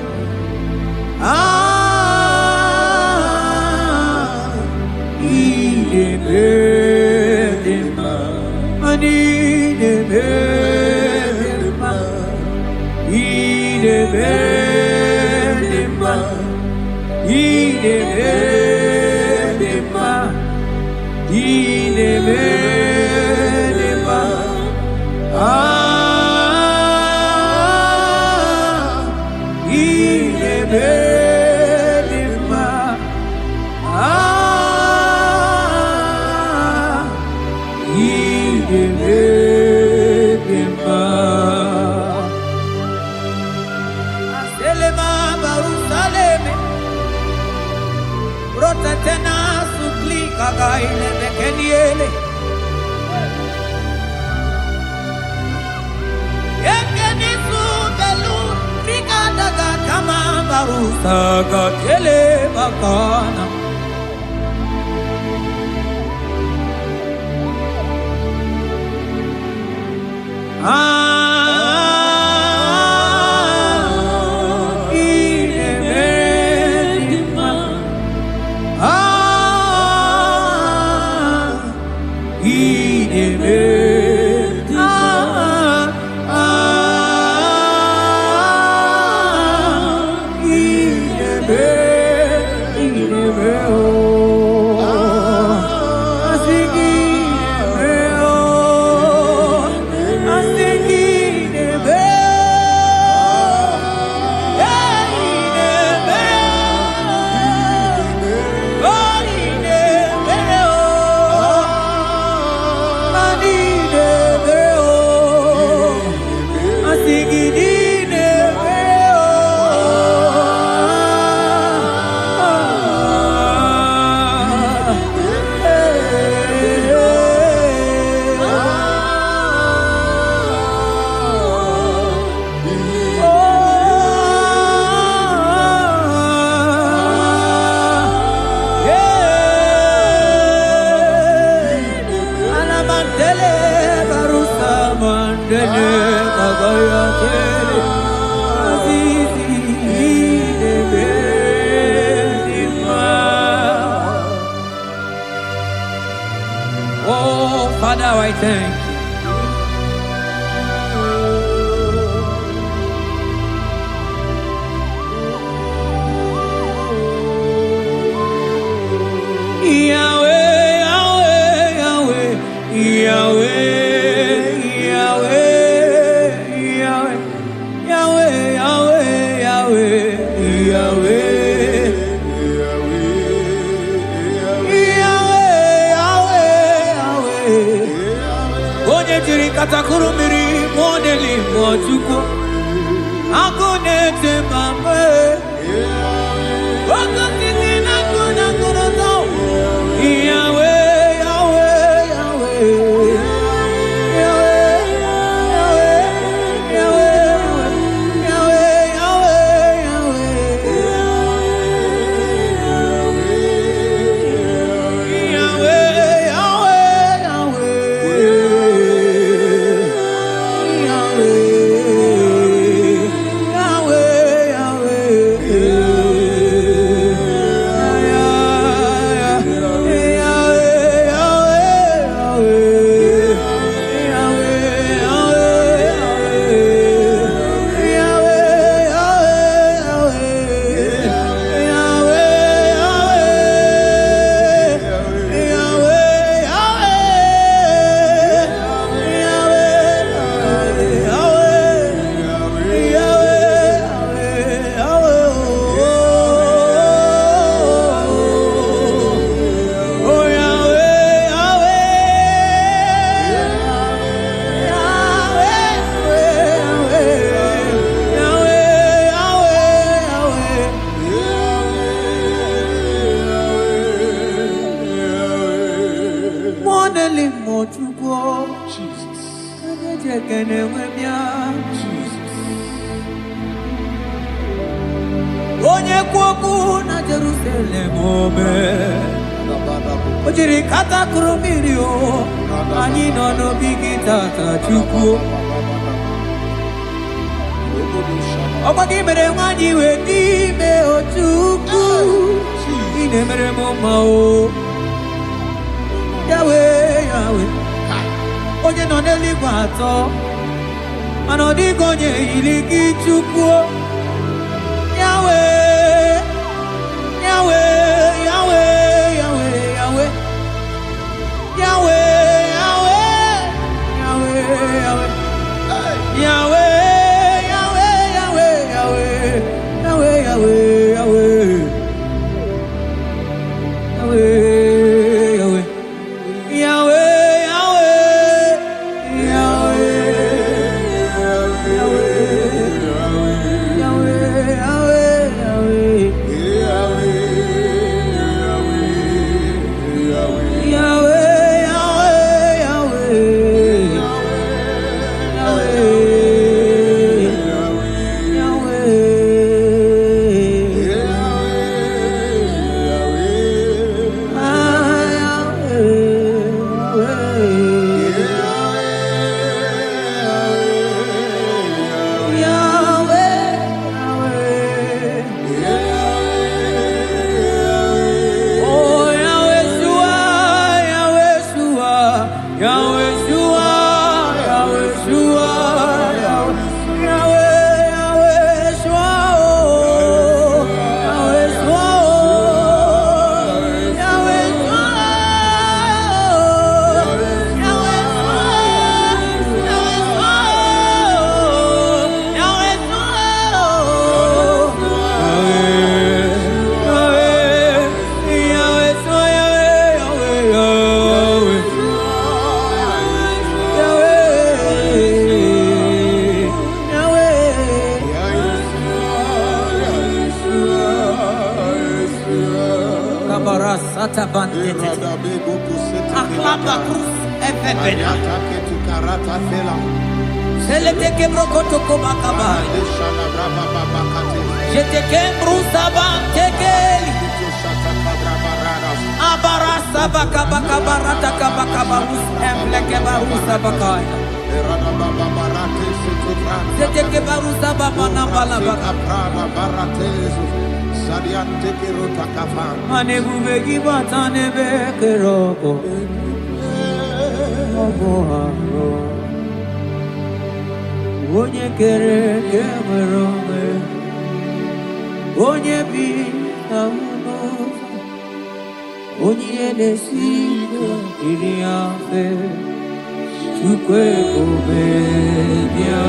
ine meredema manine meredema ine meredema ine meredema ine meredema ine meredema ine meredema aselema barusaleme rota tena suplika gaile bekeniele yekeni sutelu rikadaga kama barusa gatele bakana ine meredema ine meredema ine Oh, Father, I thank you. Yahweh, Yahweh, Yahweh, Yahweh. Katakurumiri modeli mochuko akone temambe wakati na kuna kuroto Yahweh Yahweh Yahweh Yahweh Jerusalem ome Ojiri kata kurumirio Ani nono bigita tachuku Okwagi mere wanyi wedi me ochuku Ine mere momao Yahweh, Yahweh Onye no n'eluigwe atọ mana ọ dịghị onye yiri gị Chukwu Yahweh Yahweh Yahweh Yahweh Yahweh Yahweh Yahweh Yahweh Yahweh Yahweh Yahweh Yahweh Yahweh Onye kere ke nwere onwe onye bi na ụlọ onye na-esi iri afe Chukwu ebube bịa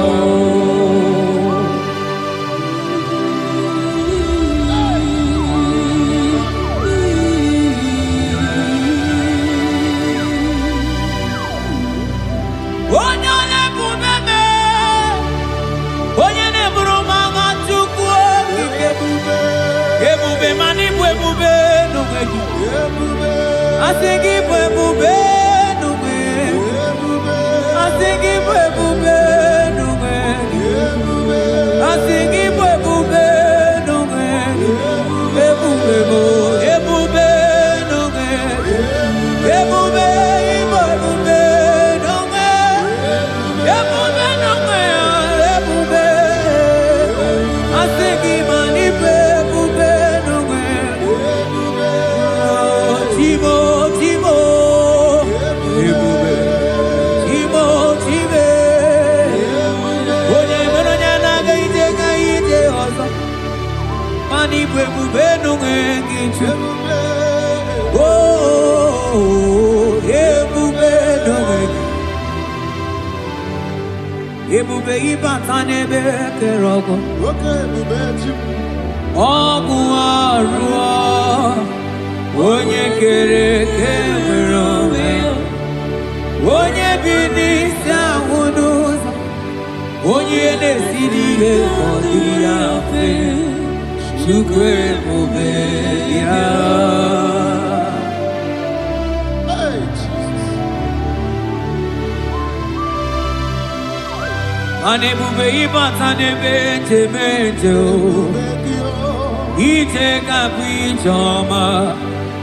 I think it will be no way. I think it will be no way. I think it will be no way. It will be no way. It will be no way. It will be no way. It will be no way. It will be. I think it will be no way. Timo. Ebube ibatane be kerogo. Ogu arua onye kere kemerome onye bini sahunuza onye nesiri ekodi afe Chukwu ebube ya. Anebube ibata nebe temejo Iteka Puijoma,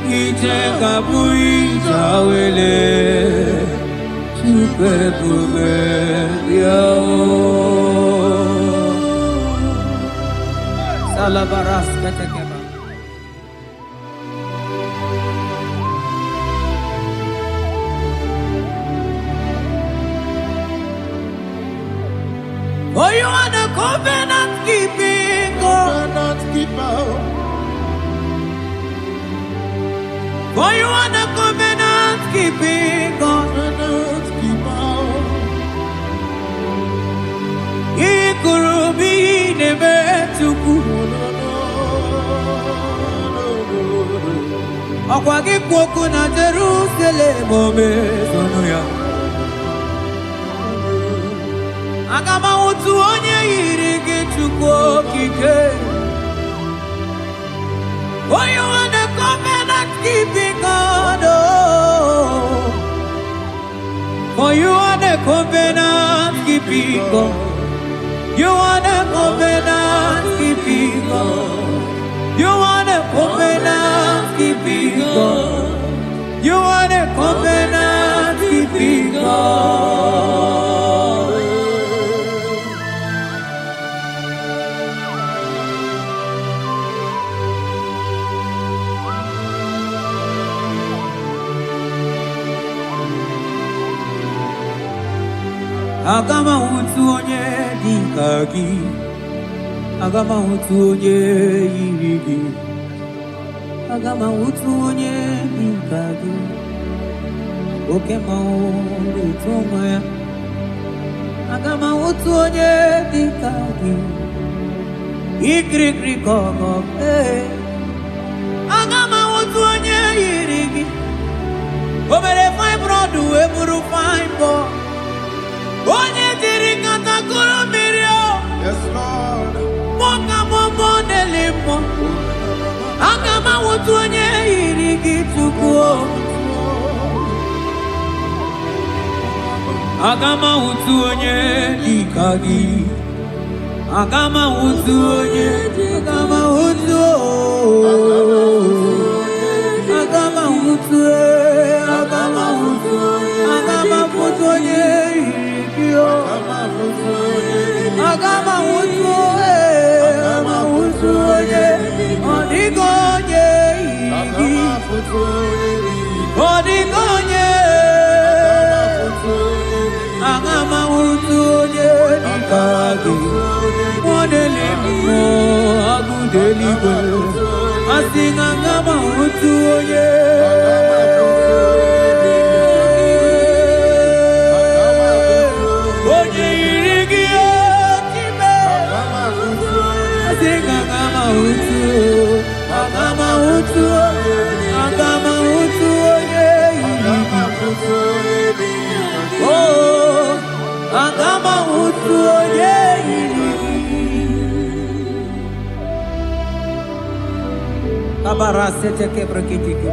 Iteka Puijawele, Super Bube, Salabaras Katekeba. Oh, you are the covenant keeping God. Covenant keeper. For you are the covenant keeping God. Covenant keeper. Ikurubi nebetuku. Akwagi kwoku na Jerusalem ome sonuya. Agama utu onye yiri gị Chukwu okike. Oh, you are the covenant keeping God. Oh, for you are the covenant keeping God. You are the covenant keeping God. You are the covenant keeping God. You are the covenant keeping God. Agama utu onye dịka gị, agama utu onye yiri gị, agama utu onye dịka gị, oke mmanwụ na-eto nwa ya, agama utu onye dịka gị, ikirikiri ka ọgọ, agama utu onye yiri gị, o mere fibroid wee bụrụ fibroid. Onye diri katakuru mmiri o. Yes, Lord. Moka momo nelimo. Aga m awụtu onye yiri gị Chukwu o. Aga m awụtu onye dịka gị. Aga m awụtu onye. Aga m awụtu o. Aga m awụtu e. Aga m awụtu. Aga m awụtu onye. Agama utu onye odigo onye igi odigo onye agama utu onye dikagi modeli mo agudeli go asinga agama utu onye Abarasete kebrekitiki.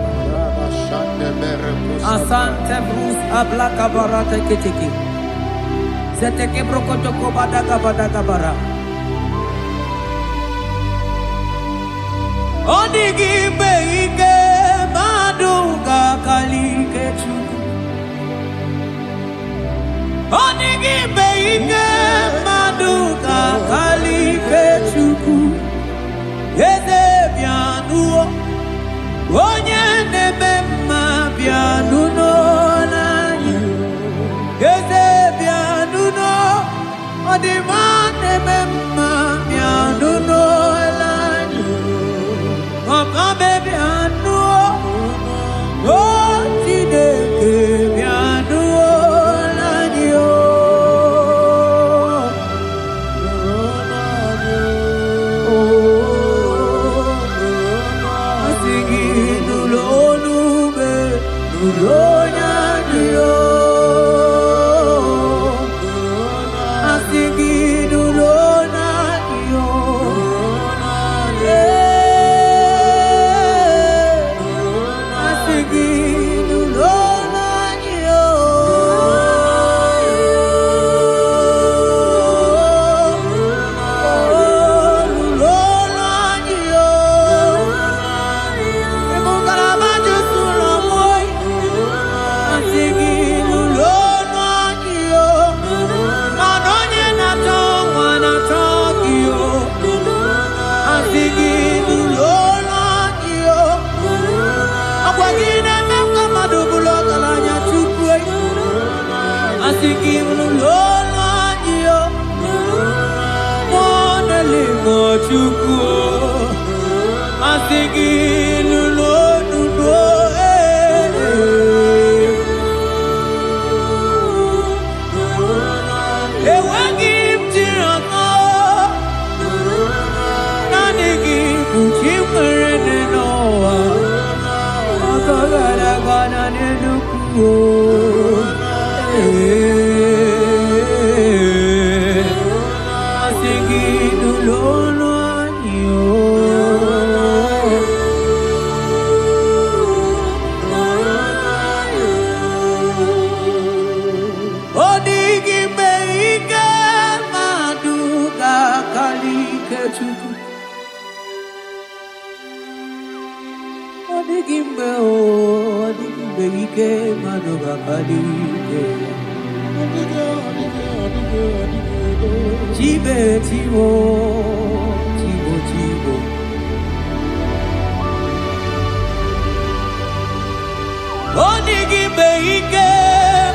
Asante brus abla kabarate kitiki. Sete kebrokotoko badaka badaka bara. Odigi beige maduga kalike chuku. Odigi beige maduga kalike chuku. Eze bianuo, onye nebe mma bianuno nanyi. Eze bianuno, odima nebe mma bianuno nanyi. Papa bianuo, otideke bianuo nanyi. Asikim lolo anyo, mona limo chuku. Asikim lolo ewagim tirano, nanigim uchimere noa. Akagara gana neduku. Chibe chibo, chibo chibo. Onigi beike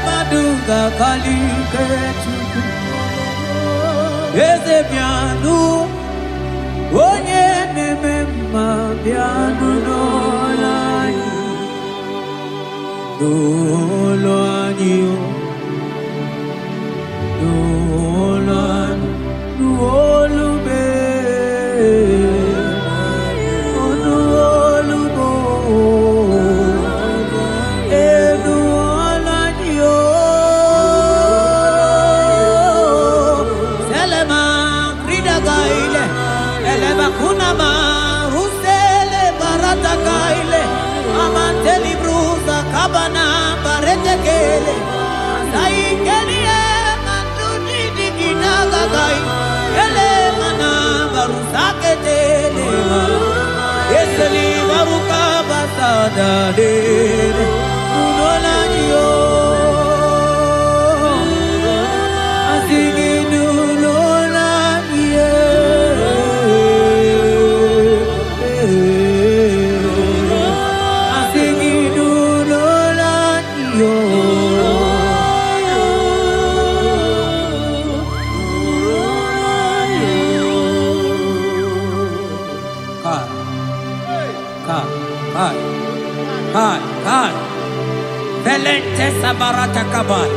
maduga kalike chuku. Eze piano, onye nemema piano no anyo. Velente sabarata kabal.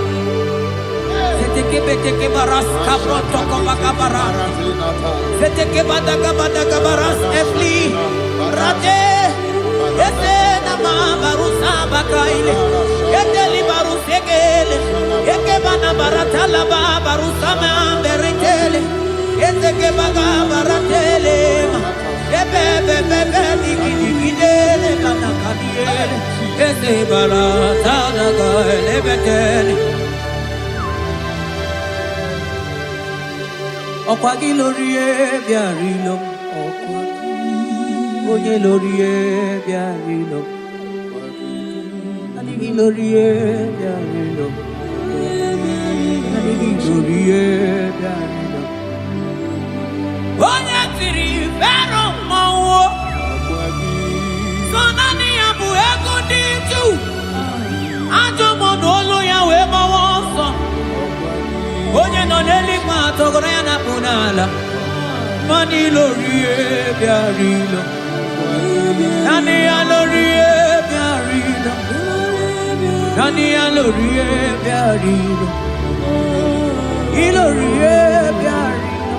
Seteke beteke baras kabroto kabakabara. Seteke badagabada kabaras efli. Rate. Ese nama barusa bakaile. Yeteli barusegele. Yeke bana baratala barusa memberetele. Yeteke bagabaratele. Bebe digidele bana kadiele. Ese barata daga lebetele. Okwagi lorie biarilo. Oye lorie biarilo. Anigi lorie biarilo. Anigi lorie biarilo. Oye tiri vero mawo. Sonani abu ego diju. Ajo monolo ya we mawoso. Onye no neli ma togoro ya na punala. Mani lorie biarilo. Nani alorie biarilo. Nani alorie biarilo. Ilorie biarilo.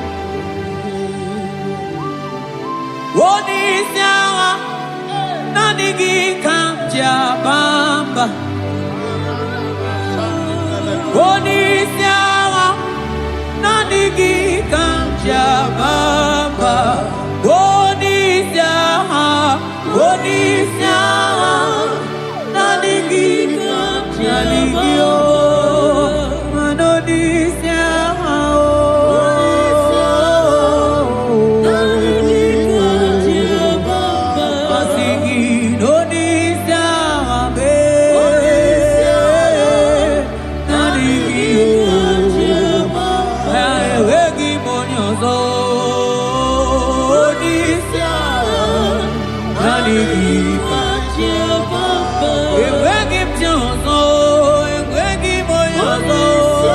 Woni siawa. Nani gi kanja bamba. Woni siawa. Nani gi kanja bamba. Woni siawa. Woni siawa. Nani gi kanja ligio. Manoni siawa. Oh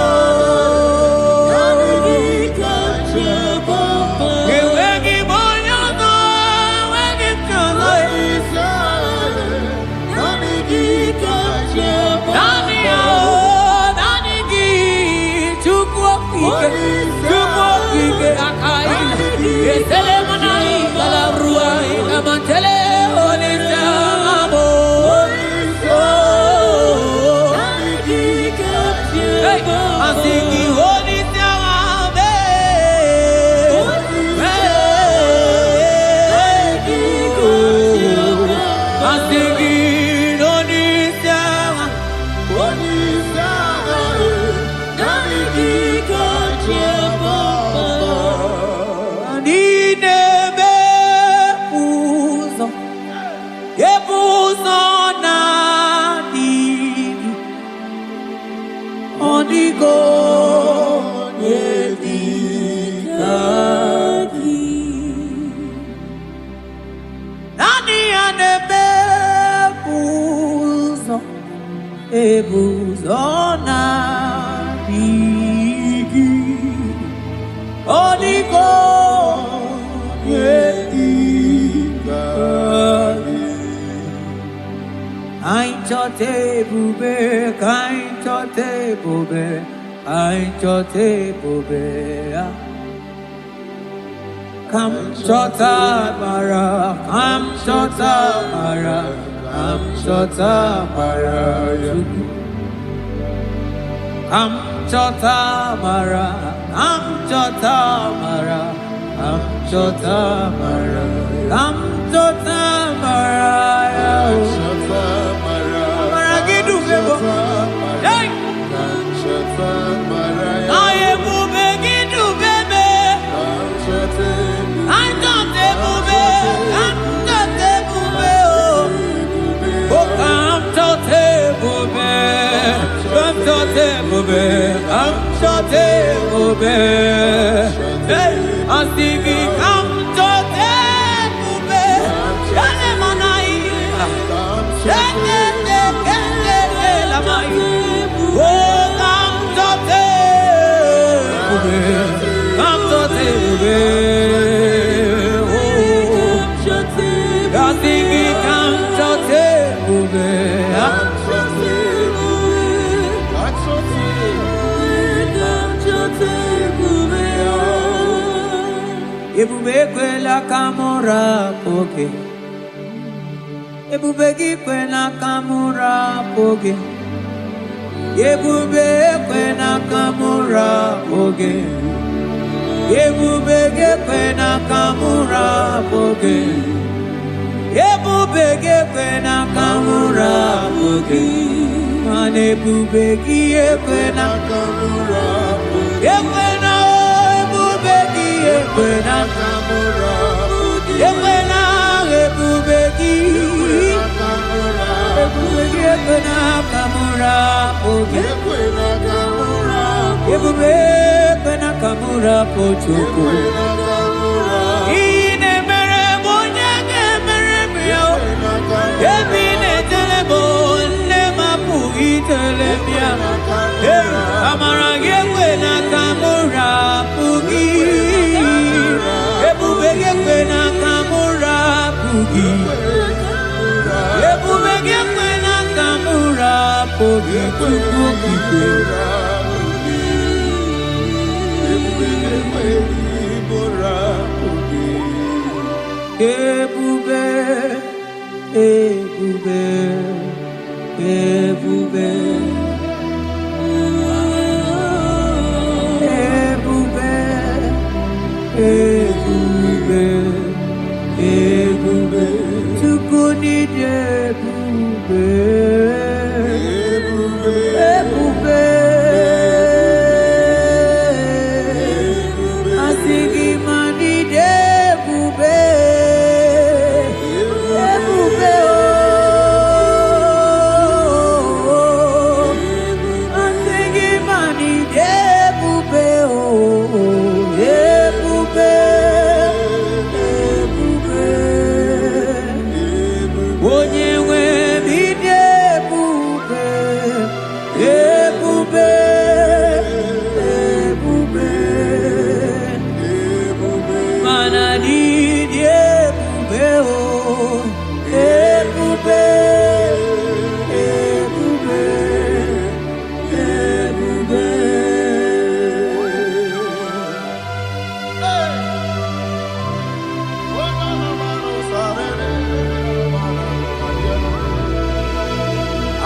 Zona Digi Onigo Ainchote bube, kainchote bube, ainchote bube. Kam chota mara, kam chota mara, kam chota mara. Kam chota mara, kam chota mara, kam chota mara, kam chota mara. I'm singing, come to the bube, shale manai, shale la mai, oh come to the bube, come to the bube, oh, I'm singing, come to the bube. Ebube kwela kamura poke, ebube kwela kamura poke, ebube kwela kamura poke, ebube kwela kamura poke, ebube kwela kamura poke, mane ebube kwela kamura poke. Ekwena kamura, ekwena ebubeki, ekwena kamura, ekwena kamura, ekwena kamura pochuku. Ine mere bonyage mere bio, ebine telebo ne mapugi telebia. Amara ekwena kamura pugi. Ekwena kamura pugi, ekwena kamura pugi, pugi. Ebube, ebube, ebube, ebube, ebube. Ebube, tukuni ebube, ebube, asigi mani ebube, ebube oh, asigi mani ebube oh, ebube.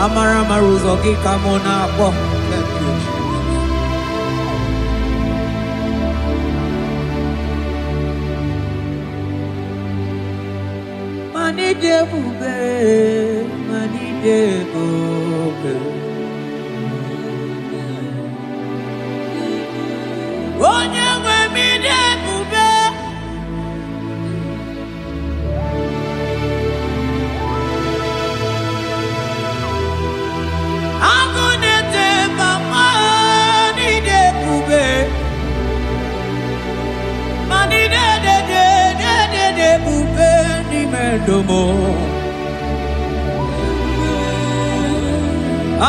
Amara maruzo gikamona bo. Mani debube, mani debube. Onye nwe mi debube. Domo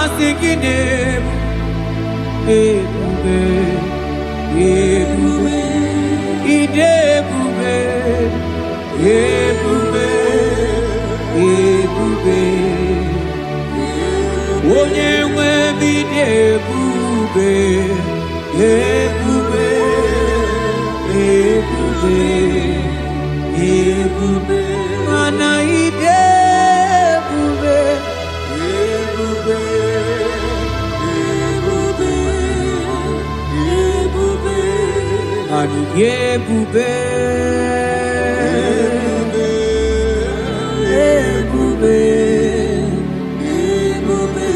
Asikidem, ebube, ebube, idebube, ebube, ebube. Onye nwe bidebube, ebube, ebube, ebube. Mana idebube, ebube, ebube, ebube. Mana idebube, ebube, ebube.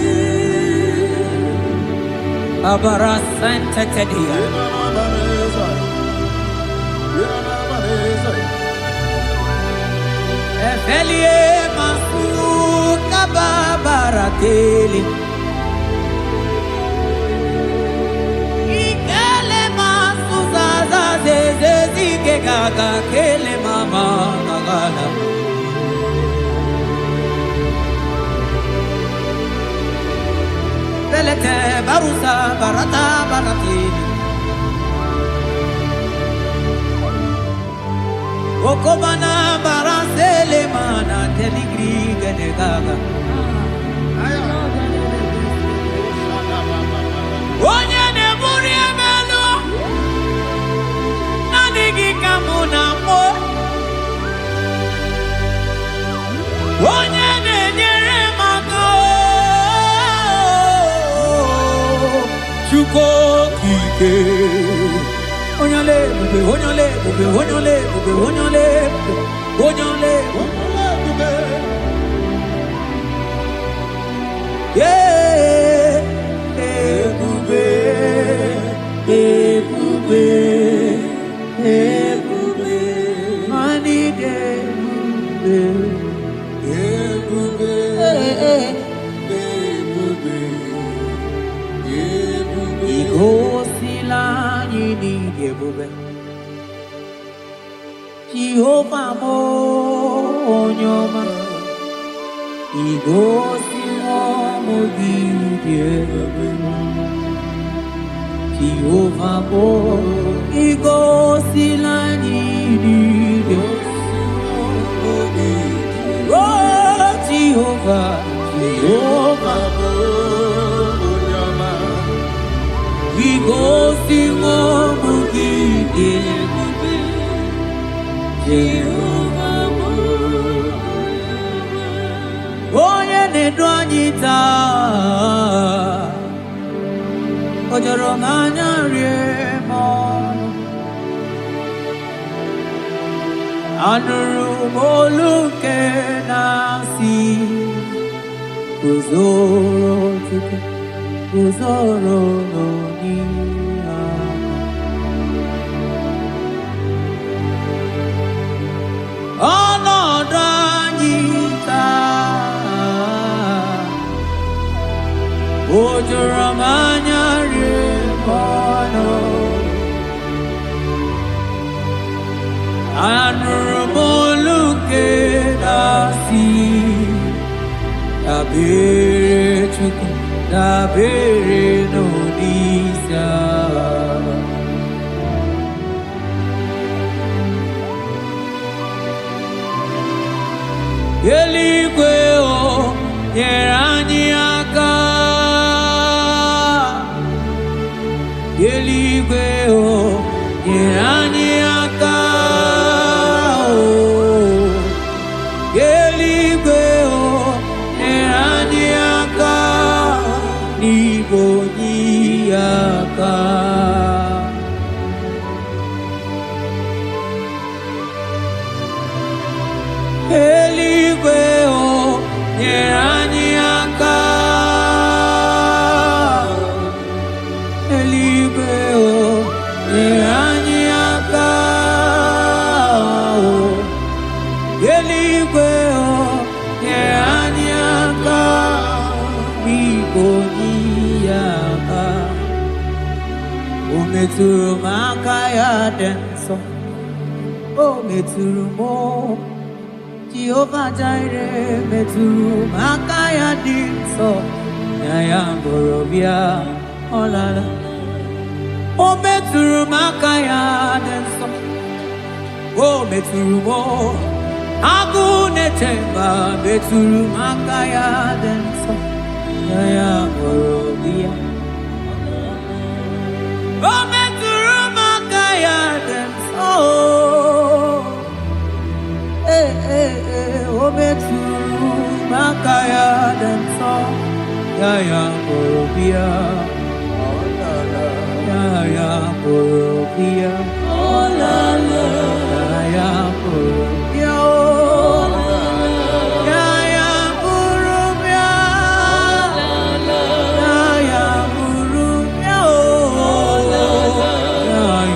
Abara Santa Tedia. Efelie masu kababarateli. Ikele masu zaza zeze zike gaga kele mama gagala. Belete barusa barata barateli. Okobana barasele mana teligri genegaga. Onye neburi emelo nanigi kamuna mo. Onye nenyere maka chuko kike. Onyole, bube, onyole, bube, onyole, bube, onyole, onyole, bube. Yeah, bube, bube, bube. Money day, bube, bube, bube. Igo sila yini bube. Jehovah mo onyoma. Igo sila mo gidye. Jehovah mo igo sila yini. Oh Jehovah, Jehovah mo onyoma. Igo sila mo gidye. Jehovah mo onye nedu anyị taa o jọrọ m anya rie m ọnụ anụrụ m olu nke na-asị guzoro Chukwu guzoro n'onihe ọnọdụ anyị taa o juru m anya rie m ọnụ anụrụ m olu nke na-asị dabere Chukwu dabere n'onyeisi agha. Eluigwe o nyere anyị aka. Eluigwe o nyere anyị aka. Eluigwe o nyere anyị aka. N'igwe onye aka. Eluigwe o nyere anyị aka. Eluigwe o nyere anyị aka. Eluigwe o nyere anyị aka. N'igwe onye aka. O metụrụ m aka ya dị nsọ. O metụrụ m Jehovah Jireh metụrụ m aka ya dị nsọ. ya borobia olala o meturu makaya denso o meturu mo agune temba meturu makaya denso ya borobia o meturu makaya denso o meturu makaya denso ya borobia ya borobia olala ya borobia ya borobia ya borobia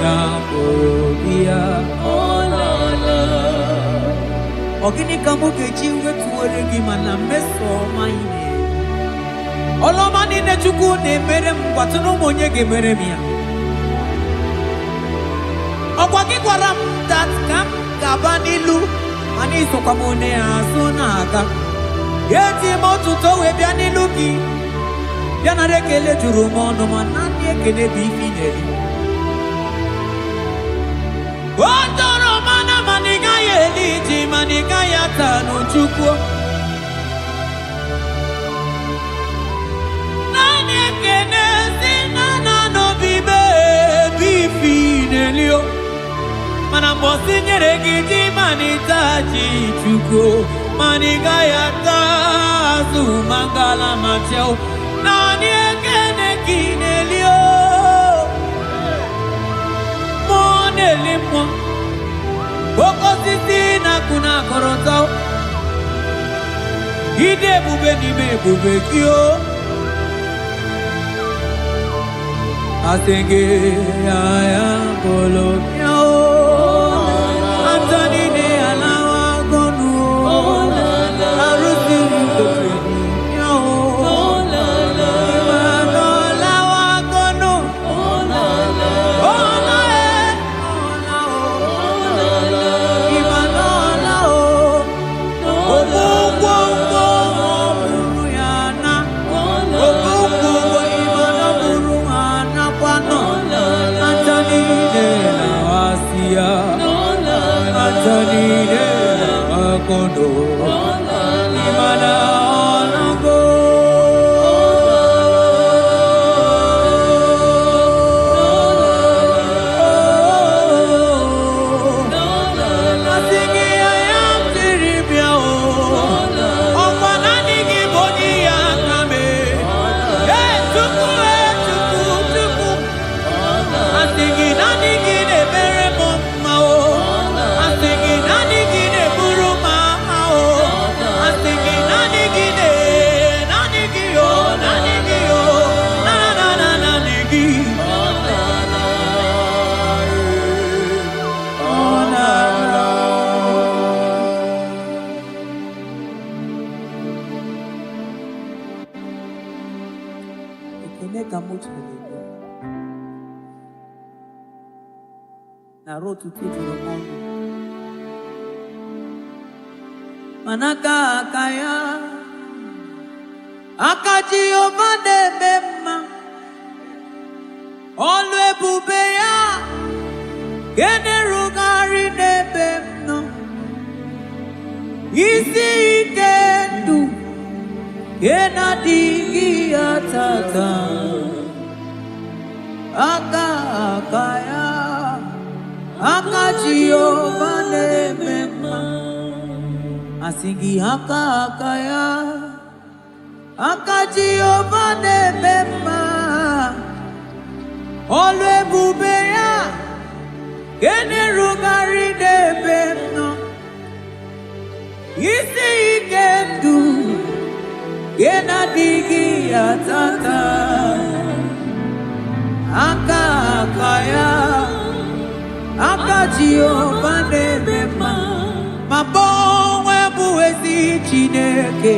ya borobia olala ogini kamuke jiwe tuwere gimana meso maine Oloma ni ne chuku ne mere mkwatuno monye ge mere mia. Okwa ki kwaram that kam kabanilu ani so kwamone asuna aka. Yeti motu to we bia ni luki. Bia na rekele juru mono manani ekele bi fineli. Otoro mana maniga yeli ji maniga yata no chuku. Mana mbosi nyere gidi manita chichuko maniga yata zu mangala macheo nani ekene kinelio moneli mo boko sisi na kuna korotao ide bube ni me bube kio asenge ya polo yao Antoni ne alawa gonu arusi kotweni yao imano alawa gonu imano lao obugo muruyana obugo imano muruyana kwano Antoni ne lawasia Antoni ne akondo imana onago asingi ayam tiribia o okwana nigi boni yakame tuku asingi nanigi ne bere mama o asingi nanigi ne buru mama o asingi nanigi o nanigi na nanigi Ekeneka mutu lebe na rotu tutu lo mondo manaka akaya akaji ovade bema olwe bubeya gene rugari nebemno isi ikendu gena digi atata akaya akaji ovade bema asingi akaya akaji ovade bema olwe bubeya gene rugari nebemno isi ikendu gena digi atata akaya akaji ovade bema mabonwe buwezi chineke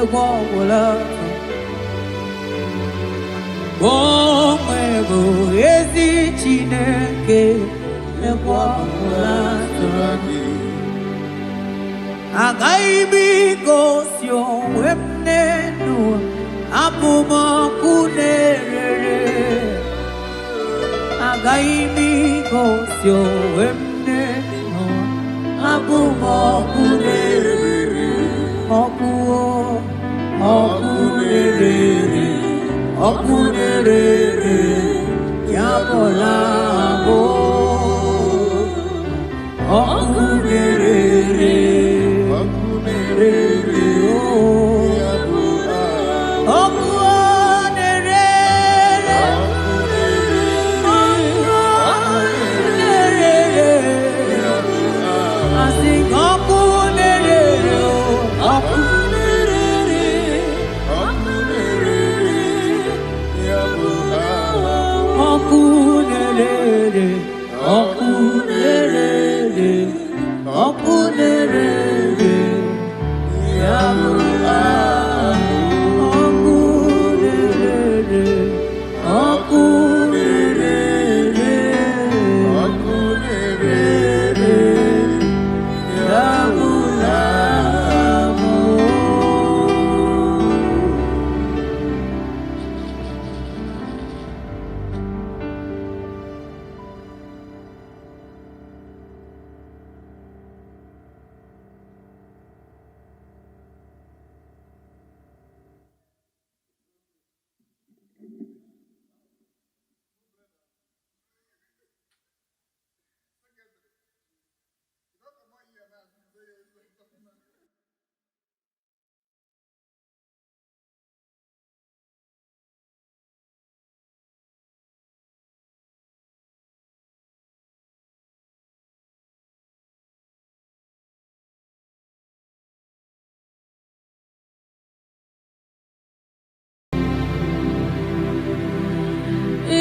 egwogola bonwe buwezi chineke egwogola agaghị m igosi onwe m n'elu Abuma kunerere Agaimi kosyo emne Abuma kunerere Okunerere Yabola bo Okunerere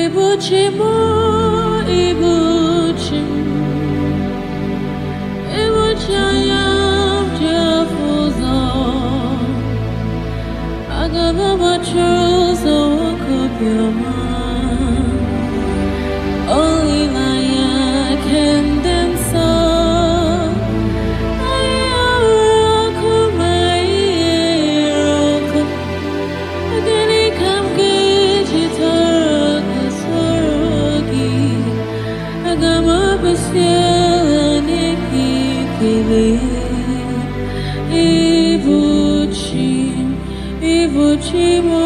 Ibuchimo, Ibuchayam Jafuzo, Agababa Chuzo Kupyama, Only Maya can dance. Ibuchimo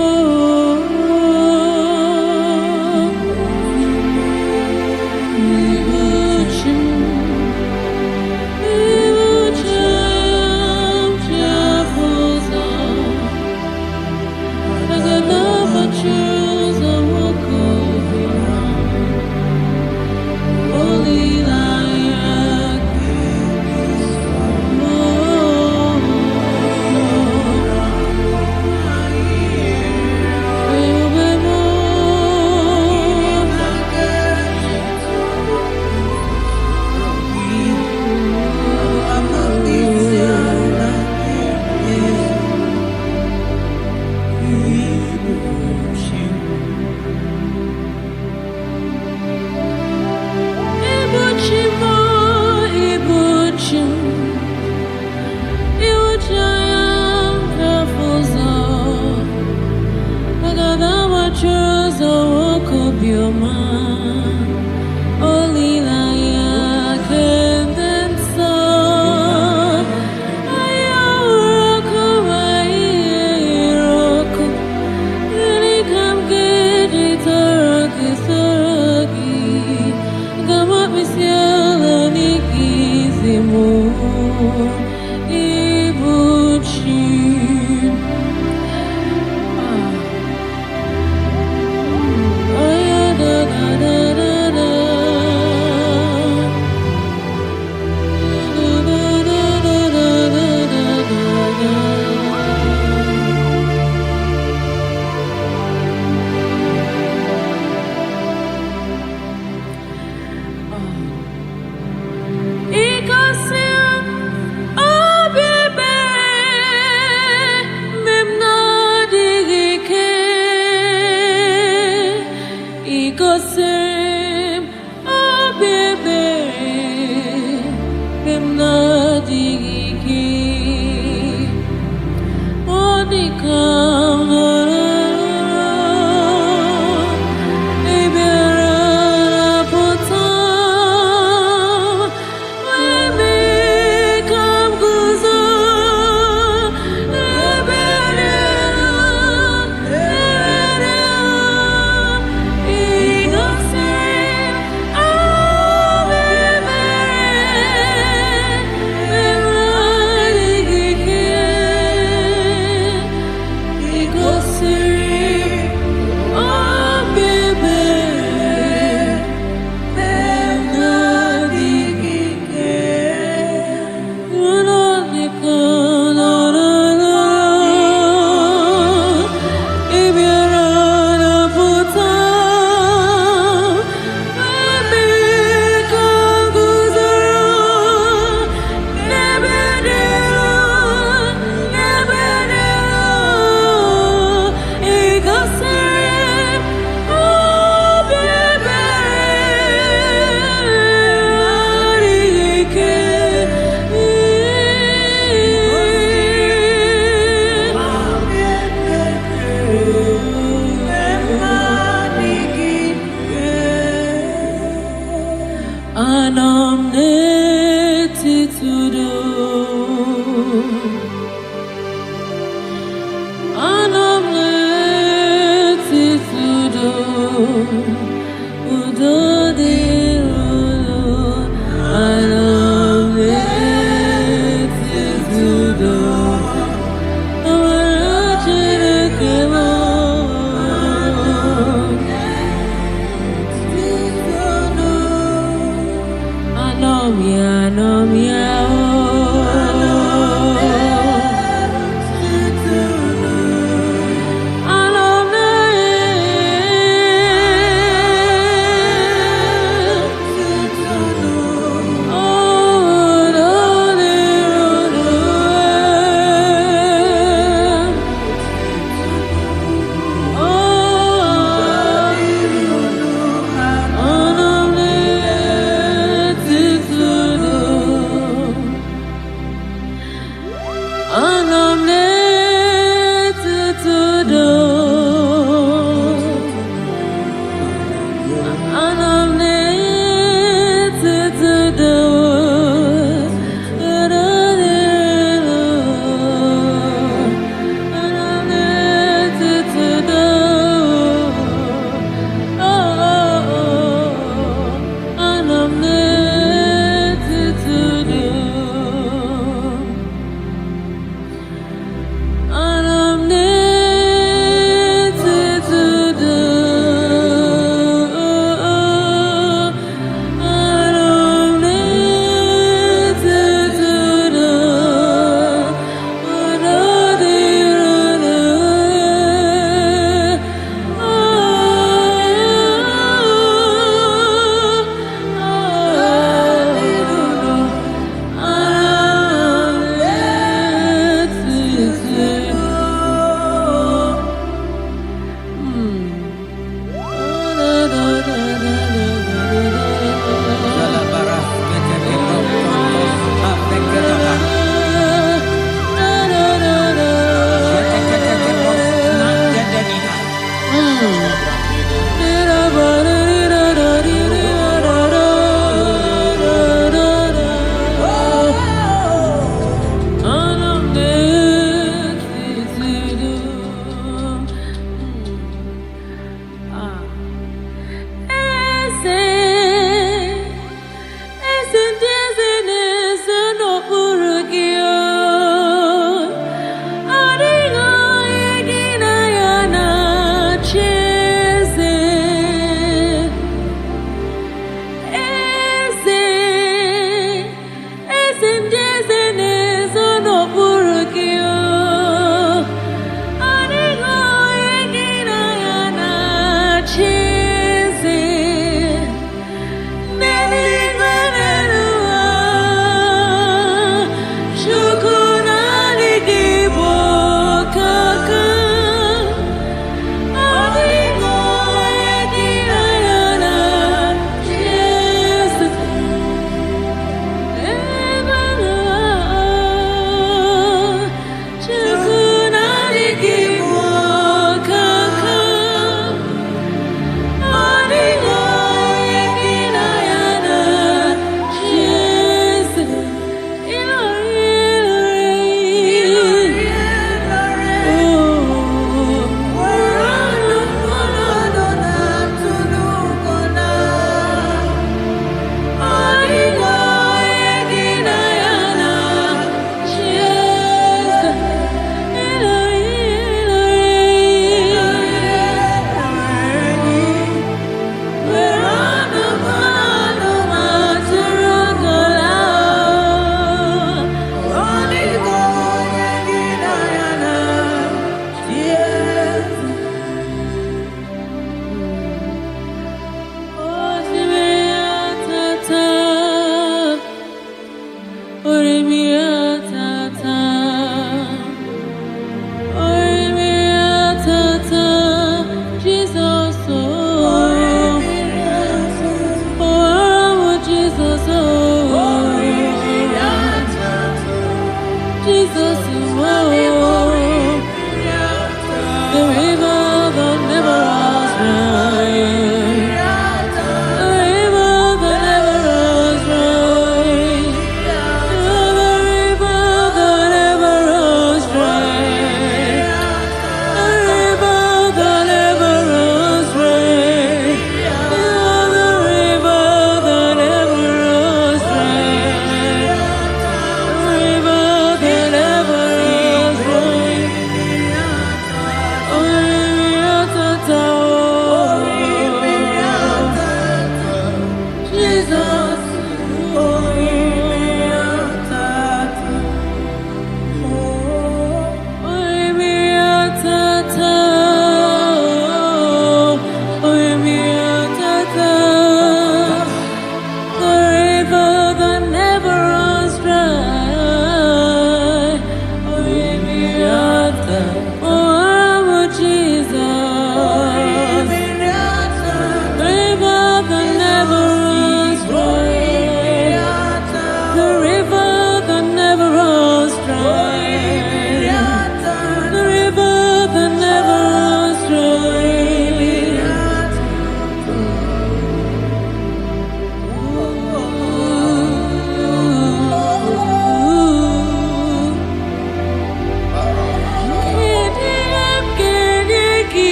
Yeah.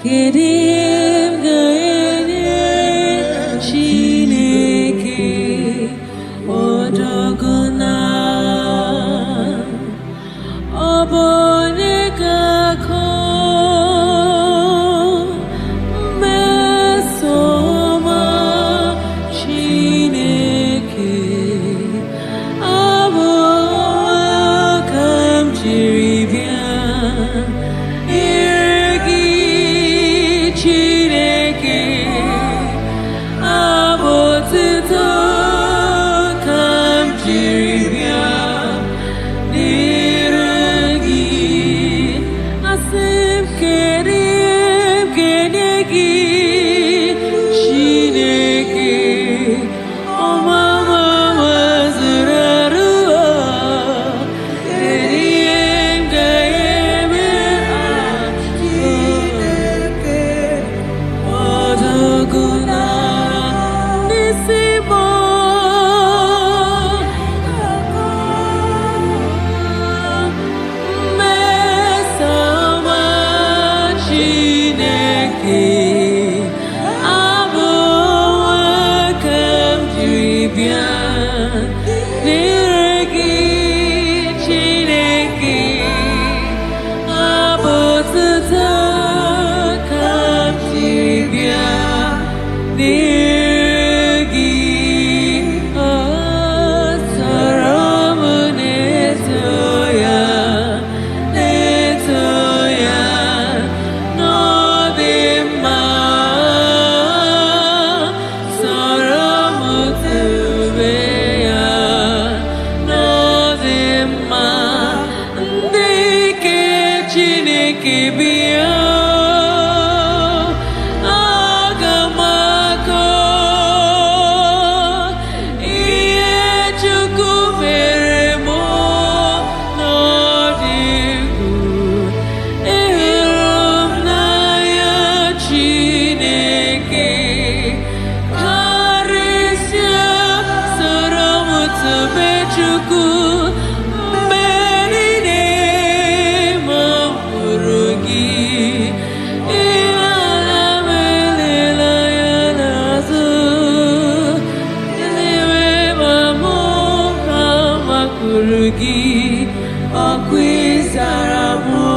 Kedim gaene Chineke odogona obonye kako mesoma Chineke abo kam jiribia Chineke abotito kam jiribia niregi asim kedim kenegi Chineke omama wazurarua kedim gaeme Odoguna nisimo mesama Chineke abo kam jiribia niregi Chineke abotito kam jiribia Nirgi asaramu netoya nodima saramu tubeya nodima ndike Chineke biya Kurugi akwizaramu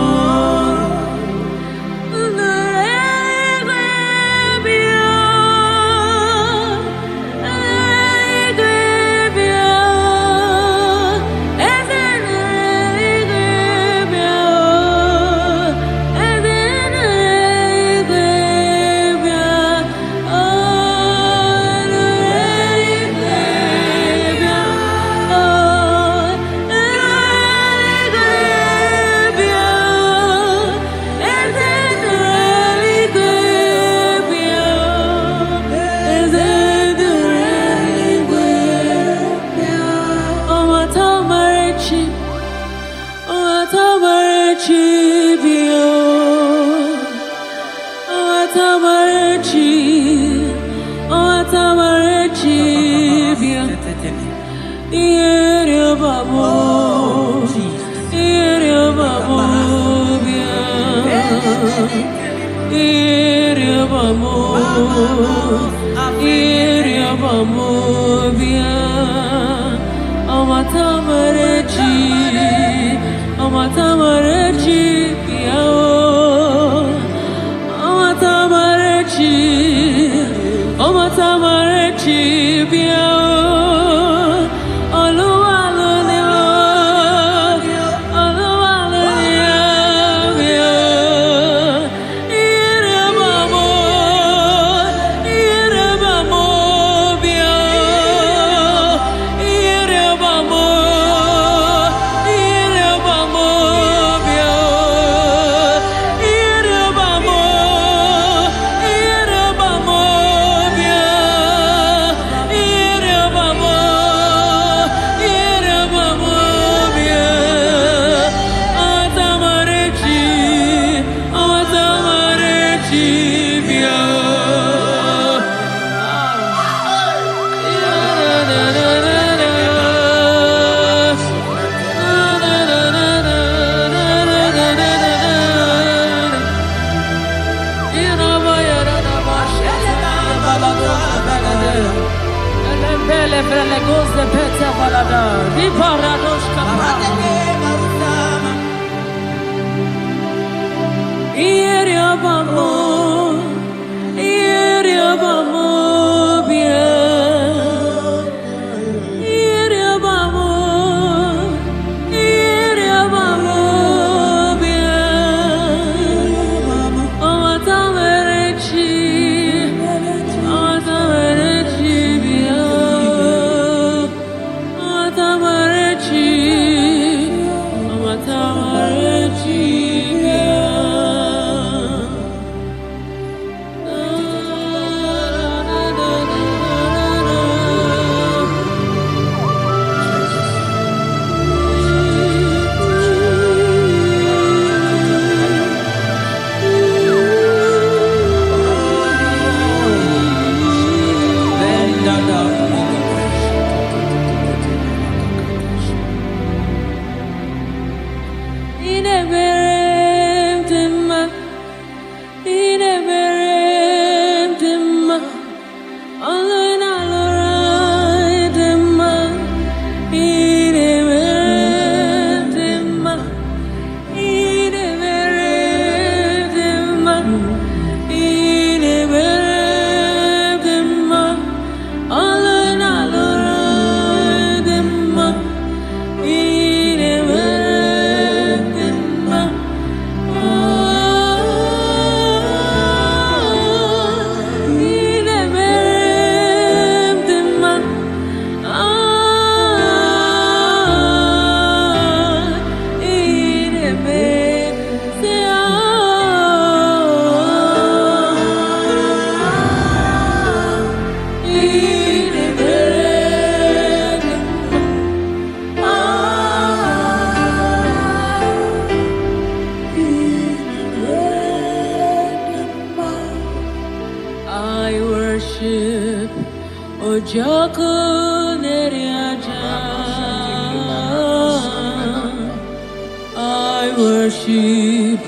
I worship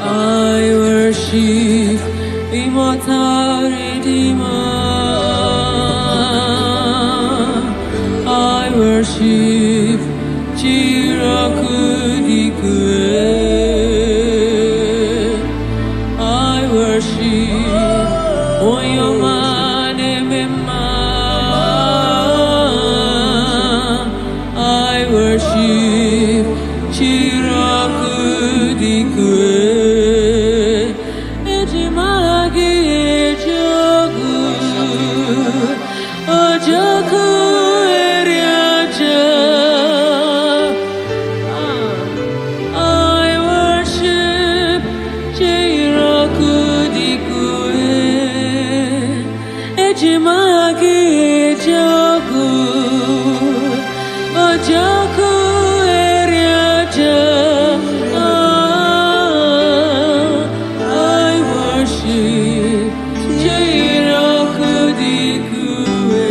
I worship immortal Redeemer. I worship Chirakudikue. I worship Oyomane Mema. I worship Chirakudikue. Ejimagi ejogu ojoku eriaja. I worship Chirakudikue. Ejimagi ejogu ojoku eriaja. I worship Chirakudikue.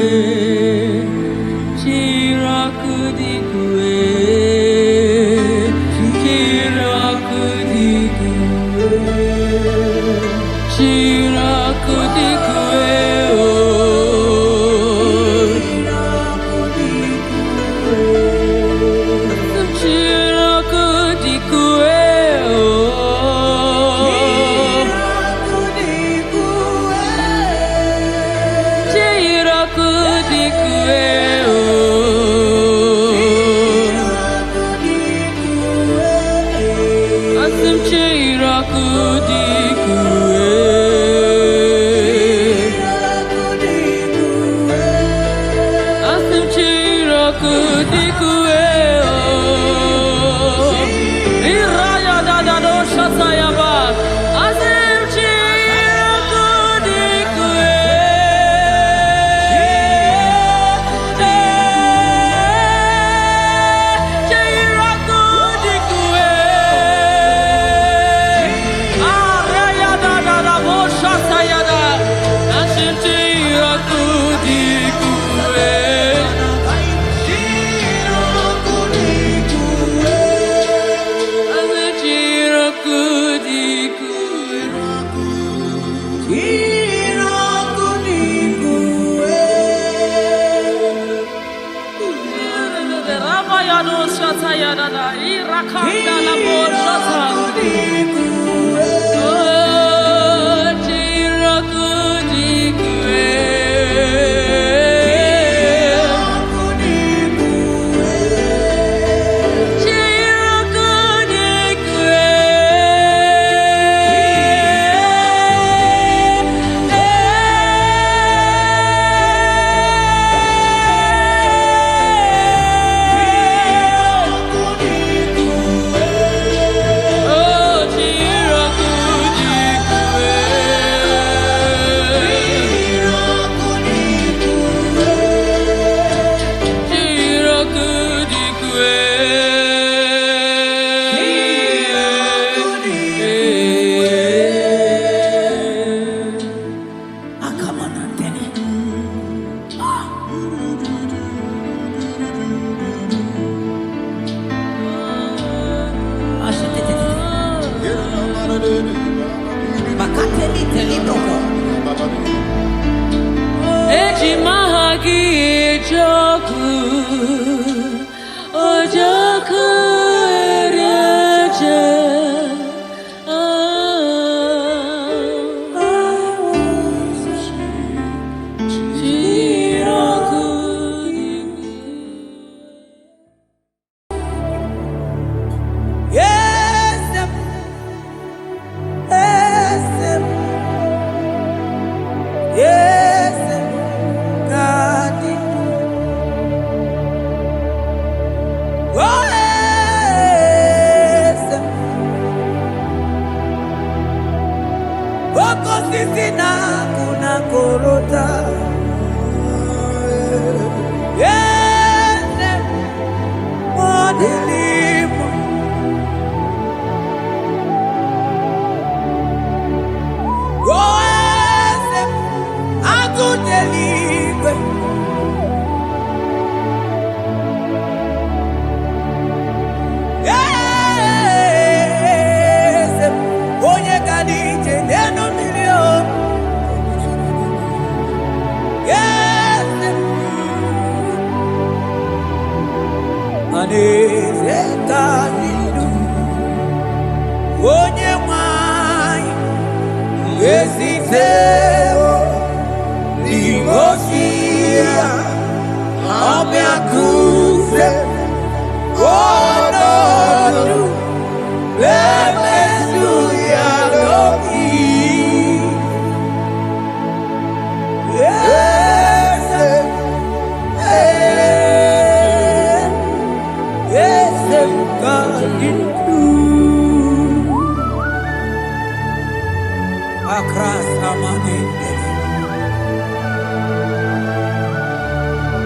Chirakudikue. Chirakudikue. Chirakudikue.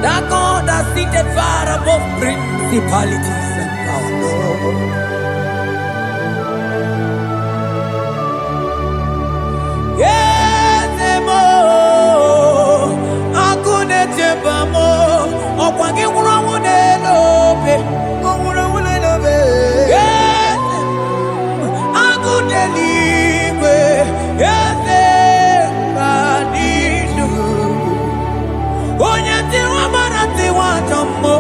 That God that seated far above principalities and powers. Yes, mo, akune tebamo, okwangi urawune lobe, urawune lobe. Yes, akune libe, yes, badidu. Onyati wa marati wa jammo.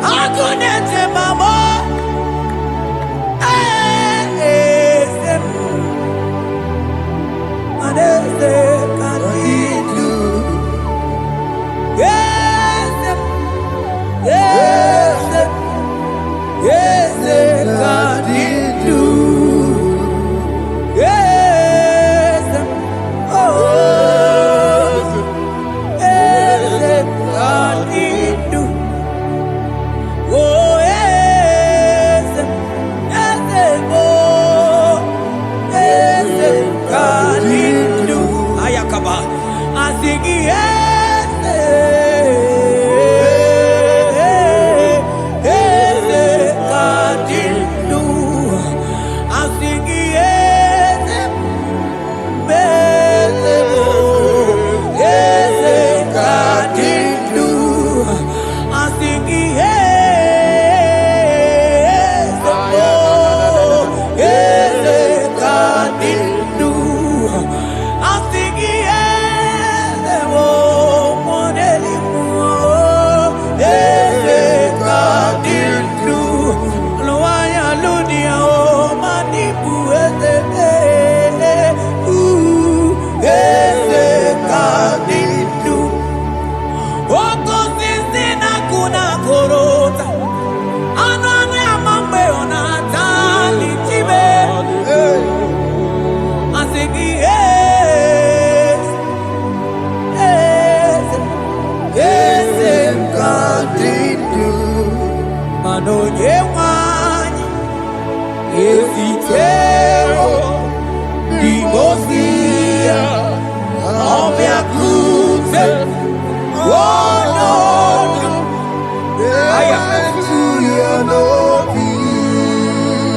Akune tebamo. mano yewani Efitero Digosia Omia Kute Wono Aya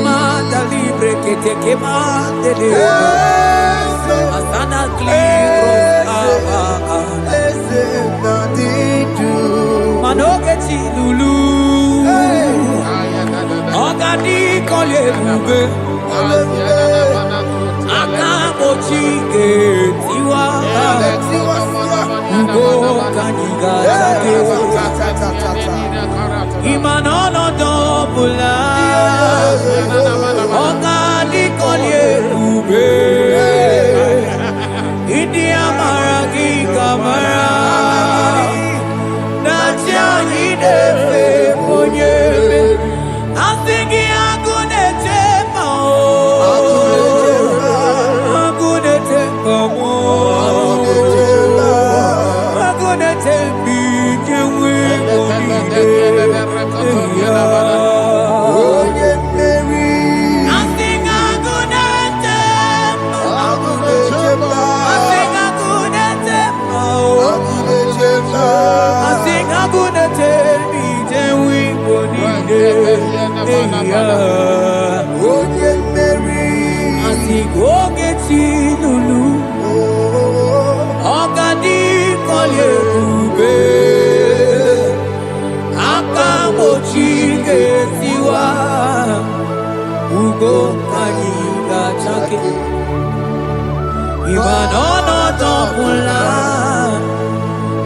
Manda libre que te quemande de Asana Cliro Manogeti Lulu Ogani Kolye Bube Akabo Chike Tiwa Ugo Kaniga Imanono Dobula Ogani Kolye Bube India Maragi Kamara Lulu Ogadi Kolye Bube Akamochike Tiwa Ugo Kaniga Chake Imanono Topula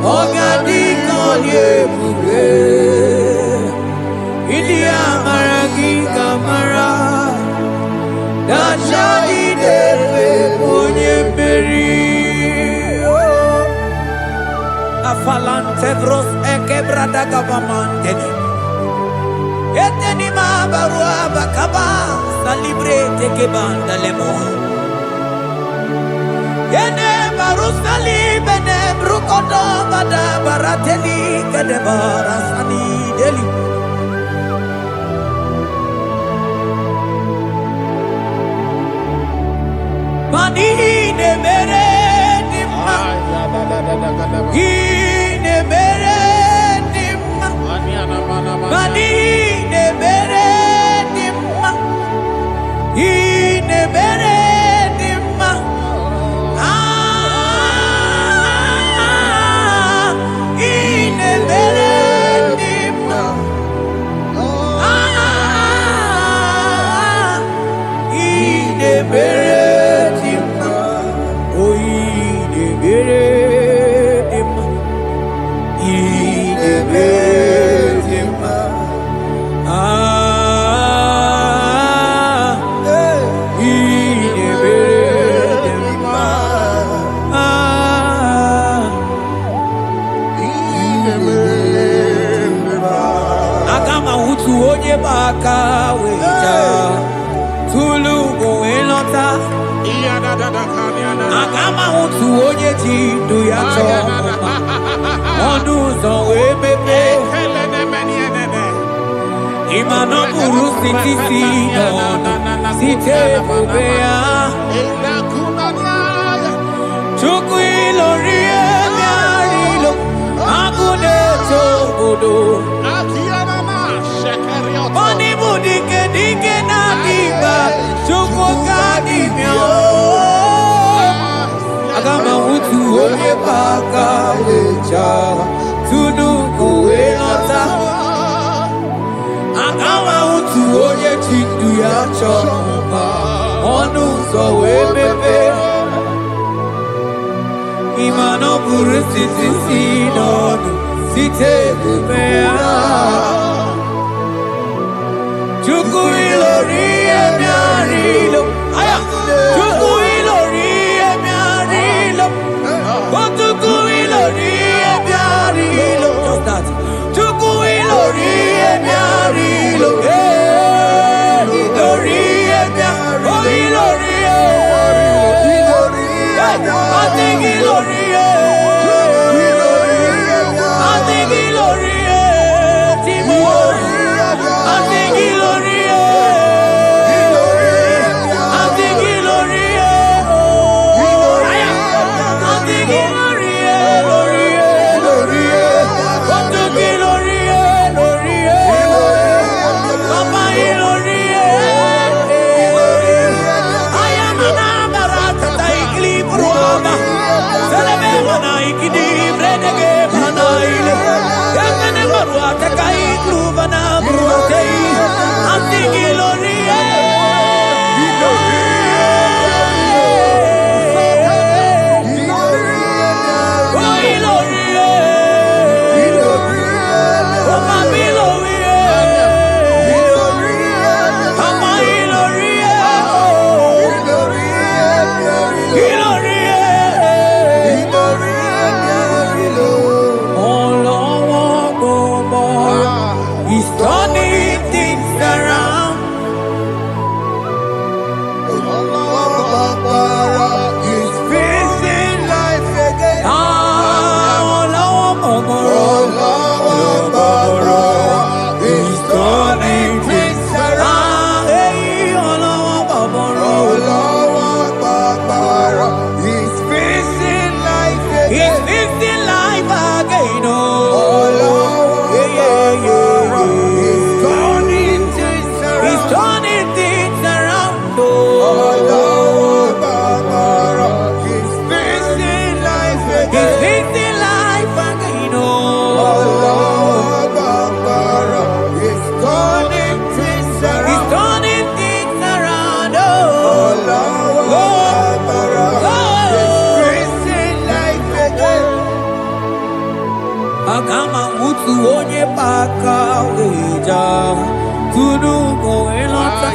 Ogadi Kolye Bube India Maragi Kamara Dachadi Dewe Ponye Beri Afalante Bros Ekebrada Gabamante Eteni Mabarua Bakaba Salibre Tekebanda Lemo Yene Barusali Bene Brukodo Bada Barateli Kadebara Sani Deli Mani ne mere dimma ne mere dimma Mani ne mere dimma ne mere dimma ne mere dimma ne mere Agama utu onye ji ndu ya chọma ọnụ ụzọ wee mepee ịma na ọ bụrụ sitisi n'ọnụ site ebube ya Chukwu ilori ebe arịlo agụ na-eto obodo Oni bụ dike dike na-adị mba Chukwu ka dị mịa Agama utu onye baka lecha Tunu kuwe nọta Agama utu onye chindu ya chọma Ọnụ ụzọ wee mepe Ịma na ọ bụrụ sitisi n'ọnụ Site ebube ya Chukwu ilori emi arilo Chukwu ilori emi arilo Chukwu ilori emi arilo Just that Chukwu ilori emi arilo Ilori emi arilo Ilori I think ilori I think ilori utu onye paka weja tunu goelota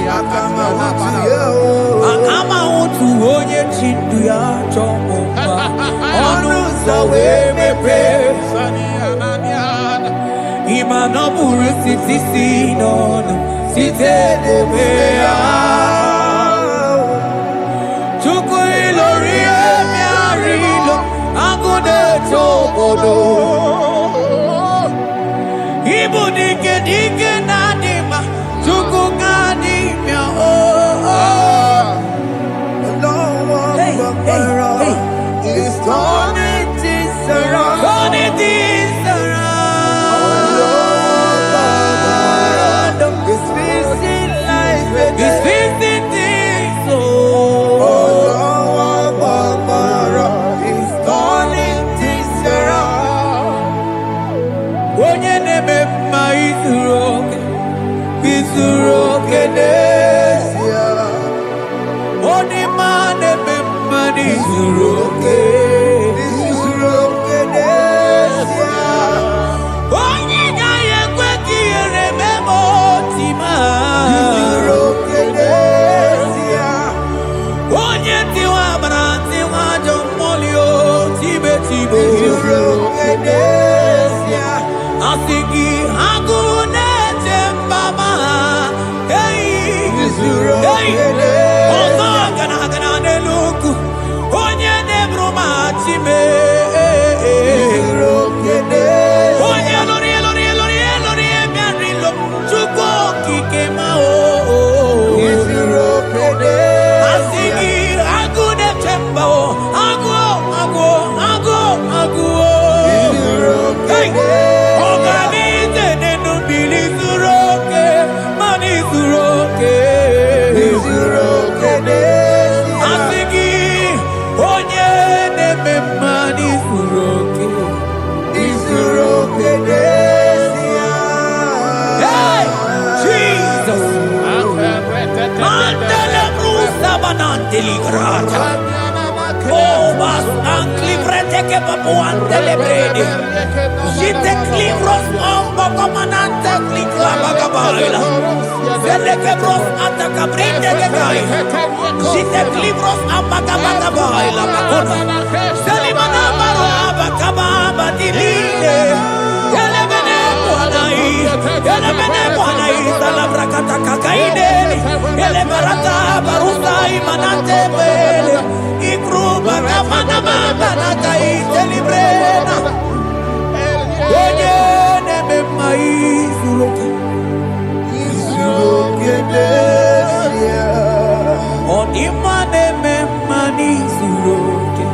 akama utu onye chindu ya chomba onu sawe mepe imano buru siti sinon site debea chuku ilori emiarilo agude chobodo ibu dike dike nadima chuku ganimia hey, hey, hey. It's turning things around. Turning things around. It's fixing life again. It's fixing things. It's turning things around. Onye neme mma izuru oke n'ezie. Onye ma neme mma izuru oke. Onye gaghị ekwe ka ihere mee ma oti ma. Onye tiwa bara tiwa ajọ mmụọ tibe tibe. Asị gị agụụ na-eche mba ha. Ọzọ gana n'elu ugwu. Onye na-eburu ma chime. Onye lori ebiarilo Chukwu okike ma asị gị agụ na-eche mba agụ ọganize n'enu mmiri zuru oke mana izuru oke asị gị onye na-eme mma n'izuru oke. Hey, Jesus! Mandele brusa bananteli grata. Oh, bas anclivrete che papuante le brede. Jite clivros ombo comanante clicla bagabaila. Vele che bros attacca brinde che gai. Jite clivros ambagabagabaila macona. Selimana baro abacababa di lide. Ele bene buonai, dalla bracata cacaideli. Ele barata barusa imanate bele. I gruba camana mabana caite librena. Oye nebe mai zuroke. Onima nebe mani zuroke.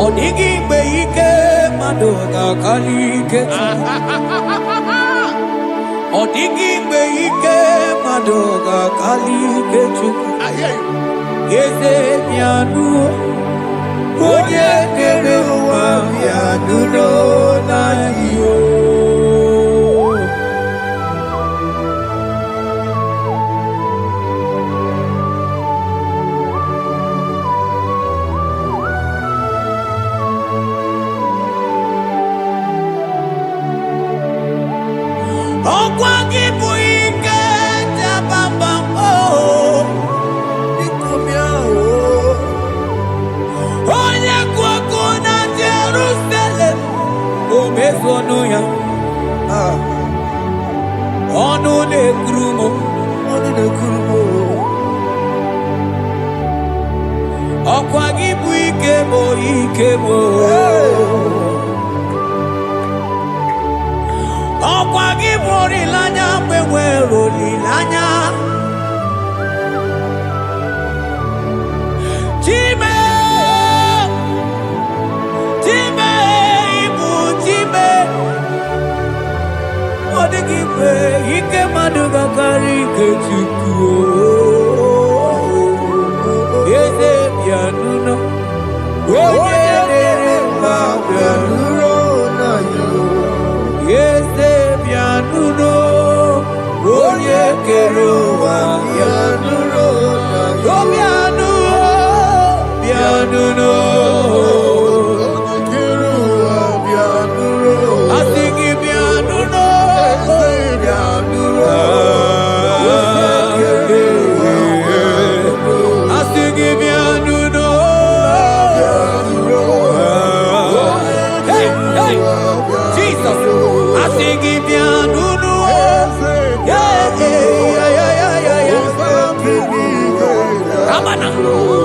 Onigi beike madoga kalike. Onigi beike madoga kalike. Eze mianu. Oye kere wa mianu no na yo. Ọkwa gị bụ ike jabamba onye kwụ ọkụ na Jerusalem o mezuo ọnụ ya ọnụ na-ekuru m ọkwa gị bụ ike m ọkwa gị bụ olileanya mgbe nwere olileanya Chime ibu Chime ọ dịghị mgbe ike mmadụ gakarị ike Chukwu eze bịanụnọ onye na-ere mma bịanụrụ eze bịanụnụ onye kere ụwa bịanụrụ bịanụnụ Jesus, I sing him Nunu. Yeah, yeah. Ramana,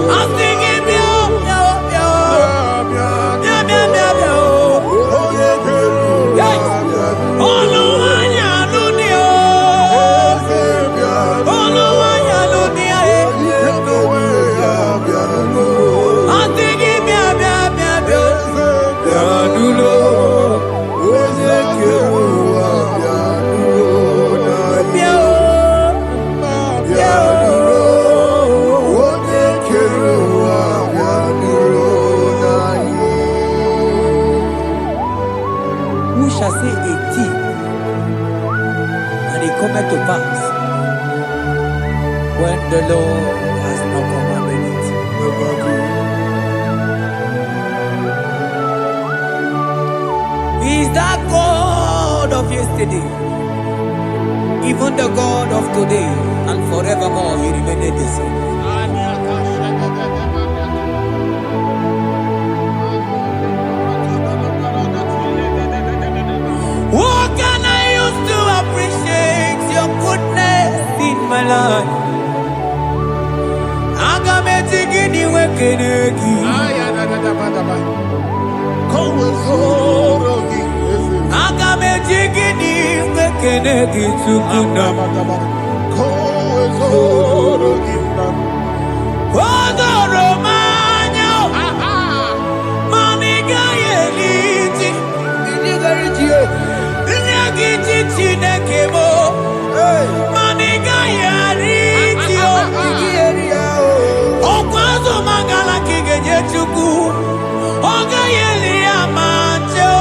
I sing him shall say a thing, and it cometh to pass when the Lord has not commanded it. He is that God of yesterday, even the God of today, and forevermore He remained the same. What can I use to appreciate your goodness in my life? Agametigini wekenegi. Agametigini wekenegi tukuna. Odoro manyo. Maniga yeliti. Nyagiti chinekemo. Maniga yaritio. Okwazo mangala kigenye chuku. Oga yeli amancho.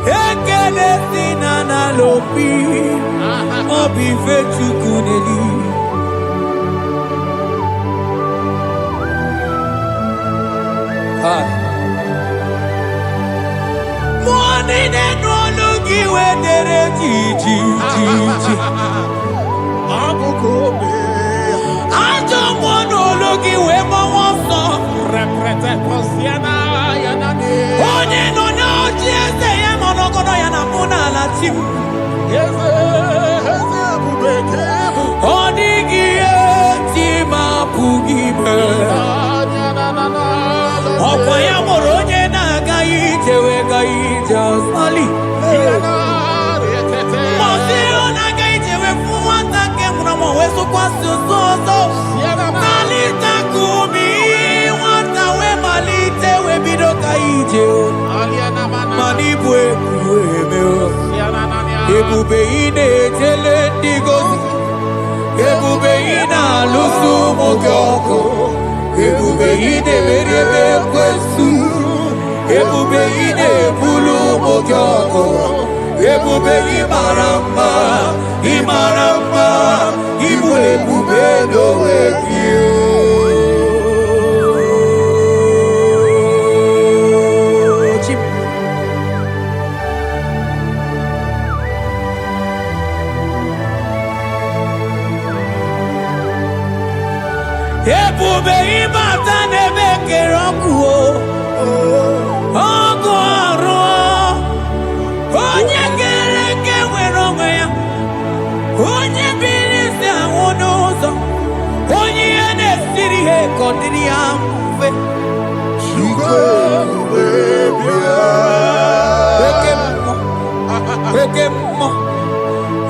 Ekele sinana lopi. Obi fechuku neli. Hi. Money they no look you when they're I don't want to look you when my one song represent Posiana. Only no, just I am on Okonoyana Mona Latim. Yes, Onigi Tima Pugibe. Opaya Moroje Nagaite Wegaita Sali. Moseo Nagaite Wefuata Kemramo Wesu Kwasu Soso. Kalita Kumi Wata We Malite Webido Kaite. Manibwe Kuemeo. Ebube ine tele digozi. Ebube ina lusu mogyoko. Ebube ine merebe kwesu. Ebube ine bulu mogyoko. Ebube imarama, imarama, ibu ebube do ekio. Ebube imata nebe kerokuo. Ogo aro. Onye kereke weronwe ya. Onye bilisi awonozo. Onye ene siri he kondiri amfe. Wekemo.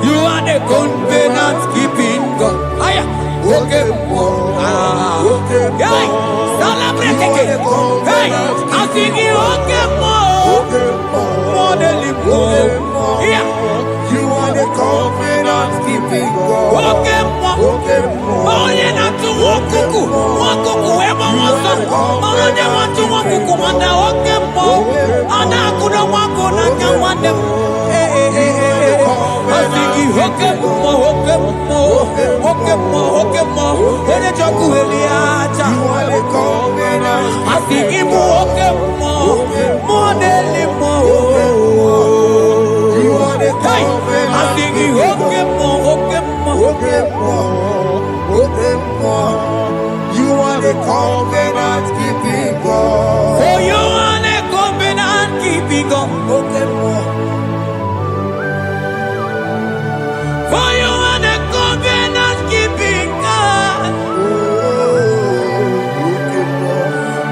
You are the covenant keeping God. Aya. Wekemo. Hey, celebrate again. Hey, I sing you Wekemo. More than yeah. You are the covenant keeping God. Wekemo. Oh, you not to wakuku. Wakuku, ema wasa. Oh, you want to wakuku. Manda Wekemo. Ana kuna wako na kawande. I sing you Wekemo. Wekemo. Ene choku eliacha. You are the covenant. I sing you Wekemo. More than limo. You are the Hey, I covenant. sing you Wekemo. You are the covenant keeping God. For you are the covenant keeping God. For you are the covenant keeping God.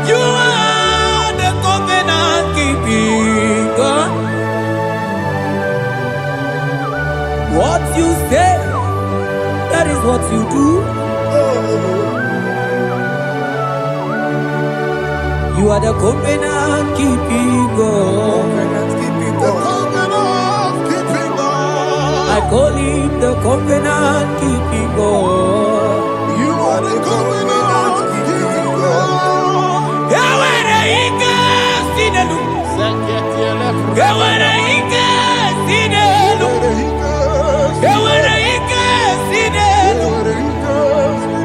You are the covenant keeping God. What you say, that is what you do. You are the covenant keeping God. I call him the covenant keeping God. You are the covenant keeping God. Yahweh Ike Sinelu. Yahweh Ike Sinelu. Yahweh Ike Sinelu.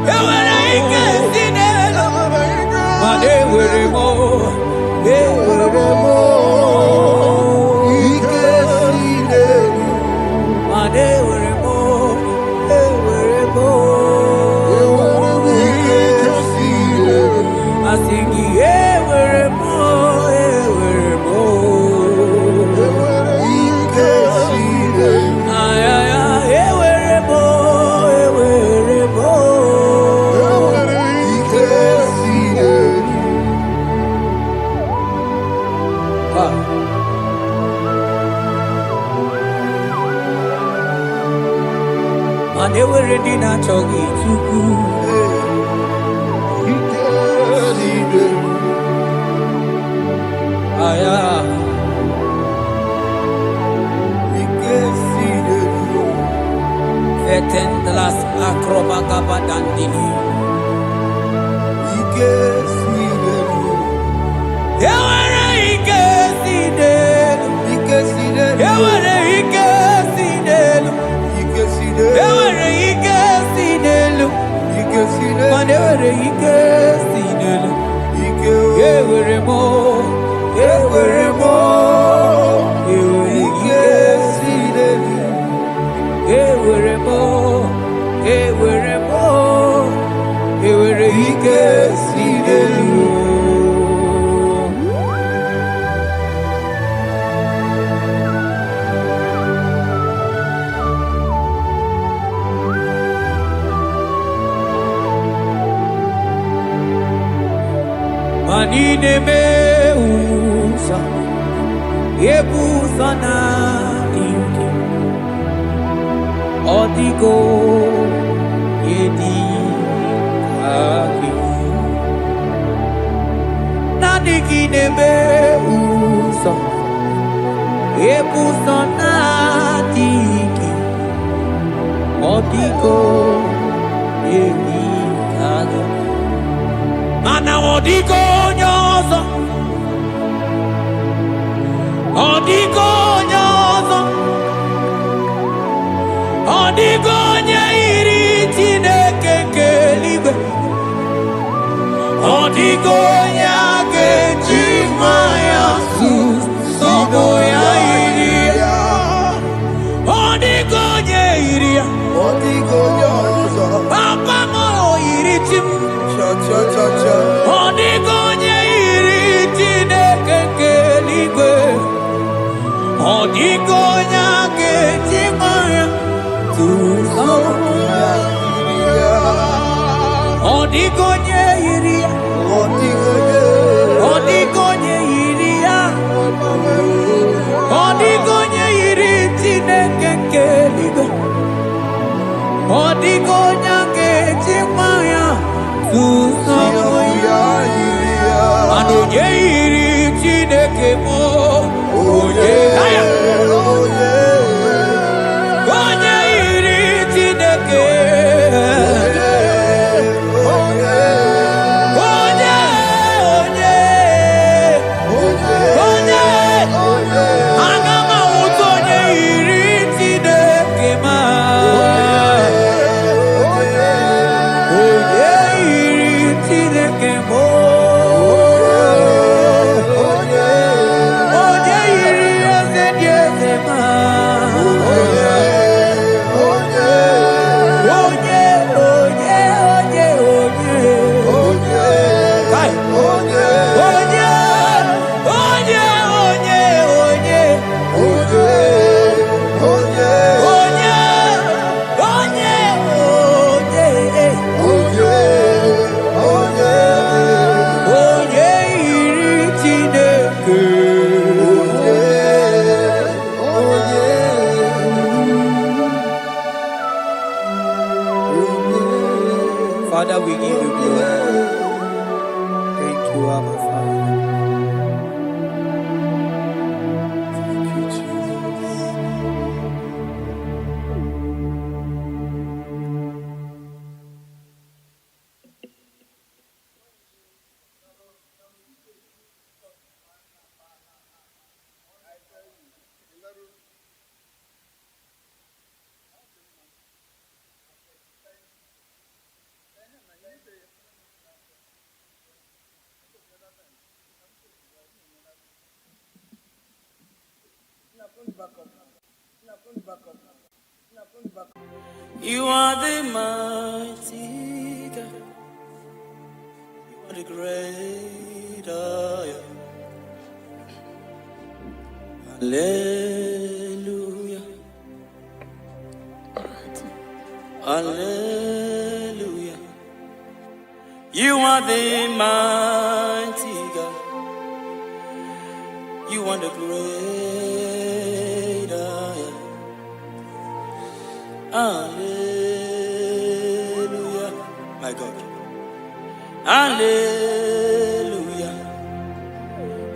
Yahweh Ike Sinelu. Mane weremo. Weremo. Ike Sinelu. Mane weremo. Weremo. Ike Sinelu. Asingi weremo. Weremo. Ike Sinelu. Ay ay ay weremo. Weremo. Ike Sinelu. Mane weredi na chogi chuku. Aya. Vetendlas akrobagabadandini. Yawere ike sinelu. Yawere ike sinelu. Yawere ike sinelu. Manewere ike sinelu. Yewere mo. Yewere mo. Yewere ike sinelu. Yewere mo. Yewere mo. Yewere ike sinelu. Manine me usa, yebusa na inki, odigo yedi aki. Nadigine me usa, yebusa na inki, odigo yedi aki. Mana odigo nyozo, odigo nyozo, odigo nyairi Chineke keligwe, odigo nyage chimaya sobo ya iria, odigo nyairia, papa mo iri chim. Odigonye iri Chineke keligwe, odigonya gechimaya tuzoya iria, odigonye iria, odigonye iria, odigonye iri Chineke keligwe, odigonya gechimaya tuzoya iria, adonye iri Chineke mo, oye, onye iri Chineke, You are the mighty God. You are the great I am. Hallelujah. Hallelujah. You are the mighty God. You are the great I am. Hallelujah. My God. Hallelujah.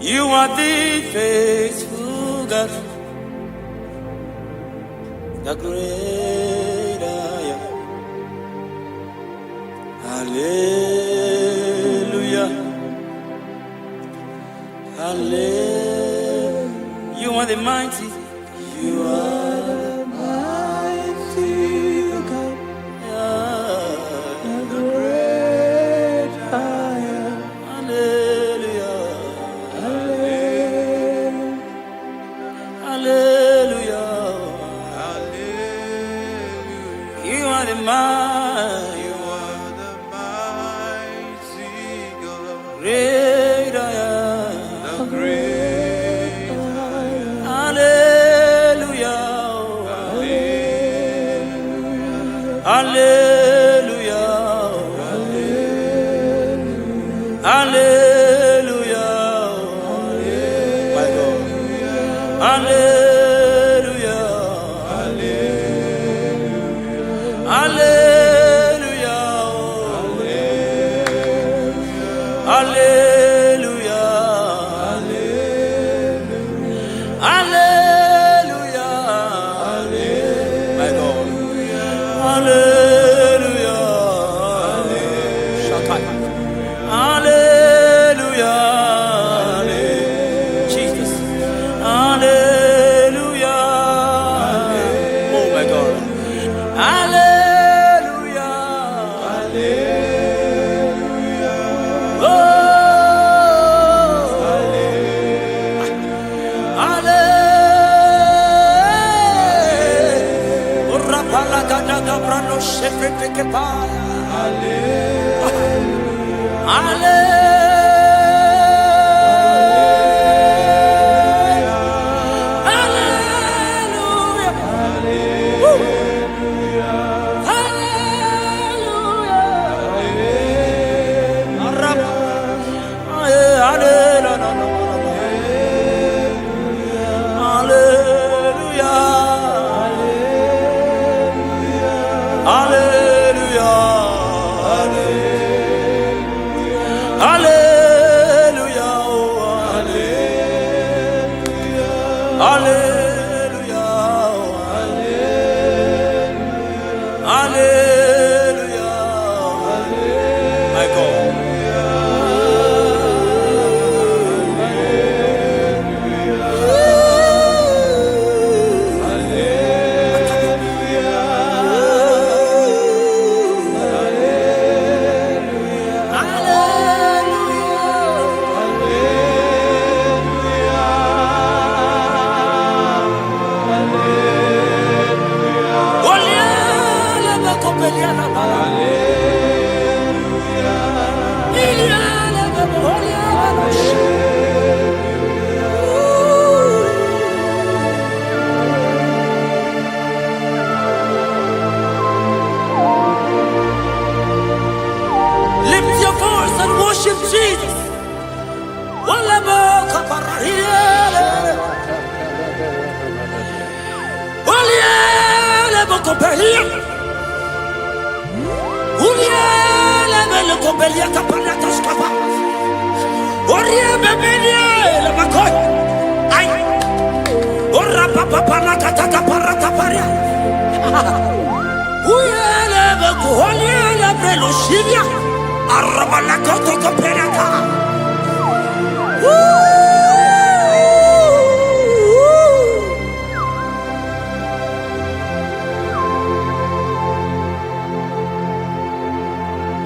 You are the faithful God. The great I am. Hallelujah. Hallelujah. You are the mighty. You are the mighty God. The great I am. Hallelujah. Hallelujah. Hallelujah. You are the mighty. You are the mighty God. Great I am. The great I am. Hallelujah. Hallelujah. Hallelujah. Hallelujah. My God. Hallelujah. Hallelujah. Hallelujah. Hallelujah. Hallelujah. My God. Hallelujah. Hallelujah. Jesus. Hallelujah. Oh my God. Hallelujah. Hallelujah. Oh. Hallelujah. Rapalagadaga brano shefeteke pa. Hallelujah. Hallelujah. Lift your voice and worship Jesus.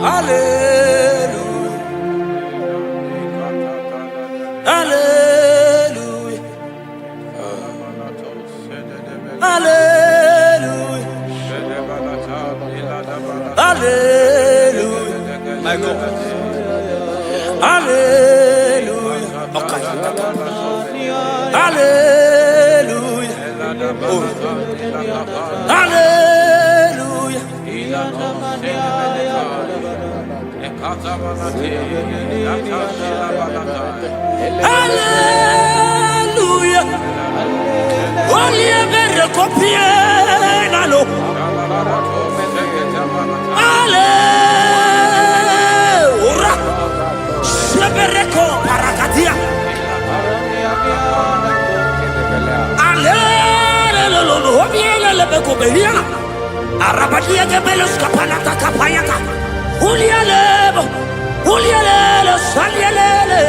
Hallelujah. Hallelujah. Hallelujah. My God. Hallelujah. Okay. Hallelujah. Oh. Hallelujah. Hallelujah. Only a better copy. Hallelujah. Shebereko parakatia. Hallelujah. Obiela lebeko belia. Arabadia gebelos kapalata kapayaka. Ulialebo. Ulialelo salialele.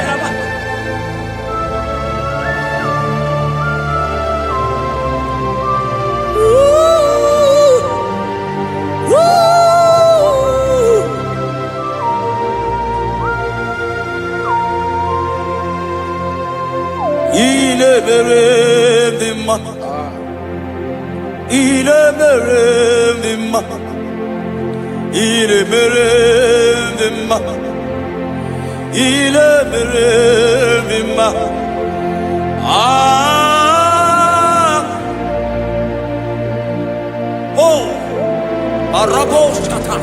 Oh, Arabos kata.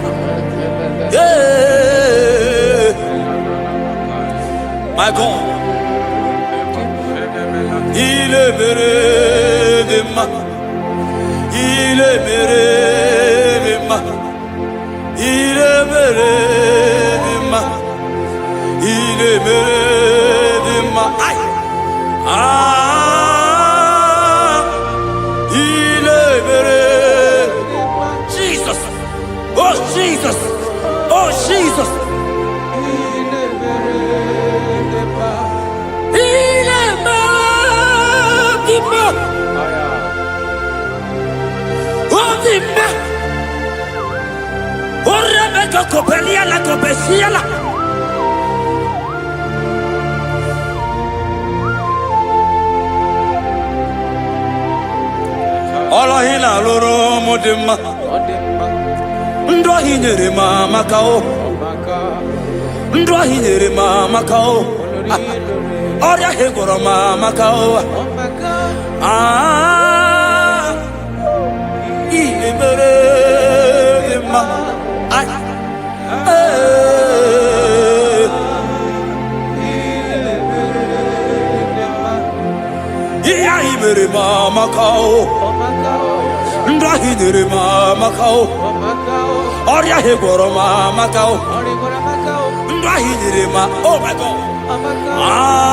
Yeah, my God. Il est merveilleux, il est merveilleux, il est merveilleux, il est merveilleux. Ah, il est merveilleux. Jesus, oh Jesus, oh Jesus. Rebecca Copelia la Copesiela. Ola hina loro modema. Ndo hinere mama kao. Ndo hinere mama kao. Oria hegoro mama kao. Ah, ilebere ma. Mama kao, ndahinere mama kao, oria hegoro mama kao, ndahinere ma. Oh my God. Ah.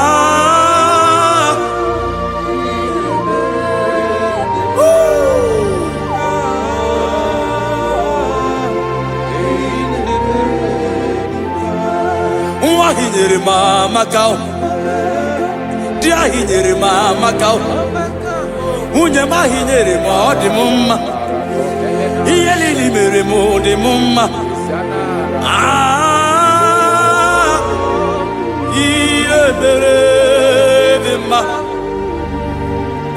Wahinere mama kao, diahinere mama kao. Unye mahinere mo di mumma, iyeli mere mo di mumma. Ah, iye mere di ma.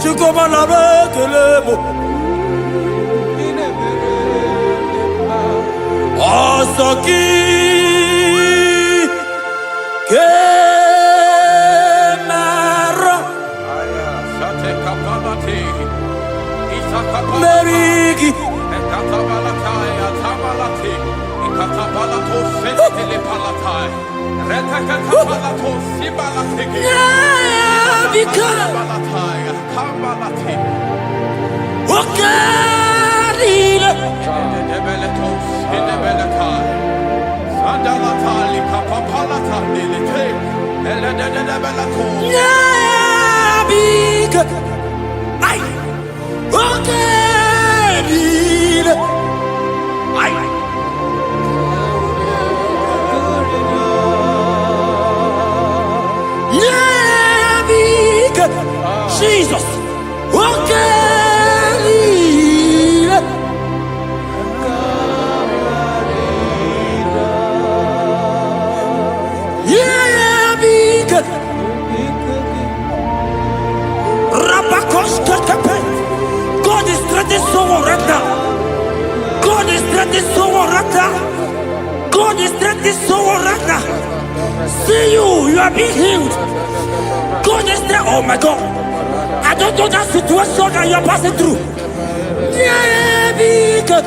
Chukoma na bekelebo. Osoki Merigi Jesus, God is God's strength is so right now. God's strength is so right now. See you are being healed. God's strength, oh my God. I don't know that situation that you are passing through. Yeah, be good.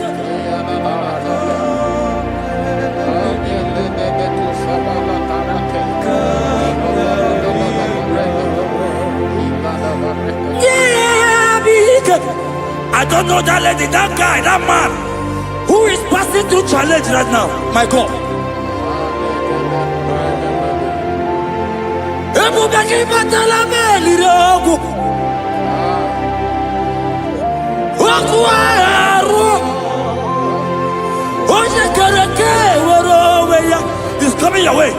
I don't know that lady, that guy, that man who is passing through challenge right now. My God. He's coming your way.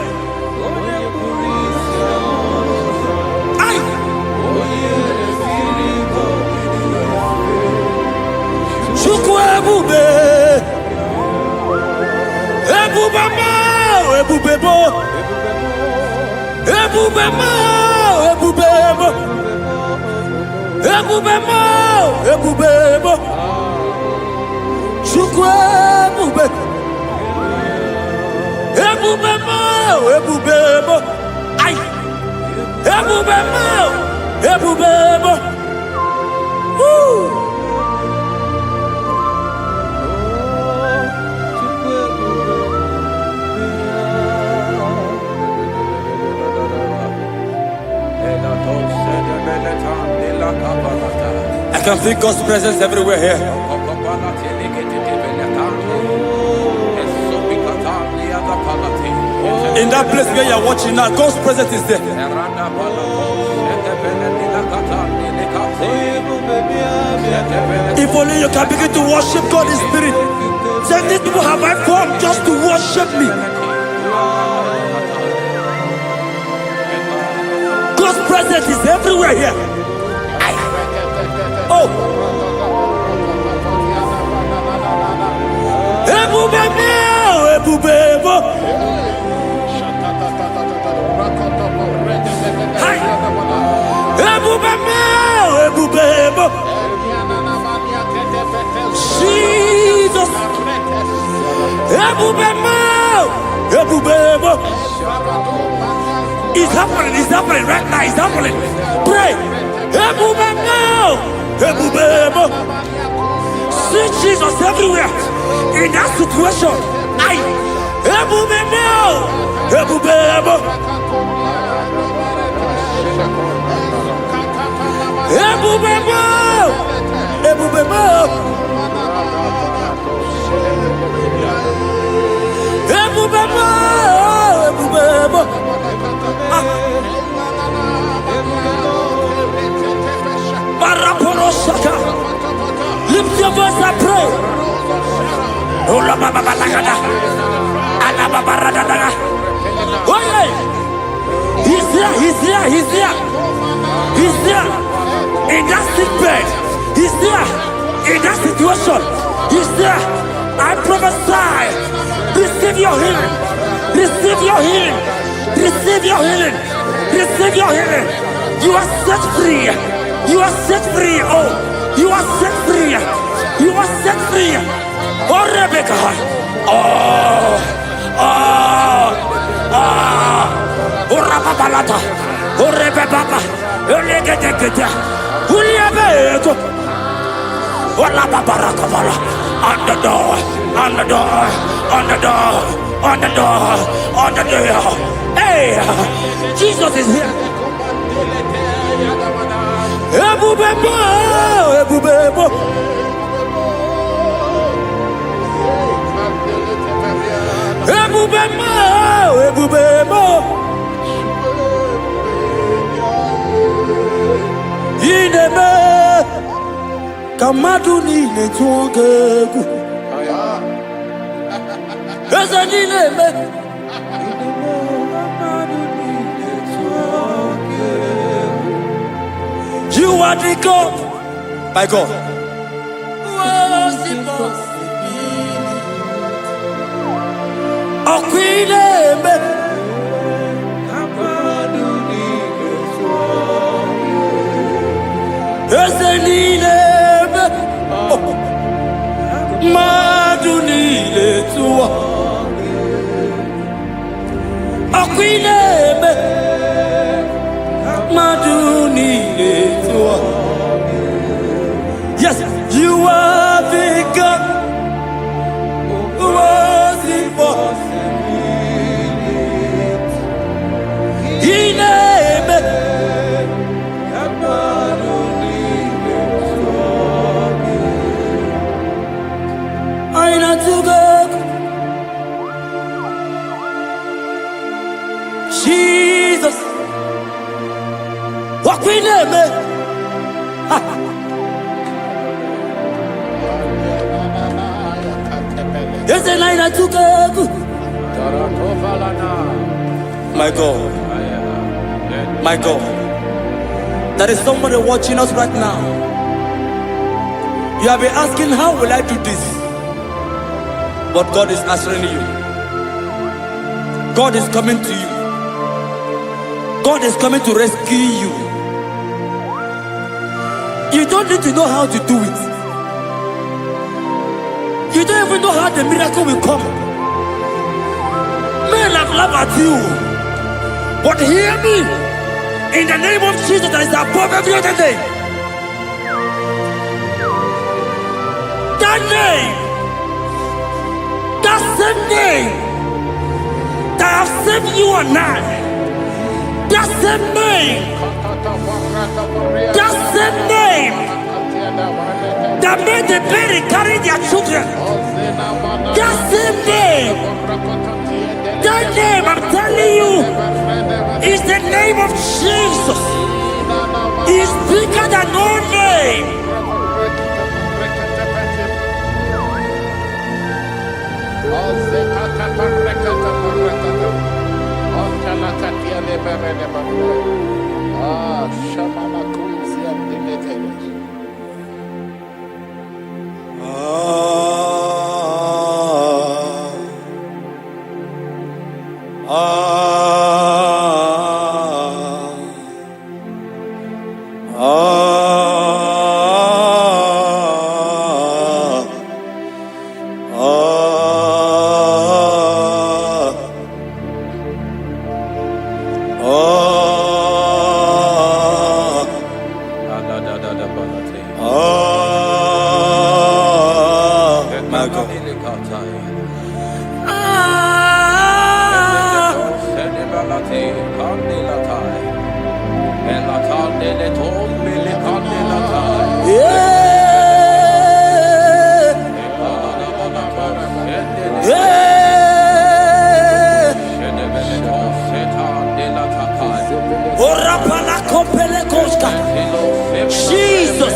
I can feel God's presence everywhere here. In that place where you are watching now, God's presence is there. If only you can begin to worship God in spirit. Say, these people have I formed just to worship me. God's presence is everywhere here. Oh. Jesus. It's happening right now, it's happening. Pray. See Jesus everywhere in that situation. Lift your voice and pray. He's there. He's there in that sick bed. He's there in that situation. He's there. I prophesy. Receive your healing. Receive your healing. Receive your healing. Receive your healing. You are set free. You are set free. Oh, you are set free. You are set free. Oh, Rebecca. Oh, Rababalata. Oh, Rebecca. Uliabeto. Wala babarakabala. On the door. On the door. On the door. On the door. On the door. Hey, Jesus is here. Ebubebo. Ebubebo. Ebubebo. Ebubebo. Ineme kamaduni netuogegu Ezenileme You are the God, my God. Okwineme Ezenileme Madu tuwa Akwineme Maduni tuwa. Yes, you are the God who was impossible. Ineme Aina tugak Jesus Wakwineme Yes, and Aina tugak. My God, my God, there is somebody watching us right now. You have been asking, how will I do this? But God is answering you. God is coming to you. God is coming to rescue you. You don't need to know how to do it. You don't even know how the miracle will come. Men have laughed at you. But hear me. In the name of Jesus that is above every other name. That name. That same name that have saved you and I. That same name. That same name that made the baby carry their children. That same name. That name, I'm telling you, is the name of Jesus. He is bigger than all name. Jesus.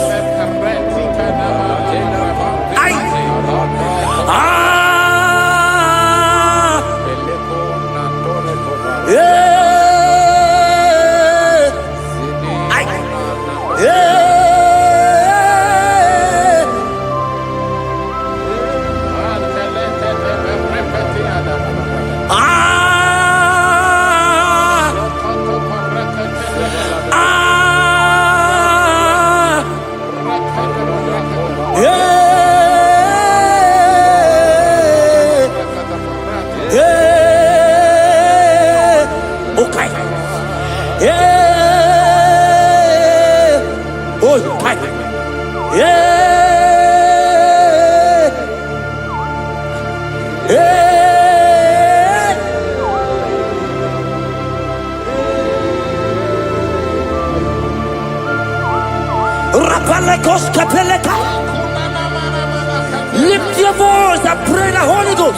Lift your voice and pray the Holy Ghost.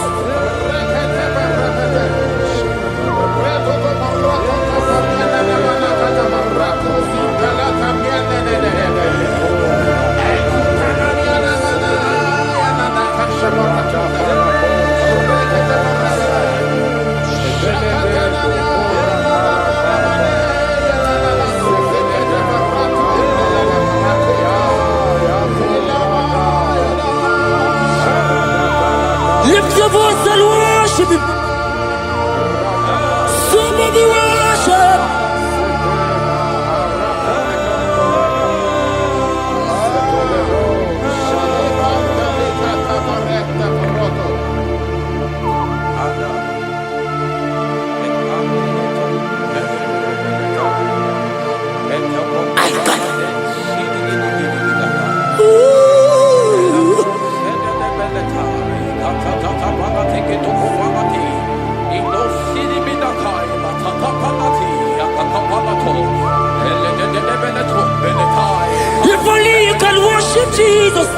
Lift your voice and worship Him. Somebody worship. you, Jesus.